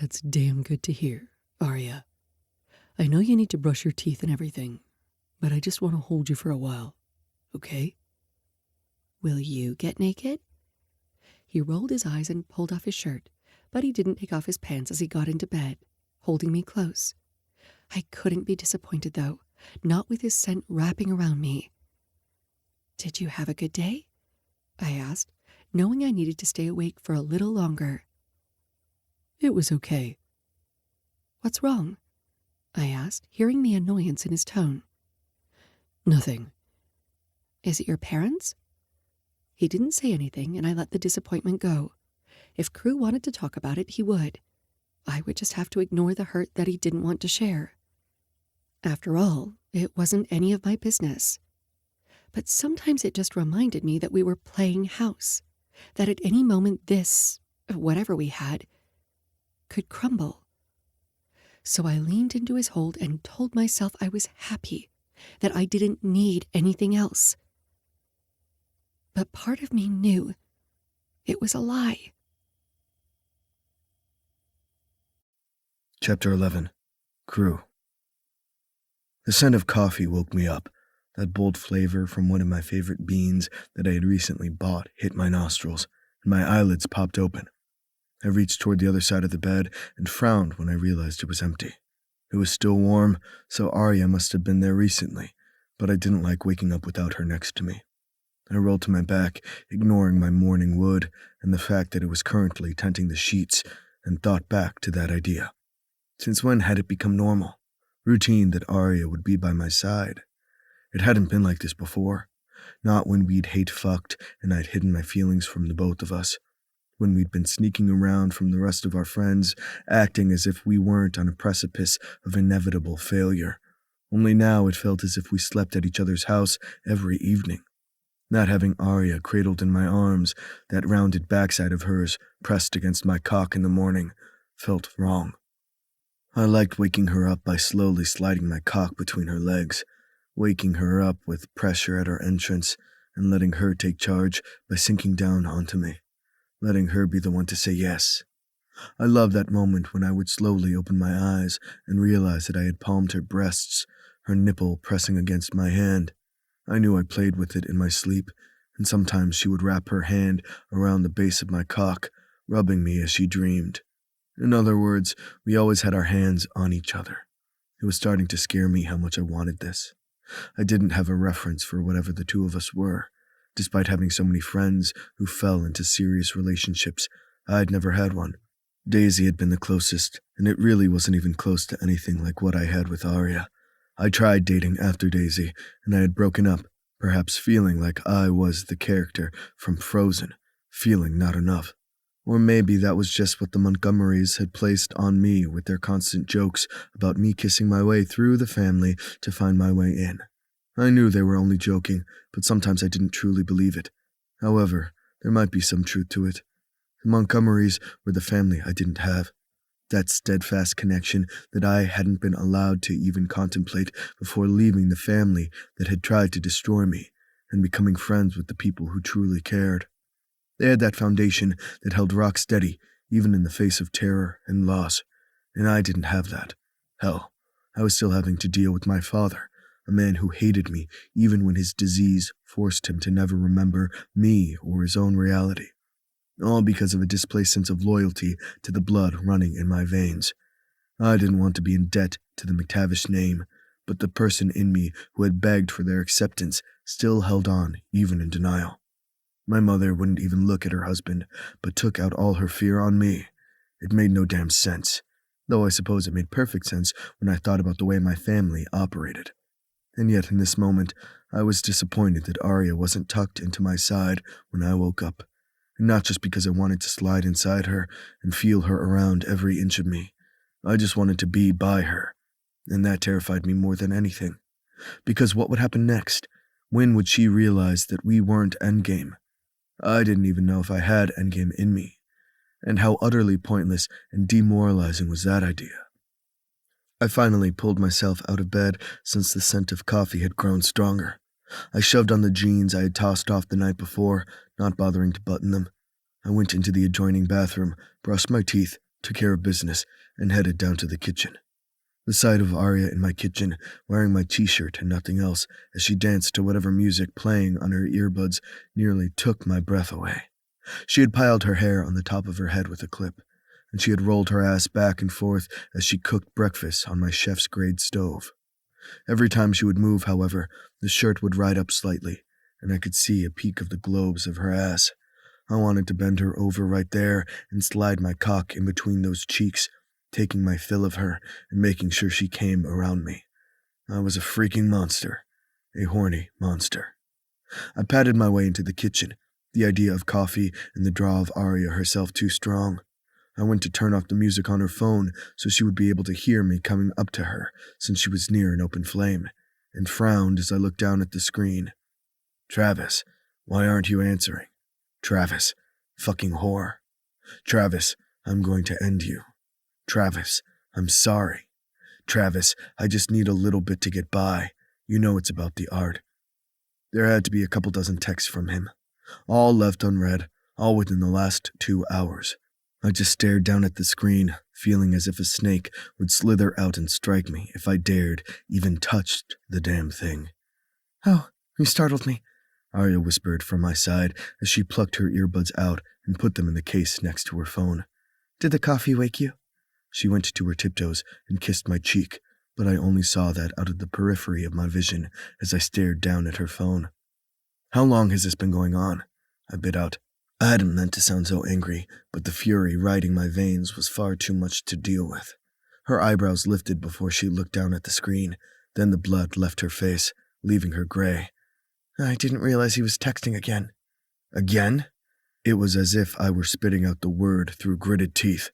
That's damn good to hear, Arya. I know you need to brush your teeth and everything, but I just want to hold you for a while, okay? Will you get naked? He rolled his eyes and pulled off his shirt, but he didn't take off his pants as he got into bed, holding me close. I couldn't be disappointed, though, not with his scent wrapping around me. Did you have a good day? I asked, knowing I needed to stay awake for a little longer. It was okay. What's wrong? I asked, hearing the annoyance in his tone. Nothing. Is it your parents? He didn't say anything, and I let the disappointment go. If Crew wanted to talk about it, he would. I would just have to ignore the hurt that he didn't want to share. After all, it wasn't any of my business. But sometimes it just reminded me that we were playing house, that at any moment this, whatever we had, could crumble. So I leaned into his hold and told myself I was happy, that I didn't need anything else. But part of me knew it was a lie. Chapter 11. Crew. The scent of coffee woke me up. That bold flavor from one of my favorite beans that I had recently bought hit my nostrils, and my eyelids popped open. I reached toward the other side of the bed and frowned when I realized it was empty. It was still warm, so Arya must have been there recently, but I didn't like waking up without her next to me. I rolled to my back, ignoring my morning wood and the fact that it was currently tenting the sheets, and thought back to that idea. Since when had it become normal? Routine that Arya would be by my side. It hadn't been like this before. Not when we'd hate-fucked and I'd hidden my feelings from the both of us. When we'd been sneaking around from the rest of our friends, acting as if we weren't on a precipice of inevitable failure. Only now it felt as if we slept at each other's house every evening. Not having Arya cradled in my arms, that rounded backside of hers pressed against my cock in the morning, felt wrong. I liked waking her up by slowly sliding my cock between her legs, waking her up with pressure at her entrance, and letting her take charge by sinking down onto me, letting her be the one to say yes. I loved that moment when I would slowly open my eyes and realize that I had palmed her breasts, her nipple pressing against my hand. I knew I played with it in my sleep, and sometimes she would wrap her hand around the base of my cock, rubbing me as she dreamed. In other words, we always had our hands on each other. It was starting to scare me how much I wanted this. I didn't have a reference for whatever the two of us were. Despite having so many friends who fell into serious relationships, I'd never had one. Daisy had been the closest, and it really wasn't even close to anything like what I had with Arya. I tried dating after Daisy, and I had broken up, perhaps feeling like I was the character from Frozen, feeling not enough. Or maybe that was just what the Montgomerys had placed on me with their constant jokes about me kissing my way through the family to find my way in. I knew they were only joking, but sometimes I didn't truly believe it. However, there might be some truth to it. The Montgomerys were the family I didn't have. That steadfast connection that I hadn't been allowed to even contemplate before leaving the family that had tried to destroy me and becoming friends with the people who truly cared. They had that foundation that held rock steady even in the face of terror and loss, and I didn't have that. Hell, I was still having to deal with my father, a man who hated me even when his disease forced him to never remember me or his own reality. All because of a displaced sense of loyalty to the blood running in my veins. I didn't want to be in debt to the McTavish name, but the person in me who had begged for their acceptance still held on, even in denial. My mother wouldn't even look at her husband, but took out all her fear on me. It made no damn sense, though I suppose it made perfect sense when I thought about the way my family operated. And yet in this moment, I was disappointed that Arya wasn't tucked into my side when I woke up. And not just because I wanted to slide inside her and feel her around every inch of me. I just wanted to be by her, and that terrified me more than anything. Because what would happen next? When would she realize that we weren't endgame? I didn't even know if I had endgame in me, and how utterly pointless and demoralizing was that idea. I finally pulled myself out of bed since the scent of coffee had grown stronger. I shoved on the jeans I had tossed off the night before, not bothering to button them. I went into the adjoining bathroom, brushed my teeth, took care of business, and headed down to the kitchen. The sight of Arya in my kitchen, wearing my t-shirt and nothing else, as she danced to whatever music playing on her earbuds, nearly took my breath away. She had piled her hair on the top of her head with a clip, and she had rolled her ass back and forth as she cooked breakfast on my chef's-grade stove. Every time she would move, however, the shirt would ride up slightly, and I could see a peek of the globes of her ass. I wanted to bend her over right there and slide my cock in between those cheeks, taking my fill of her and making sure she came around me. I was a freaking monster, a horny monster. I patted my way into the kitchen, the idea of coffee and the draw of Arya herself too strong. I went to turn off the music on her phone so she would be able to hear me coming up to her since she was near an open flame, and frowned as I looked down at the screen. Travis, why aren't you answering? Travis, fucking whore. Travis, I'm going to end you. Travis, I'm sorry. Travis, I just need a little bit to get by. You know it's about the art. There had to be a couple dozen texts from him, all left unread, all within the last 2 hours. I just stared down at the screen, feeling as if a snake would slither out and strike me if I dared even touched the damn thing. Oh, you startled me, Arya whispered from my side as she plucked her earbuds out and put them in the case next to her phone. Did the coffee wake you? She went to her tiptoes and kissed my cheek, but I only saw that out of the periphery of my vision as I stared down at her phone. How long has this been going on? I bit out. I hadn't meant to sound so angry, but the fury riding my veins was far too much to deal with. Her eyebrows lifted before she looked down at the screen, then the blood left her face, leaving her gray. I didn't realize he was texting again. Again? It was as if I were spitting out the word through gritted teeth.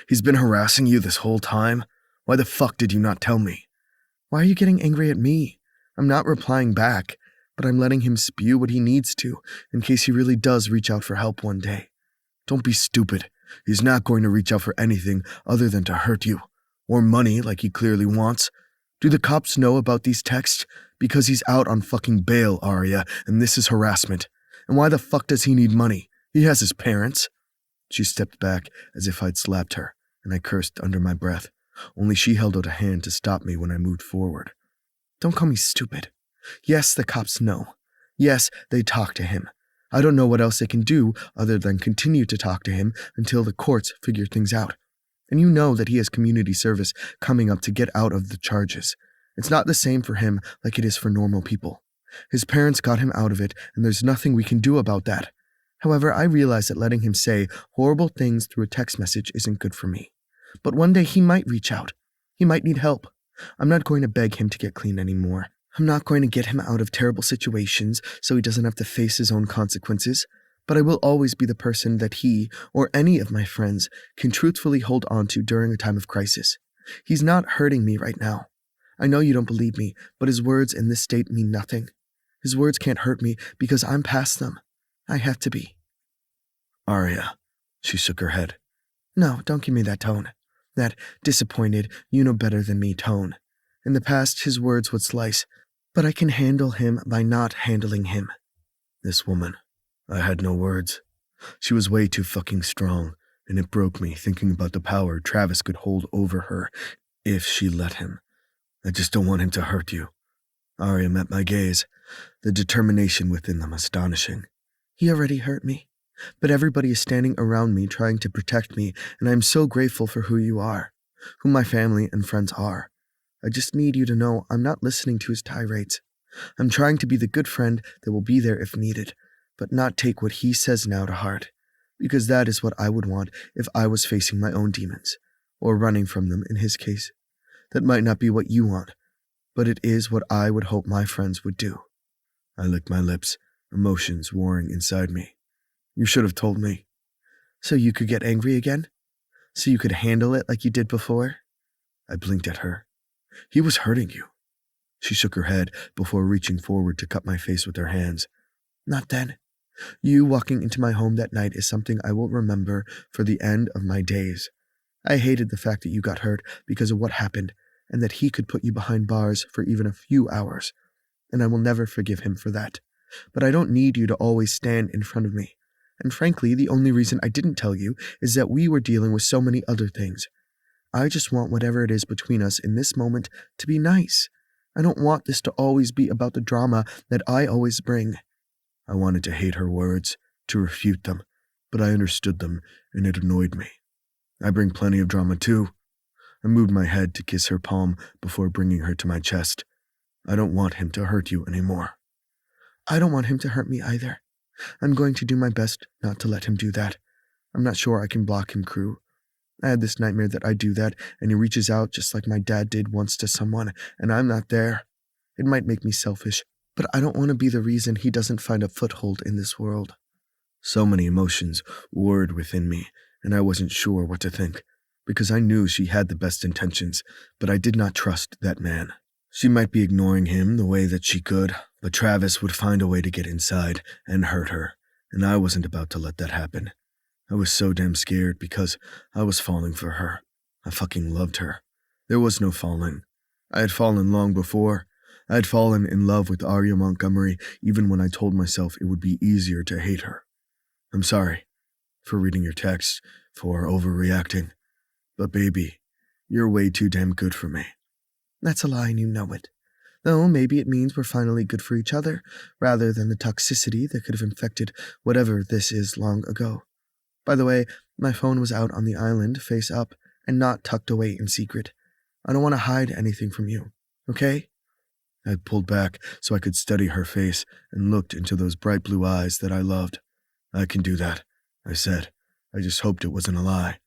He's been harassing you this whole time? Why the fuck did you not tell me? Why are you getting angry at me? I'm not replying back, but I'm letting him spew what he needs to, in case he really does reach out for help one day. Don't be stupid. He's not going to reach out for anything other than to hurt you. Or money, like he clearly wants. Do the cops know about these texts? Because he's out on fucking bail, Arya, and this is harassment. And why the fuck does he need money? He has his parents. She stepped back as if I'd slapped her, and I cursed under my breath. Only she held out a hand to stop me when I moved forward. Don't call me stupid. Yes, the cops know. Yes, they talk to him. I don't know what else they can do other than continue to talk to him until the courts figure things out. And you know that he has community service coming up to get out of the charges. It's not the same for him like it is for normal people. His parents got him out of it, and there's nothing we can do about that. However, I realize that letting him say horrible things through a text message isn't good for me. But one day he might reach out. He might need help. I'm not going to beg him to get clean anymore. I'm not going to get him out of terrible situations so he doesn't have to face his own consequences. But I will always be the person that he, or any of my friends, can truthfully hold on to during a time of crisis. He's not hurting me right now. I know you don't believe me, but his words in this state mean nothing. His words can't hurt me because I'm past them. I have to be. Arya, she shook her head. No, don't give me that tone. That disappointed, you know better than me tone. In the past, his words would slice, but I can handle him by not handling him. This woman, I had no words. She was way too fucking strong, and it broke me thinking about the power Travis could hold over her if she let him. I just don't want him to hurt you. Arya met my gaze, the determination within them astonishing. He already hurt me, but everybody is standing around me trying to protect me, and I am so grateful for who you are, who my family and friends are. I just need you to know I'm not listening to his tirades. I'm trying to be the good friend that will be there if needed, but not take what he says now to heart, because that is what I would want if I was facing my own demons, or running from them in his case. That might not be what you want, but it is what I would hope my friends would do. I licked my lips, emotions warring inside me. You should have told me. So you could get angry again? So you could handle it like you did before? I blinked at her. He was hurting you. She shook her head before reaching forward to cup my face with her hands. Not then. You walking into my home that night is something I will remember for the end of my days. I hated the fact that you got hurt because of what happened, and that he could put you behind bars for even a few hours. And I will never forgive him for that. But I don't need you to always stand in front of me. And frankly, the only reason I didn't tell you is that we were dealing with so many other things. I just want whatever it is between us in this moment to be nice. I don't want this to always be about the drama that I always bring. I wanted to hate her words, to refute them, but I understood them, and it annoyed me. I bring plenty of drama too. I moved my head to kiss her palm before bringing her to my chest. I don't want him to hurt you anymore. I don't want him to hurt me either. I'm going to do my best not to let him do that. I'm not sure I can block him, Crew. I had this nightmare that I do that, and he reaches out just like my dad did once to someone, and I'm not there. It might make me selfish, but I don't want to be the reason he doesn't find a foothold in this world. So many emotions warred within me, and I wasn't sure what to think, because I knew she had the best intentions, but I did not trust that man. She might be ignoring him the way that she could, but Travis would find a way to get inside and hurt her, and I wasn't about to let that happen. I was so damn scared because I was falling for her. I fucking loved her. There was no falling. I had fallen long before. I had fallen in love with Arya Montgomery even when I told myself it would be easier to hate her. I'm sorry for reading your text, for overreacting. But baby, you're way too damn good for me. That's a lie and you know it. Though maybe it means we're finally good for each other, rather than the toxicity that could have infected whatever this is long ago. By the way, my phone was out on the island, face up, and not tucked away in secret. I don't want to hide anything from you, okay? I had pulled back so I could study her face and looked into those bright blue eyes that I loved. I can do that, I said. I just hoped it wasn't a lie.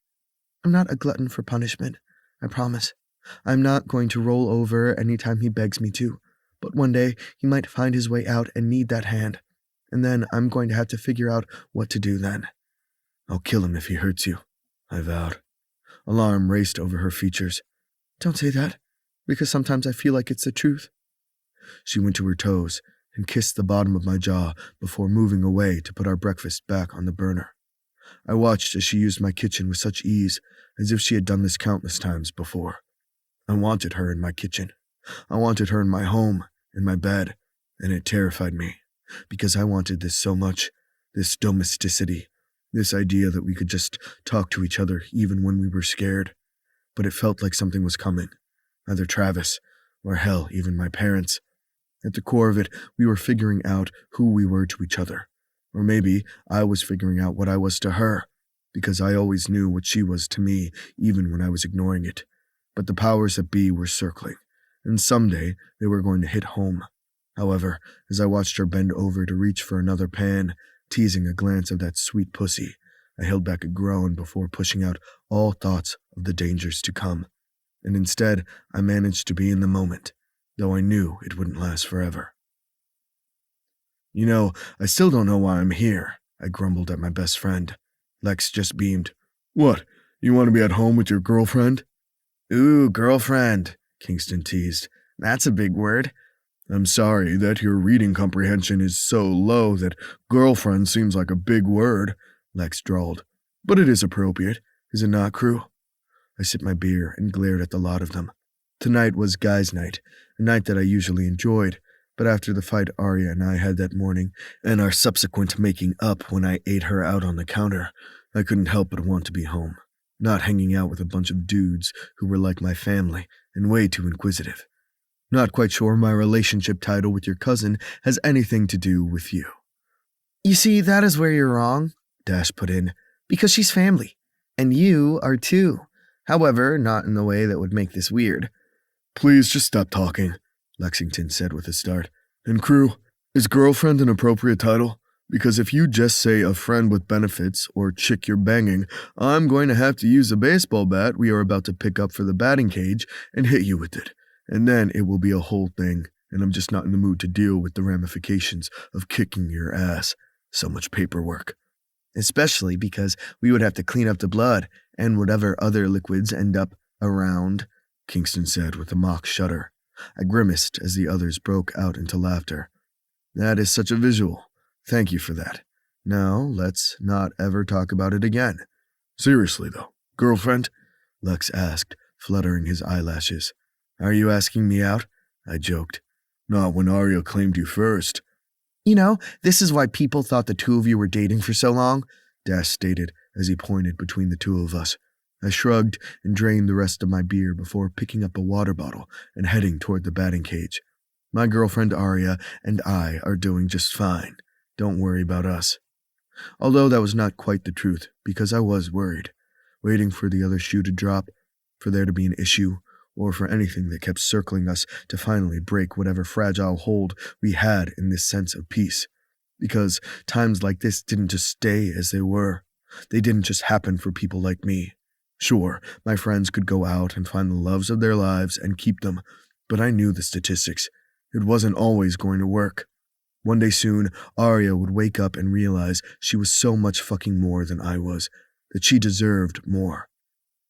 I'm not a glutton for punishment, I promise. I'm not going to roll over anytime he begs me to, but one day he might find his way out and need that hand, and then I'm going to have to figure out what to do then. I'll kill him if he hurts you, I vowed. Alarm raced over her features. Don't say that, because sometimes I feel like it's the truth. She went to her toes and kissed the bottom of my jaw before moving away to put our breakfast back on the burner. I watched as she used my kitchen with such ease, as if she had done this countless times before. I wanted her in my kitchen. I wanted her in my home, in my bed, and it terrified me, because I wanted this so much, this domesticity, this idea that we could just talk to each other even when we were scared. But it felt like something was coming, either Travis, or hell, even my parents. At the core of it, we were figuring out who we were to each other. Or maybe I was figuring out what I was to her, because I always knew what she was to me, even when I was ignoring it. But the powers that be were circling, and someday they were going to hit home. However, as I watched her bend over to reach for another pan, teasing a glance of that sweet pussy, I held back a groan before pushing out all thoughts of the dangers to come. And instead, I managed to be in the moment, though I knew it wouldn't last forever. You know, I still don't know why I'm here, I grumbled at my best friend. Lex just beamed. What, you want to be at home with your girlfriend? Ooh, girlfriend, Kingston teased. That's a big word. I'm sorry that your reading comprehension is so low that girlfriend seems like a big word, Lex drawled. But it is appropriate, is it not, crew? I sipped my beer and glared at the lot of them. Tonight was guys' night, a night that I usually enjoyed, but after the fight Arya and I had that morning, and our subsequent making up when I ate her out on the counter, I couldn't help but want to be home, not hanging out with a bunch of dudes who were like my family and way too inquisitive. Not quite sure my relationship title with your cousin has anything to do with you. You see, that is where you're wrong, Dash put in, because she's family, and you are too. However, not in the way that would make this weird. Please just stop talking, Lexington said with a start. And crew, is girlfriend an appropriate title? Because if you just say a friend with benefits or chick you're banging, I'm going to have to use a baseball bat we are about to pick up for the batting cage and hit you with it. And then it will be a whole thing, and I'm just not in the mood to deal with the ramifications of kicking your ass. So much paperwork. Especially because we would have to clean up the blood and whatever other liquids end up around, Kingston said with a mock shudder. I grimaced as the others broke out into laughter. That is such a visual. Thank you for that. Now, let's not ever talk about it again. Seriously, though, girlfriend? Lex asked, fluttering his eyelashes. Are you asking me out? I joked. Not when Arya claimed you first. You know, this is why people thought the two of you were dating for so long, Dash stated as he pointed between the two of us. I shrugged and drained the rest of my beer before picking up a water bottle and heading toward the batting cage. My girlfriend Arya and I are doing just fine. Don't worry about us. Although that was not quite the truth, because I was worried, waiting for the other shoe to drop, for there to be an issue, or for anything that kept circling us to finally break whatever fragile hold we had in this sense of peace. Because times like this didn't just stay as they were. They didn't just happen for people like me. Sure, my friends could go out and find the loves of their lives and keep them, but I knew the statistics, It wasn't always going to work. One day soon, Arya would wake up and realize she was so much fucking more than I was, that she deserved more.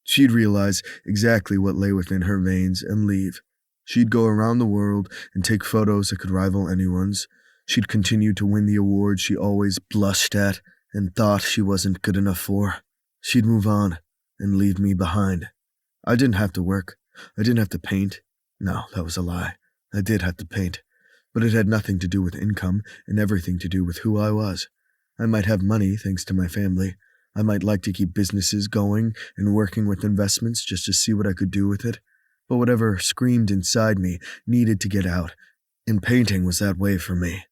She'd realize exactly what lay within her veins and leave. She'd go around the world and take photos that could rival anyone's. She'd continue to win the awards she always blushed at and thought she wasn't good enough for. She'd move on and leave me behind. I didn't have to work. I didn't have to paint. No, that was a lie. I did have to paint. But it had nothing to do with income and everything to do with who I was. I might have money thanks to my family. I might like to keep businesses going and working with investments just to see what I could do with it. But whatever screamed inside me needed to get out, and painting was that way for me.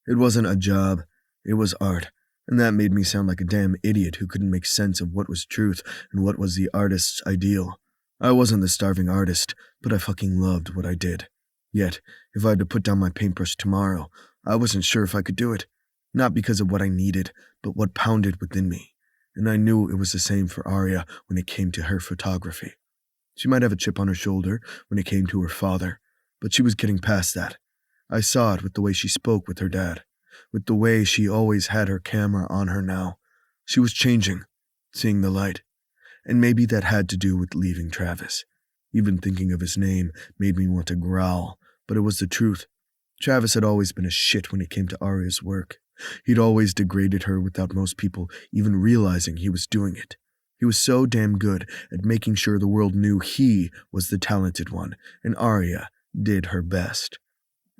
It wasn't a job, it was art, and that made me sound like a damn idiot who couldn't make sense of what was truth and what was the artist's ideal. I wasn't the starving artist, but I fucking loved what I did. Yet, if I had to put down my paintbrush tomorrow, I wasn't sure if I could do it. Not because of what I needed, but what pounded within me. And I knew it was the same for Arya when it came to her photography. She might have a chip on her shoulder when it came to her father, but she was getting past that. I saw it with the way she spoke with her dad, with the way she always had her camera on her now. She was changing, seeing the light. And maybe that had to do with leaving Travis. Even thinking of his name made me want to growl, but it was the truth. Travis had always been a shit when it came to Arya's work. He'd always degraded her without most people even realizing he was doing it. He was so damn good at making sure the world knew he was the talented one, and Arya did her best.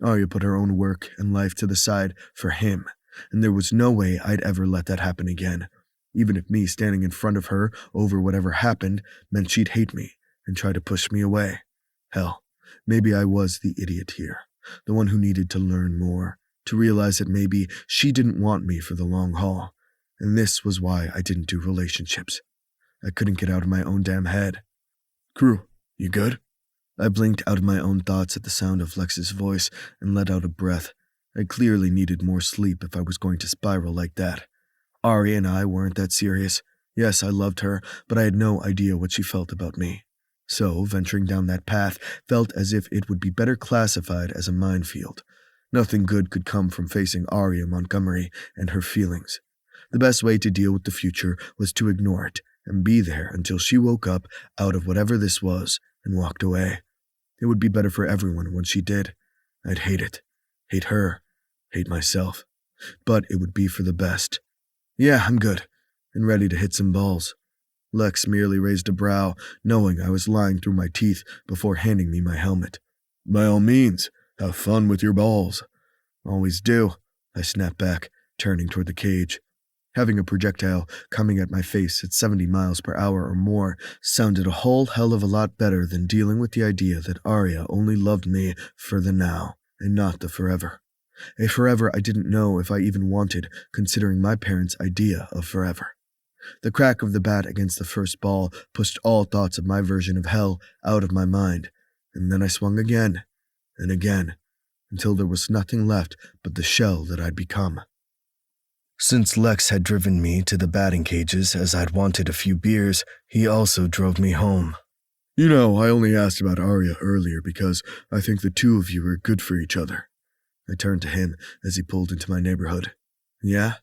Arya put her own work and life to the side for him, and there was no way I'd ever let that happen again, even if me standing in front of her over whatever happened meant she'd hate me and try to push me away. Hell, maybe I was the idiot here, the one who needed to learn more, to realize that maybe she didn't want me for the long haul, and this was why I didn't do relationships. I couldn't get out of my own damn head. Crew, you good? I blinked out of my own thoughts at the sound of Lex's voice and let out a breath. I clearly needed more sleep if I was going to spiral like that. Ari and I weren't that serious. Yes, I loved her, but I had no idea what she felt about me. So, venturing down that path felt as if it would be better classified as a minefield. Nothing good could come from facing Arya Montgomery and her feelings. The best way to deal with the future was to ignore it and be there until she woke up out of whatever this was and walked away. It would be better for everyone when she did. I'd hate it. Hate her. Hate myself. But it would be for the best. Yeah, I'm good, and ready to hit some balls. Lex merely raised a brow, knowing I was lying through my teeth before handing me my helmet. By all means, have fun with your balls. Always do, I snapped back, turning toward the cage. Having a projectile coming at my face at 70 miles per hour or more sounded a whole hell of a lot better than dealing with the idea that Arya only loved me for the now and not the forever. A forever I didn't know if I even wanted, considering my parents' idea of forever. The crack of the bat against the first ball pushed all thoughts of my version of hell out of my mind, and then I swung again and again, until there was nothing left but the shell that I'd become. Since Lex had driven me to the batting cages as I'd wanted a few beers, he also drove me home. You know, I only asked about Arya earlier because I think the two of you are good for each other. I turned to him as he pulled into my neighborhood. Yeah?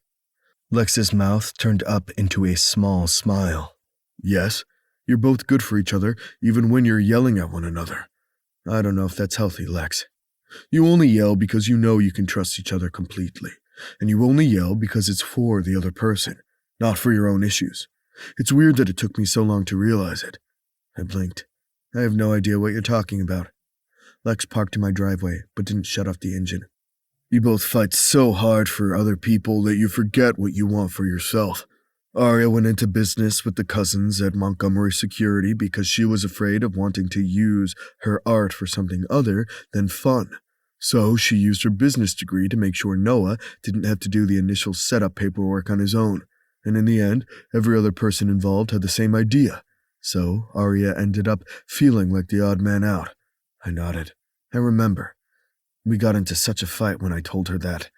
Lex's mouth turned up into a small smile. Yes, you're both good for each other even when you're yelling at one another. I don't know if that's healthy, Lex. You only yell because you know you can trust each other completely. And you only yell because it's for the other person, not for your own issues. It's weird that it took me so long to realize it. I blinked. I have no idea what you're talking about. Lex parked in my driveway, but didn't shut off the engine. You both fight so hard for other people that you forget what you want for yourself. Arya went into business with the cousins at Montgomery Security because she was afraid of wanting to use her art for something other than fun. So she used her business degree to make sure Noah didn't have to do the initial setup paperwork on his own. And in the end, every other person involved had the same idea. So Arya ended up feeling like the odd man out. I nodded. I remember. We got into such a fight when I told her that.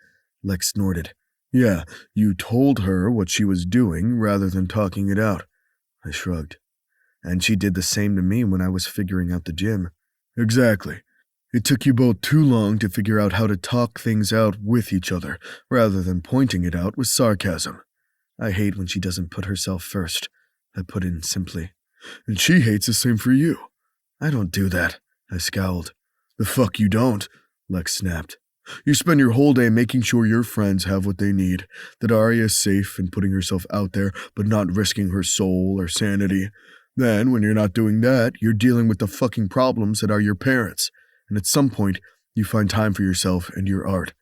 Lex snorted. Yeah, you told her what she was doing rather than talking it out. I shrugged. And she did the same to me when I was figuring out the gym. Exactly. It took you both too long to figure out how to talk things out with each other, rather than pointing it out with sarcasm. I hate when she doesn't put herself first, I put in simply. And she hates the same for you. I don't do that, I scowled. The fuck you don't, Lex snapped. You spend your whole day making sure your friends have what they need, that Arya is safe and putting herself out there but not risking her soul or sanity. Then, when you're not doing that, you're dealing with the fucking problems that are your parents, and at some point, you find time for yourself and your art.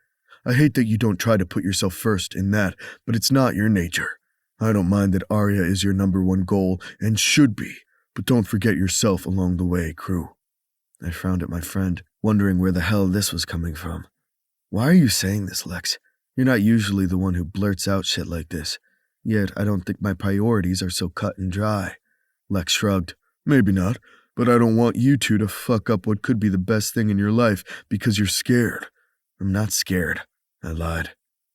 I hate that you don't try to put yourself first in that, but it's not your nature. I don't mind that Arya is your number one goal, and should be, but don't forget yourself along the way, crew. I frowned at my friend, wondering where the hell this was coming from. Why are you saying this, Lex? You're not usually the one who blurts out shit like this. Yet I don't think my priorities are so cut and dry. Lex shrugged. Maybe not, but I don't want you two to fuck up what could be the best thing in your life because you're scared. I'm not scared, I lied.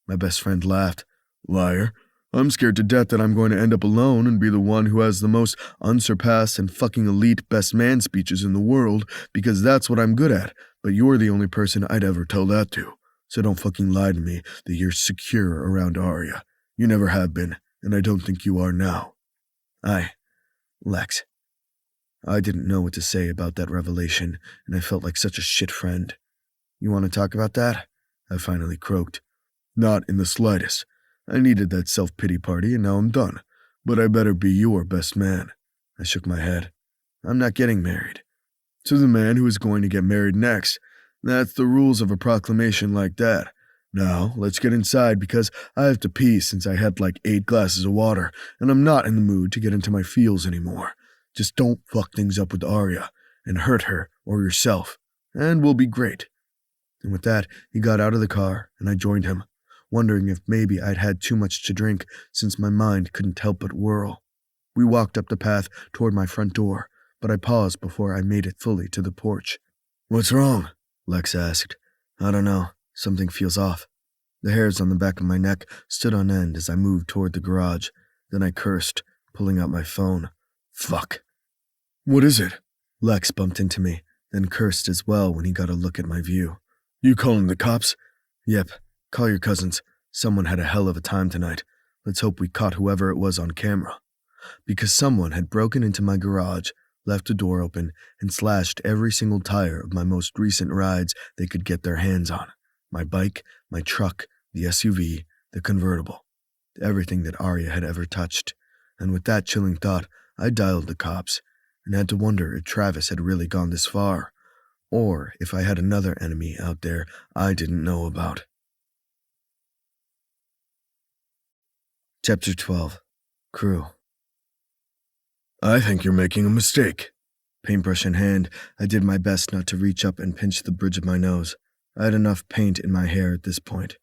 My best friend laughed. Liar. I'm scared to death that I'm going to end up alone and be the one who has the most unsurpassed and fucking elite best man speeches in the world because that's what I'm good at, but you're the only person I'd ever tell that to. So don't fucking lie to me that you're secure around Arya. You never have been, and I don't think you are now. Lex. I didn't know what to say about that revelation, and I felt like such a shit friend. You want to talk about that? I finally croaked. Not in the slightest. I needed that self-pity party, and now I'm done. But I better be your best man. I shook my head. I'm not getting married. To the man who is going to get married next. That's the rules of a proclamation like that. Now, let's get inside because I have to pee since I had like 8 glasses of water, and I'm not in the mood to get into my feels anymore. Just don't fuck things up with Arya, and hurt her or yourself, and we'll be great. And with that, he got out of the car, and I joined him, wondering if maybe I'd had too much to drink since my mind couldn't help but whirl. We walked up the path toward my front door, but I paused before I made it fully to the porch. What's wrong? Lex asked. I don't know. Something feels off. The hairs on the back of my neck stood on end as I moved toward the garage. Then I cursed, pulling out my phone. Fuck. What is it? Lex bumped into me, then cursed as well when he got a look at my view. You calling the cops? Yep. Call your cousins. Someone had a hell of a time tonight. Let's hope we caught whoever it was on camera. Because someone had broken into my garage, left the door open, and slashed every single tire of my most recent rides they could get their hands on. My bike, my truck, the SUV, the convertible. Everything that Arya had ever touched. And with that chilling thought, I dialed the cops, and had to wonder if Travis had really gone this far, or if I had another enemy out there I didn't know about. Chapter 12. Crew. I think you're making a mistake. Paintbrush in hand, I did my best not to reach up and pinch the bridge of my nose. I had enough paint in my hair at this point.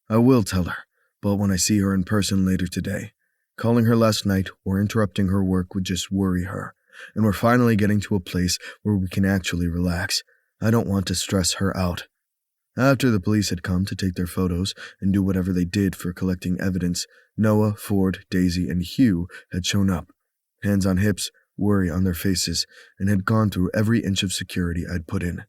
I will tell her, but when I see her in person later today. Calling her last night or interrupting her work would just worry her, and we're finally getting to a place where we can actually relax. I don't want to stress her out. After the police had come to take their photos and do whatever they did for collecting evidence, Noah, Ford, Daisy, and Hugh had shown up. Hands on hips, worry on their faces, and had gone through every inch of security I'd put in.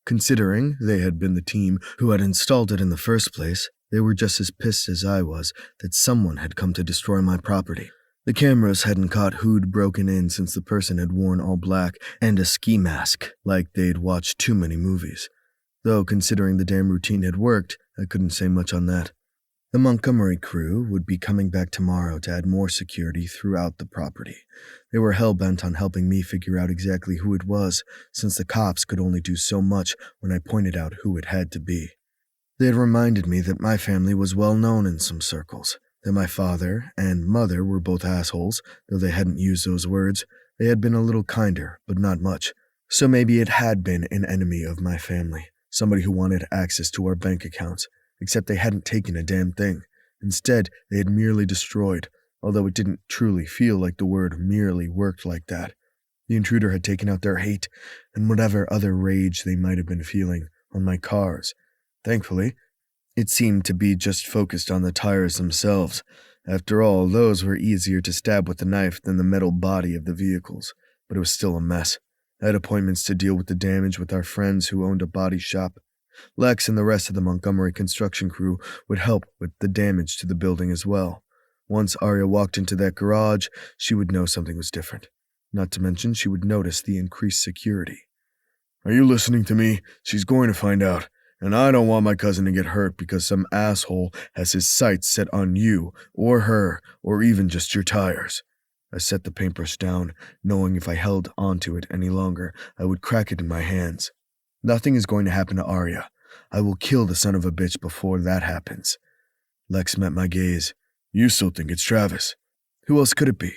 Considering they had been the team who had installed it in the first place, they were just as pissed as I was that someone had come to destroy my property. The cameras hadn't caught who'd broken in since the person had worn all black and a ski mask, like they'd watched too many movies. Though considering the damn routine had worked, I couldn't say much on that. The Montgomery crew would be coming back tomorrow to add more security throughout the property. They were hell-bent on helping me figure out exactly who it was, since the cops could only do so much when I pointed out who it had to be. They had reminded me that my family was well known in some circles, that my father and mother were both assholes, though they hadn't used those words. They had been a little kinder, but not much. So maybe it had been an enemy of my family, somebody who wanted access to our bank accounts. Except they hadn't taken a damn thing. Instead, they had merely destroyed, although it didn't truly feel like the word merely worked like that. The intruder had taken out their hate, and whatever other rage they might have been feeling, on my cars. Thankfully, it seemed to be just focused on the tires themselves. After all, those were easier to stab with a knife than the metal body of the vehicles, but it was still a mess. I had appointments to deal with the damage with our friends who owned a body shop. Lex and the rest of the Montgomery construction crew would help with the damage to the building as well. Once Arya walked into that garage, she would know something was different. Not to mention, she would notice the increased security. Are you listening to me? She's going to find out. And I don't want my cousin to get hurt because some asshole has his sights set on you, or her, or even just your tires. I set the paintbrush down, knowing if I held onto it any longer, I would crack it in my hands. Nothing is going to happen to Arya. I will kill the son of a bitch before that happens. Lex met my gaze. You still think it's Travis. Who else could it be?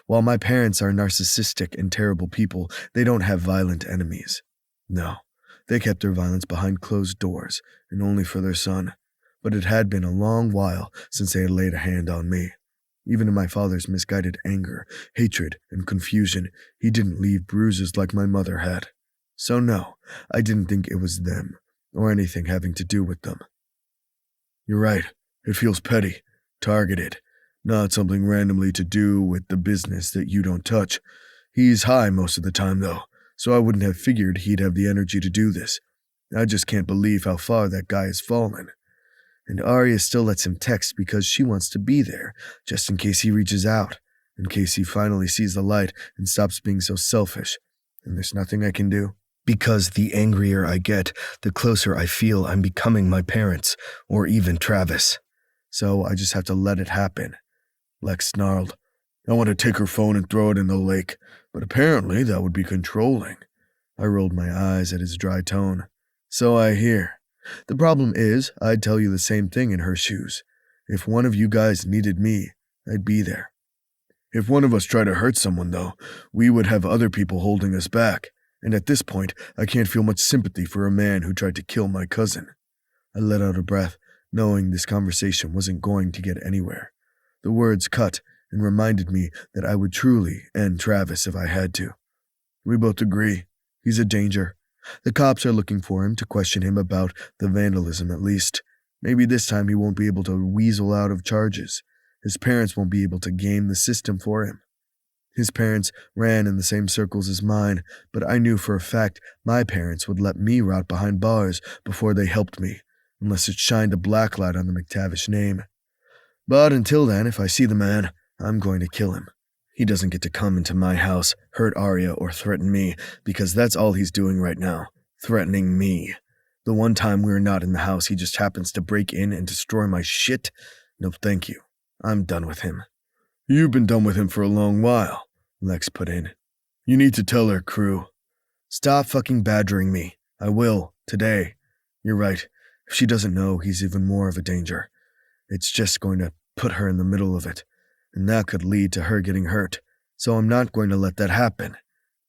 While my parents are narcissistic and terrible people, they don't have violent enemies. No, they kept their violence behind closed doors, and only for their son. But it had been a long while since they had laid a hand on me. Even in my father's misguided anger, hatred, and confusion, he didn't leave bruises like my mother had. So no, I didn't think it was them, or anything having to do with them. You're right, it feels petty, targeted, not something randomly to do with the business that you don't touch. He's high most of the time, though, so I wouldn't have figured he'd have the energy to do this. I just can't believe how far that guy has fallen. And Arya still lets him text because she wants to be there, just in case he reaches out, in case he finally sees the light and stops being so selfish. And there's nothing I can do. Because the angrier I get, the closer I feel I'm becoming my parents, or even Travis. So I just have to let it happen. Lex snarled. I want to take her phone and throw it in the lake, but apparently that would be controlling. I rolled my eyes at his dry tone. So I hear. The problem is, I'd tell you the same thing in her shoes. If one of you guys needed me, I'd be there. If one of us tried to hurt someone, though, we would have other people holding us back. And at this point, I can't feel much sympathy for a man who tried to kill my cousin. I let out a breath, knowing this conversation wasn't going to get anywhere. The words cut and reminded me that I would truly end Travis if I had to. We both agree. He's a danger. The cops are looking for him to question him about the vandalism at least. Maybe this time he won't be able to weasel out of charges. His parents won't be able to game the system for him. His parents ran in the same circles as mine, but I knew for a fact my parents would let me rot behind bars before they helped me, unless it shined a black light on the McTavish name. But until then, if I see the man, I'm going to kill him. He doesn't get to come into my house, hurt Arya, or threaten me, because that's all he's doing right now, threatening me. The one time we're not in the house, he just happens to break in and destroy my shit. No thank you. I'm done with him. You've been done with him for a long while, Lex put in. You need to tell her, crew. Stop fucking badgering me. I will, today. You're right. If she doesn't know, he's even more of a danger. It's just going to put her in the middle of it, and that could lead to her getting hurt, so I'm not going to let that happen.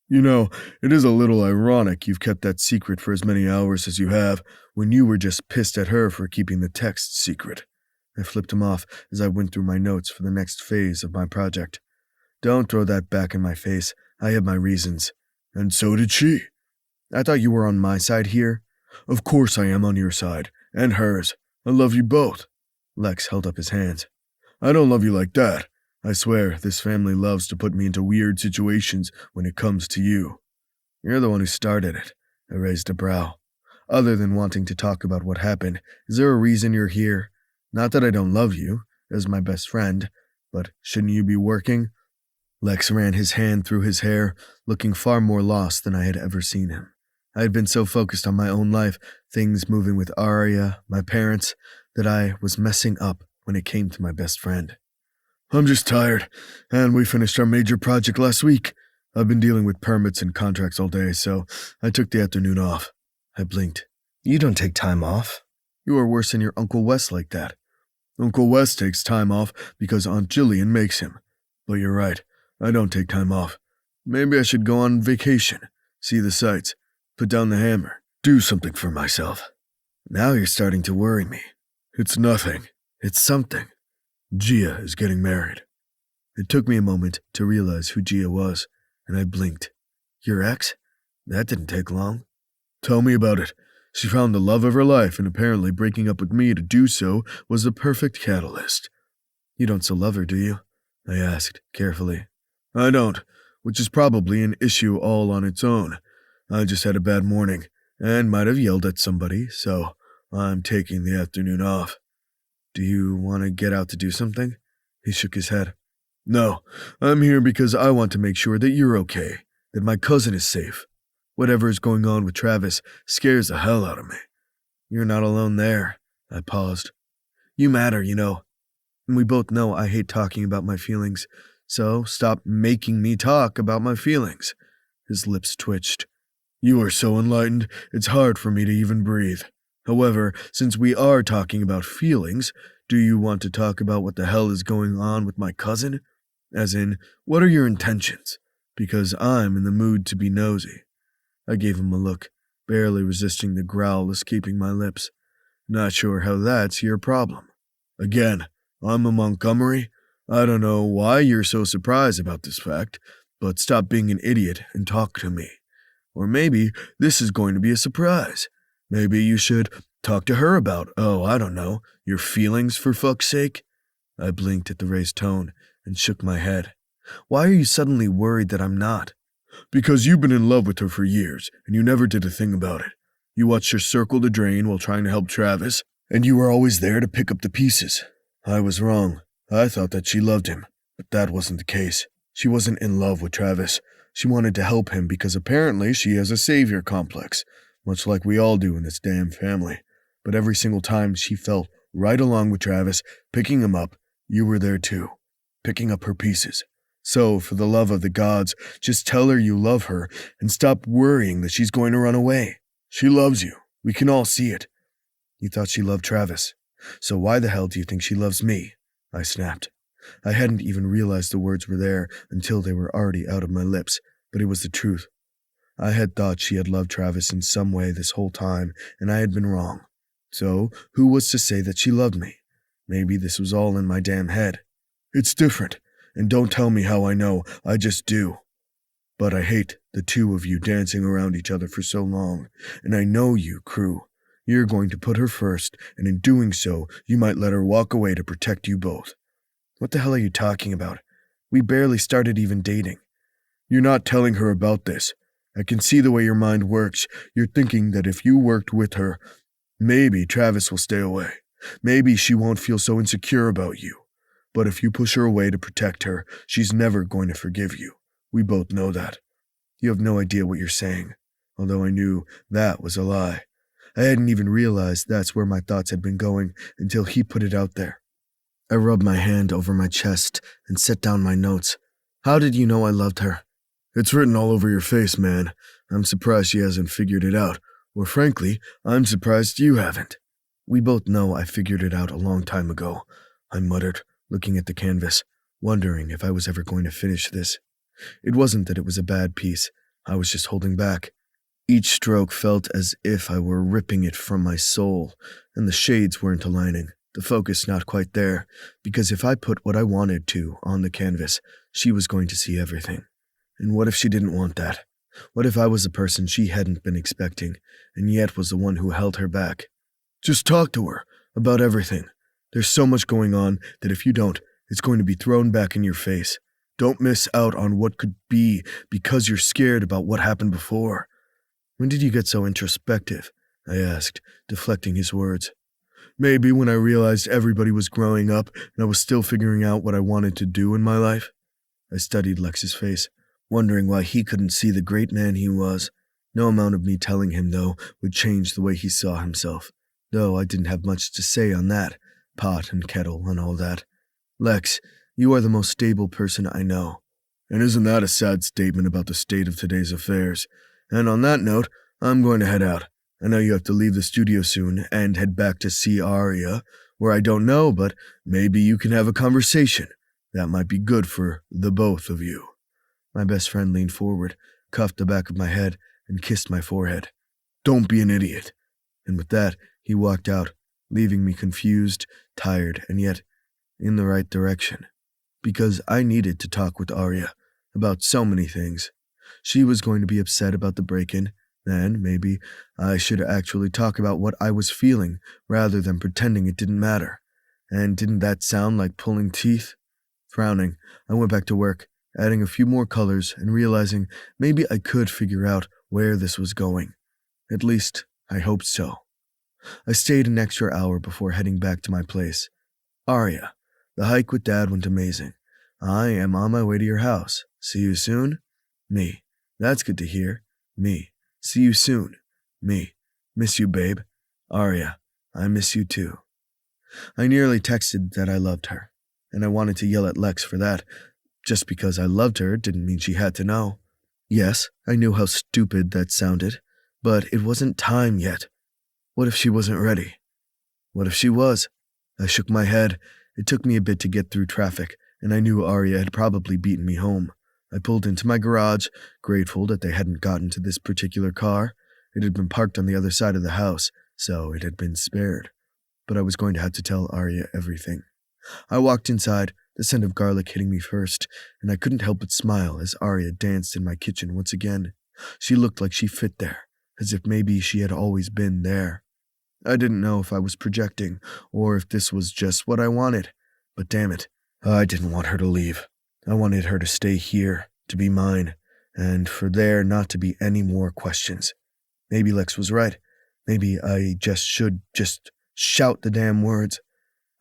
You know, it is a little ironic you've kept that secret for as many hours as you have, when you were just pissed at her for keeping the text secret. I flipped him off as I went through my notes for the next phase of my project. Don't throw that back in my face. I have my reasons. And so did she. I thought you were on my side here. Of course I am on your side, and hers. I love you both. Lex held up his hands. I don't love you like that. I swear, this family loves to put me into weird situations when it comes to you. You're the one who started it. I raised a brow. Other than wanting to talk about what happened, is there a reason you're here? Not that I don't love you, as my best friend, but shouldn't you be working? Lex ran his hand through his hair, looking far more lost than I had ever seen him. I had been so focused on my own life, things moving with Arya, my parents, that I was messing up when it came to my best friend. I'm just tired, and we finished our major project last week. I've been dealing with permits and contracts all day, so I took the afternoon off. I blinked. You don't take time off. You are worse than your Uncle Wes like that. Uncle Wes takes time off because Aunt Jillian makes him. But you're right, I don't take time off. Maybe I should go on vacation, see the sights, put down the hammer, do something for myself. Now you're starting to worry me. It's nothing. It's something. Gia is getting married. It took me a moment to realize who Gia was, and I blinked. Your ex? That didn't take long. Tell me about it. She found the love of her life, and apparently breaking up with me to do so was the perfect catalyst. You don't still love her, do you? I asked, carefully. I don't. which is probably an issue all on its own. I just had a bad morning and might have yelled at somebody, so I'm taking the afternoon off. Do you want to get out to do something? He shook his head. No, I'm here because I want to make sure that you're okay, that my cousin is safe. Whatever is going on with Travis scares the hell out of me. You're not alone there. I paused. You matter, you know. And we both know I hate talking about my feelings, so stop making me talk about my feelings. His lips twitched. You are so enlightened, it's hard for me to even breathe. However, since we are talking about feelings, do you want to talk about what the hell is going on with my cousin? As in, what are your intentions? Because I'm in the mood to be nosy. I gave him a look, barely resisting the growl escaping my lips. Not sure how that's your problem. Again, I'm a Montgomery. I don't know why you're so surprised about this fact, but stop being an idiot and talk to me. Or maybe this is going to be a surprise. Maybe you should talk to her about, I don't know, your feelings for fuck's sake. I blinked at the raised tone and shook my head. Why are you suddenly worried that I'm not? Because you've been in love with her for years, and you never did a thing about it. You watched her circle the drain while trying to help Travis, and you were always there to pick up the pieces. I was wrong. I thought that she loved him, but that wasn't the case. She wasn't in love with Travis. She wanted to help him because apparently she has a savior complex, much like we all do in this damn family. But every single time she felt right along with Travis, picking him up, you were there too, picking up her pieces. So, for the love of the gods, just tell her you love her and stop worrying that she's going to run away. She loves you. We can all see it. You thought she loved Travis. So why the hell do you think she loves me? I snapped. I hadn't even realized the words were there until they were already out of my lips, but it was the truth. I had thought she had loved Travis in some way this whole time, and I had been wrong. So, who was to say that she loved me? Maybe this was all in my damn head. It's different, and don't tell me how I know, I just do. But I hate the two of you dancing around each other for so long, and I know you, crew. You're going to put her first, and in doing so, you might let her walk away to protect you both. What the hell are you talking about? We barely started even dating. You're not telling her about this. I can see the way your mind works. You're thinking that if you worked with her, maybe Travis will stay away. Maybe she won't feel so insecure about you. But if you push her away to protect her, she's never going to forgive you. We both know that. You have no idea what you're saying, although I knew that was a lie. I hadn't even realized that's where my thoughts had been going until he put it out there. I rubbed my hand over my chest and set down my notes. How did you know I loved her? It's written all over your face, man. I'm surprised she hasn't figured it out. Or frankly, I'm surprised you haven't. We both know I figured it out a long time ago, I muttered, looking at the canvas, wondering if I was ever going to finish this. It wasn't that it was a bad piece. I was just holding back. Each stroke felt as if I were ripping it from my soul, and the shades weren't aligning, the focus not quite there, because if I put what I wanted to on the canvas, she was going to see everything. And what if she didn't want that? What if I was the person she hadn't been expecting, and yet was the one who held her back? Just talk to her about everything. There's so much going on that if you don't, it's going to be thrown back in your face. Don't miss out on what could be because you're scared about what happened before. When did you get so introspective? I asked, deflecting his words. Maybe when I realized everybody was growing up and I was still figuring out what I wanted to do in my life. I studied Lex's face, wondering why he couldn't see the great man he was. No amount of me telling him, though, would change the way he saw himself, though I didn't have much to say on that, pot and kettle and all that. Lex, you are the most stable person I know. And isn't that a sad statement about the state of today's affairs? And on that note, I'm going to head out. I know you have to leave the studio soon and head back to see Aria, where I don't know, but maybe you can have a conversation. That might be good for the both of you. My best friend leaned forward, cuffed the back of my head, and kissed my forehead. Don't be an idiot. And with that, he walked out, leaving me confused, tired, and yet in the right direction. Because I needed to talk with Aria about so many things. She was going to be upset about the break-in, and maybe I should actually talk about what I was feeling rather than pretending it didn't matter. And didn't that sound like pulling teeth? Frowning, I went back to work, adding a few more colors and realizing maybe I could figure out where this was going. At least, I hoped so. I stayed an extra hour before heading back to my place. Arya, the hike with Dad went amazing. I am on my way to your house. See you soon? Me. That's good to hear. Me. See you soon. Me. Miss you, babe. Arya, I miss you too. I nearly texted that I loved her, and I wanted to yell at Lex for that. Just because I loved her didn't mean she had to know. Yes, I knew how stupid that sounded, but it wasn't time yet. What if she wasn't ready? What if she was? I shook my head. It took me a bit to get through traffic, and I knew Arya had probably beaten me home. I pulled into my garage, grateful that they hadn't gotten to this particular car. It had been parked on the other side of the house, so it had been spared. But I was going to have to tell Arya everything. I walked inside, the scent of garlic hitting me first, and I couldn't help but smile as Arya danced in my kitchen once again. She looked like she fit there, as if maybe she had always been there. I didn't know if I was projecting, or if this was just what I wanted, but damn it, I didn't want her to leave. I wanted her to stay here, to be mine, and for there not to be any more questions. Maybe Lex was right. Maybe I should shout the damn words.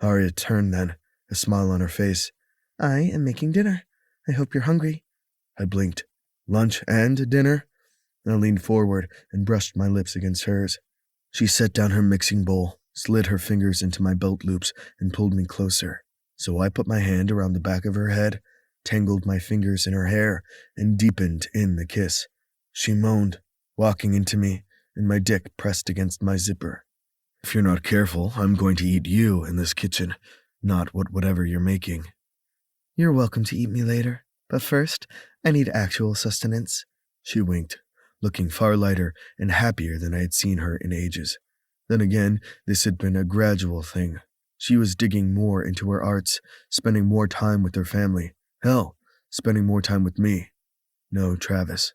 Arya turned then, a smile on her face. I am making dinner. I hope you're hungry. I blinked. Lunch and dinner? I leaned forward and brushed my lips against hers. She set down her mixing bowl, slid her fingers into my belt loops, and pulled me closer. So I put my hand around the back of her head, tangled my fingers in her hair, and deepened in the kiss. She moaned, walking into me, and my dick pressed against my zipper. If you're not careful, I'm going to eat you in this kitchen, not whatever you're making. You're welcome to eat me later, but first, I need actual sustenance. She winked, looking far lighter and happier than I had seen her in ages. Then again, this had been a gradual thing. She was digging more into her arts, spending more time with her family. Hell, spending more time with me. No Travis.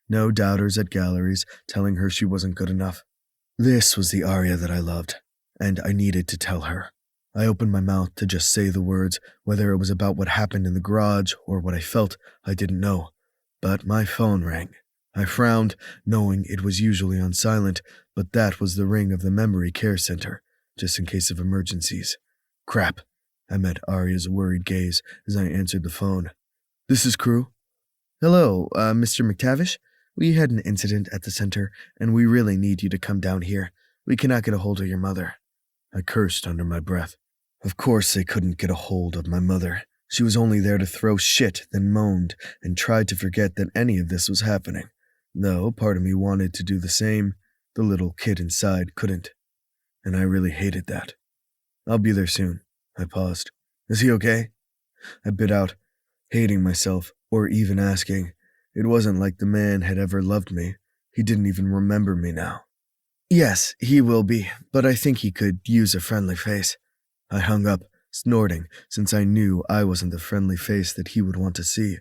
No doubters at galleries telling her she wasn't good enough. This was the Arya that I loved, and I needed to tell her. I opened my mouth to just say the words, whether it was about what happened in the garage or what I felt, I didn't know. But my phone rang. I frowned, knowing it was usually on silent, but that was the ring of the memory care center, just in case of emergencies. Crap. I met Arya's worried gaze as I answered the phone. This is Crew. Hello, Mr. McTavish? We had an incident at the center, and we really need you to come down here. We cannot get a hold of your mother. I cursed under my breath. Of course they couldn't get a hold of my mother. She was only there to throw shit, then moaned, and tried to forget that any of this was happening. Though part of me wanted to do the same, the little kid inside couldn't. And I really hated that. I'll be there soon. I paused. Is he okay? I bit out, hating myself, or even asking. It wasn't like the man had ever loved me. He didn't even remember me now. Yes, he will be, but I think he could use a friendly face. I hung up, snorting, since I knew I wasn't the friendly face that he would want to see.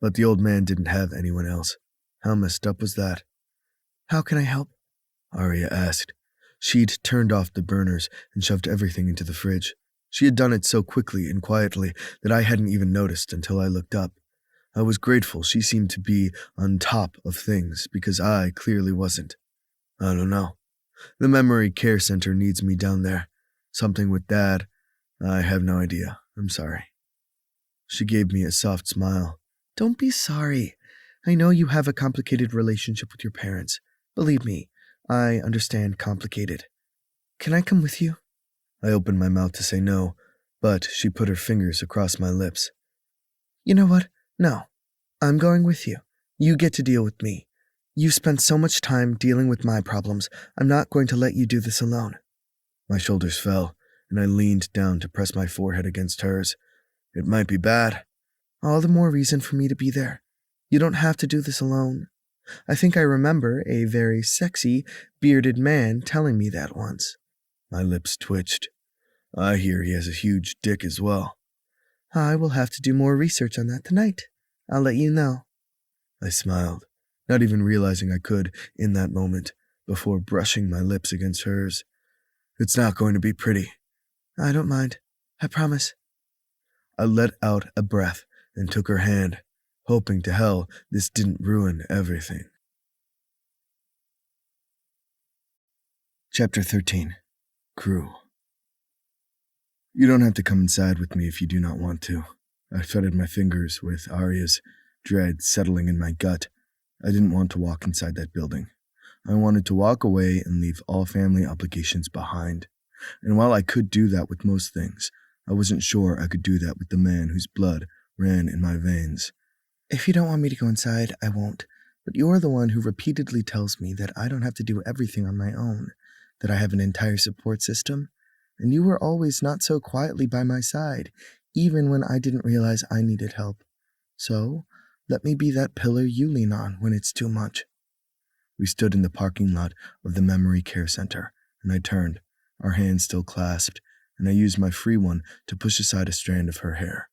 But the old man didn't have anyone else. How messed up was that? How can I help? Arya asked. She'd turned off the burners and shoved everything into the fridge. She had done it so quickly and quietly that I hadn't even noticed until I looked up. I was grateful she seemed to be on top of things because I clearly wasn't. I don't know. The memory care center needs me down there. Something with Dad. I have no idea. I'm sorry. She gave me a soft smile. Don't be sorry. I know you have a complicated relationship with your parents. Believe me, I understand complicated. Can I come with you? I opened my mouth to say no, but she put her fingers across my lips. You know what? No. I'm going with you. You get to deal with me. You've spent so much time dealing with my problems. I'm not going to let you do this alone. My shoulders fell, and I leaned down to press my forehead against hers. It might be bad. All the more reason for me to be there. You don't have to do this alone. I think I remember a very sexy, bearded man telling me that once. My lips twitched. I hear he has a huge dick as well. I will have to do more research on that tonight. I'll let you know. I smiled, not even realizing I could in that moment, before brushing my lips against hers. It's not going to be pretty. I don't mind. I promise. I let out a breath and took her hand. hoping to hell this didn't ruin everything. Chapter 13. Crew. You don't have to come inside with me if you do not want to. I threaded my fingers with Arya's dread settling in my gut. I didn't want to walk inside that building. I wanted to walk away and leave all family obligations behind. And while I could do that with most things, I wasn't sure I could do that with the man whose blood ran in my veins. If you don't want me to go inside, I won't. But you're the one who repeatedly tells me that I don't have to do everything on my own, that I have an entire support system. And you were always not so quietly by my side, even when I didn't realize I needed help. So, let me be that pillar you lean on when it's too much. We stood in the parking lot of the Memory Care Center, and I turned, our hands still clasped, and I used my free one to push aside a strand of her hair.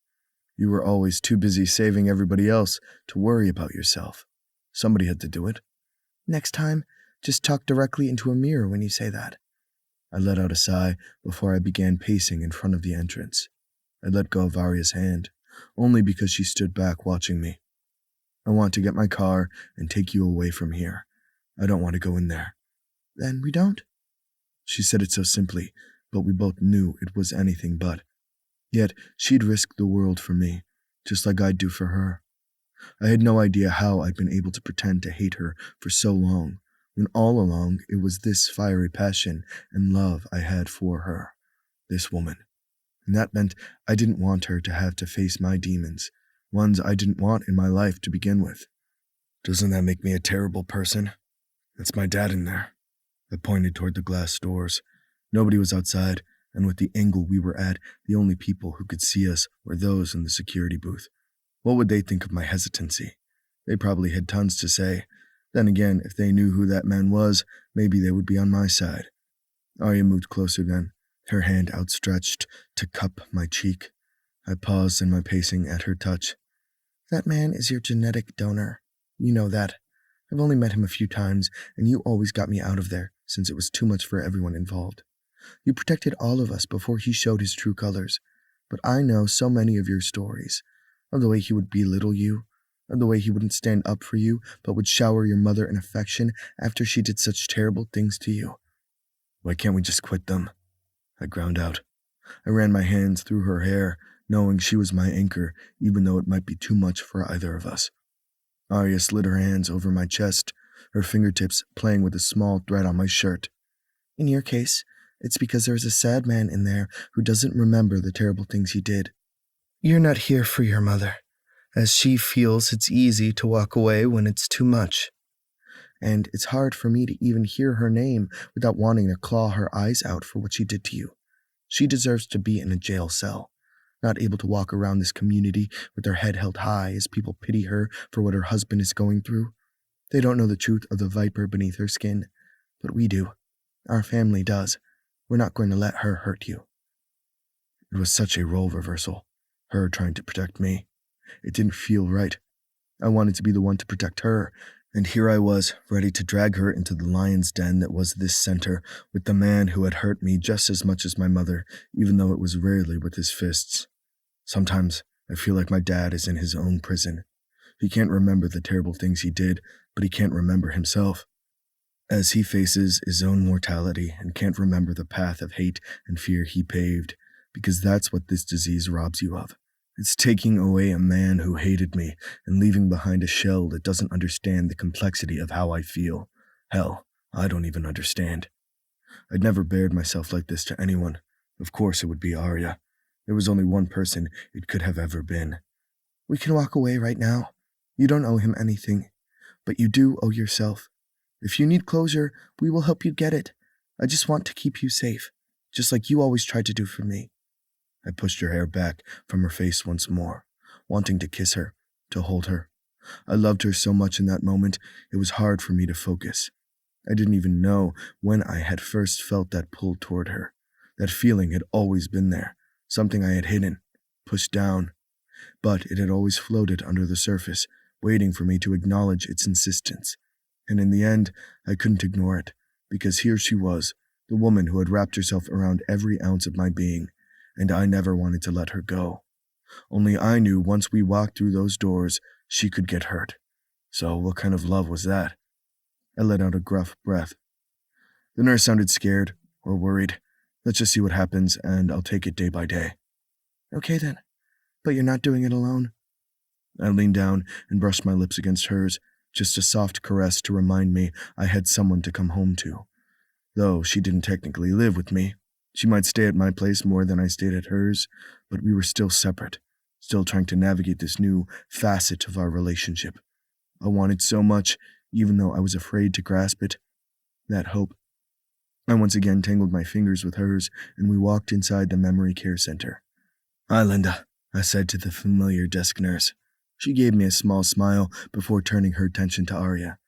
You were always too busy saving everybody else to worry about yourself. Somebody had to do it. Next time, just talk directly into a mirror when you say that. I let out a sigh before I began pacing in front of the entrance. I let go of Arya's hand, only because she stood back watching me. I want to get my car and take you away from here. I don't want to go in there. Then we don't? She said it so simply, but we both knew it was anything but. Yet she'd risk the world for me, just like I'd do for her. I had no idea how I'd been able to pretend to hate her for so long, when all along it was this fiery passion and love I had for her, this woman. And that meant I didn't want her to have to face my demons, ones I didn't want in my life to begin with. Doesn't that make me a terrible person? That's my dad in there. I pointed toward the glass doors. Nobody was outside, and with the angle we were at, the only people who could see us were those in the security booth. What would they think of my hesitancy? They probably had tons to say. Then again, if they knew who that man was, maybe they would be on my side. Arya moved closer then, her hand outstretched to cup my cheek. I paused in my pacing at her touch. That man is your genetic donor. You know that. I've only met him a few times, and you always got me out of there, since it was too much for everyone involved. You protected all of us before he showed his true colors. But I know so many of your stories, of the way he would belittle you, of the way he wouldn't stand up for you, but would shower your mother in affection after she did such terrible things to you. Why can't we just quit them? I ground out. I ran my hands through her hair, knowing she was my anchor, even though it might be too much for either of us. Arya slid her hands over my chest, her fingertips playing with a small thread on my shirt. In your case, it's because there is a sad man in there who doesn't remember the terrible things he did. You're not here for your mother, as she feels it's easy to walk away when it's too much. And it's hard for me to even hear her name without wanting to claw her eyes out for what she did to you. She deserves to be in a jail cell, not able to walk around this community with her head held high as people pity her for what her husband is going through. They don't know the truth of the viper beneath her skin, but we do. Our family does. We're not going to let her hurt you. It was such a role reversal, her trying to protect me. It didn't feel right. I wanted to be the one to protect her, and here I was, ready to drag her into the lion's den that was this center, with the man who had hurt me just as much as my mother, even though it was rarely with his fists. Sometimes I feel like my dad is in his own prison. He can't remember the terrible things he did, but he can't remember himself. As he faces his own mortality and can't remember the path of hate and fear he paved, because that's what this disease robs you of. It's taking away a man who hated me and leaving behind a shell that doesn't understand the complexity of how I feel. Hell, I don't even understand. I'd never bared myself like this to anyone. Of course it would be Arya. There was only one person it could have ever been. We can walk away right now. You don't owe him anything, but you do owe yourself. If you need closure, we will help you get it. I just want to keep you safe, just like you always tried to do for me. I pushed her hair back from her face once more, wanting to kiss her, to hold her. I loved her so much in that moment, it was hard for me to focus. I didn't even know when I had first felt that pull toward her. That feeling had always been there, something I had hidden, pushed down. But it had always floated under the surface, waiting for me to acknowledge its insistence. And in the end, I couldn't ignore it, because here she was, the woman who had wrapped herself around every ounce of my being, and I never wanted to let her go. Only I knew once we walked through those doors, she could get hurt. So what kind of love was that? I let out a gruff breath. The nurse sounded scared or worried. Let's just see what happens, and I'll take it day by day. Okay then, but you're not doing it alone. I leaned down and brushed my lips against hers, just a soft caress to remind me I had someone to come home to. Though she didn't technically live with me, she might stay at my place more than I stayed at hers, but we were still separate, still trying to navigate this new facet of our relationship. I wanted so much, even though I was afraid to grasp it. That hope. I once again tangled my fingers with hers, and we walked inside the memory care center. "Hi, Linda," I said to the familiar desk nurse. She gave me a small smile before turning her attention to Arya.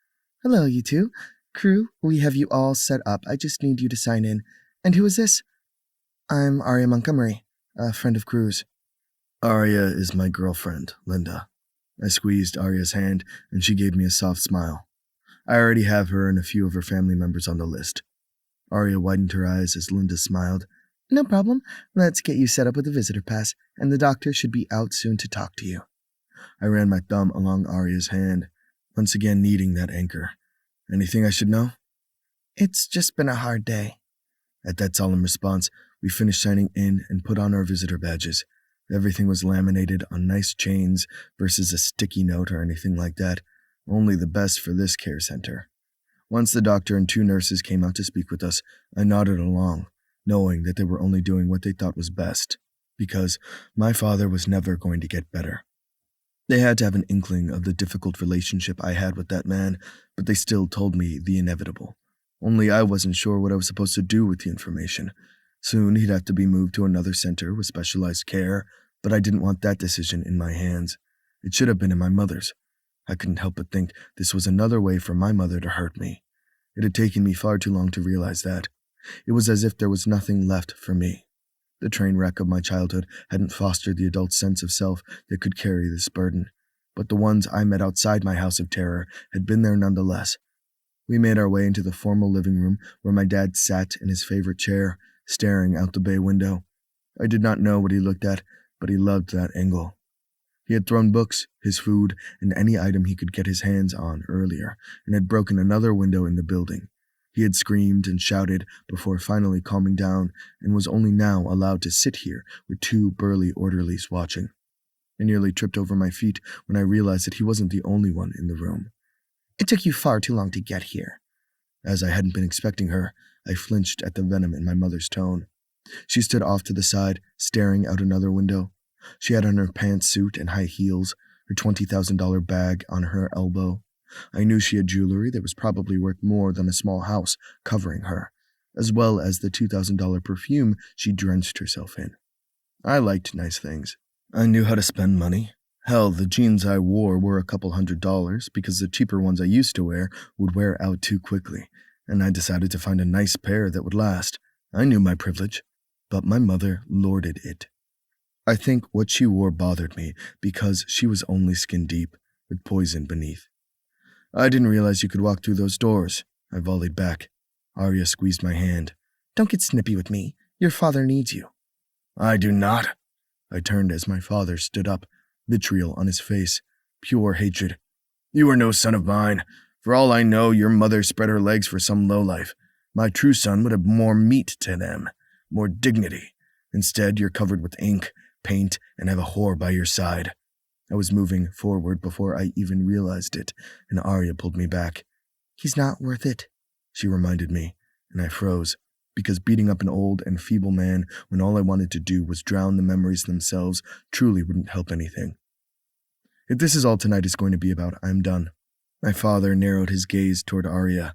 "Hello, you two. Crew, we have you all set up. I just need you to sign in. And who is this?" "I'm Arya Montgomery, a friend of Crew's." "Arya is my girlfriend, Linda." I squeezed Arya's hand, and she gave me a soft smile. I already have her and a few of her family members on the list. Arya widened her eyes as Linda smiled. "No problem. Let's get you set up with a visitor pass, and the doctor should be out soon to talk to you." I ran my thumb along Arya's hand, once again needing that anchor. "Anything I should know?" "It's just been a hard day." At that solemn response, we finished signing in and put on our visitor badges. Everything was laminated on nice chains versus a sticky note or anything like that. Only the best for this care center. Once the doctor and 2 nurses came out to speak with us, I nodded along, knowing that they were only doing what they thought was best, because my father was never going to get better. They had to have an inkling of the difficult relationship I had with that man, but they still told me the inevitable. Only I wasn't sure what I was supposed to do with the information. Soon he'd have to be moved to another center with specialized care, but I didn't want that decision in my hands. It should have been in my mother's. I couldn't help but think this was another way for my mother to hurt me. It had taken me far too long to realize that. It was as if there was nothing left for me. The train wreck of my childhood hadn't fostered the adult sense of self that could carry this burden, but the ones I met outside my house of terror had been there nonetheless. We made our way into the formal living room where my dad sat in his favorite chair, staring out the bay window. I did not know what he looked at, but he loved that angle. He had thrown books, his food, and any item he could get his hands on earlier, and had broken another window in the building. He had screamed and shouted before finally calming down, and was only now allowed to sit here with 2 burly orderlies watching. I nearly tripped over my feet when I realized that he wasn't the only one in the room. "It took you far too long to get here." As I hadn't been expecting her, I flinched at the venom in my mother's tone. She stood off to the side, staring out another window. She had on her pantsuit and high heels, her $20,000 bag on her elbow. I knew she had jewelry that was probably worth more than a small house covering her, as well as the $2,000 perfume she drenched herself in. I liked nice things. I knew how to spend money. Hell, the jeans I wore were a couple $100s because the cheaper ones I used to wear would wear out too quickly, and I decided to find a nice pair that would last. I knew my privilege, but my mother lorded it. I think what she wore bothered me because she was only skin deep, with poison beneath. "I didn't realize you could walk through those doors," I volleyed back. Arya squeezed my hand. "Don't get snippy with me. Your father needs you." "I do not." I turned as my father stood up, vitriol on his face, pure hatred. "You are no son of mine. For all I know, your mother spread her legs for some lowlife. My true son would have more meat to them, more dignity. Instead, you're covered with ink, paint, and have a whore by your side." I was moving forward before I even realized it, and Arya pulled me back. "He's not worth it," she reminded me, and I froze, because beating up an old and feeble man when all I wanted to do was drown the memories themselves truly wouldn't help anything. "If this is all tonight is going to be about, I'm done." My father narrowed his gaze toward Arya.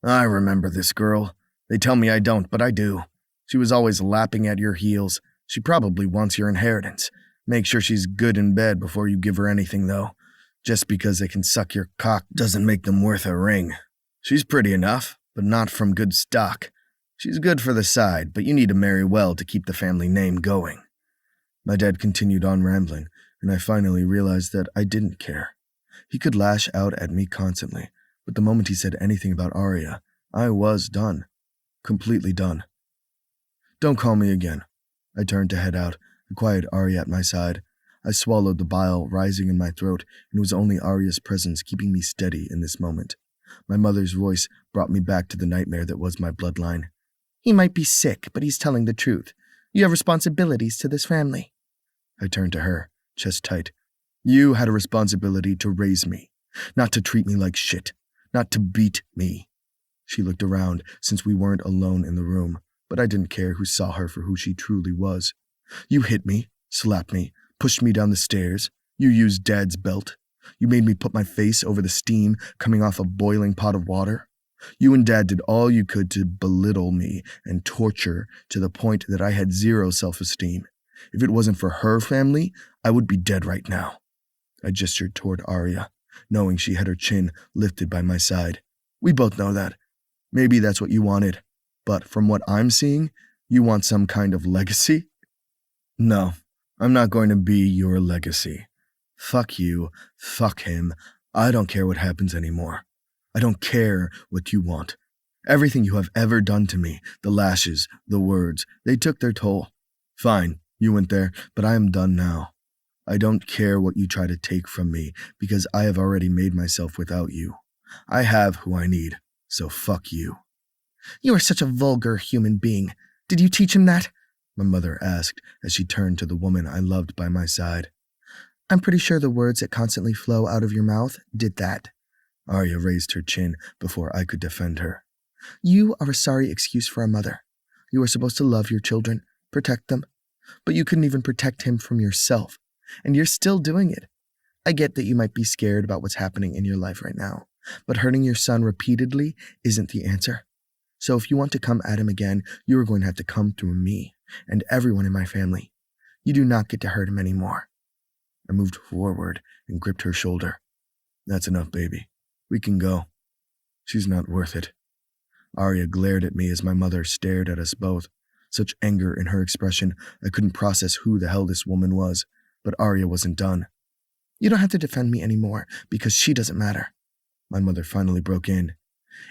"I remember this girl. They tell me I don't, but I do. She was always lapping at your heels. She probably wants your inheritance. Make sure she's good in bed before you give her anything, though. Just because they can suck your cock doesn't make them worth a ring. She's pretty enough, but not from good stock. She's good for the side, but you need to marry well to keep the family name going." My dad continued on rambling, and I finally realized that I didn't care. He could lash out at me constantly, but the moment he said anything about Arya, I was done. Completely done. "Don't call me again." I turned to head out, a quiet Arya at my side. I swallowed the bile rising in my throat, and it was only Arya's presence keeping me steady in this moment. My mother's voice brought me back to the nightmare that was my bloodline. He might be sick, but he's telling the truth. You have responsibilities to this family. I turned to her, chest tight. You had a responsibility to raise me, not to treat me like shit, not to beat me. She looked around since we weren't alone in the room, but I didn't care who saw her for who she truly was. You hit me, slapped me, pushed me down the stairs. You used Dad's belt. You made me put my face over the steam coming off a boiling pot of water. You and Dad did all you could to belittle me and torture to the point that I had zero self-esteem. If it wasn't for her family, I would be dead right now. I gestured toward Arya, knowing she had her chin lifted by my side. We both know that. Maybe that's what you wanted. But from what I'm seeing, you want some kind of legacy? No, I'm not going to be your legacy. Fuck you, fuck him. I don't care what happens anymore. I don't care what you want. Everything you have ever done to me, the lashes, the words, they took their toll. Fine, you went there, but I am done now. I don't care what you try to take from me, because I have already made myself without you. I have who I need, so fuck you. You are such a vulgar human being. Did you teach him that? My mother asked as she turned to the woman I loved by my side. I'm pretty sure the words that constantly flow out of your mouth did that. Arya raised her chin before I could defend her. You are a sorry excuse for a mother. You are supposed to love your children, protect them, but you couldn't even protect him from yourself, and you're still doing it. I get that you might be scared about what's happening in your life right now, but hurting your son repeatedly isn't the answer. So if you want to come at him again, you are going to have to come through me and everyone in my family. You do not get to hurt him anymore. I moved forward and gripped her shoulder. That's enough, baby. We can go. She's not worth it. Arya glared at me as my mother stared at us both. Such anger in her expression, I couldn't process who the hell this woman was, but Arya wasn't done. You don't have to defend me anymore, because she doesn't matter. My mother finally broke in.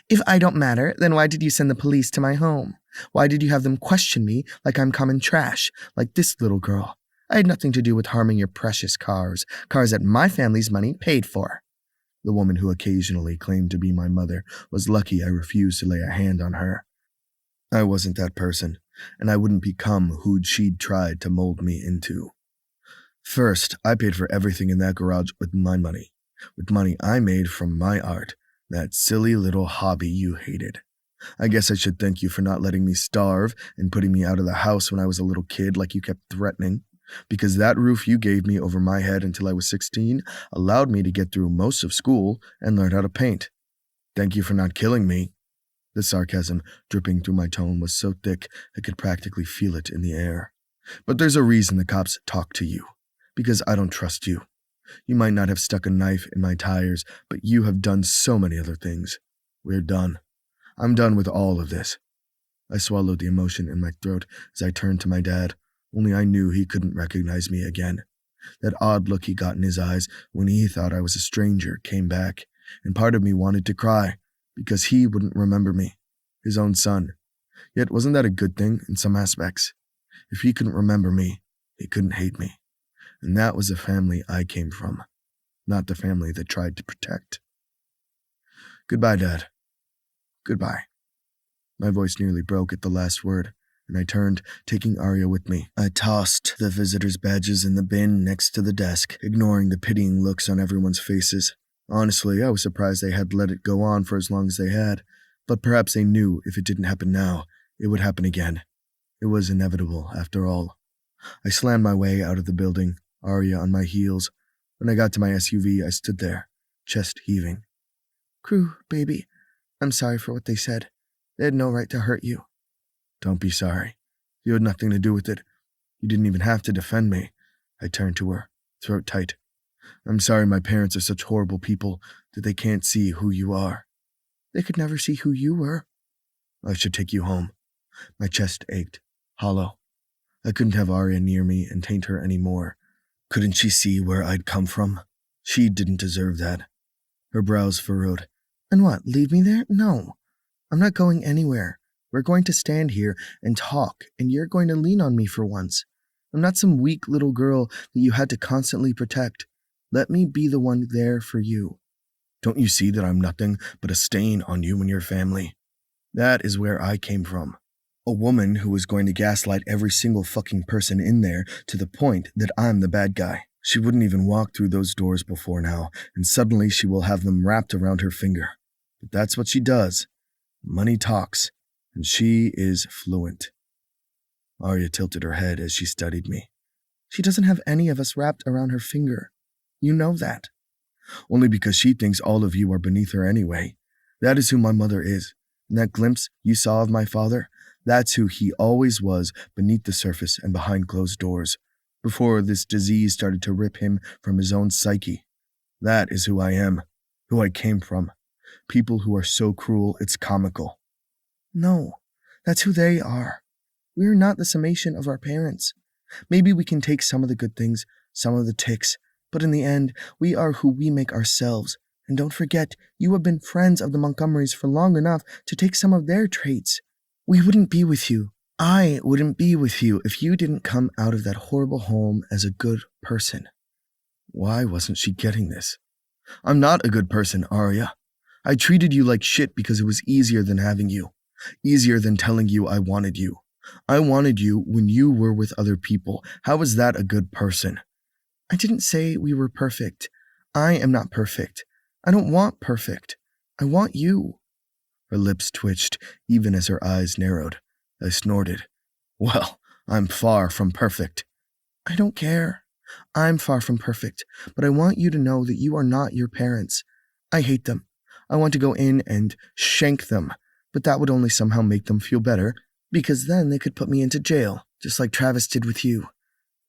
If I don't matter, then why did you send the police to my home? Why did you have them question me like I'm common trash, like this little girl? I had nothing to do with harming your precious cars that my family's money paid for. The woman who occasionally claimed to be my mother was lucky I refused to lay a hand on her. I wasn't that person, and I wouldn't become who she'd tried to mold me into. First, I paid for everything in that garage with my money I made from my art, that silly little hobby you hated. I guess I should thank you for not letting me starve and putting me out of the house when I was a little kid like you kept threatening. Because that roof you gave me over my head until I was 16 allowed me to get through most of school and learn how to paint. Thank you for not killing me. The sarcasm dripping through my tone was so thick I could practically feel it in the air. But there's a reason the cops talk to you. Because I don't trust you. You might not have stuck a knife in my tires, but you have done so many other things. We're done. I'm done with all of this. I swallowed the emotion in my throat as I turned to my dad. Only I knew he couldn't recognize me again. That odd look he got in his eyes when he thought I was a stranger came back, and part of me wanted to cry, because he wouldn't remember me, his own son. Yet wasn't that a good thing in some aspects? If he couldn't remember me, he couldn't hate me. And that was the family I came from, not the family that tried to protect. Goodbye, Dad. Goodbye. My voice nearly broke at the last word, and I turned, taking Arya with me. I tossed the visitors' badges in the bin next to the desk, ignoring the pitying looks on everyone's faces. Honestly, I was surprised they had let it go on for as long as they had, but perhaps they knew if it didn't happen now, it would happen again. It was inevitable, after all. I slammed my way out of the building, Arya on my heels. When I got to my SUV, I stood there, chest heaving. Crew, baby, I'm sorry for what they said. They had no right to hurt you. Don't be sorry. You had nothing to do with it. You didn't even have to defend me. I turned to her, throat tight. I'm sorry my parents are such horrible people that they can't see who you are. They could never see who you were. I should take you home. My chest ached, hollow. I couldn't have Arya near me and taint her any more. Couldn't she see where I'd come from? She didn't deserve that. Her brows furrowed. And what, leave me there? No. I'm not going anywhere. We're going to stand here and talk, and you're going to lean on me for once. I'm not some weak little girl that you had to constantly protect. Let me be the one there for you. Don't you see that I'm nothing but a stain on you and your family? That is where I came from. A woman who was going to gaslight every single fucking person in there to the point that I'm the bad guy. She wouldn't even walk through those doors before now, and suddenly she will have them wrapped around her finger. But that's what she does. Money talks, and she is fluent. Arya tilted her head as she studied me. She doesn't have any of us wrapped around her finger. You know that. Only because she thinks all of you are beneath her anyway. That is who my mother is. And that glimpse you saw of my father, that's who he always was beneath the surface and behind closed doors, before this disease started to rip him from his own psyche. That is who I am, who I came from. People who are so cruel it's comical. No, that's who they are. We're not the summation of our parents. Maybe we can take some of the good things, some of the tics, but in the end, we are who we make ourselves. And don't forget, you have been friends of the Montgomerys for long enough to take some of their traits. We wouldn't be with you. I wouldn't be with you if you didn't come out of that horrible home as a good person. Why wasn't she getting this? I'm not a good person, Arya. I treated you like shit because it was easier than having you. Easier than telling you I wanted you. I wanted you when you were with other people. How is that a good person? I didn't say we were perfect. I am not perfect. I don't want perfect. I want you. Her lips twitched, even as her eyes narrowed. I snorted. Well, I'm far from perfect. I don't care. I'm far from perfect, but I want you to know that you are not your parents. I hate them. I want to go in and shank them, but that would only somehow make them feel better, because then they could put me into jail, just like Travis did with you.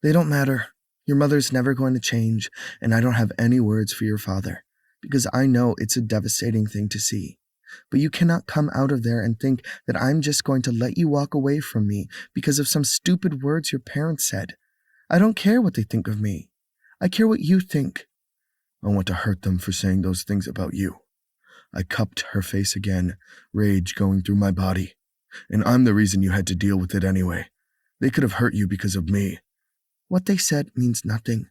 They don't matter. Your mother's never going to change, and I don't have any words for your father, because I know it's a devastating thing to see. But you cannot come out of there and think that I'm just going to let you walk away from me because of some stupid words your parents said. I don't care what they think of me. I care what you think. I want to hurt them for saying those things about you. I cupped her face again, rage going through my body. And I'm the reason you had to deal with it anyway. They could have hurt you because of me. What they said means nothing.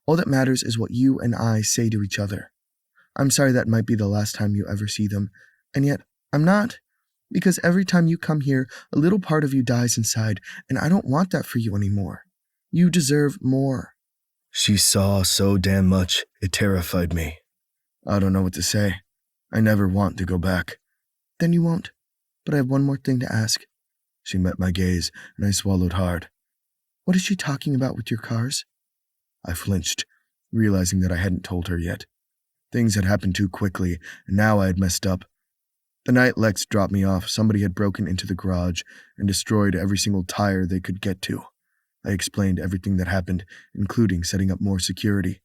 All that matters is what you and I say to each other. I'm sorry that might be the last time you ever see them, and yet I'm not, because every time you come here, a little part of you dies inside, and I don't want that for you anymore. You deserve more. She saw so damn much, it terrified me. I don't know what to say. I never want to go back. Then you won't. But I have one more thing to ask. She met my gaze, and I swallowed hard. What is she talking about with your cars? I flinched, realizing that I hadn't told her yet. Things had happened too quickly, and now I had messed up. The night Lex dropped me off, somebody had broken into the garage and destroyed every single tire they could get to. I explained everything that happened, including setting up more security.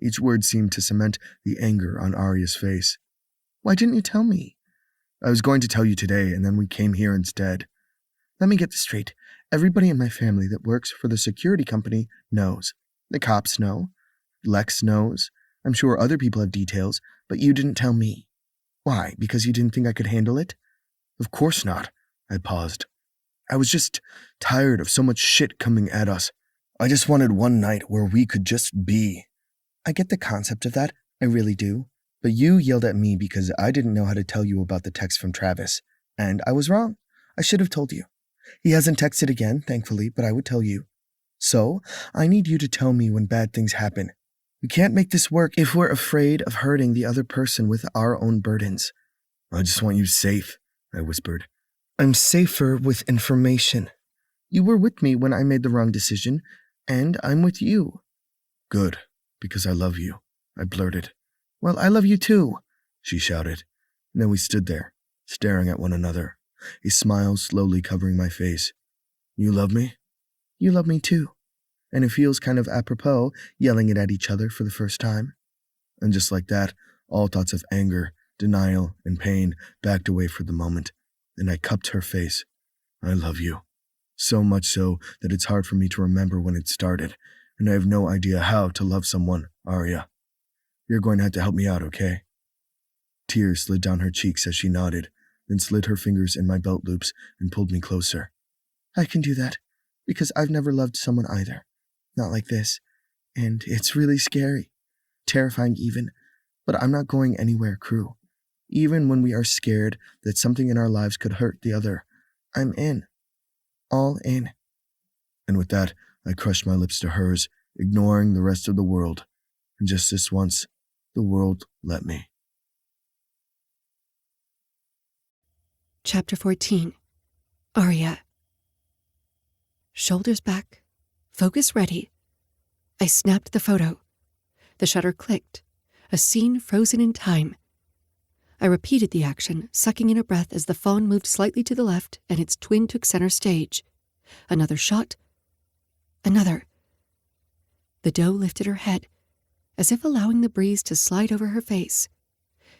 Each word seemed to cement the anger on Arya's face. Why didn't you tell me? I was going to tell you today, and then we came here instead. Let me get this straight. Everybody in my family that works for the security company knows. The cops know. Lex knows. I'm sure other people have details, but you didn't tell me. Why? Because you didn't think I could handle it? Of course not. I paused. I was just tired of so much shit coming at us. I just wanted one night where we could just be. I get the concept of that. I really do. But you yelled at me because I didn't know how to tell you about the text from Travis. And I was wrong. I should have told you. He hasn't texted again, thankfully, but I would tell you. So, I need you to tell me when bad things happen. We can't make this work if we're afraid of hurting the other person with our own burdens. I just want you safe, I whispered. I'm safer with information. You were with me when I made the wrong decision, and I'm with you. Good, because I love you, I blurted. Well, I love you too, she shouted. And then we stood there, staring at one another, a smile slowly covering my face. You love me? You love me too. And it feels kind of apropos yelling it at each other for the first time. And just like that, all thoughts of anger, denial, and pain backed away for the moment, and I cupped her face. I love you. So much so that it's hard for me to remember when it started, and I have no idea how to love someone, Arya. You're going to have to help me out, okay? Tears slid down her cheeks as she nodded, then slid her fingers in my belt loops and pulled me closer. I can do that. because I've never loved someone either. Not like this. And it's really scary. Terrifying even. But I'm not going anywhere, Crew. Even when we are scared that something in our lives could hurt the other, I'm in. All in. And with that, I crushed my lips to hers, ignoring the rest of the world. And just this once, the world let me. Chapter 14. Arya. Shoulders back. Focus ready. I snapped the photo. The shutter clicked. A scene frozen in time. I repeated the action, sucking in a breath as the fawn moved slightly to the left and its twin took center stage. Another shot. Another. The doe lifted her head, as if allowing the breeze to slide over her face.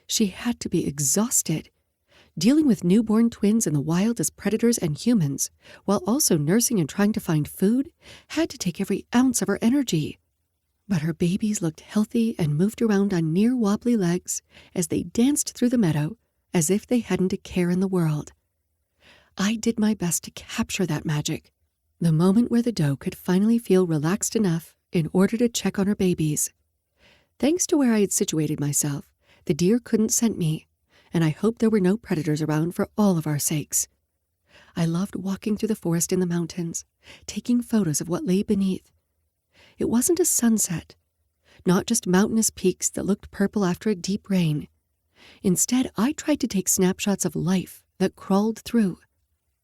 She had to be exhausted, dealing with newborn twins in the wild as predators and humans, while also nursing and trying to find food, had to take every ounce of her energy. But her babies looked healthy and moved around on near wobbly legs as they danced through the meadow as if they hadn't a care in the world. I did my best to capture that magic, the moment where the doe could finally feel relaxed enough in order to check on her babies. Thanks to where I had situated myself, the deer couldn't scent me, and I hoped there were no predators around for all of our sakes. I loved walking through the forest in the mountains, taking photos of what lay beneath. It wasn't a sunset, not just mountainous peaks that looked purple after a deep rain. Instead, I tried to take snapshots of life that crawled through,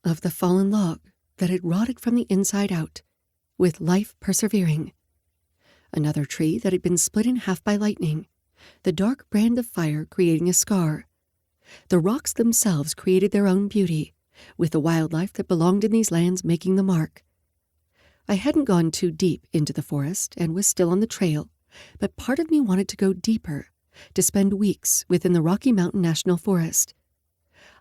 of the fallen log that had rotted from the inside out, with life persevering. Another tree that had been split in half by lightning, the dark brand of fire creating a scar. The rocks themselves created their own beauty, with the wildlife that belonged in these lands making the mark. I hadn't gone too deep into the forest and was still on the trail, but part of me wanted to go deeper, to spend weeks within the Rocky Mountain National Forest.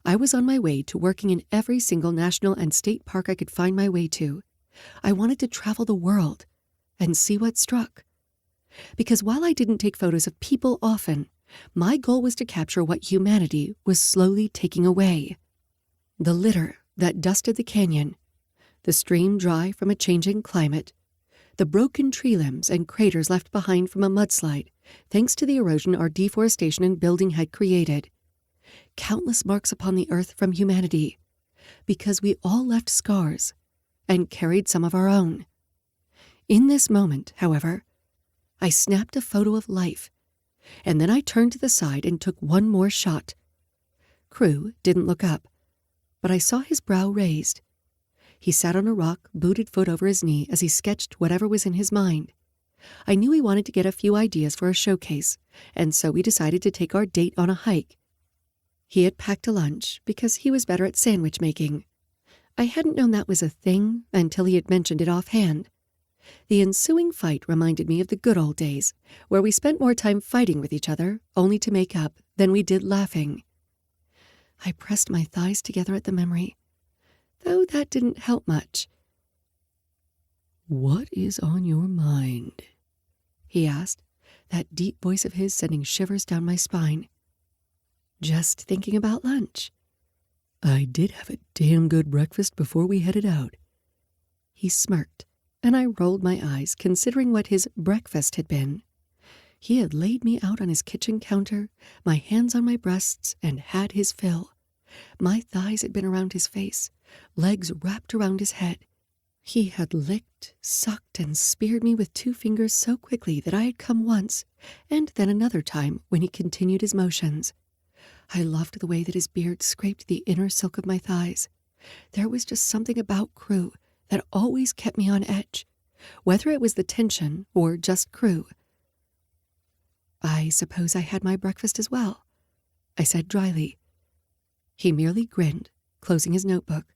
I was on my way to working in every single national and state park I could find my way to. I wanted to travel the world and see what struck. Because while I didn't take photos of people often, my goal was to capture what humanity was slowly taking away. The litter that dusted the canyon, the stream dry from a changing climate, the broken tree limbs and craters left behind from a mudslide, thanks to the erosion our deforestation and building had created. Countless marks upon the earth from humanity, because we all left scars and carried some of our own. In this moment, however, I snapped a photo of life, and then I turned to the side and took one more shot. Crew didn't look up, but I saw his brow raised. He sat on a rock, booted foot over his knee as he sketched whatever was in his mind. I knew he wanted to get a few ideas for a showcase, and so we decided to take our date on a hike. He had packed a lunch because he was better at sandwich making. I hadn't known that was a thing until he had mentioned it offhand. The ensuing fight reminded me of the good old days, where we spent more time fighting with each other, only to make up, than we did laughing. I pressed my thighs together at the memory, though that didn't help much. "What is on your mind?" he asked, that deep voice of his sending shivers down my spine. Just thinking about lunch. "I did have a damn good breakfast before we headed out." He smirked, and I rolled my eyes, considering what his breakfast had been. He had laid me out on his kitchen counter, my hands on my breasts, and had his fill. My thighs had been around his face, legs wrapped around his head. He had licked, sucked, and speared me with 2 fingers so quickly that I had come once, and then another time when he continued his motions. I loved the way that his beard scraped the inner silk of my thighs. There was just something about Crew that always kept me on edge, whether it was the tension or just Crew. "I suppose I had my breakfast as well," I said dryly. He merely grinned, closing his notebook,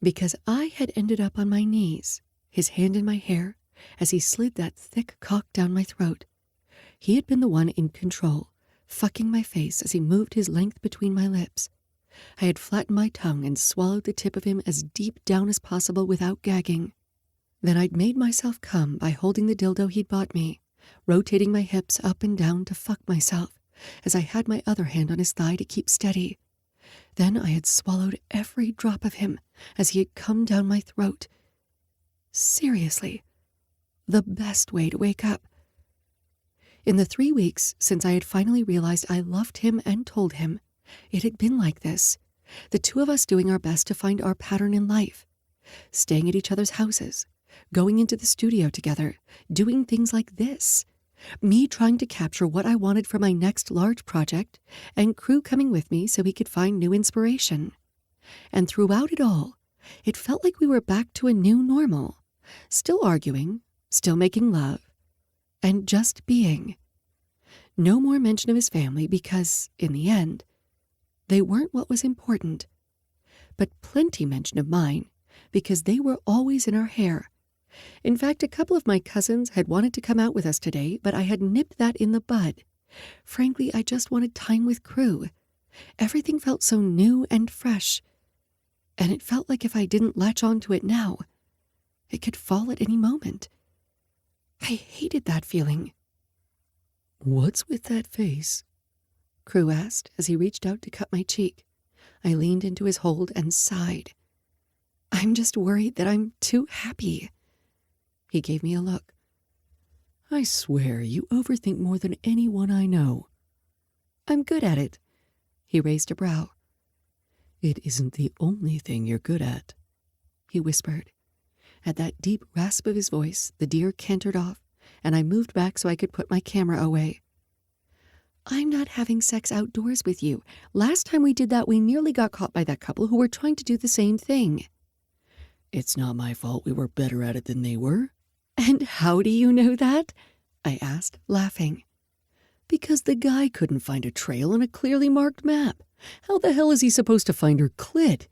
because I had ended up on my knees, his hand in my hair, as he slid that thick cock down my throat. He had been the one in control, fucking my face as he moved his length between my lips. I had flattened my tongue and swallowed the tip of him as deep down as possible without gagging. Then I'd made myself come by holding the dildo he'd bought me, rotating my hips up and down to fuck myself, as I had my other hand on his thigh to keep steady. Then I had swallowed every drop of him as he had come down my throat. Seriously, the best way to wake up. In the 3 weeks since I had finally realized I loved him and told him, it had been like this. The two of us doing our best to find our pattern in life. Staying at each other's houses, going into the studio together, doing things like this. Me trying to capture what I wanted for my next large project, and Crew coming with me so he could find new inspiration. And throughout it all, it felt like we were back to a new normal. Still arguing, still making love, and just being. No more mention of his family because, in the end, they weren't what was important. But plenty mention of mine because they were always in our hair. In fact, a couple of my cousins had wanted to come out with us today, but I had nipped that in the bud. Frankly, I just wanted time with Crew. Everything felt so new and fresh, and it felt like if I didn't latch onto it now, it could fall at any moment. I hated that feeling. "What's with that face?" Crew asked as he reached out to cut my cheek. I leaned into his hold and sighed. I'm just worried that I'm too happy. He gave me a look. "I swear you overthink more than anyone I know." I'm good at it. He raised a brow. "It isn't the only thing you're good at," he whispered. At that deep rasp of his voice, the deer cantered off, and I moved back so I could put my camera away. I'm not having sex outdoors with you. Last time we did that, we nearly got caught by that couple who were trying to do the same thing. "It's not my fault we were better at it than they were." And how do you know that? I asked, laughing. "Because the guy couldn't find a trail on a clearly marked map. How the hell is he supposed to find her clit?"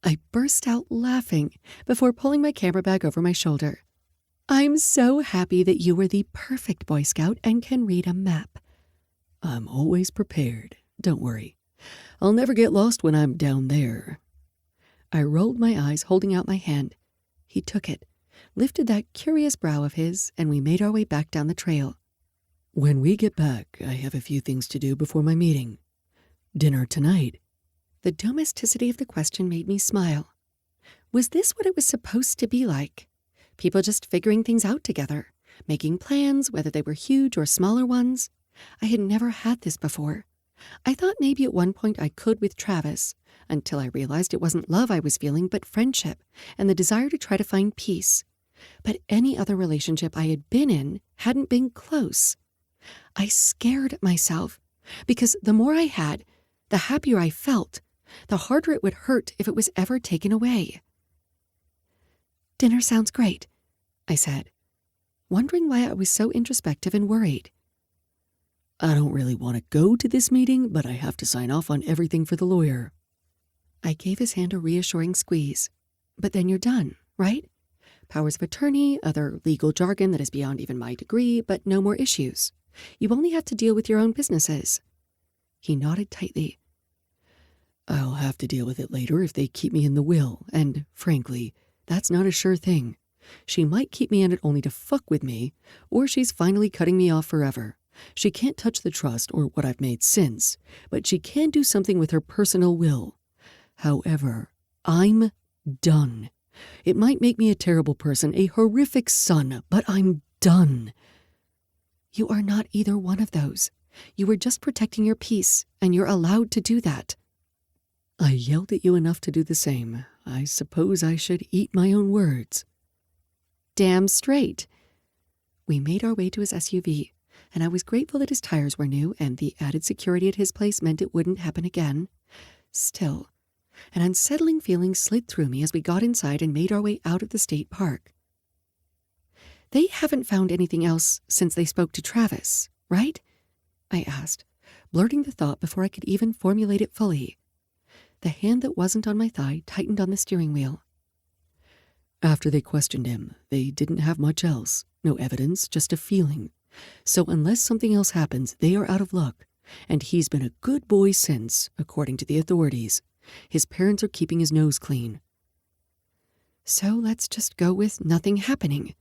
I burst out laughing before pulling my camera bag over my shoulder. I'm so happy that you were the perfect Boy Scout and can read a map. "I'm always prepared. Don't worry. I'll never get lost when I'm down there." I rolled my eyes, holding out my hand. He took it, lifted that curious brow of his, and we made our way back down the trail. "When we get back, I have a few things to do before my meeting. Dinner tonight." The domesticity of the question made me smile. Was this what it was supposed to be like? People just figuring things out together, making plans, whether they were huge or smaller ones? I had never had this before. I thought maybe at one point I could with Travis, until I realized it wasn't love I was feeling, but friendship and the desire to try to find peace. But any other relationship I had been in hadn't been close. I scared myself, because the more I had, the happier I felt, the harder it would hurt if it was ever taken away. Dinner sounds great, I said, wondering why I was so introspective and worried. "I don't really want to go to this meeting, but I have to sign off on everything for the lawyer." I gave his hand a reassuring squeeze. But then you're done, right? Powers of attorney, other legal jargon that is beyond even my degree, but no more issues. You only have to deal with your own businesses. He nodded tightly. "I'll have to deal with it later if they keep me in the will, and, frankly, that's not a sure thing. She might keep me in it only to fuck with me, or she's finally cutting me off forever. She can't touch the trust or what I've made since, but she can do something with her personal will. However, I'm done. It might make me a terrible person, a horrific son, but I'm done." You are not either one of those. You were just protecting your peace, and you're allowed to do that. "I yelled at you enough to do the same. I suppose I should eat my own words." Damn straight. We made our way to his SUV, and I was grateful that his tires were new and the added security at his place meant it wouldn't happen again. Still, an unsettling feeling slid through me as we got inside and made our way out of the state park. They haven't found anything else since they spoke to Travis, right? I asked, blurting the thought before I could even formulate it fully. The hand that wasn't on my thigh tightened on the steering wheel. "After they questioned him, they didn't have much else. No evidence, just a feeling. So unless something else happens, they are out of luck. And he's been a good boy since, according to the authorities. His parents are keeping his nose clean." So let's just go with nothing happening.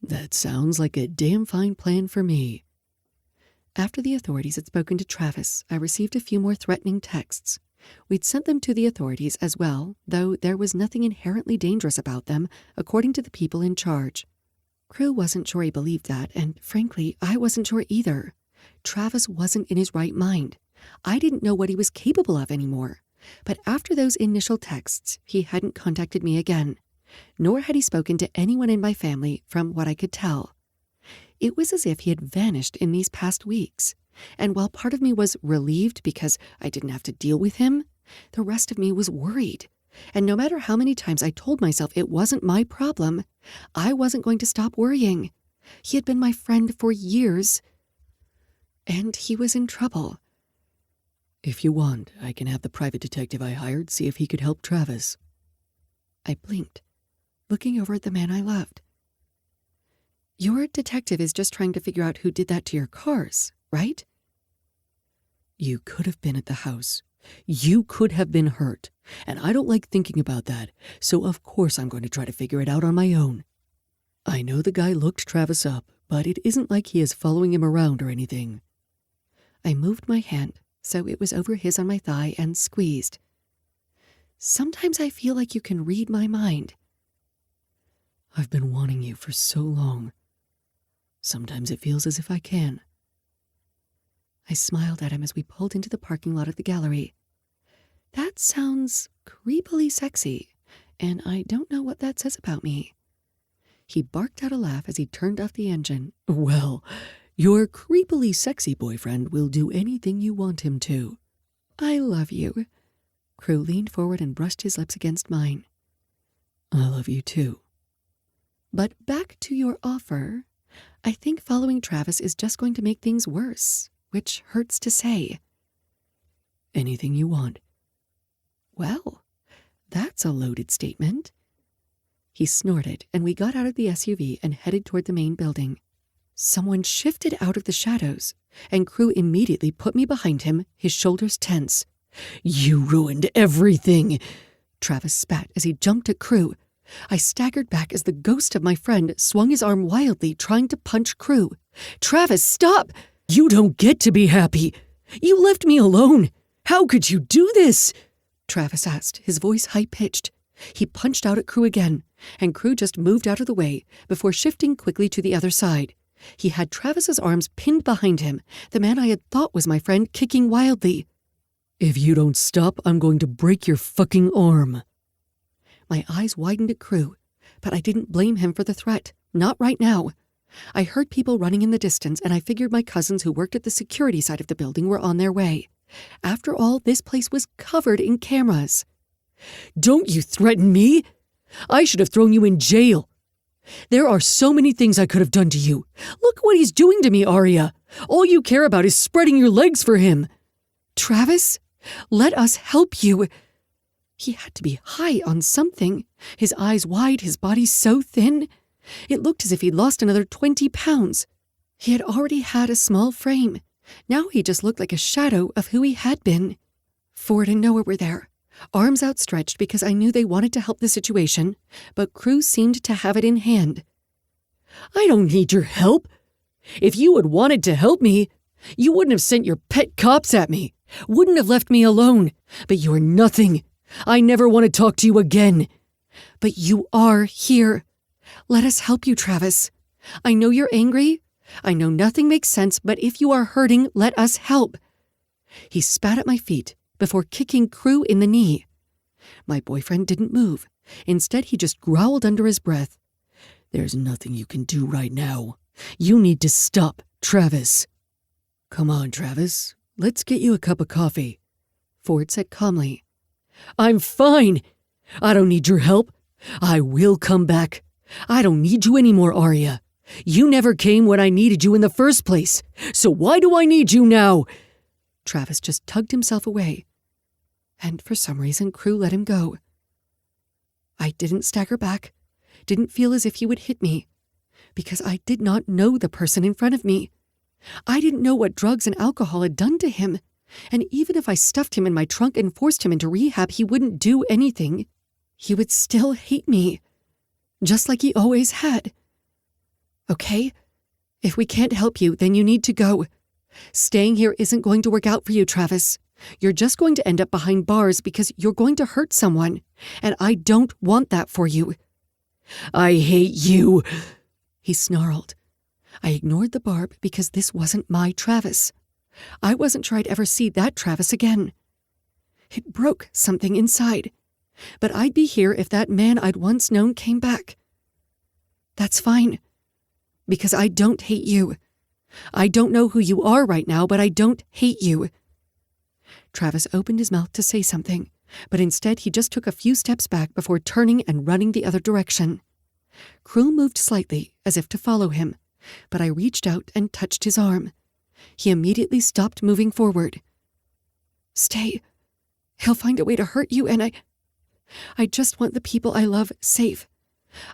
"That sounds like a damn fine plan for me." After the authorities had spoken to Travis, I received a few more threatening texts. We'd sent them to the authorities as well, though there was nothing inherently dangerous about them, according to the people in charge. Crew wasn't sure he believed that, and frankly, I wasn't sure either. Travis wasn't in his right mind. I didn't know what he was capable of anymore. But after those initial texts, he hadn't contacted me again, nor had he spoken to anyone in my family from what I could tell. It was as if he had vanished in these past weeks, and while part of me was relieved because I didn't have to deal with him, the rest of me was worried. And no matter how many times I told myself it wasn't my problem, I wasn't going to stop worrying. He had been my friend for years, and he was in trouble. If you want, I can have the private detective I hired see if he could help Travis. I blinked, looking over at the man I loved. Your detective is just trying to figure out who did that to your cars, right? You could have been at the house. You could have been hurt, and I don't like thinking about that, so of course I'm going to try to figure it out on my own. I know the guy looked Travis up, but it isn't like he is following him around or anything. I moved my hand so it was over his on my thigh and squeezed. Sometimes I feel like you can read my mind. I've been wanting you for so long. Sometimes it feels as if I can. I smiled at him as we pulled into the parking lot of the gallery. That sounds creepily sexy, and I don't know what that says about me. He barked out a laugh as he turned off the engine. Well, your creepily sexy boyfriend will do anything you want him to. I love you. Crew leaned forward and brushed his lips against mine. I love you too. But back to your offer. I think following Travis is just going to make things worse, which hurts to say. Anything you want. Well, that's a loaded statement. He snorted, and we got out of the SUV and headed toward the main building. Someone shifted out of the shadows, and Crew immediately put me behind him, his shoulders tense. You ruined everything, Travis spat as he jumped at Crew. I staggered back as the ghost of my friend swung his arm wildly, trying to punch Crew. Travis, stop! You don't get to be happy. You left me alone. How could you do this? Travis asked, his voice high-pitched. He punched out at Crew again, and Crew just moved out of the way before shifting quickly to the other side. He had Travis's arms pinned behind him, the man I had thought was my friend kicking wildly. If you don't stop, I'm going to break your fucking arm. My eyes widened at Crew, but I didn't blame him for the threat. Not right now. I heard people running in the distance, and I figured my cousins who worked at the security side of the building were on their way. After all, this place was covered in cameras. Don't you threaten me! I should have thrown you in jail. There are so many things I could have done to you. Look what he's doing to me, Arya. All you care about is spreading your legs for him. Travis, let us help you. He had to be high on something. His eyes wide, his body so thin. It looked as if he'd lost another 20 pounds. He had already had a small frame. Now he just looked like a shadow of who he had been. Ford and Noah were there, arms outstretched because I knew they wanted to help the situation, but Crew seemed to have it in hand. I don't need your help. If you had wanted to help me, you wouldn't have sent your pet cops at me, wouldn't have left me alone. But you're nothing. I never want to talk to you again. But you are here. Let us help you, Travis. I know you're angry. I know nothing makes sense, but if you are hurting, let us help. He spat at my feet before kicking Crew in the knee. My boyfriend didn't move. Instead, he just growled under his breath. There's nothing you can do right now. You need to stop, Travis. Come on, Travis. Let's get you a cup of coffee, Ford said calmly. I'm fine. I don't need your help. I will come back. I don't need you anymore, Arya. You never came when I needed you in the first place. So why do I need you now? Travis just tugged himself away. And for some reason, Crew let him go. I didn't stagger back, didn't feel as if he would hit me, because I did not know the person in front of me. I didn't know what drugs and alcohol had done to him, and even if I stuffed him in my trunk and forced him into rehab, he wouldn't do anything. He would still hate me, just like he always had. Okay, if we can't help you, then you need to go. Staying here isn't going to work out for you, Travis. You're just going to end up behind bars because you're going to hurt someone, and I don't want that for you." "I hate you," he snarled. I ignored the barb because this wasn't my Travis. I wasn't sure I'd ever see that Travis again. It broke something inside. But I'd be here if that man I'd once known came back. That's fine, because I don't hate you. I don't know who you are right now, but I don't hate you. Travis opened his mouth to say something, but instead he just took a few steps back before turning and running the other direction. Cruel moved slightly, as if to follow him, but I reached out and touched his arm. He immediately stopped moving forward. "Stay. He'll find a way to hurt you, and I just want the people I love safe.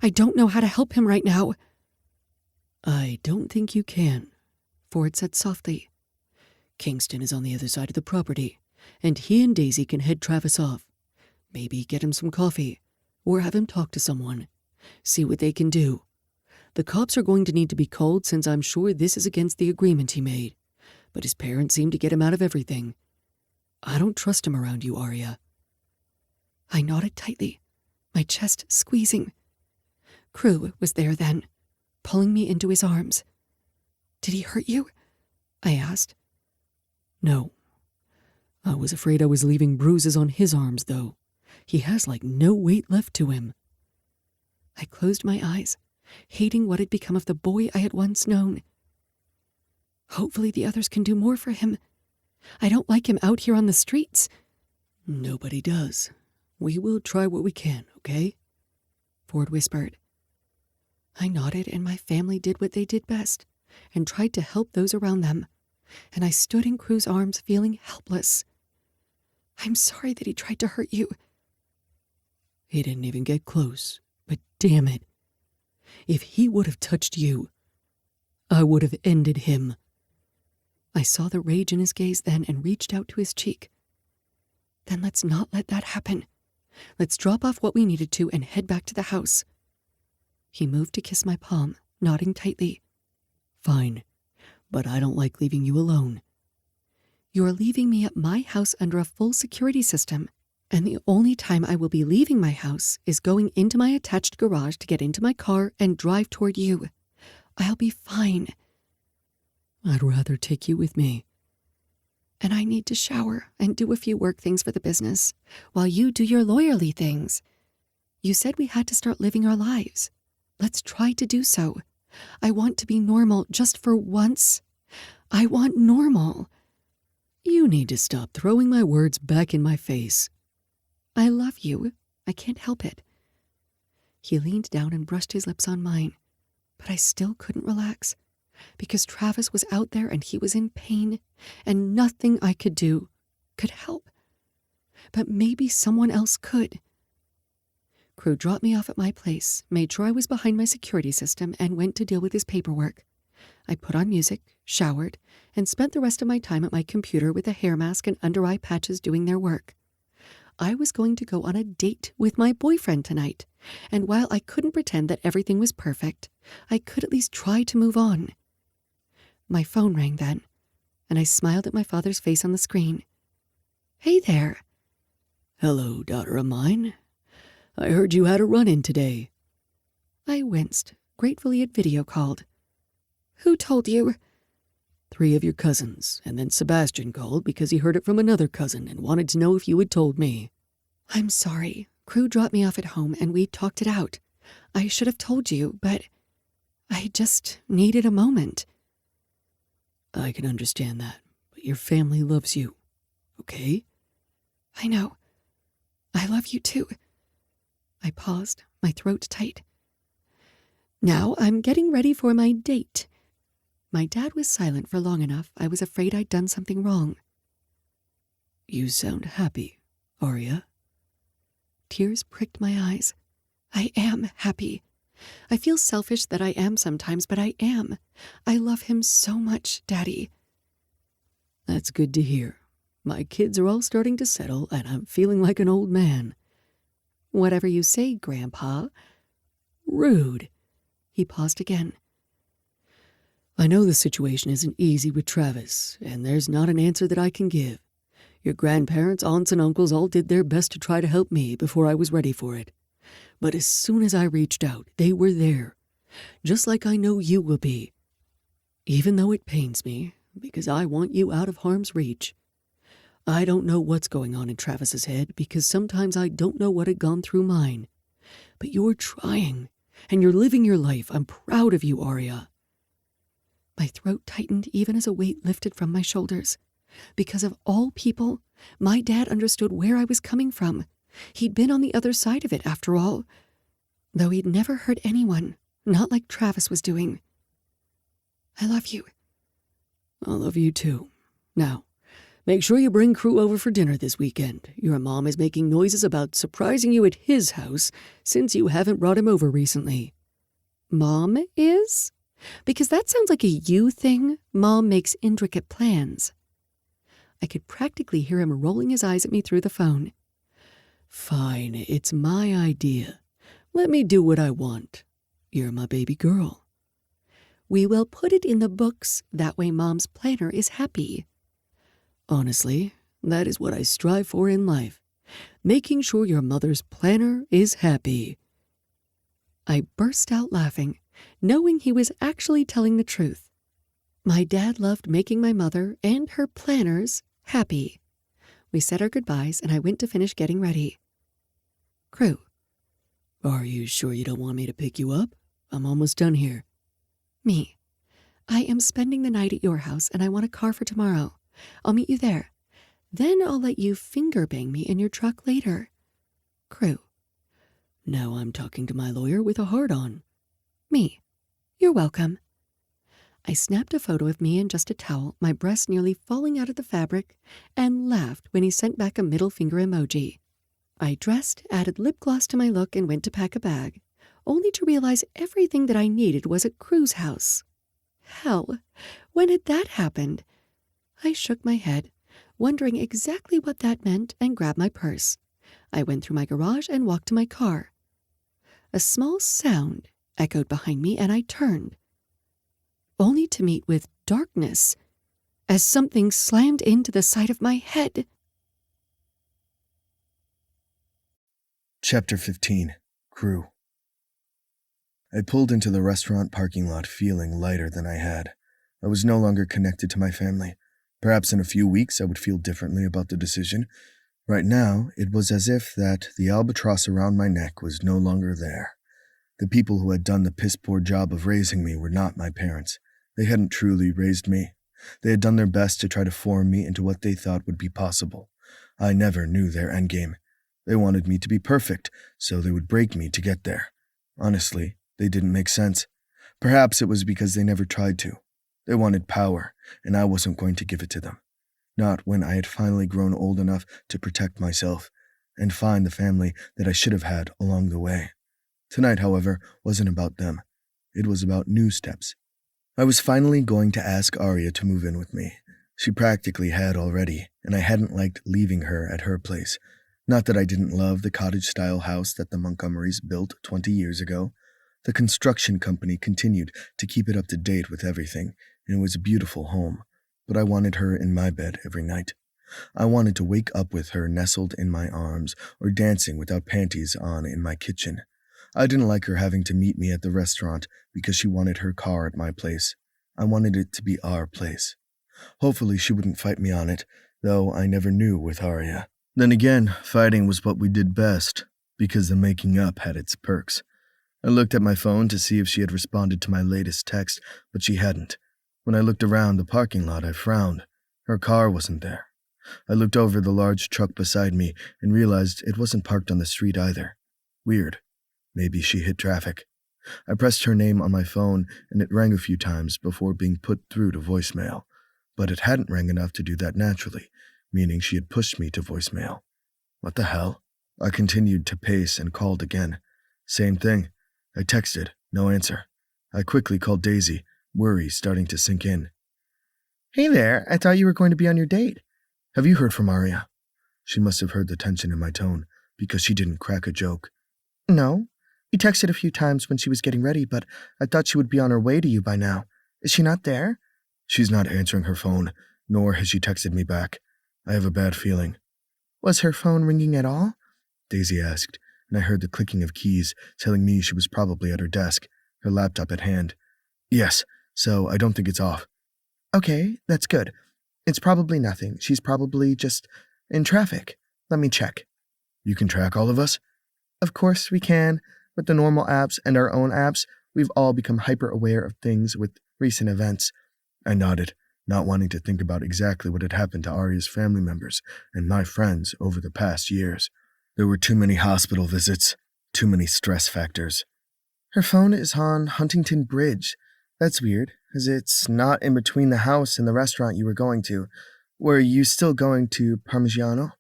I don't know how to help him right now." "I don't think you can," Ford said softly. "Kingston is on the other side of the property, and he and Daisy can head Travis off. Maybe get him some coffee, or have him talk to someone. See what they can do. The cops are going to need to be called since I'm sure this is against the agreement he made, but his parents seem to get him out of everything. I don't trust him around you, Arya." I nodded tightly, my chest squeezing. Crew was there then, pulling me into his arms. "Did he hurt you?" I asked. "No. I was afraid I was leaving bruises on his arms, though. He has like no weight left to him." I closed my eyes, hating what had become of the boy I had once known. Hopefully the others can do more for him. I don't like him out here on the streets. "Nobody does. We will try what we can, okay?" Ford whispered. I nodded, and my family did what they did best, and tried to help those around them, and I stood in Crew's arms feeling helpless. "I'm sorry that he tried to hurt you." "He didn't even get close, but damn it. If he would have touched you, I would have ended him." I saw the rage in his gaze then and reached out to his cheek. "Then let's not let that happen. Let's drop off what we needed to and head back to the house." He moved to kiss my palm, nodding tightly. "Fine, but I don't like leaving you alone." "You're leaving me at my house under a full security system, and the only time I will be leaving my house is going into my attached garage to get into my car and drive toward you. I'll be fine." "I'd rather take you with me." "And I need to shower and do a few work things for the business, while you do your lawyerly things. You said we had to start living our lives. Let's try to do so. I want to be normal just for once. I want normal." "You need to stop throwing my words back in my face." "I love you. I can't help it." He leaned down and brushed his lips on mine, but I still couldn't relax, because Travis was out there and he was in pain, and nothing I could do could help. But maybe someone else could. Crew dropped me off at my place, made sure I was behind my security system, and went to deal with his paperwork. I put on music, showered, and spent the rest of my time at my computer with a hair mask and under-eye patches doing their work. I was going to go on a date with my boyfriend tonight, and while I couldn't pretend that everything was perfect, I could at least try to move on. My phone rang then, and I smiled at my father's face on the screen. "Hey there." "Hello, daughter of mine. I heard you had a run-in today." I winced, grateful he had video called. "Who told you?" "3 of your cousins, and then Sebastian called because he heard it from another cousin and wanted to know if you had told me." "I'm sorry. Crew dropped me off at home and we talked it out. I should have told you, but I just needed a moment." "I can understand that, but your family loves you, okay?" "I know. I love you too." I paused, my throat tight. "Now I'm getting ready for my date." My dad was silent for long enough. I was afraid I'd done something wrong. "You sound happy, Arya." Tears pricked my eyes. I am happy. I feel selfish that I am sometimes, but I am. I love him so much, Daddy. "That's good to hear. My kids are all starting to settle, and I'm feeling like an old man." "Whatever you say, Grandpa." "Rude." He paused again. "I know the situation isn't easy with Travis, and there's not an answer that I can give. Your grandparents, aunts, and uncles all did their best to try to help me before I was ready for it. But as soon as I reached out, they were there, just like I know you will be. Even though it pains me, because I want you out of harm's reach. I don't know what's going on in Travis's head, because sometimes I don't know what had gone through mine. But you're trying, and you're living your life. I'm proud of you, Arya. My throat tightened even as a weight lifted from my shoulders. Because of all people, my dad understood where I was coming from. He'd been on the other side of it, after all. Though he'd never hurt anyone, not like Travis was doing. I love you. I love you too. Now, make sure you bring Crew over for dinner this weekend. Your mom is making noises about surprising you at his house since you haven't brought him over recently. Mom is? Because that sounds like a you thing. Mom makes intricate plans. I could practically hear him rolling his eyes at me through the phone. Fine, it's my idea. Let me do what I want. You're my baby girl. We will put it in the books. That way Mom's planner is happy. Honestly, that is what I strive for in life. Making sure your mother's planner is happy. I burst out laughing, knowing he was actually telling the truth. My dad loved making my mother and her planners happy. We said our goodbyes, and I went to finish getting ready. Crew, are you sure you don't want me to pick you up? I'm almost done here. Me. I am spending the night at your house, and I want a car for tomorrow. I'll meet you there. Then I'll let you finger bang me in your truck later. Crew. Now I'm talking to my lawyer with a hard-on. Me. You're welcome. I snapped a photo of me in just a towel, my breast nearly falling out of the fabric, and laughed when he sent back a middle finger emoji. I dressed, added lip gloss to my look, and went to pack a bag, only to realize everything that I needed was at Crew's house. Hell, when had that happened? I shook my head, wondering exactly what that meant, and grabbed my purse. I went through my garage and walked to my car. A small sound echoed behind me, and I turned, only to meet with darkness as something slammed into the side of my head. Chapter 15. Crew. I pulled into the restaurant parking lot feeling lighter than I had. I was no longer connected to my family. Perhaps in a few weeks I would feel differently about the decision. Right now, it was as if that the albatross around my neck was no longer there. The people who had done the piss-poor job of raising me were not my parents. They hadn't truly raised me. They had done their best to try to form me into what they thought would be possible. I never knew their endgame. They wanted me to be perfect, so they would break me to get there. Honestly, they didn't make sense. Perhaps it was because they never tried to. They wanted power, and I wasn't going to give it to them. Not when I had finally grown old enough to protect myself and find the family that I should have had along the way. Tonight, however, wasn't about them. It was about new steps. I was finally going to ask Arya to move in with me. She practically had already, and I hadn't liked leaving her at her place. Not that I didn't love the cottage-style house that the Montgomerys built 20 years ago. The construction company continued to keep it up to date with everything, and it was a beautiful home. But I wanted her in my bed every night. I wanted to wake up with her nestled in my arms or dancing without panties on in my kitchen. I didn't like her having to meet me at the restaurant because she wanted her car at my place. I wanted it to be our place. Hopefully she wouldn't fight me on it, though I never knew with Arya. Then again, fighting was what we did best, because the making up had its perks. I looked at my phone to see if she had responded to my latest text, but she hadn't. When I looked around the parking lot, I frowned. Her car wasn't there. I looked over the large truck beside me and realized it wasn't parked on the street either. Weird. Maybe she hit traffic. I pressed her name on my phone, and it rang a few times before being put through to voicemail. But it hadn't rang enough to do that naturally, meaning she had pushed me to voicemail. What the hell? I continued to pace and called again. Same thing. I texted, no answer. I quickly called Daisy, worry starting to sink in. Hey there, I thought you were going to be on your date. Have you heard from Arya? She must have heard the tension in my tone, because she didn't crack a joke. No. You texted a few times when she was getting ready, but I thought she would be on her way to you by now. Is she not there? She's not answering her phone, nor has she texted me back. I have a bad feeling. Was her phone ringing at all? Daisy asked, and I heard the clicking of keys telling me she was probably at her desk, her laptop at hand. Yes, so I don't think it's off. Okay, that's good. It's probably nothing. She's probably just in traffic. Let me check. You can track all of us? Of course we can. With the normal apps and our own apps, we've all become hyper-aware of things with recent events. I nodded, not wanting to think about exactly what had happened to Arya's family members and my friends over the past years. There were too many hospital visits, too many stress factors. Her phone is on Huntington Bridge. That's weird, as it's not in between the house and the restaurant you were going to. Were you still going to Parmigiano?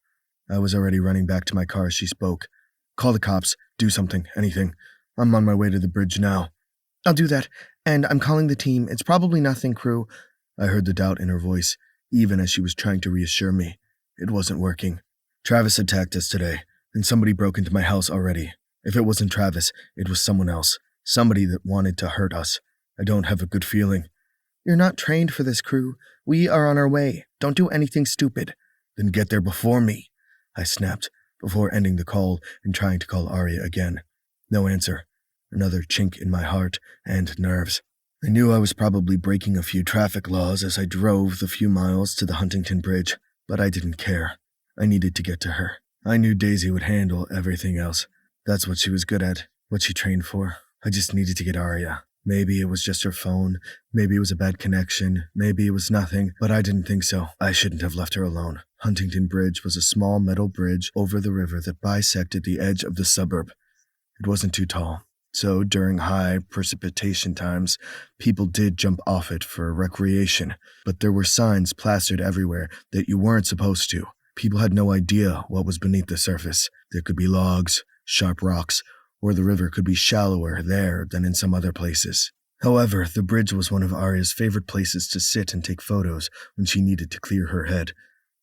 I was already running back to my car as she spoke. Call the cops. Do something. Anything. I'm on my way to the bridge now. I'll do that, and I'm calling the team. It's probably nothing, crew. I heard the doubt in her voice, even as she was trying to reassure me. It wasn't working. Travis attacked us today, and somebody broke into my house already. If it wasn't Travis, it was someone else. Somebody that wanted to hurt us. I don't have a good feeling. You're not trained for this, crew. We are on our way. Don't do anything stupid. Then get there before me, I snapped, before ending the call and trying to call Arya again. No answer. Another chink in my heart and nerves. I knew I was probably breaking a few traffic laws as I drove the few miles to the Huntington Bridge, but I didn't care. I needed to get to her. I knew Daisy would handle everything else. That's what she was good at, what she trained for. I just needed to get Arya. Maybe it was just her phone, maybe it was a bad connection, maybe it was nothing, but I didn't think so. I shouldn't have left her alone. Huntington Bridge was a small metal bridge over the river that bisected the edge of the suburb. It wasn't too tall, so during high precipitation times, people did jump off it for recreation, but there were signs plastered everywhere that you weren't supposed to. People had no idea what was beneath the surface. There could be logs, sharp rocks, or the river could be shallower there than in some other places. However, the bridge was one of Arya's favorite places to sit and take photos when she needed to clear her head.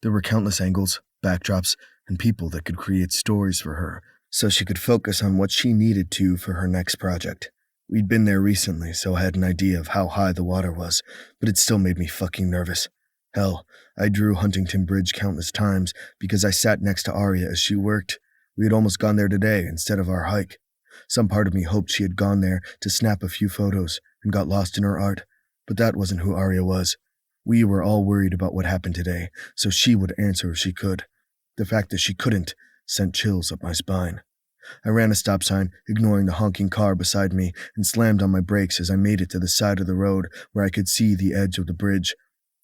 There were countless angles, backdrops, and people that could create stories for her, so she could focus on what she needed to for her next project. We'd been there recently, so I had an idea of how high the water was, but it still made me fucking nervous. Hell, I drew Huntington Bridge countless times because I sat next to Arya as she worked. We had almost gone there today instead of our hike. Some part of me hoped she had gone there to snap a few photos and got lost in her art, but that wasn't who Arya was. We were all worried about what happened today, so she would answer if she could. The fact that she couldn't sent chills up my spine. I ran a stop sign, ignoring the honking car beside me, and slammed on my brakes as I made it to the side of the road where I could see the edge of the bridge.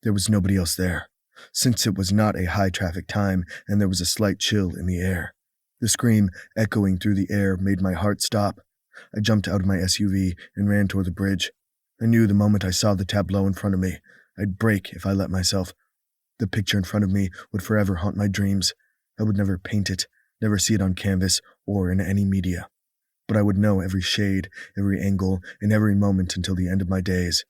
There was nobody else there, since it was not a high-traffic time and there was a slight chill in the air. The scream echoing through the air made my heart stop. I jumped out of my SUV and ran toward the bridge. I knew the moment I saw the tableau in front of me, I'd break if I let myself. The picture in front of me would forever haunt my dreams. I would never paint it, never see it on canvas or in any media. But I would know every shade, every angle, and every moment until the end of my days.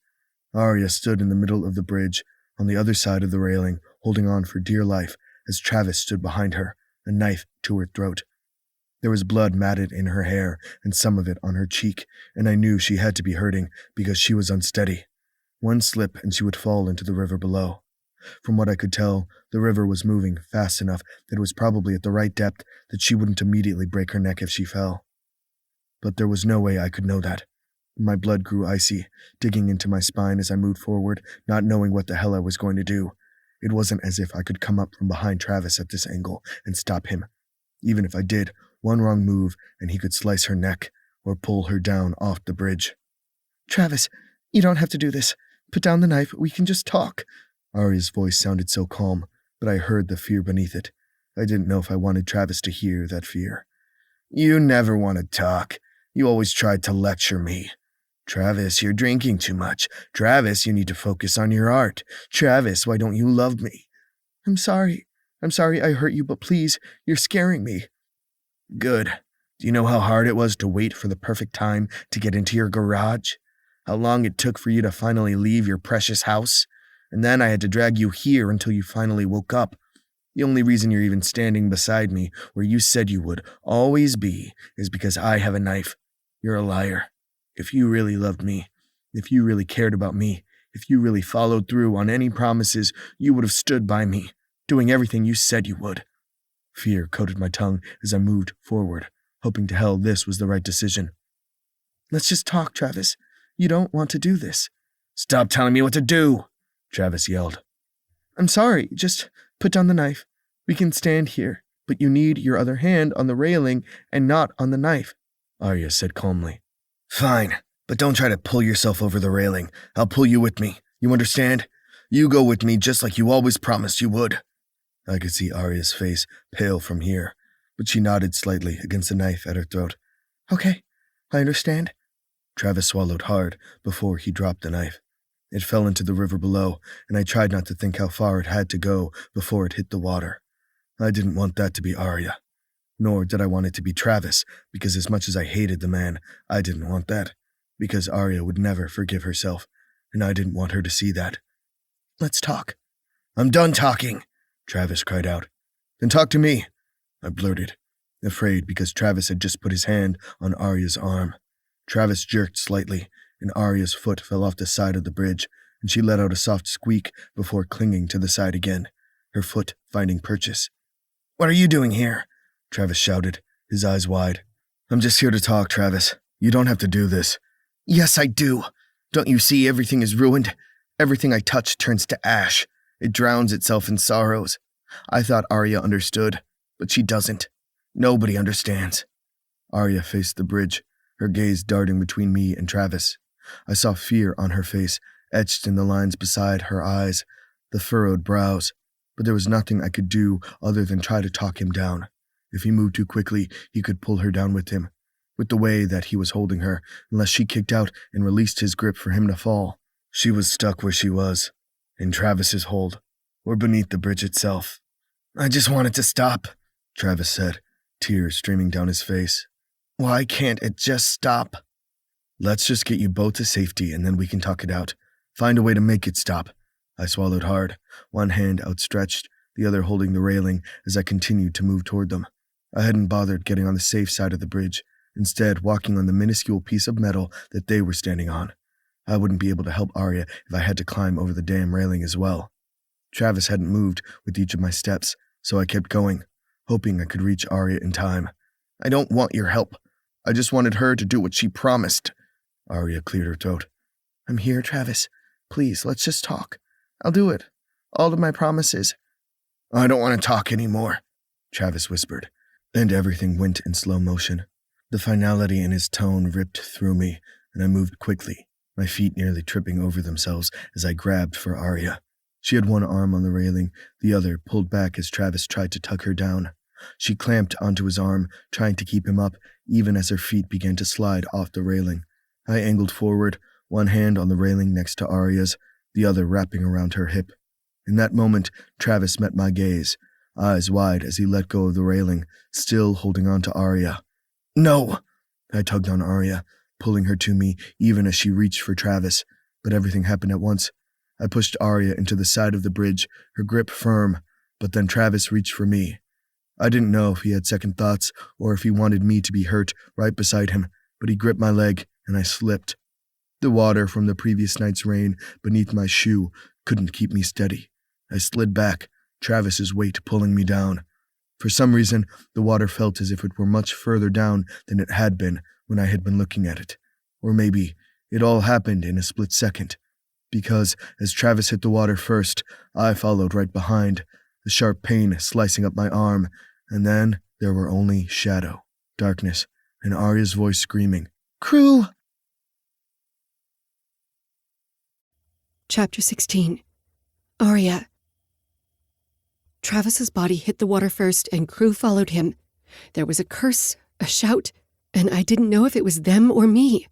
Arya stood in the middle of the bridge, on the other side of the railing, holding on for dear life as Travis stood behind her, a knife to her throat. There was blood matted in her hair and some of it on her cheek, and I knew she had to be hurting because she was unsteady. One slip and she would fall into the river below. From what I could tell, the river was moving fast enough that it was probably at the right depth that she wouldn't immediately break her neck if she fell. But there was no way I could know that. My blood grew icy, digging into my spine as I moved forward, not knowing what the hell I was going to do. It wasn't as if I could come up from behind Travis at this angle and stop him. Even if I did, one wrong move and he could slice her neck or pull her down off the bridge. Travis, you don't have to do this. Put down the knife. We can just talk. Arya's voice sounded so calm, but I heard the fear beneath it. I didn't know if I wanted Travis to hear that fear. You never want to talk. You always tried to lecture me. Travis, you're drinking too much. Travis, you need to focus on your art. Travis, why don't you love me? I'm sorry. I'm sorry I hurt you, but please, you're scaring me. Good. Do you know how hard it was to wait for the perfect time to get into your garage? How long it took for you to finally leave your precious house? And then I had to drag you here until you finally woke up. The only reason you're even standing beside me where you said you would always be is because I have a knife. You're a liar. If you really loved me, if you really cared about me, if you really followed through on any promises, you would have stood by me. doing everything you said you would. Fear coated my tongue as I moved forward, hoping to hell this was the right decision. Let's just talk, Travis. You don't want to do this. Stop telling me what to do, Travis yelled. I'm sorry, just put down the knife. We can stand here, but you need your other hand on the railing and not on the knife, Arya said calmly. Fine, but don't try to pull yourself over the railing. I'll pull you with me. You understand? You go with me just like you always promised you would. I could see Arya's face pale from here, but she nodded slightly against the knife at her throat. Okay, I understand. Travis swallowed hard before he dropped the knife. It fell into the river below, and I tried not to think how far it had to go before it hit the water. I didn't want that to be Arya, nor did I want it to be Travis, because as much as I hated the man, I didn't want that, because Arya would never forgive herself, and I didn't want her to see that. Let's talk. I'm done talking, Travis cried out. Then talk to me, I blurted, afraid because Travis had just put his hand on Arya's arm. Travis jerked slightly, and Arya's foot fell off the side of the bridge, and she let out a soft squeak before clinging to the side again, her foot finding purchase. What are you doing here? Travis shouted, his eyes wide. I'm just here to talk, Travis. You don't have to do this. Yes, I do. Don't you see everything is ruined? Everything I touch turns to ash. It drowns itself in sorrows. I thought Arya understood, but she doesn't. Nobody understands. Arya faced the bridge, her gaze darting between me and Travis. I saw fear on her face, etched in the lines beside her eyes, the furrowed brows, but there was nothing I could do other than try to talk him down. If he moved too quickly, he could pull her down with him, with the way that he was holding her, unless she kicked out and released his grip for him to fall. She was stuck where she was, in Travis's hold, or beneath the bridge itself. I just wanted to stop, Travis said, tears streaming down his face. Why can't it just stop? Let's just get you both to safety and then we can talk it out. Find a way to make it stop. I swallowed hard, one hand outstretched, the other holding the railing as I continued to move toward them. I hadn't bothered getting on the safe side of the bridge, instead walking on the minuscule piece of metal that they were standing on. I wouldn't be able to help Arya if I had to climb over the damn railing as well. Travis hadn't moved with each of my steps, so I kept going, hoping I could reach Arya in time. I don't want your help. I just wanted her to do what she promised. Arya cleared her throat. I'm here, Travis. Please, let's just talk. I'll do it. All of my promises. I don't want to talk anymore, Travis whispered, and everything went in slow motion. The finality in his tone ripped through me, and I moved quickly, my feet nearly tripping over themselves as I grabbed for Arya. She had one arm on the railing, the other pulled back as Travis tried to tug her down. She clamped onto his arm, trying to keep him up, even as her feet began to slide off the railing. I angled forward, one hand on the railing next to Arya's, the other wrapping around her hip. In that moment, Travis met my gaze, eyes wide as he let go of the railing, still holding on to Arya. No! I tugged on Arya, pulling her to me even as she reached for Travis, but everything happened at once. I pushed Arya into the side of the bridge, her grip firm, but then Travis reached for me. I didn't know if he had second thoughts or if he wanted me to be hurt right beside him, but he gripped my leg and I slipped. The water from the previous night's rain beneath my shoe couldn't keep me steady. I slid back, Travis's weight pulling me down. For some reason, the water felt as if it were much further down than it had been when I had been looking at it. Or maybe it all happened in a split second. Because as Travis hit the water first, I followed right behind, the sharp pain slicing up my arm, and then there were only shadow, darkness, and Arya's voice screaming, Crew! Chapter 16. Arya. Travis's body hit the water first and Crew followed him. There was a curse, a shout, and I didn't know if it was them or me.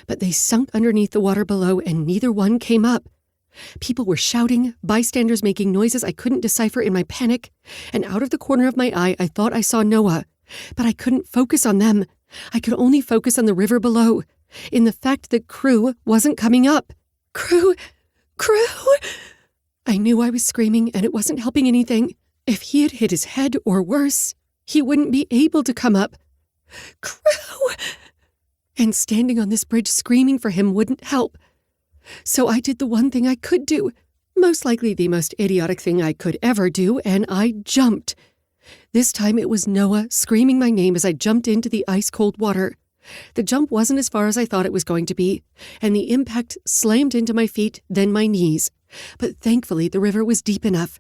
But they sunk underneath the water below and neither one came up. People were shouting, bystanders making noises I couldn't decipher in my panic, and out of the corner of my eye I thought I saw Noah. But I couldn't focus on them. I could only focus on the river below, in the fact that Crew wasn't coming up. Crew! I knew I was screaming and it wasn't helping anything. If he had hit his head or worse, he wouldn't be able to come up. Crew! And standing on this bridge screaming for him wouldn't help. So I did the one thing I could do, Most likely the most idiotic thing I could ever do, and I jumped. This time it was Noah screaming my name as I jumped into the ice-cold water. The jump wasn't as far as I thought it was going to be, and the impact slammed into my feet, then my knees. But thankfully the river was deep enough.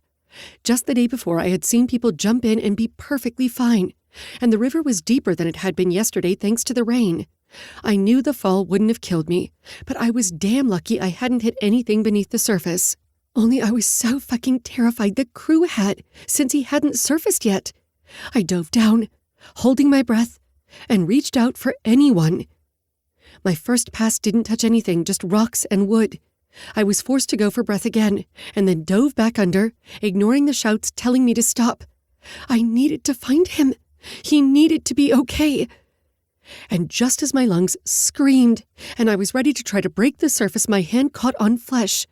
Just the day before, I had seen people jump in and be perfectly fine, and the river was deeper than it had been yesterday thanks to the rain. I knew the fall wouldn't have killed me, but I was damn lucky I hadn't hit anything beneath the surface. Only I was so fucking terrified that Crew had, since he hadn't surfaced yet. I dove down, holding my breath, and reached out for anyone. My first pass didn't touch anything, just rocks and wood. I was forced to go for breath again, and then dove back under, ignoring the shouts telling me to stop. I needed to find him. He needed to be okay. And just as my lungs screamed, and I was ready to try to break the surface, my hand caught on flesh.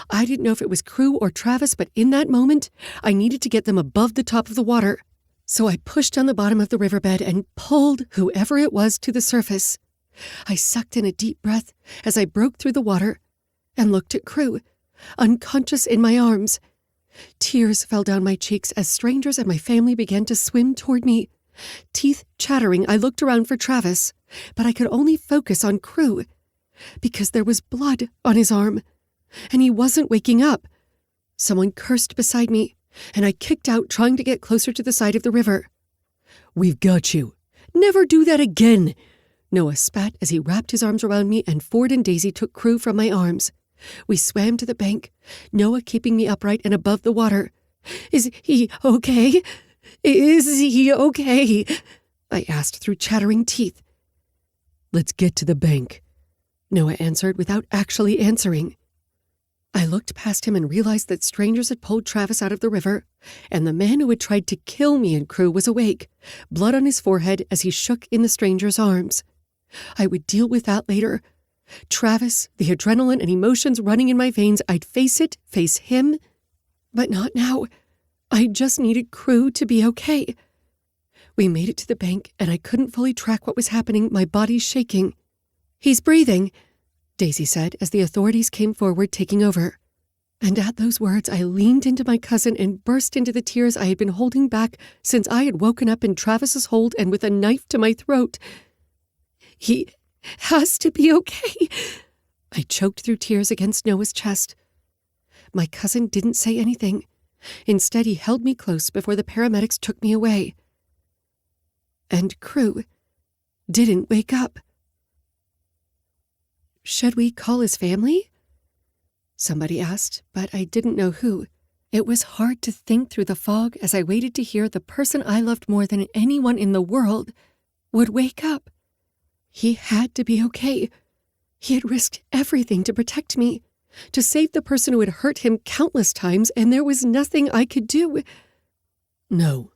I didn't know if it was Crew or Travis, but in that moment, I needed to get them above the top of the water. So I pushed on the bottom of the riverbed and pulled whoever it was to the surface. I sucked in a deep breath as I broke through the water and looked at Crew, unconscious in my arms. Tears fell down my cheeks as strangers and my family began to swim toward me. Teeth chattering, I looked around for Travis, but I could only focus on Crew because there was blood on his arm, and he wasn't waking up. Someone cursed beside me, and I kicked out, trying to get closer to the side of the river. "We've got you. Never do that again," Noah spat as he wrapped his arms around me, and Ford and Daisy took Crew from my arms. We swam to the bank, Noah keeping me upright and above the water. "Is he okay? Is he okay?" I asked through chattering teeth. "Let's get to the bank," Noah answered without actually answering. I looked past him and realized that strangers had pulled Travis out of the river, and the man who had tried to kill me and Crew was awake, blood on his forehead as he shook in the stranger's arms. I would deal with that later. Travis, the adrenaline and emotions running in my veins, I'd face it, face him. But not now. I just needed Crew to be okay. We made it to the bank, and I couldn't fully track what was happening, my body shaking. "He's breathing," Daisy said as the authorities came forward, taking over. And at those words, I leaned into my cousin and burst into the tears I had been holding back since I had woken up in Travis's hold and with a knife to my throat. "He has to be okay." I choked through tears against Noah's chest. My cousin didn't say anything. Instead, he held me close before the paramedics took me away. And Crew didn't wake up. "Should we call his family?" somebody asked, but I didn't know who. It was hard to think through the fog as I waited to hear the person I loved more than anyone in the world would wake up. He had to be okay. He had risked everything to protect me, to save the person who had hurt him countless times, and there was nothing I could do. "No,"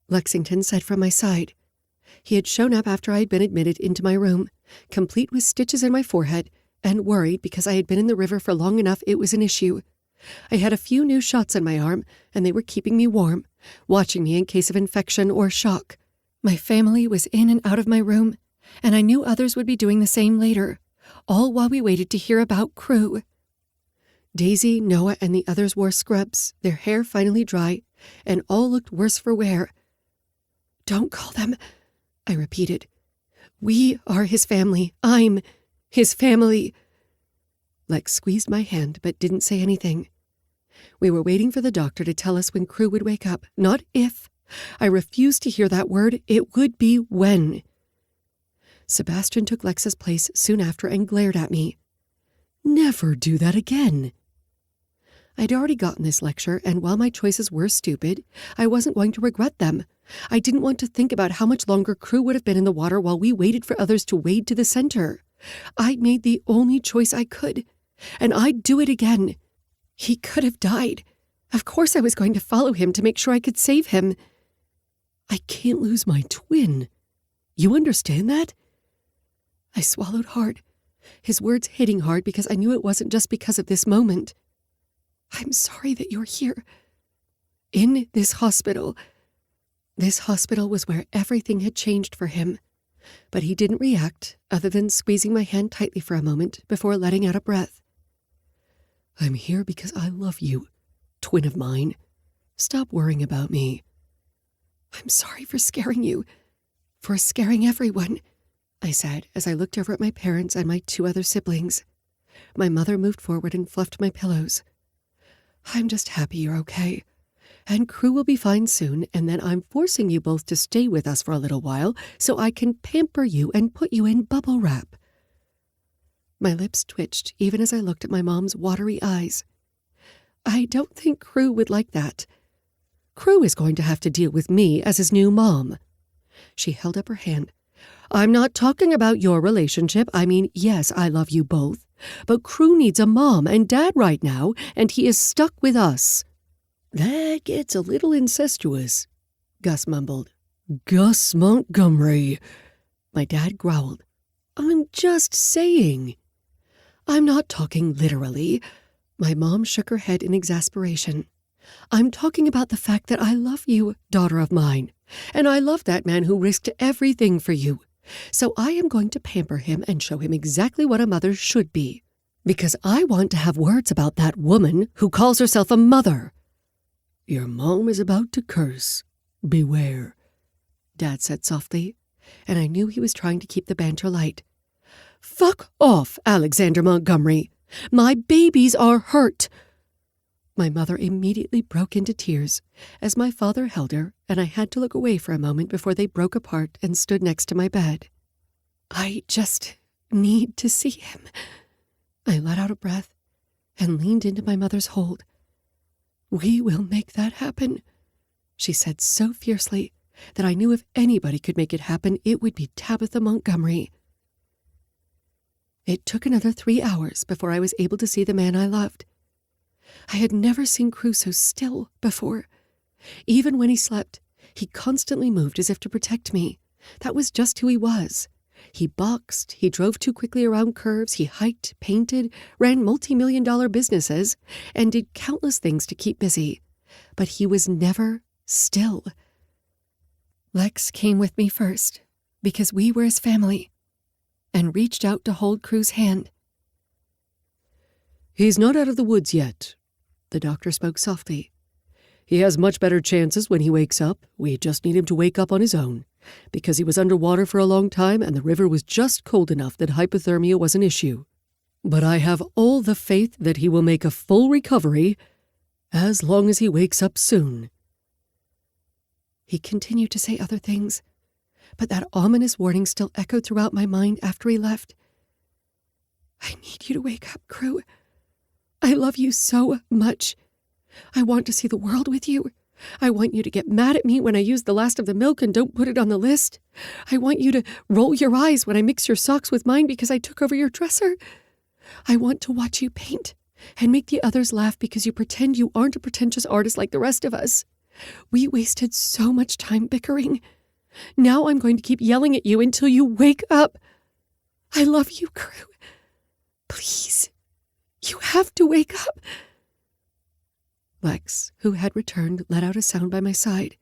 Lexington said from my side. He had shown up after I had been admitted into my room, complete with stitches in my forehead, and worried because I had been in the river for long enough it was an issue. I had a few new shots on my arm, and they were keeping me warm, watching me in case of infection or shock. My family was in and out of my room, and I knew others would be doing the same later, all while we waited to hear about Crew. Daisy, Noah, and the others wore scrubs, their hair finally dry, and all looked worse for wear. "Don't call them," I repeated. "We are his family. I'm his family." Lex squeezed my hand but didn't say anything. We were waiting for the doctor to tell us when Crew would wake up, not if. I refused to hear that word. It would be when. Sebastian took Lex's place soon after and glared at me. "Never do that again." I'd already gotten this lecture, and while my choices were stupid, I wasn't going to regret them. I didn't want to think about how much longer Crew would have been in the water while we waited for others to wade to the center. I'd made the only choice I could, and I'd do it again. He could have died. Of course I was going to follow him to make sure I could save him. "I can't lose my twin. You understand that?" I swallowed hard, his words hitting hard because I knew it wasn't just because of this moment. "I'm sorry that you're here. In this hospital." This hospital was where everything had changed for him. But he didn't react, other than squeezing my hand tightly for a moment before letting out a breath. I'm here because I love you, twin of mine. Stop worrying about me. I'm sorry for scaring you, for scaring everyone, I said as I looked over at my parents and my 2 other siblings. My mother moved forward and fluffed my pillows. I'm just happy you're okay. And Crew will be fine soon, and then I'm forcing you both to stay with us for a little while so I can pamper you and put you in bubble wrap. My lips twitched even as I looked at my mom's watery eyes. I don't think Crew would like that. Crew is going to have to deal with me as his new mom. She held up her hand. I'm not talking about your relationship. I mean, yes, I love you both. But Crew needs a mom and dad right now, and he is stuck with us. That gets a little incestuous, Gus mumbled. Gus Montgomery. My dad growled. I'm just saying. I'm not talking literally. My mom shook her head in exasperation. I'm talking about the fact that I love you, daughter of mine, and I love that man who risked everything for you. So I am going to pamper him and show him exactly what a mother should be, because I want to have words about that woman who calls herself a mother. Your mom is about to curse. Beware, Dad said softly, and I knew he was trying to keep the banter light. Fuck off, Alexander Montgomery. My babies are hurt. My mother immediately broke into tears as my father held her, and I had to look away for a moment before they broke apart and stood next to my bed. I just need to see him. I let out a breath and leaned into my mother's hold. We will make that happen, she said so fiercely that I knew if anybody could make it happen, it would be Tabitha Montgomery. It took another 3 hours before I was able to see the man I loved. I had never seen Crew so still before. Even when he slept, he constantly moved as if to protect me. That was just who he was. He boxed, he drove too quickly around curves, he hiked, painted, ran multi-million-dollar businesses, and did countless things to keep busy. But he was never still. Lex came with me first, because we were his family, and reached out to hold Crew's hand. He's not out of the woods yet, the doctor spoke softly. He has much better chances when he wakes up. We just need him to wake up on his own, because he was underwater for a long time and the river was just cold enough that hypothermia was an issue. But I have all the faith that he will make a full recovery as long as he wakes up soon. He continued to say other things, but that ominous warning still echoed throughout my mind after he left. I need you to wake up, Crew. I love you so much. I want to see the world with you. I want you to get mad at me when I use the last of the milk and don't put it on the list. I want you to roll your eyes when I mix your socks with mine because I took over your dresser. I want to watch you paint and make the others laugh because you pretend you aren't a pretentious artist like the rest of us. We wasted so much time bickering. Now I'm going to keep yelling at you until you wake up. I love you, Crew. Please, you have to wake up. Lex, who had returned, let out a sound by my side,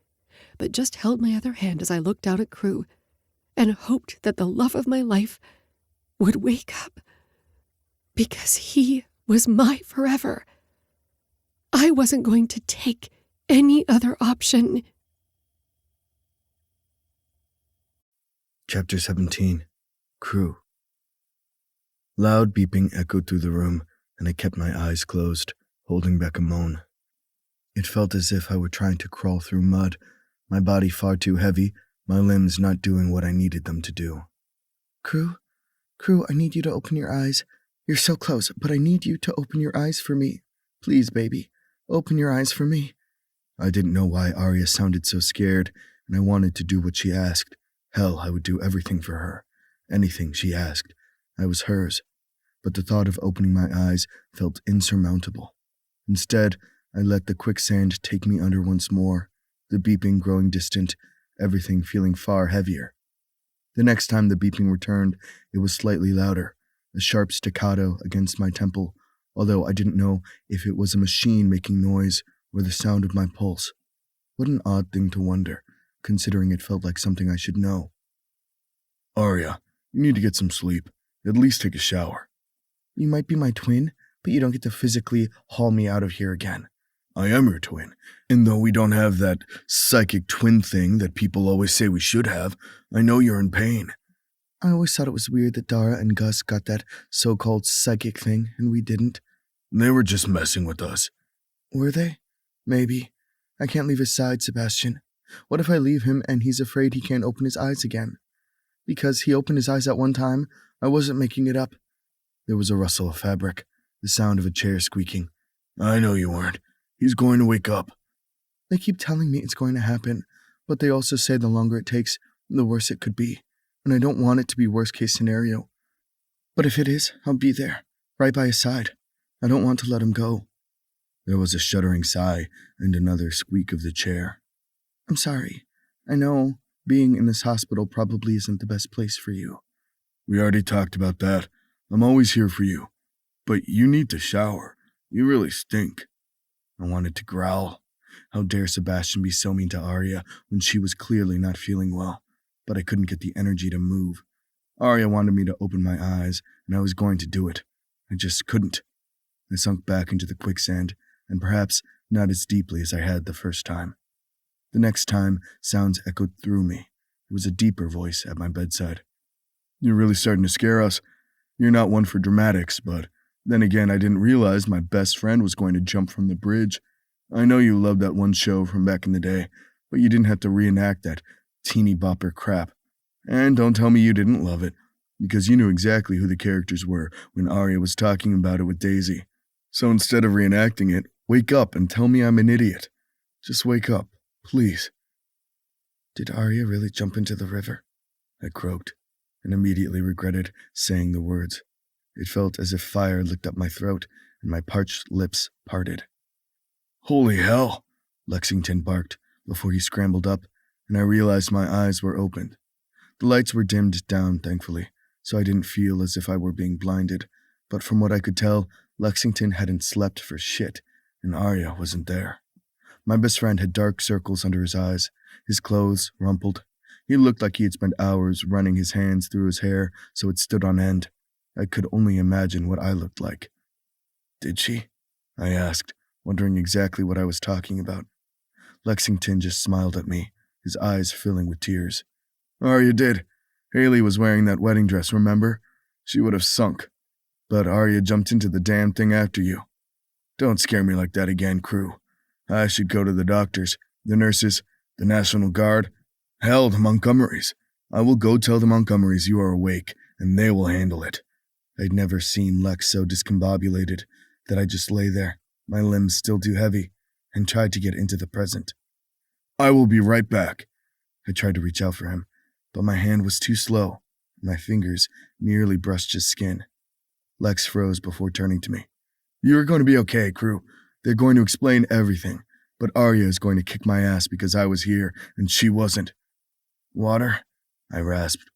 but just held my other hand as I looked down at Crew and hoped that the love of my life would wake up, because he was my forever. I wasn't going to take any other option. Chapter 17. Crew. Loud beeping echoed through the room, and I kept my eyes closed, holding back a moan. It felt as if I were trying to crawl through mud, my body far too heavy, my limbs not doing what I needed them to do. Crew, I need you to open your eyes. You're so close, but I need you to open your eyes for me. Please, baby, open your eyes for me. I didn't know why Arya sounded so scared, and I wanted to do what she asked. Hell, I would do everything for her. Anything she asked. I was hers. But the thought of opening my eyes felt insurmountable. Instead, I let the quicksand take me under once more, the beeping growing distant, everything feeling far heavier. The next time the beeping returned, it was slightly louder, a sharp staccato against my temple, although I didn't know if it was a machine making noise or the sound of my pulse. What an odd thing to wonder, considering it felt like something I should know. Arya, you need to get some sleep. At least take a shower. You might be my twin, but you don't get to physically haul me out of here again. I am your twin, and though we don't have that psychic twin thing that people always say we should have, I know you're in pain. I always thought it was weird that Dara and Gus got that so-called psychic thing, and we didn't. They were just messing with us. Were they? Maybe. I can't leave his side, Sebastian. What if I leave him and he's afraid he can't open his eyes again? Because he opened his eyes at one time, I wasn't making it up. There was a rustle of fabric, the sound of a chair squeaking. I know you weren't. He's going to wake up. They keep telling me it's going to happen, but they also say the longer it takes, the worse it could be. And I don't want it to be worst-case scenario. But if it is, I'll be there, right by his side. I don't want to let him go. There was a shuddering sigh and another squeak of the chair. I'm sorry. I know being in this hospital probably isn't the best place for you. We already talked about that. I'm always here for you. But you need to shower. You really stink. I wanted to growl. How dare Sebastian be so mean to Arya when she was clearly not feeling well, but I couldn't get the energy to move. Arya wanted me to open my eyes, and I was going to do it. I just couldn't. I sunk back into the quicksand, and perhaps not as deeply as I had the first time. The next time, sounds echoed through me. It was a deeper voice at my bedside. You're really starting to scare us. You're not one for dramatics, but then again, I didn't realize my best friend was going to jump from the bridge. I know you loved that one show from back in the day, but you didn't have to reenact that teeny bopper crap. And don't tell me you didn't love it, because you knew exactly who the characters were when Arya was talking about it with Daisy. So instead of reenacting it, wake up and tell me I'm an idiot. Just wake up, please. Did Arya really jump into the river? I croaked, and immediately regretted saying the words. It felt as if fire licked up my throat, and my parched lips parted. Holy hell! Lexington barked before he scrambled up, and I realized my eyes were opened. The lights were dimmed down, thankfully, so I didn't feel as if I were being blinded, but from what I could tell, Lexington hadn't slept for shit, and Arya wasn't there. My best friend had dark circles under his eyes, his clothes rumpled. He looked like he had spent hours running his hands through his hair so it stood on end. I could only imagine what I looked like. Did she? I asked, wondering exactly what I was talking about. Lexington just smiled at me, his eyes filling with tears. Arya did. Haley was wearing that wedding dress, remember? She would have sunk. But Arya jumped into the damn thing after you. Don't scare me like that again, crew. I should go to the doctors, the nurses, the National Guard. Hell, the Montgomerys. I will go tell the Montgomerys you are awake, and they will handle it. I'd never seen Lex so discombobulated that I just lay there, my limbs still too heavy, and tried to get into the present. I will be right back. I tried to reach out for him, but my hand was too slow, and my fingers nearly brushed his skin. Lex froze before turning to me. You're going to be okay, crew. They're going to explain everything, but Arya is going to kick my ass because I was here and she wasn't. Water? I rasped.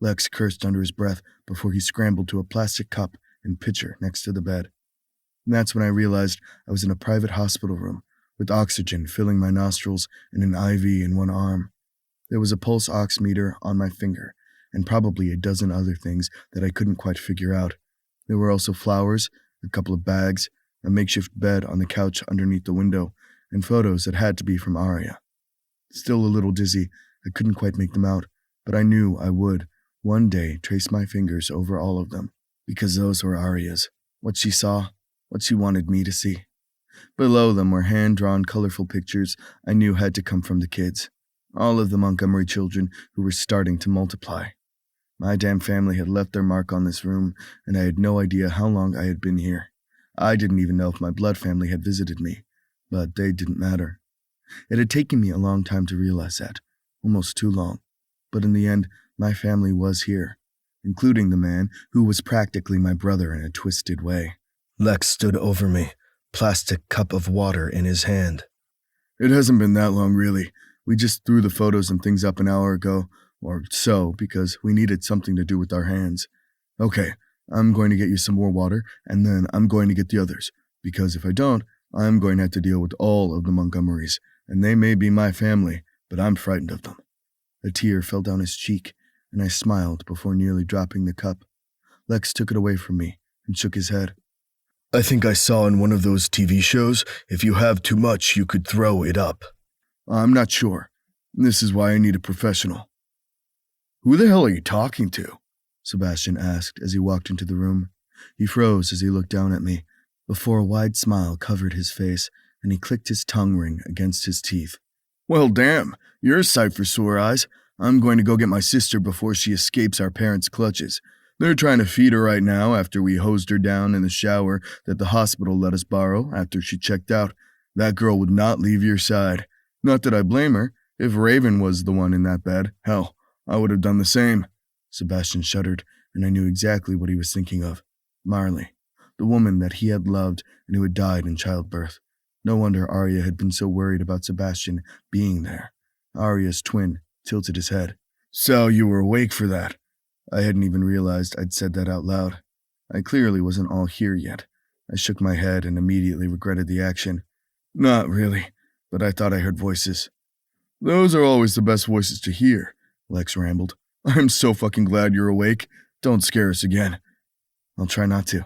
Lex cursed under his breath before he scrambled to a plastic cup and pitcher next to the bed. And that's when I realized I was in a private hospital room, with oxygen filling my nostrils and an IV in one arm. There was a pulse oximeter on my finger, and probably a dozen other things that I couldn't quite figure out. There were also flowers, a couple of bags, a makeshift bed on the couch underneath the window, and photos that had to be from Arya. Still a little dizzy, I couldn't quite make them out, but I knew I would, one day, trace my fingers over all of them, because those were Arya's, what she saw, what she wanted me to see. Below them were hand-drawn colorful pictures I knew had to come from the kids, all of the Montgomery children who were starting to multiply. My damn family had left their mark on this room, and I had no idea how long I had been here. I didn't even know if my blood family had visited me, but they didn't matter. It had taken me a long time to realize that, almost too long, but in the end, my family was here, including the man who was practically my brother in a twisted way. Lex stood over me, plastic cup of water in his hand. It hasn't been that long, really. We just threw the photos and things up an hour ago, or so, because we needed something to do with our hands. Okay, I'm going to get you some more water, and then I'm going to get the others, because if I don't, I'm going to have to deal with all of the Montgomerys, and they may be my family, but I'm frightened of them. A tear fell down his cheek, and I smiled before nearly dropping the cup. Lex took it away from me and shook his head. I think I saw in one of those TV shows, if you have too much, you could throw it up. I'm not sure. This is why I need a professional. Who the hell are you talking to? Sebastian asked as he walked into the room. He froze as he looked down at me, before a wide smile covered his face and he clicked his tongue ring against his teeth. Well, damn, you're a sight for sore eyes. I'm going to go get my sister before she escapes our parents' clutches. They're trying to feed her right now after we hosed her down in the shower that the hospital let us borrow after she checked out. That girl would not leave your side. Not that I blame her. If Raven was the one in that bed, hell, I would have done the same. Sebastian shuddered, and I knew exactly what he was thinking of. Marley, the woman that he had loved and who had died in childbirth. No wonder Arya had been so worried about Sebastian being there. Arya's twin tilted his head. So you were awake for that. I hadn't even realized I'd said that out loud. I clearly wasn't all here yet. I shook my head and immediately regretted the action. Not really, but I thought I heard voices. Those are always the best voices to hear, Lex rambled. I'm so fucking glad you're awake. Don't scare us again. I'll try not to.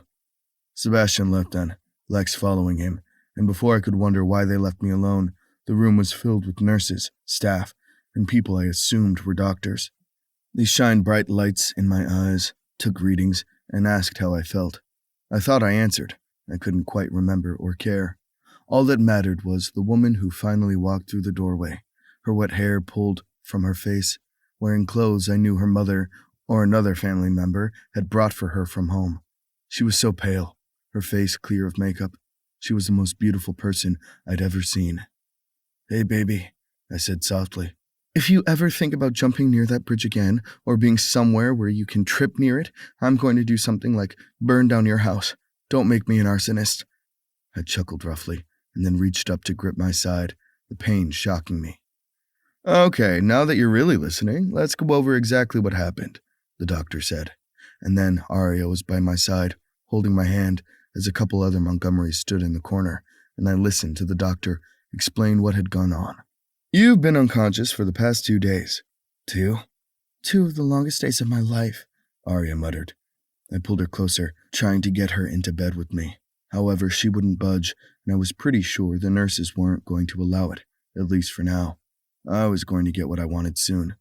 Sebastian left then, Lex following him, and before I could wonder why they left me alone, the room was filled with nurses, staff, and people I assumed were doctors. They shined bright lights in my eyes, took readings, and asked how I felt. I thought I answered. I couldn't quite remember or care. All that mattered was the woman who finally walked through the doorway, her wet hair pulled from her face, wearing clothes I knew her mother or another family member had brought for her from home. She was so pale, her face clear of makeup. She was the most beautiful person I'd ever seen. Hey, baby, I said softly. If you ever think about jumping near that bridge again, or being somewhere where you can trip near it, I'm going to do something like burn down your house. Don't make me an arsonist. I chuckled roughly, and then reached up to grip my side, the pain shocking me. Okay, now that you're really listening, let's go over exactly what happened, the doctor said. And then Arya was by my side, holding my hand, as a couple other Montgomerys stood in the corner, and I listened to the doctor explain what had gone on. You've been unconscious for the past 2 days. 2? 2 of the longest days of my life, Arya muttered. I pulled her closer, trying to get her into bed with me. However, she wouldn't budge, and I was pretty sure the nurses weren't going to allow it, at least for now. I was going to get what I wanted soon.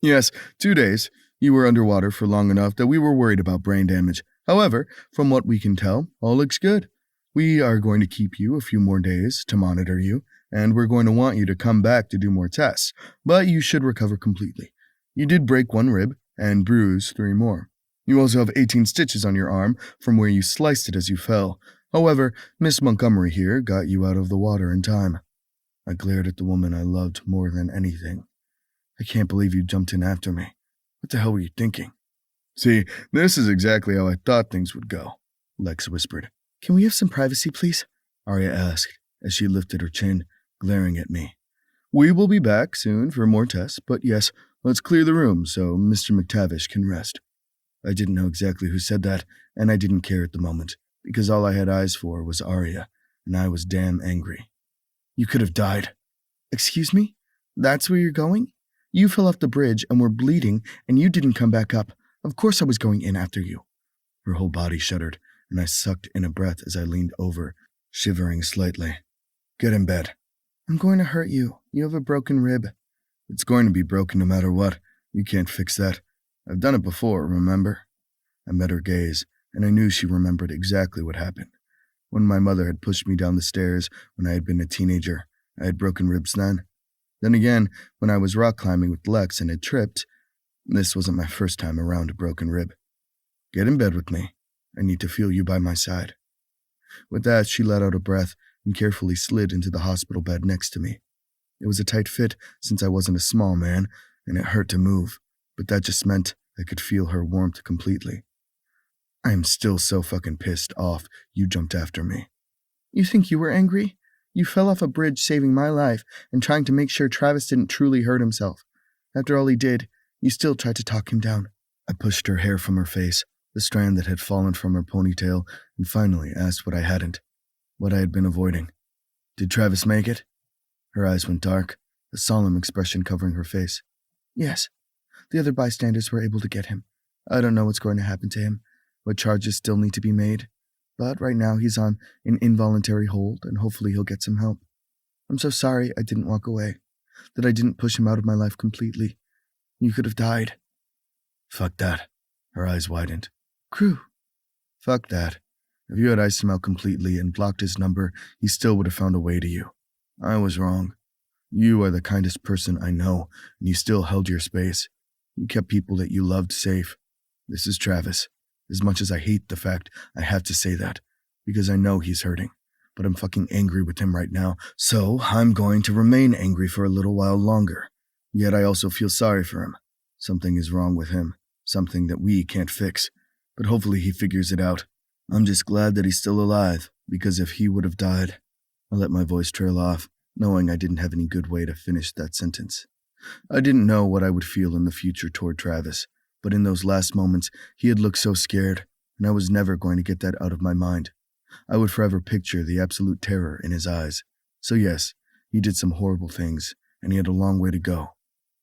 Yes, 2 days. You were underwater for long enough that we were worried about brain damage. However, from what we can tell, all looks good. We are going to keep you a few more days to monitor you, and we're going to want you to come back to do more tests, but you should recover completely. You did break 1 rib and bruise 3 more. You also have 18 stitches on your arm from where you sliced it as you fell. However, Miss Montgomery here got you out of the water in time. I glared at the woman I loved more than anything. I can't believe you jumped in after me. What the hell were you thinking? See, this is exactly how I thought things would go, Lex whispered. Can we have some privacy, please? Arya asked as she lifted her chin, glaring at me. We will be back soon for more tests, but yes, let's clear the room so Mr. McTavish can rest. I didn't know exactly who said that, and I didn't care at the moment, because all I had eyes for was Arya, and I was damn angry. You could have died. Excuse me? That's where you're going? You fell off the bridge and were bleeding, and you didn't come back up. Of course I was going in after you. Her whole body shuddered, and I sucked in a breath as I leaned over, shivering slightly. Get in bed. I'm going to hurt you. You have a broken rib. It's going to be broken no matter what. You can't fix that. I've done it before, remember? I met her gaze, and I knew she remembered exactly what happened. When my mother had pushed me down the stairs when I had been a teenager, I had broken ribs then. Then again, when I was rock climbing with Lex and had tripped, this wasn't my first time around a broken rib. Get in bed with me. I need to feel you by my side. With that, she let out a breath and carefully slid into the hospital bed next to me. It was a tight fit since I wasn't a small man, and it hurt to move, but that just meant I could feel her warmth completely. I am still so fucking pissed off you jumped after me. You think you were angry? You fell off a bridge saving my life and trying to make sure Travis didn't truly hurt himself. After all he did, you still tried to talk him down. I pushed her hair from her face, the strand that had fallen from her ponytail, and finally asked what I hadn't, what I had been avoiding. Did Travis make it? Her eyes went dark, a solemn expression covering her face. Yes. The other bystanders were able to get him. I don't know what's going to happen to him, what charges still need to be made, but right now he's on an involuntary hold, and hopefully he'll get some help. I'm so sorry I didn't walk away, that I didn't push him out of my life completely. You could have died. Fuck that. Her eyes widened. Crew. Fuck that. If you had iced him out completely and blocked his number, he still would have found a way to you. I was wrong. You are the kindest person I know, and you still held your space. You kept people that you loved safe. This is Travis. As much as I hate the fact I have to say that, because I know he's hurting, but I'm fucking angry with him right now, so I'm going to remain angry for a little while longer. Yet I also feel sorry for him. Something is wrong with him, something that we can't fix, but hopefully he figures it out. I'm just glad that he's still alive, because if he would have died, I let my voice trail off, knowing I didn't have any good way to finish that sentence. I didn't know what I would feel in the future toward Travis, but in those last moments, he had looked so scared, and I was never going to get that out of my mind. I would forever picture the absolute terror in his eyes. So yes, he did some horrible things, and he had a long way to go.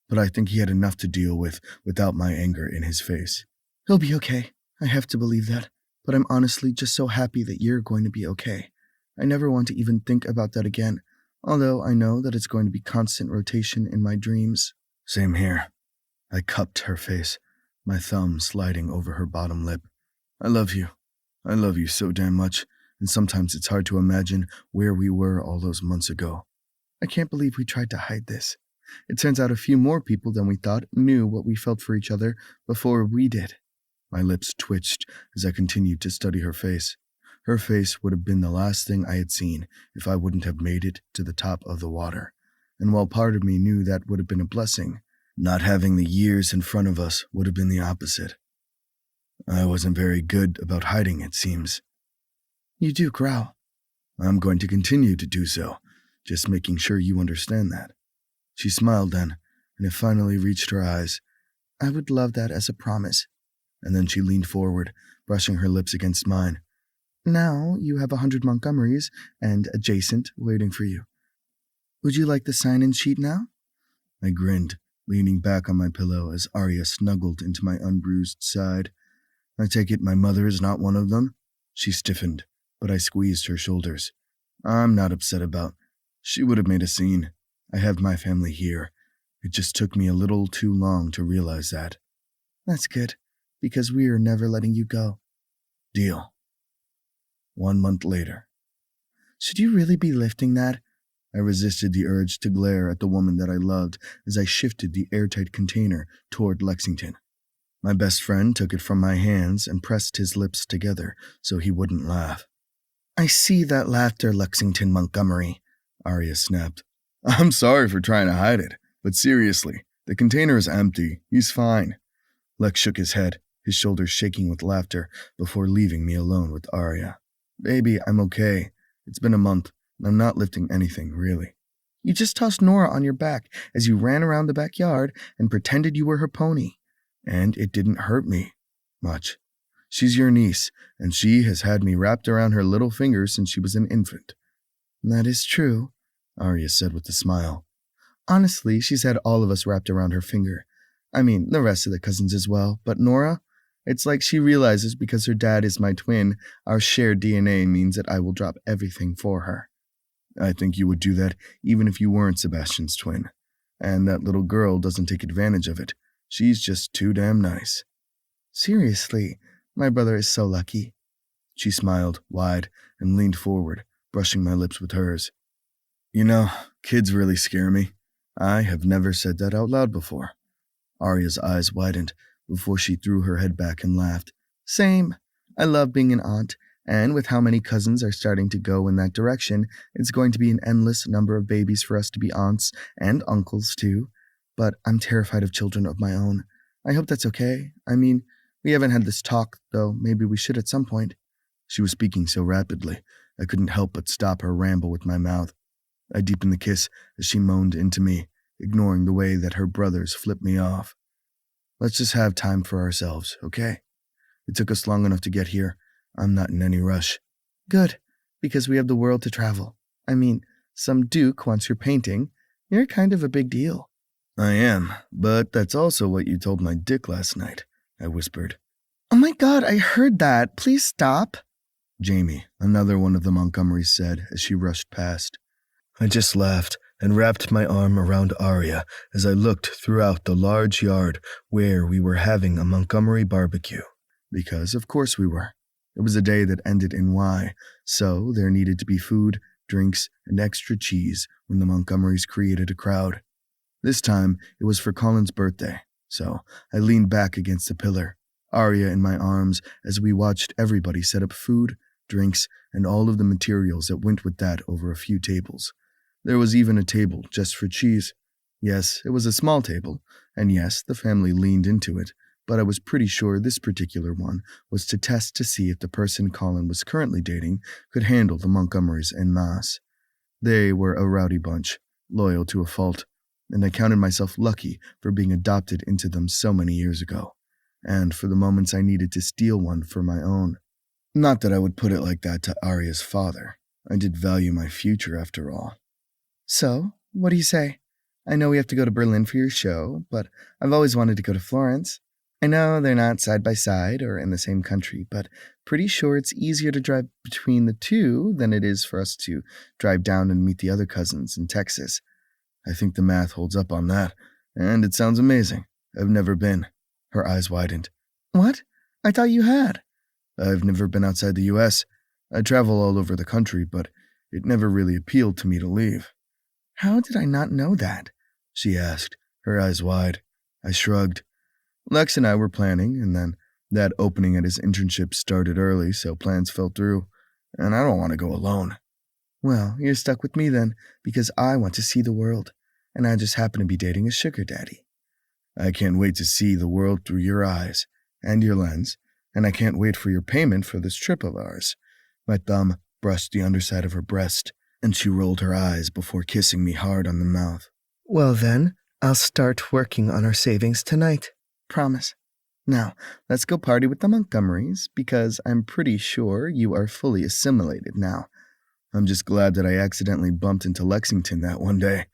But I think he had enough to deal with without my anger in his face. He'll be okay. I have to believe that. But I'm honestly just so happy that you're going to be okay. I never want to even think about that again, although I know that it's going to be constant rotation in my dreams. Same here. I cupped her face, my thumb sliding over her bottom lip. I love you. I love you so damn much, and sometimes it's hard to imagine where we were all those months ago. I can't believe we tried to hide this. It turns out a few more people than we thought knew what we felt for each other before we did. My lips twitched as I continued to study her face. Her face would have been the last thing I had seen if I wouldn't have made it to the top of the water. And while part of me knew that would have been a blessing, not having the years in front of us would have been the opposite. I wasn't very good about hiding, it seems. You do growl. I'm going to continue to do so, just making sure you understand that. She smiled then, and it finally reached her eyes. I would love that as a promise. And then she leaned forward, brushing her lips against mine. Now you have 100 Montgomerys and adjacent waiting for you. Would you like the sign-in sheet now? I grinned, leaning back on my pillow as Arya snuggled into my unbruised side. I take it my mother is not one of them? She stiffened, but I squeezed her shoulders. I'm not upset about. She would have made a scene. I have my family here. It just took me a little too long to realize that. That's good, because we are never letting you go. Deal. 1 month later. Should you really be lifting that? I resisted the urge to glare at the woman that I loved as I shifted the airtight container toward Lexington. My best friend took it from my hands and pressed his lips together so he wouldn't laugh. I see that laughter, Lexington Montgomery, Arya snapped. I'm sorry for trying to hide it, but seriously, the container is empty. He's fine. Lex shook his head, his shoulders shaking with laughter before leaving me alone with Arya. Baby, I'm okay. It's been a month, and I'm not lifting anything, really. You just tossed Nora on your back as you ran around the backyard and pretended you were her pony. And it didn't hurt me much. She's your niece, and she has had me wrapped around her little finger since she was an infant. That is true, Arya said with a smile. Honestly, she's had all of us wrapped around her finger. I mean, the rest of the cousins as well, but Nora, it's like she realizes because her dad is my twin, our shared DNA means that I will drop everything for her. I think you would do that even if you weren't Sebastian's twin. And that little girl doesn't take advantage of it. She's just too damn nice. Seriously, my brother is so lucky. She smiled wide and leaned forward, brushing my lips with hers. You know, kids really scare me. I have never said that out loud before. Arya's eyes widened before she threw her head back and laughed. Same. I love being an aunt, and with how many cousins are starting to go in that direction, it's going to be an endless number of babies for us to be aunts and uncles too. But I'm terrified of children of my own. I hope that's okay. I mean, we haven't had this talk, though maybe we should at some point. She was speaking so rapidly, I couldn't help but stop her ramble with my mouth. I deepened the kiss as she moaned into me, ignoring the way that her brothers flipped me off. Let's just have time for ourselves, okay? It took us long enough to get here. I'm not in any rush. Good, because we have the world to travel. I mean, some duke wants your painting. You're kind of a big deal. I am, but that's also what you told my dick last night, I whispered. Oh my God, I heard that. Please stop. Jamie, another one of the Montgomerys, said as she rushed past. I just laughed and wrapped my arm around Arya as I looked throughout the large yard where we were having a Montgomery barbecue. Because, of course, we were. It was a day that ended in Y, so there needed to be food, drinks, and extra cheese when the Montgomerys created a crowd. This time, it was for Colin's birthday, so I leaned back against a pillar, Arya in my arms, as we watched everybody set up food, drinks, and all of the materials that went with that over a few tables. There was even a table just for cheese. Yes, it was a small table, and yes, the family leaned into it, but I was pretty sure this particular one was to test to see if the person Colin was currently dating could handle the Montgomerys en masse. They were a rowdy bunch, loyal to a fault, and I counted myself lucky for being adopted into them so many years ago, and for the moments I needed to steal one for my own. Not that I would put it like that to Arya's father. I did value my future after all. So, what do you say? I know we have to go to Berlin for your show, but I've always wanted to go to Florence. I know they're not side by side or in the same country, but pretty sure it's easier to drive between the two than it is for us to drive down and meet the other cousins in Texas. I think the math holds up on that, and it sounds amazing. I've never been. Her eyes widened. What? I thought you had. I've never been outside the U.S. I travel all over the country, but it never really appealed to me to leave. How did I not know that? She asked, her eyes wide. I shrugged. Lex and I were planning, and then that opening at his internship started early, so plans fell through, and I don't want to go alone. Well, you're stuck with me then, because I want to see the world, and I just happen to be dating a sugar daddy. I can't wait to see the world through your eyes and your lens, and I can't wait for your payment for this trip of ours. My thumb brushed the underside of her breast, and she rolled her eyes before kissing me hard on the mouth. Well then, I'll start working on our savings tonight. Promise. Now, let's go party with the Montgomerys, because I'm pretty sure you are fully assimilated now. I'm just glad that I accidentally bumped into Lexington that one day.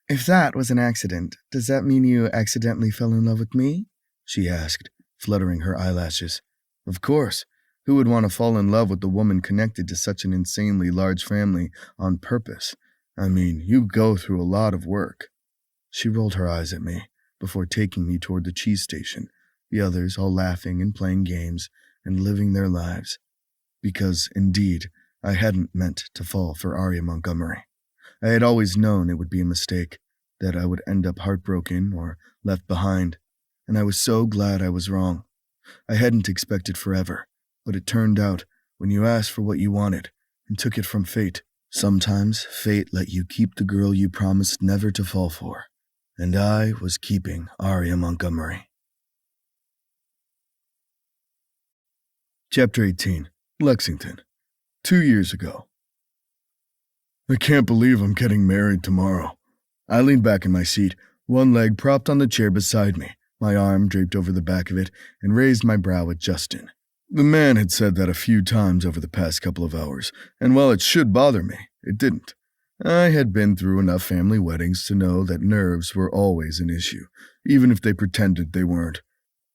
If that was an accident, does that mean you accidentally fell in love with me? She asked, fluttering her eyelashes. Of course. Who would want to fall in love with a woman connected to such an insanely large family on purpose? I mean, you go through a lot of work. She rolled her eyes at me before taking me toward the cheese station, the others all laughing and playing games and living their lives. Because, indeed, I hadn't meant to fall for Arya Montgomery. I had always known it would be a mistake, that I would end up heartbroken or left behind, and I was so glad I was wrong. I hadn't expected forever, but it turned out when you asked for what you wanted and took it from fate. Sometimes fate let you keep the girl you promised never to fall for, and I was keeping Arya Montgomery. Chapter 18. Lexington. 2 years ago. I can't believe I'm getting married tomorrow. I leaned back in my seat, one leg propped on the chair beside me, my arm draped over the back of it, and raised my brow at Justin. The man had said that a few times over the past couple of hours, and while it should bother me, it didn't. I had been through enough family weddings to know that nerves were always an issue, even if they pretended they weren't.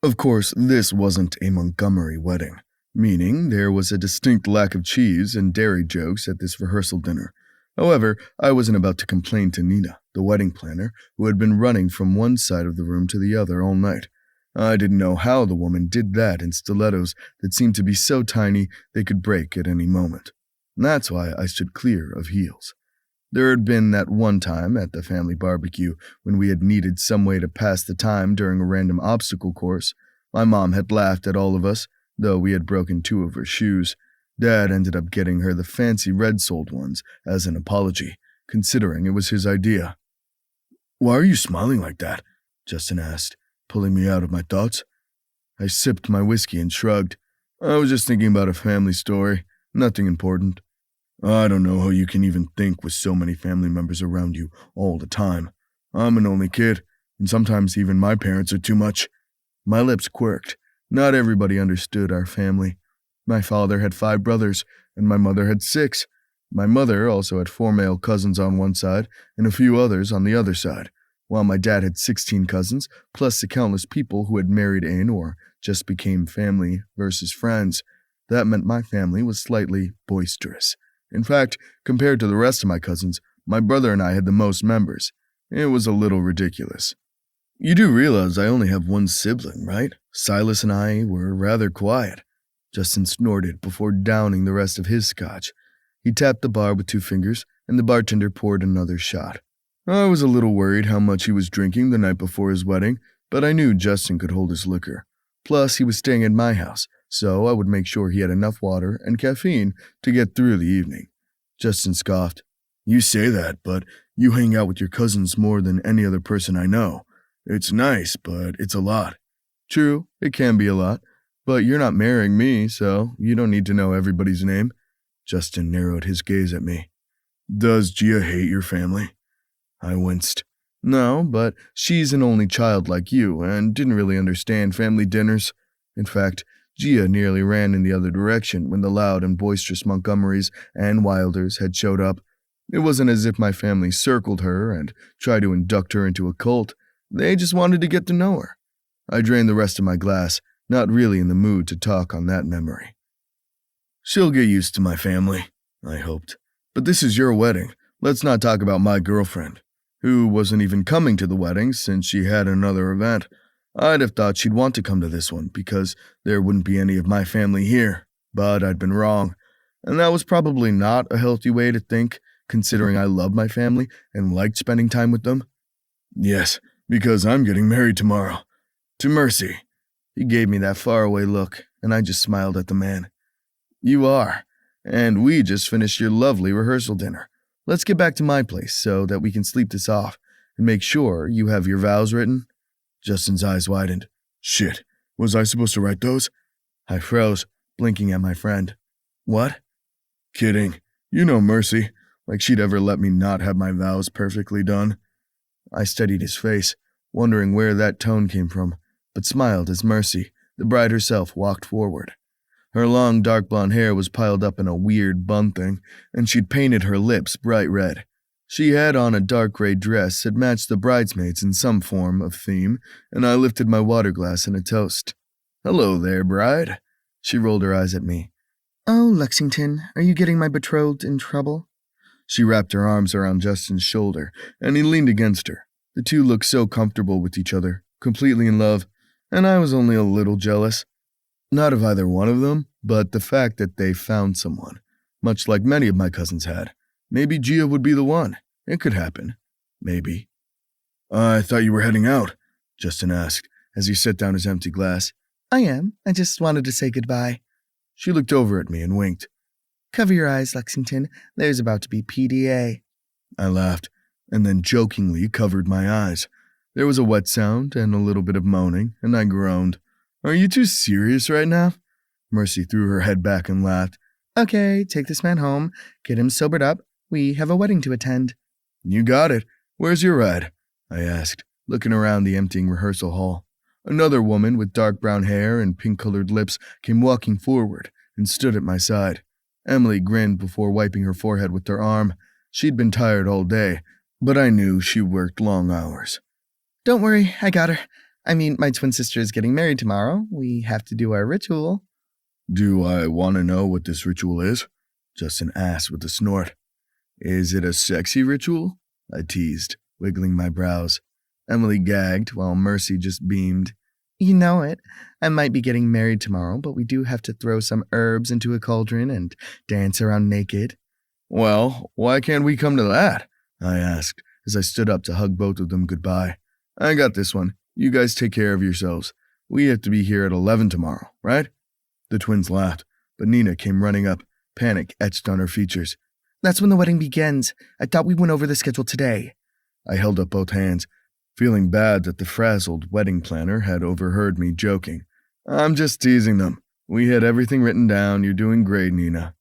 Of course, this wasn't a Montgomery wedding, meaning there was a distinct lack of cheese and dairy jokes at this rehearsal dinner. However, I wasn't about to complain to Nina, the wedding planner, who had been running from one side of the room to the other all night. I didn't know how the woman did that in stilettos that seemed to be so tiny they could break at any moment. That's why I stood clear of heels. There had been that one time at the family barbecue when we had needed some way to pass the time during a random obstacle course. My mom had laughed at all of us, though we had broken 2 of her shoes. Dad ended up getting her the fancy red-soled ones as an apology, considering it was his idea. "Why are you smiling like that?" Justin asked, pulling me out of my thoughts. I sipped my whiskey and shrugged. I was just thinking about a family story, nothing important. I don't know how you can even think with so many family members around you all the time. I'm an only kid, and sometimes even my parents are too much. My lips quirked. Not everybody understood our family. My father had 5 brothers, and my mother had 6. My mother also had 4 male cousins on one side and a few others on the other side, while my dad had 16 cousins, plus the countless people who had married in or just became family versus friends. That meant my family was slightly boisterous. In fact, compared to the rest of my cousins, my brother and I had the most members. It was a little ridiculous. You do realize I only have one sibling, right? Silas and I were rather quiet. Justin snorted before downing the rest of his scotch. He tapped the bar with 2 fingers, and the bartender poured another shot. I was a little worried how much he was drinking the night before his wedding, but I knew Justin could hold his liquor. Plus, he was staying at my house, so I would make sure he had enough water and caffeine to get through the evening. Justin scoffed. You say that, but you hang out with your cousins more than any other person I know. It's nice, but it's a lot. True, it can be a lot, but you're not marrying me, so you don't need to know everybody's name. Justin narrowed his gaze at me. Does Gia hate your family? I winced. No, but she's an only child like you and didn't really understand family dinners. In fact, Gia nearly ran in the other direction when the loud and boisterous Montgomerys and Wilders had showed up. It wasn't as if my family circled her and tried to induct her into a cult. They just wanted to get to know her. I drained the rest of my glass, not really in the mood to talk on that memory. She'll get used to my family, I hoped. But this is your wedding. Let's not talk about my girlfriend, who wasn't even coming to the wedding since she had another event. I'd have thought she'd want to come to this one because there wouldn't be any of my family here, but I'd been wrong. And that was probably not a healthy way to think, considering I loved my family and liked spending time with them. Yes, because I'm getting married tomorrow. To Mercy. He gave me that faraway look, and I just smiled at the man. You are, and we just finished your lovely rehearsal dinner. Let's get back to my place so that we can sleep this off and make sure you have your vows written. Justin's eyes widened. Shit, was I supposed to write those? I froze, blinking at my friend. What? Kidding. You know Mercy, like she'd ever let me not have my vows perfectly done. I studied his face, wondering where that tone came from, but smiled as Mercy, the bride herself, walked forward. Her long, dark blonde hair was piled up in a weird bun thing, and she'd painted her lips bright red. She had on a dark gray dress that matched the bridesmaids in some form of theme, and I lifted my water glass in a toast. Hello there, bride. She rolled her eyes at me. Oh, Lexington, are you getting my betrothed in trouble? She wrapped her arms around Justin's shoulder, and he leaned against her. The two looked so comfortable with each other, completely in love, and I was only a little jealous. Not of either one of them, but the fact that they found someone, much like many of my cousins had. Maybe Gia would be the one. It could happen. Maybe. I thought you were heading out, Justin asked, as he set down his empty glass. I am. I just wanted to say goodbye. She looked over at me and winked. Cover your eyes, Lexington. There's about to be PDA. I laughed, and then jokingly covered my eyes. There was a wet sound and a little bit of moaning, and I groaned. Are you too serious right now? Mercy threw her head back and laughed. Okay, take this man home. Get him sobered up. We have a wedding to attend. You got it. Where's your ride? I asked, looking around the emptying rehearsal hall. Another woman with dark brown hair and pink-colored lips came walking forward and stood at my side. Emily grinned before wiping her forehead with her arm. She'd been tired all day, but I knew she worked long hours. Don't worry, I got her. I mean, my twin sister is getting married tomorrow. We have to do our ritual. Do I want to know what this ritual is? Justin asked with a snort. Is it a sexy ritual? I teased, wiggling my brows. Emily gagged while Mercy just beamed. You know it. I might be getting married tomorrow, but we do have to throw some herbs into a cauldron and dance around naked. Well, why can't we come to that? I asked as I stood up to hug both of them goodbye. I got this one. You guys take care of yourselves. We have to be here at 11 tomorrow, right? The twins laughed, but Nina came running up, panic etched on her features. That's when the wedding begins. I thought we went over the schedule today. I held up both hands, feeling bad that the frazzled wedding planner had overheard me joking. I'm just teasing them. We had everything written down. You're doing great, Nina.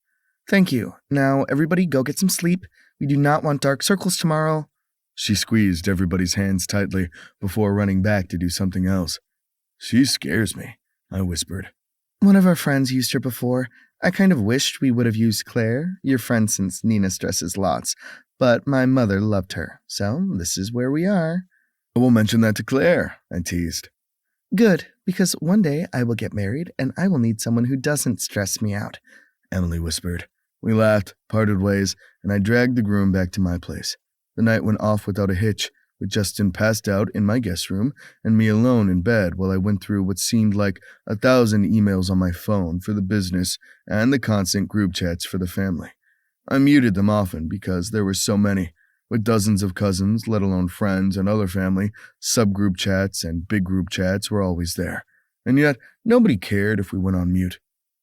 Thank you. Now, everybody go get some sleep. We do not want dark circles tomorrow. She squeezed everybody's hands tightly before running back to do something else. She scares me, I whispered. One of our friends used her before. I kind of wished we would have used Claire, your friend since Nina stresses lots, but my mother loved her, so this is where we are. I will mention that to Claire, I teased. Good. Because one day I will get married and I will need someone who doesn't stress me out, Emily whispered. We laughed, parted ways, and I dragged the groom back to my place. The night went off without a hitch, with Justin passed out in my guest room and me alone in bed while I went through what seemed like 1,000 emails on my phone for the business and the constant group chats for the family. I muted them often because there were so many, with dozens of cousins, let alone friends and other family. Subgroup chats and big group chats were always there, and yet nobody cared if we went on mute.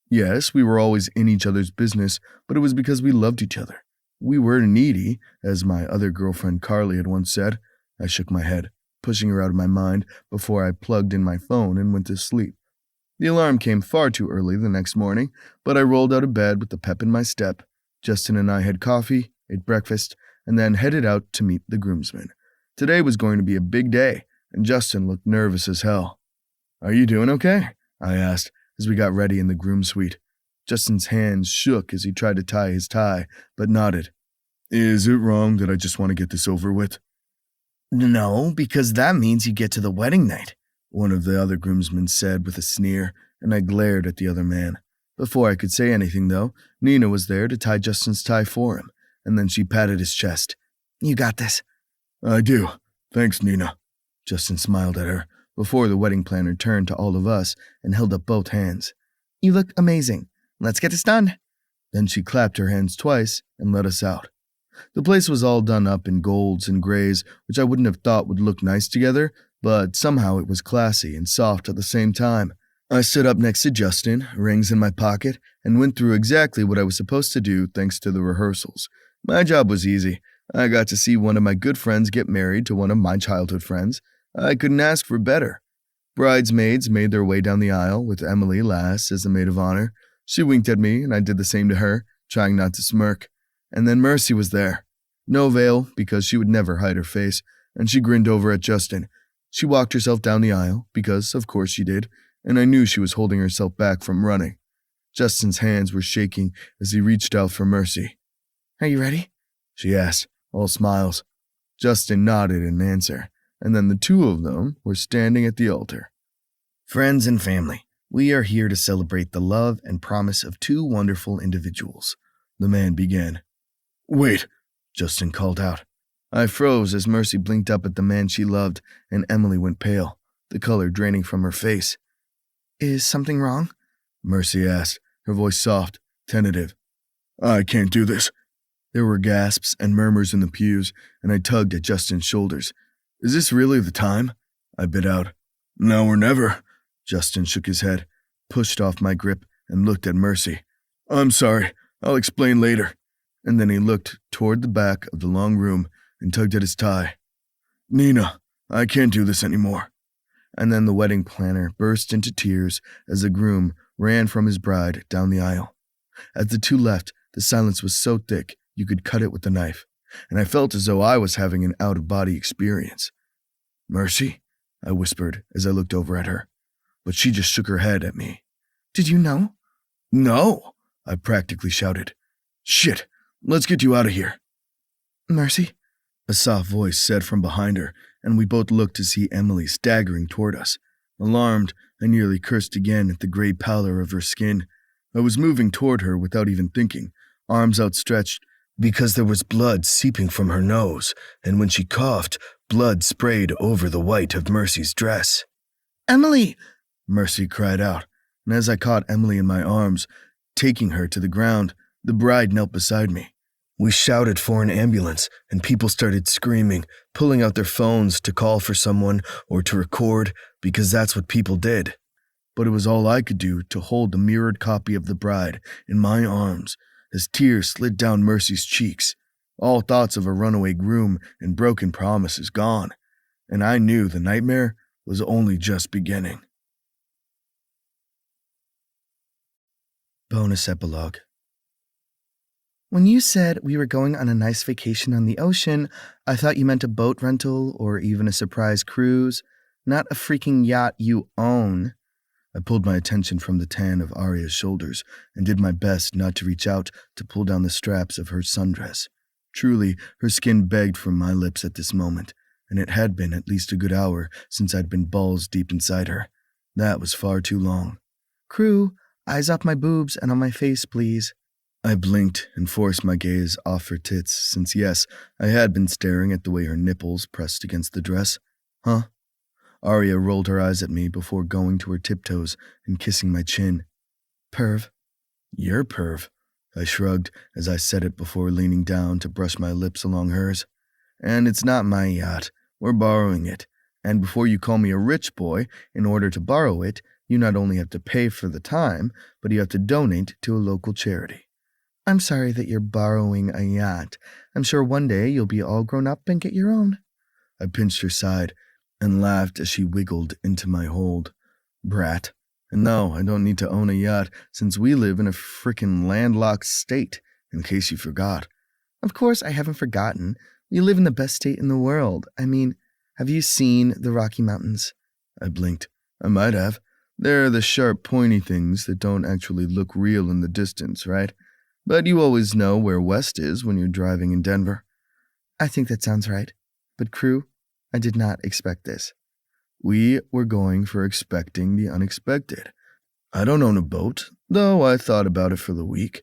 Yes, we were always in each other's business, but it was because we loved each other. We were needy, as my other girlfriend Carly had once said. I shook my head, pushing her out of my mind before I plugged in my phone and went to sleep. The alarm came far too early the next morning, but I rolled out of bed with the pep in my step. Justin and I had coffee, ate breakfast, and then headed out to meet the groomsmen. Today was going to be a big day, and Justin looked nervous as hell. Are you doing okay? I asked as we got ready in the groom suite. Justin's hands shook as he tried to tie his tie, but nodded. Is it wrong that I just want to get this over with? No, because that means you get to the wedding night, one of the other groomsmen said with a sneer, and I glared at the other man. Before I could say anything, though, Nina was there to tie Justin's tie for him, and then she patted his chest. You got this. I do. Thanks, Nina. Justin smiled at her before the wedding planner turned to all of us and held up both hands. You look amazing. Let's get this done. Then she clapped her hands twice and let us out. The place was all done up in golds and grays, which I wouldn't have thought would look nice together, but somehow it was classy and soft at the same time. I stood up next to Justin, rings in my pocket, and went through exactly what I was supposed to do thanks to the rehearsals. My job was easy. I got to see one of my good friends get married to one of my childhood friends. I couldn't ask for better. Bridesmaids made their way down the aisle, with Emily last as the maid of honor. She winked at me, and I did the same to her, trying not to smirk. And then Mercy was there. No veil, because she would never hide her face, and she grinned over at Justin. She walked herself down the aisle, because of course she did, and I knew she was holding herself back from running. Justin's hands were shaking as he reached out for Mercy. Are you ready? She asked, all smiles. Justin nodded in answer, and then the two of them were standing at the altar. Friends and family, we are here to celebrate the love and promise of two wonderful individuals. The man began. Wait, Justin called out. I froze as Mercy blinked up at the man she loved, and Emily went pale, the color draining from her face. Is something wrong? Mercy asked, her voice soft, tentative. I can't do this. There were gasps and murmurs in the pews, and I tugged at Justin's shoulders. Is this really the time? I bit out. Now or never. Justin shook his head, pushed off my grip, and looked at Mercy. I'm sorry. I'll explain later. And then he looked toward the back of the long room and tugged at his tie. Nina, I can't do this anymore. And then the wedding planner burst into tears as the groom ran from his bride down the aisle. As the two left, the silence was so thick you could cut it with a knife, and I felt as though I was having an out-of-body experience. Mercy, I whispered as I looked over at her, but she just shook her head at me. Did you know? No, I practically shouted. Shit, let's get you out of here. Mercy? A soft voice said from behind her, and we both looked to see Emily staggering toward us. Alarmed, I nearly cursed again at the gray pallor of her skin. I was moving toward her without even thinking, arms outstretched, because there was blood seeping from her nose, and when she coughed, blood sprayed over the white of Mercy's dress. Emily! Mercy cried out, and as I caught Emily in my arms, taking her to the ground, the bride knelt beside me. We shouted for an ambulance, and people started screaming, pulling out their phones to call for someone or to record, because that's what people did. But it was all I could do to hold the mirrored copy of the bride in my arms as tears slid down Mercy's cheeks, all thoughts of a runaway groom and broken promises gone, and I knew the nightmare was only just beginning. Bonus epilogue. When you said we were going on a nice vacation on the ocean, I thought you meant a boat rental or even a surprise cruise, not a freaking yacht you own. I pulled my attention from the tan of Arya's shoulders and did my best not to reach out to pull down the straps of her sundress. Truly, her skin begged for my lips at this moment, and it had been at least a good hour since I'd been balls deep inside her. That was far too long. Crew, eyes off my boobs and on my face, please. I blinked and forced my gaze off her tits, since yes, I had been staring at the way her nipples pressed against the dress. Huh? Arya rolled her eyes at me before going to her tiptoes and kissing my chin. Perv. You're perv, I shrugged as I said it before leaning down to brush my lips along hers. And it's not my yacht. We're borrowing it. And before you call me a rich boy, in order to borrow it, you not only have to pay for the time, but you have to donate to a local charity. I'm sorry that you're borrowing a yacht. I'm sure one day you'll be all grown up and get your own. I pinched her side and laughed as she wiggled into my hold. Brat. And no, I don't need to own a yacht since we live in a frickin' landlocked state, in case you forgot. Of course I haven't forgotten. We live in the best state in the world. I mean, have you seen the Rocky Mountains? I blinked. I might have. They're the sharp, pointy things that don't actually look real in the distance, right? But you always know where west is when you're driving in Denver. I think that sounds right. But crew, I did not expect this. We were going for expecting the unexpected. I don't own a boat, though I thought about it for the week.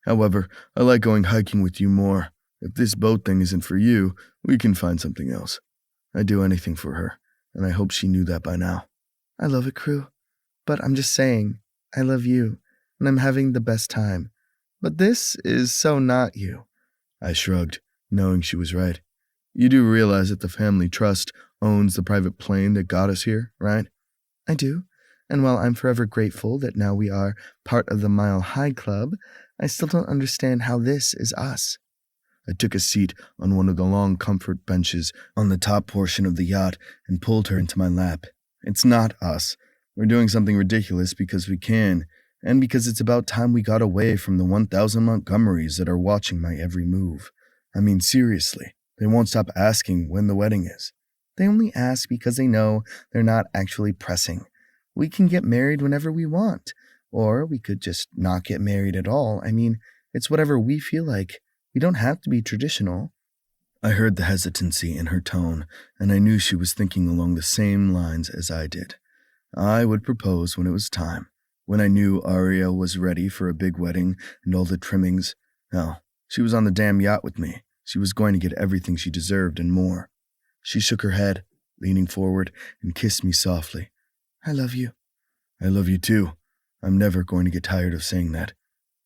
However, I like going hiking with you more. If this boat thing isn't for you, we can find something else. I'd do anything for her, and I hope she knew that by now. I love it, crew. But I'm just saying, I love you, and I'm having the best time. But this is so not you. I shrugged, knowing she was right. You do realize that the family trust owns the private plane that got us here, right? I do. And while I'm forever grateful that now we are part of the Mile High Club, I still don't understand how this is us. I took a seat on one of the long comfort benches on the top portion of the yacht and pulled her into my lap. It's not us. We're doing something ridiculous because we can, and because it's about time we got away from the 1,000 Montgomerys that are watching my every move. I mean, seriously, they won't stop asking when the wedding is. They only ask because they know they're not actually pressing. We can get married whenever we want, or we could just not get married at all. I mean, it's whatever we feel like. We don't have to be traditional. I heard the hesitancy in her tone, and I knew she was thinking along the same lines as I did. I would propose when it was time, when I knew Arya was ready for a big wedding and all the trimmings. Hell, she was on the damn yacht with me. She was going to get everything she deserved and more. She shook her head, leaning forward, and kissed me softly. I love you. I love you too. I'm never going to get tired of saying that.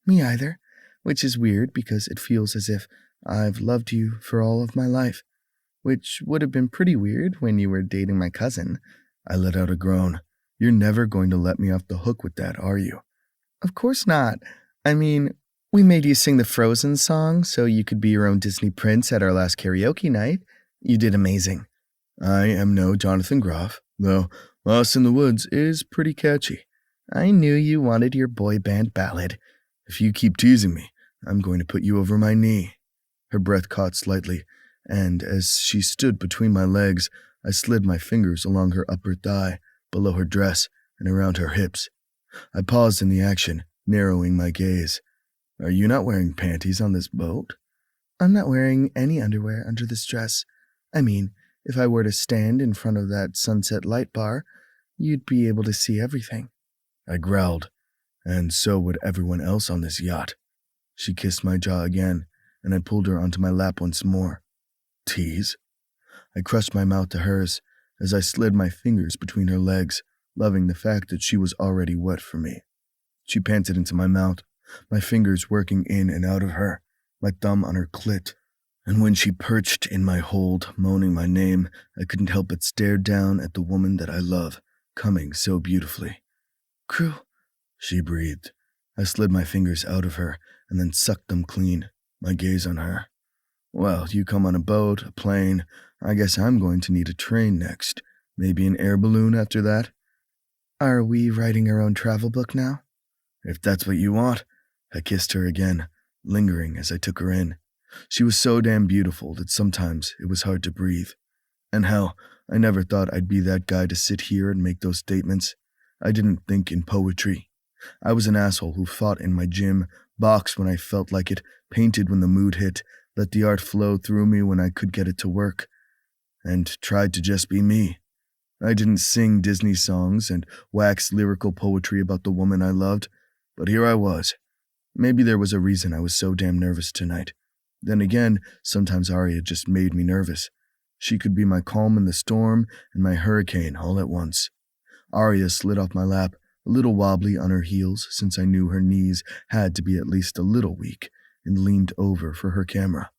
Me either, which is weird because it feels as if I've loved you for all of my life, which would have been pretty weird when you were dating my cousin. I let out a groan. You're never going to let me off the hook with that, are you? Of course not. I mean, we made you sing the Frozen song so you could be your own Disney prince at our last karaoke night. You did amazing. I am no Jonathan Groff, though Lost in the Woods is pretty catchy. I knew you wanted your boy band ballad. If you keep teasing me, I'm going to put you over my knee. Her breath caught slightly, and as she stood between my legs, I slid my fingers along her upper thigh, below her dress, and around her hips. I paused in the action, narrowing my gaze. Are you not wearing panties on this boat? I'm not wearing any underwear under this dress. I mean, if I were to stand in front of that sunset light bar, you'd be able to see everything. I growled, and so would everyone else on this yacht. She kissed my jaw again, and I pulled her onto my lap once more. Tease? I crushed my mouth to hers as I slid my fingers between her legs, loving the fact that she was already wet for me. She panted into my mouth, my fingers working in and out of her, my thumb on her clit. And when she perched in my hold, moaning my name, I couldn't help but stare down at the woman that I love, coming so beautifully. Crew, she breathed. I slid my fingers out of her and then sucked them clean, my gaze on her. Well, you come on a boat, a plane. I guess I'm going to need a train next. Maybe an air balloon after that. Are we writing our own travel book now? If that's what you want. I kissed her again, lingering as I took her in. She was so damn beautiful that sometimes it was hard to breathe. And hell, I never thought I'd be that guy to sit here and make those statements. I didn't think in poetry. I was an asshole who fought in my gym, boxed when I felt like it, painted when the mood hit, let the art flow through me when I could get it to work, and tried to just be me. I didn't sing Disney songs and wax lyrical poetry about the woman I loved, but here I was. Maybe there was a reason I was so damn nervous tonight. Then again, sometimes Arya just made me nervous. She could be my calm in the storm and my hurricane all at once. Arya slid off my lap, a little wobbly on her heels since I knew her knees had to be at least a little weak, and leaned over for her camera.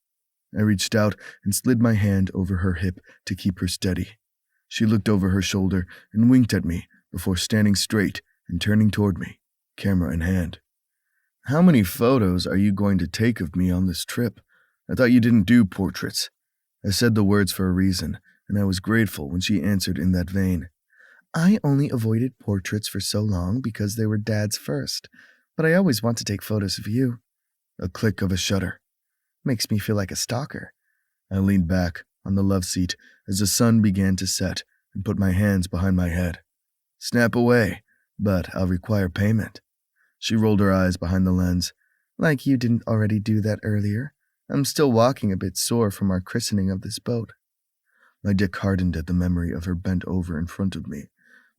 I reached out and slid my hand over her hip to keep her steady. She looked over her shoulder and winked at me before standing straight and turning toward me, camera in hand. "How many photos are you going to take of me on this trip? I thought you didn't do portraits." I said the words for a reason, and I was grateful when she answered in that vein. I only avoided portraits for so long because they were Dad's first, but I always want to take photos of you. A click of a shutter. Makes me feel like a stalker. I leaned back on the love seat as the sun began to set and put my hands behind my head. "Snap away, but I'll require payment." She rolled her eyes behind the lens. "Like you didn't already do that earlier. I'm still walking a bit sore from our christening of this boat." My dick hardened at the memory of her bent over in front of me,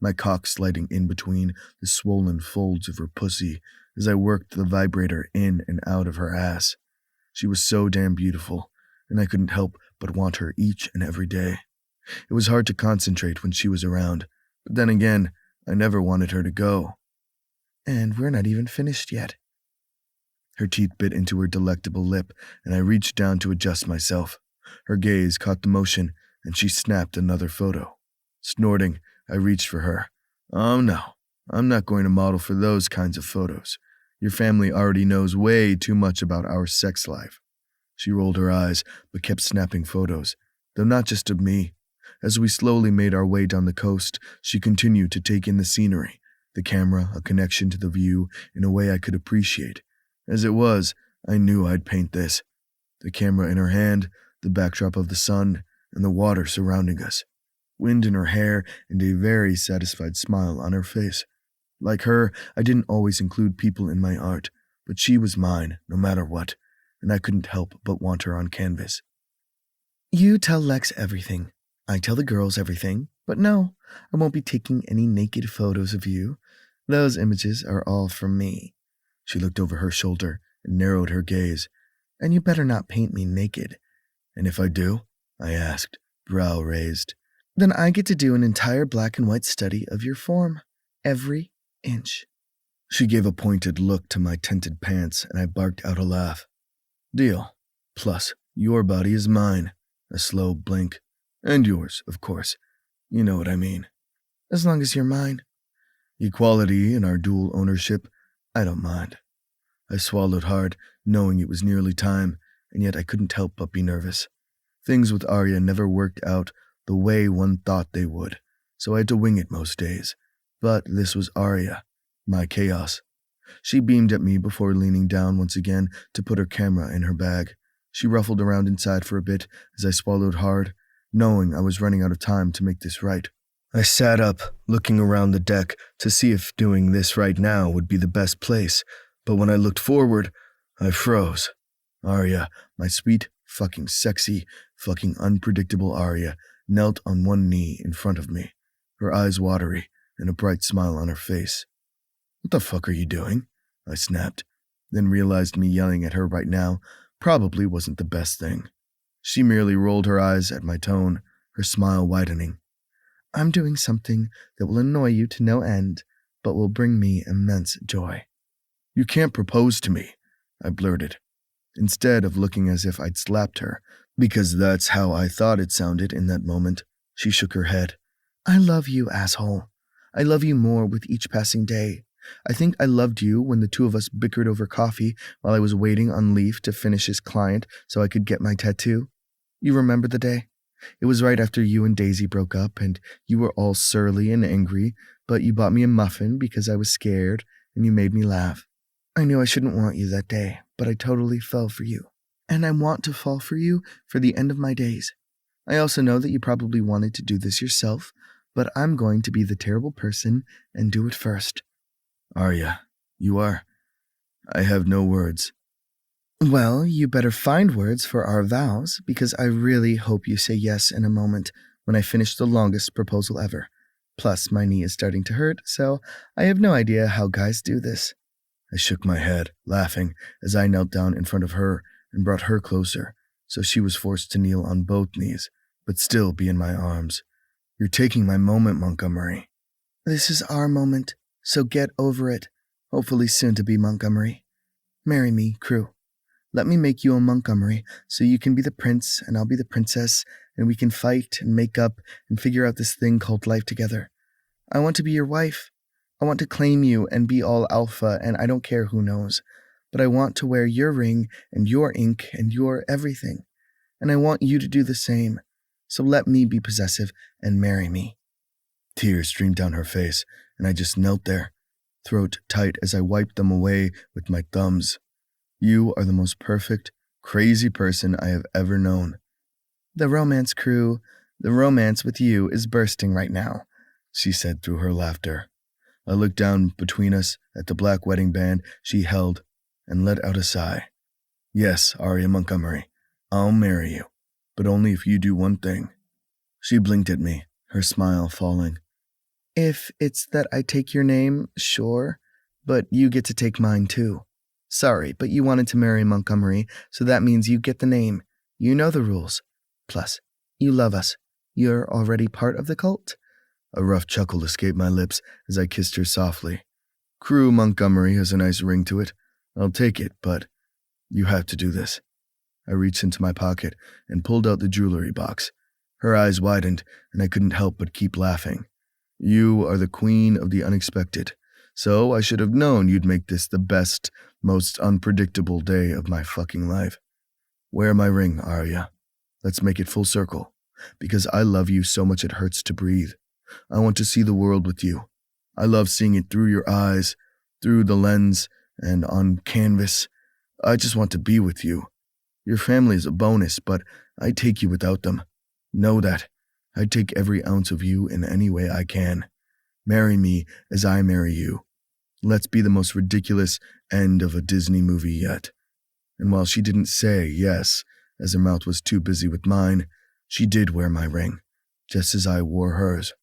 my cock sliding in between the swollen folds of her pussy as I worked the vibrator in and out of her ass. She was so damn beautiful, and I couldn't help but want her each and every day. It was hard to concentrate when she was around, but then again, I never wanted her to go. "And we're not even finished yet." Her teeth bit into her delectable lip, and I reached down to adjust myself. Her gaze caught the motion, and she snapped another photo. Snorting, I reached for her. "Oh no, I'm not going to model for those kinds of photos. Your family already knows way too much about our sex life." She rolled her eyes, but kept snapping photos, though not just of me. As we slowly made our way down the coast, she continued to take in the scenery, the camera a connection to the view in a way I could appreciate. As it was, I knew I'd paint this. The camera in her hand, the backdrop of the sun, and the water surrounding us. Wind in her hair, and a very satisfied smile on her face. Like her, I didn't always include people in my art, but she was mine, no matter what, and I couldn't help but want her on canvas. "You tell Lex everything. I tell the girls everything. But no, I won't be taking any naked photos of you. Those images are all from me." She looked over her shoulder and narrowed her gaze. "And you better not paint me naked." "And if I do?" I asked, brow raised. "Then I get to do an entire black and white study of your form. Every inch." She gave a pointed look to my tented pants, and I barked out a laugh. "Deal. Plus, your body is mine." A slow blink. "And yours, of course. You know what I mean." "As long as you're mine." "Equality in our dual ownership, I don't mind." I swallowed hard, knowing it was nearly time, and yet I couldn't help but be nervous. Things with Arya never worked out the way one thought they would, so I had to wing it most days. But this was Arya, my chaos. She beamed at me before leaning down once again to put her camera in her bag. She ruffled around inside for a bit as I swallowed hard, knowing I was running out of time to make this right. I sat up, looking around the deck to see if doing this right now would be the best place, but when I looked forward, I froze. Arya, my sweet, fucking sexy, fucking unpredictable Arya, knelt on one knee in front of me, her eyes watery and a bright smile on her face. "What the fuck are you doing?" I snapped, then realized me yelling at her right now probably wasn't the best thing. She merely rolled her eyes at my tone, her smile widening. "I'm doing something that will annoy you to no end, but will bring me immense joy." "You can't propose to me," I blurted, instead of looking as if I'd slapped her, because that's how I thought it sounded in that moment. She shook her head. "I love you, asshole. I love you more with each passing day. I think I loved you when the two of us bickered over coffee while I was waiting on Leaf to finish his client so I could get my tattoo. You remember the day? It was right after you and Daisy broke up, and you were all surly and angry, but you bought me a muffin because I was scared, and you made me laugh. I knew I shouldn't want you that day, but I totally fell for you. And I want to fall for you for the end of my days. I also know that you probably wanted to do this yourself, but I'm going to be the terrible person and do it first." "Arya, you are... I have no words." "Well, you better find words for our vows, because I really hope you say yes in a moment when I finish the longest proposal ever. Plus, my knee is starting to hurt, so I have no idea how guys do this. I shook my head, laughing, as I knelt down in front of her and brought her closer, so she was forced to kneel on both knees, but still be in my arms. You're taking my moment, Montgomery. This is our moment, so get over it. Hopefully soon to be Montgomery. Marry me, Crew. Let me make you a Montgomery, so you can be the prince and I'll be the princess, and we can fight and make up and figure out this thing called life together. I want to be your wife. I want to claim you and be all alpha, and I don't care who knows. But I want to wear your ring and your ink and your everything. And I want you to do the same. So let me be possessive and marry me. Tears streamed down her face, and I just knelt there, throat tight as I wiped them away with my thumbs. You are the most perfect, crazy person I have ever known. The romance, Crew, the romance with you is bursting right now, she said through her laughter. I looked down between us at the black wedding band she held and let out a sigh. Yes, Aria Montgomery, I'll marry you, but only if you do one thing. She blinked at me, her smile falling. If it's that I take your name, sure, but you get to take mine too. Sorry, but you wanted to marry Montgomery, so that means you get the name. You know the rules. Plus, you love us. You're already part of the cult. A rough chuckle escaped my lips as I kissed her softly. Crew Montgomery has a nice ring to it. I'll take it, but you have to do this. I reached into my pocket and pulled out the jewelry box. Her eyes widened, and I couldn't help but keep laughing. You are the queen of the unexpected, so I should have known you'd make this the best, most unpredictable day of my fucking life. Wear my ring, Aria. Let's make it full circle, because I love you so much it hurts to breathe. I want to see the world with you. I love seeing it through your eyes, through the lens, and on canvas. I just want to be with you. Your family is a bonus, but I'd take you without them. Know that. I'd take every ounce of you in any way I can. Marry me as I marry you. Let's be the most ridiculous end of a Disney movie yet. And while she didn't say yes, as her mouth was too busy with mine, she did wear my ring, just as I wore hers.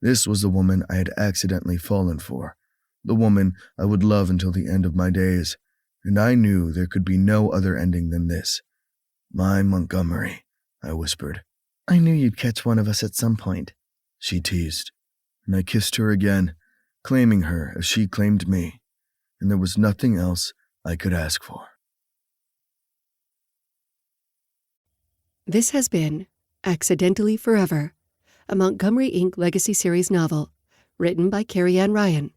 This was the woman I had accidentally fallen for, the woman I would love until the end of my days, and I knew there could be no other ending than this. My Montgomery, I whispered. I knew you'd catch one of us at some point, she teased, and I kissed her again, claiming her as she claimed me, and there was nothing else I could ask for. This has been Accidentally Forever, a Montgomery Inc. Legacy Series novel, written by Carrie Ann Ryan,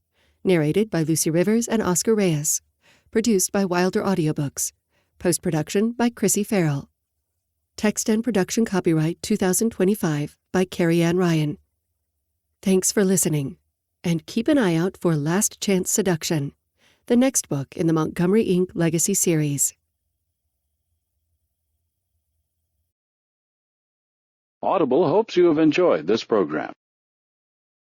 narrated by Lucy Rivers and Oscar Reyes, produced by Wilder Audiobooks, post-production by Chrissy Farrell. Text and production copyright 2025 by Carrie Ann Ryan. Thanks for listening, and keep an eye out for Last Chance Seduction, the next book in the Montgomery Inc. Legacy Series. Audible hopes you have enjoyed this program.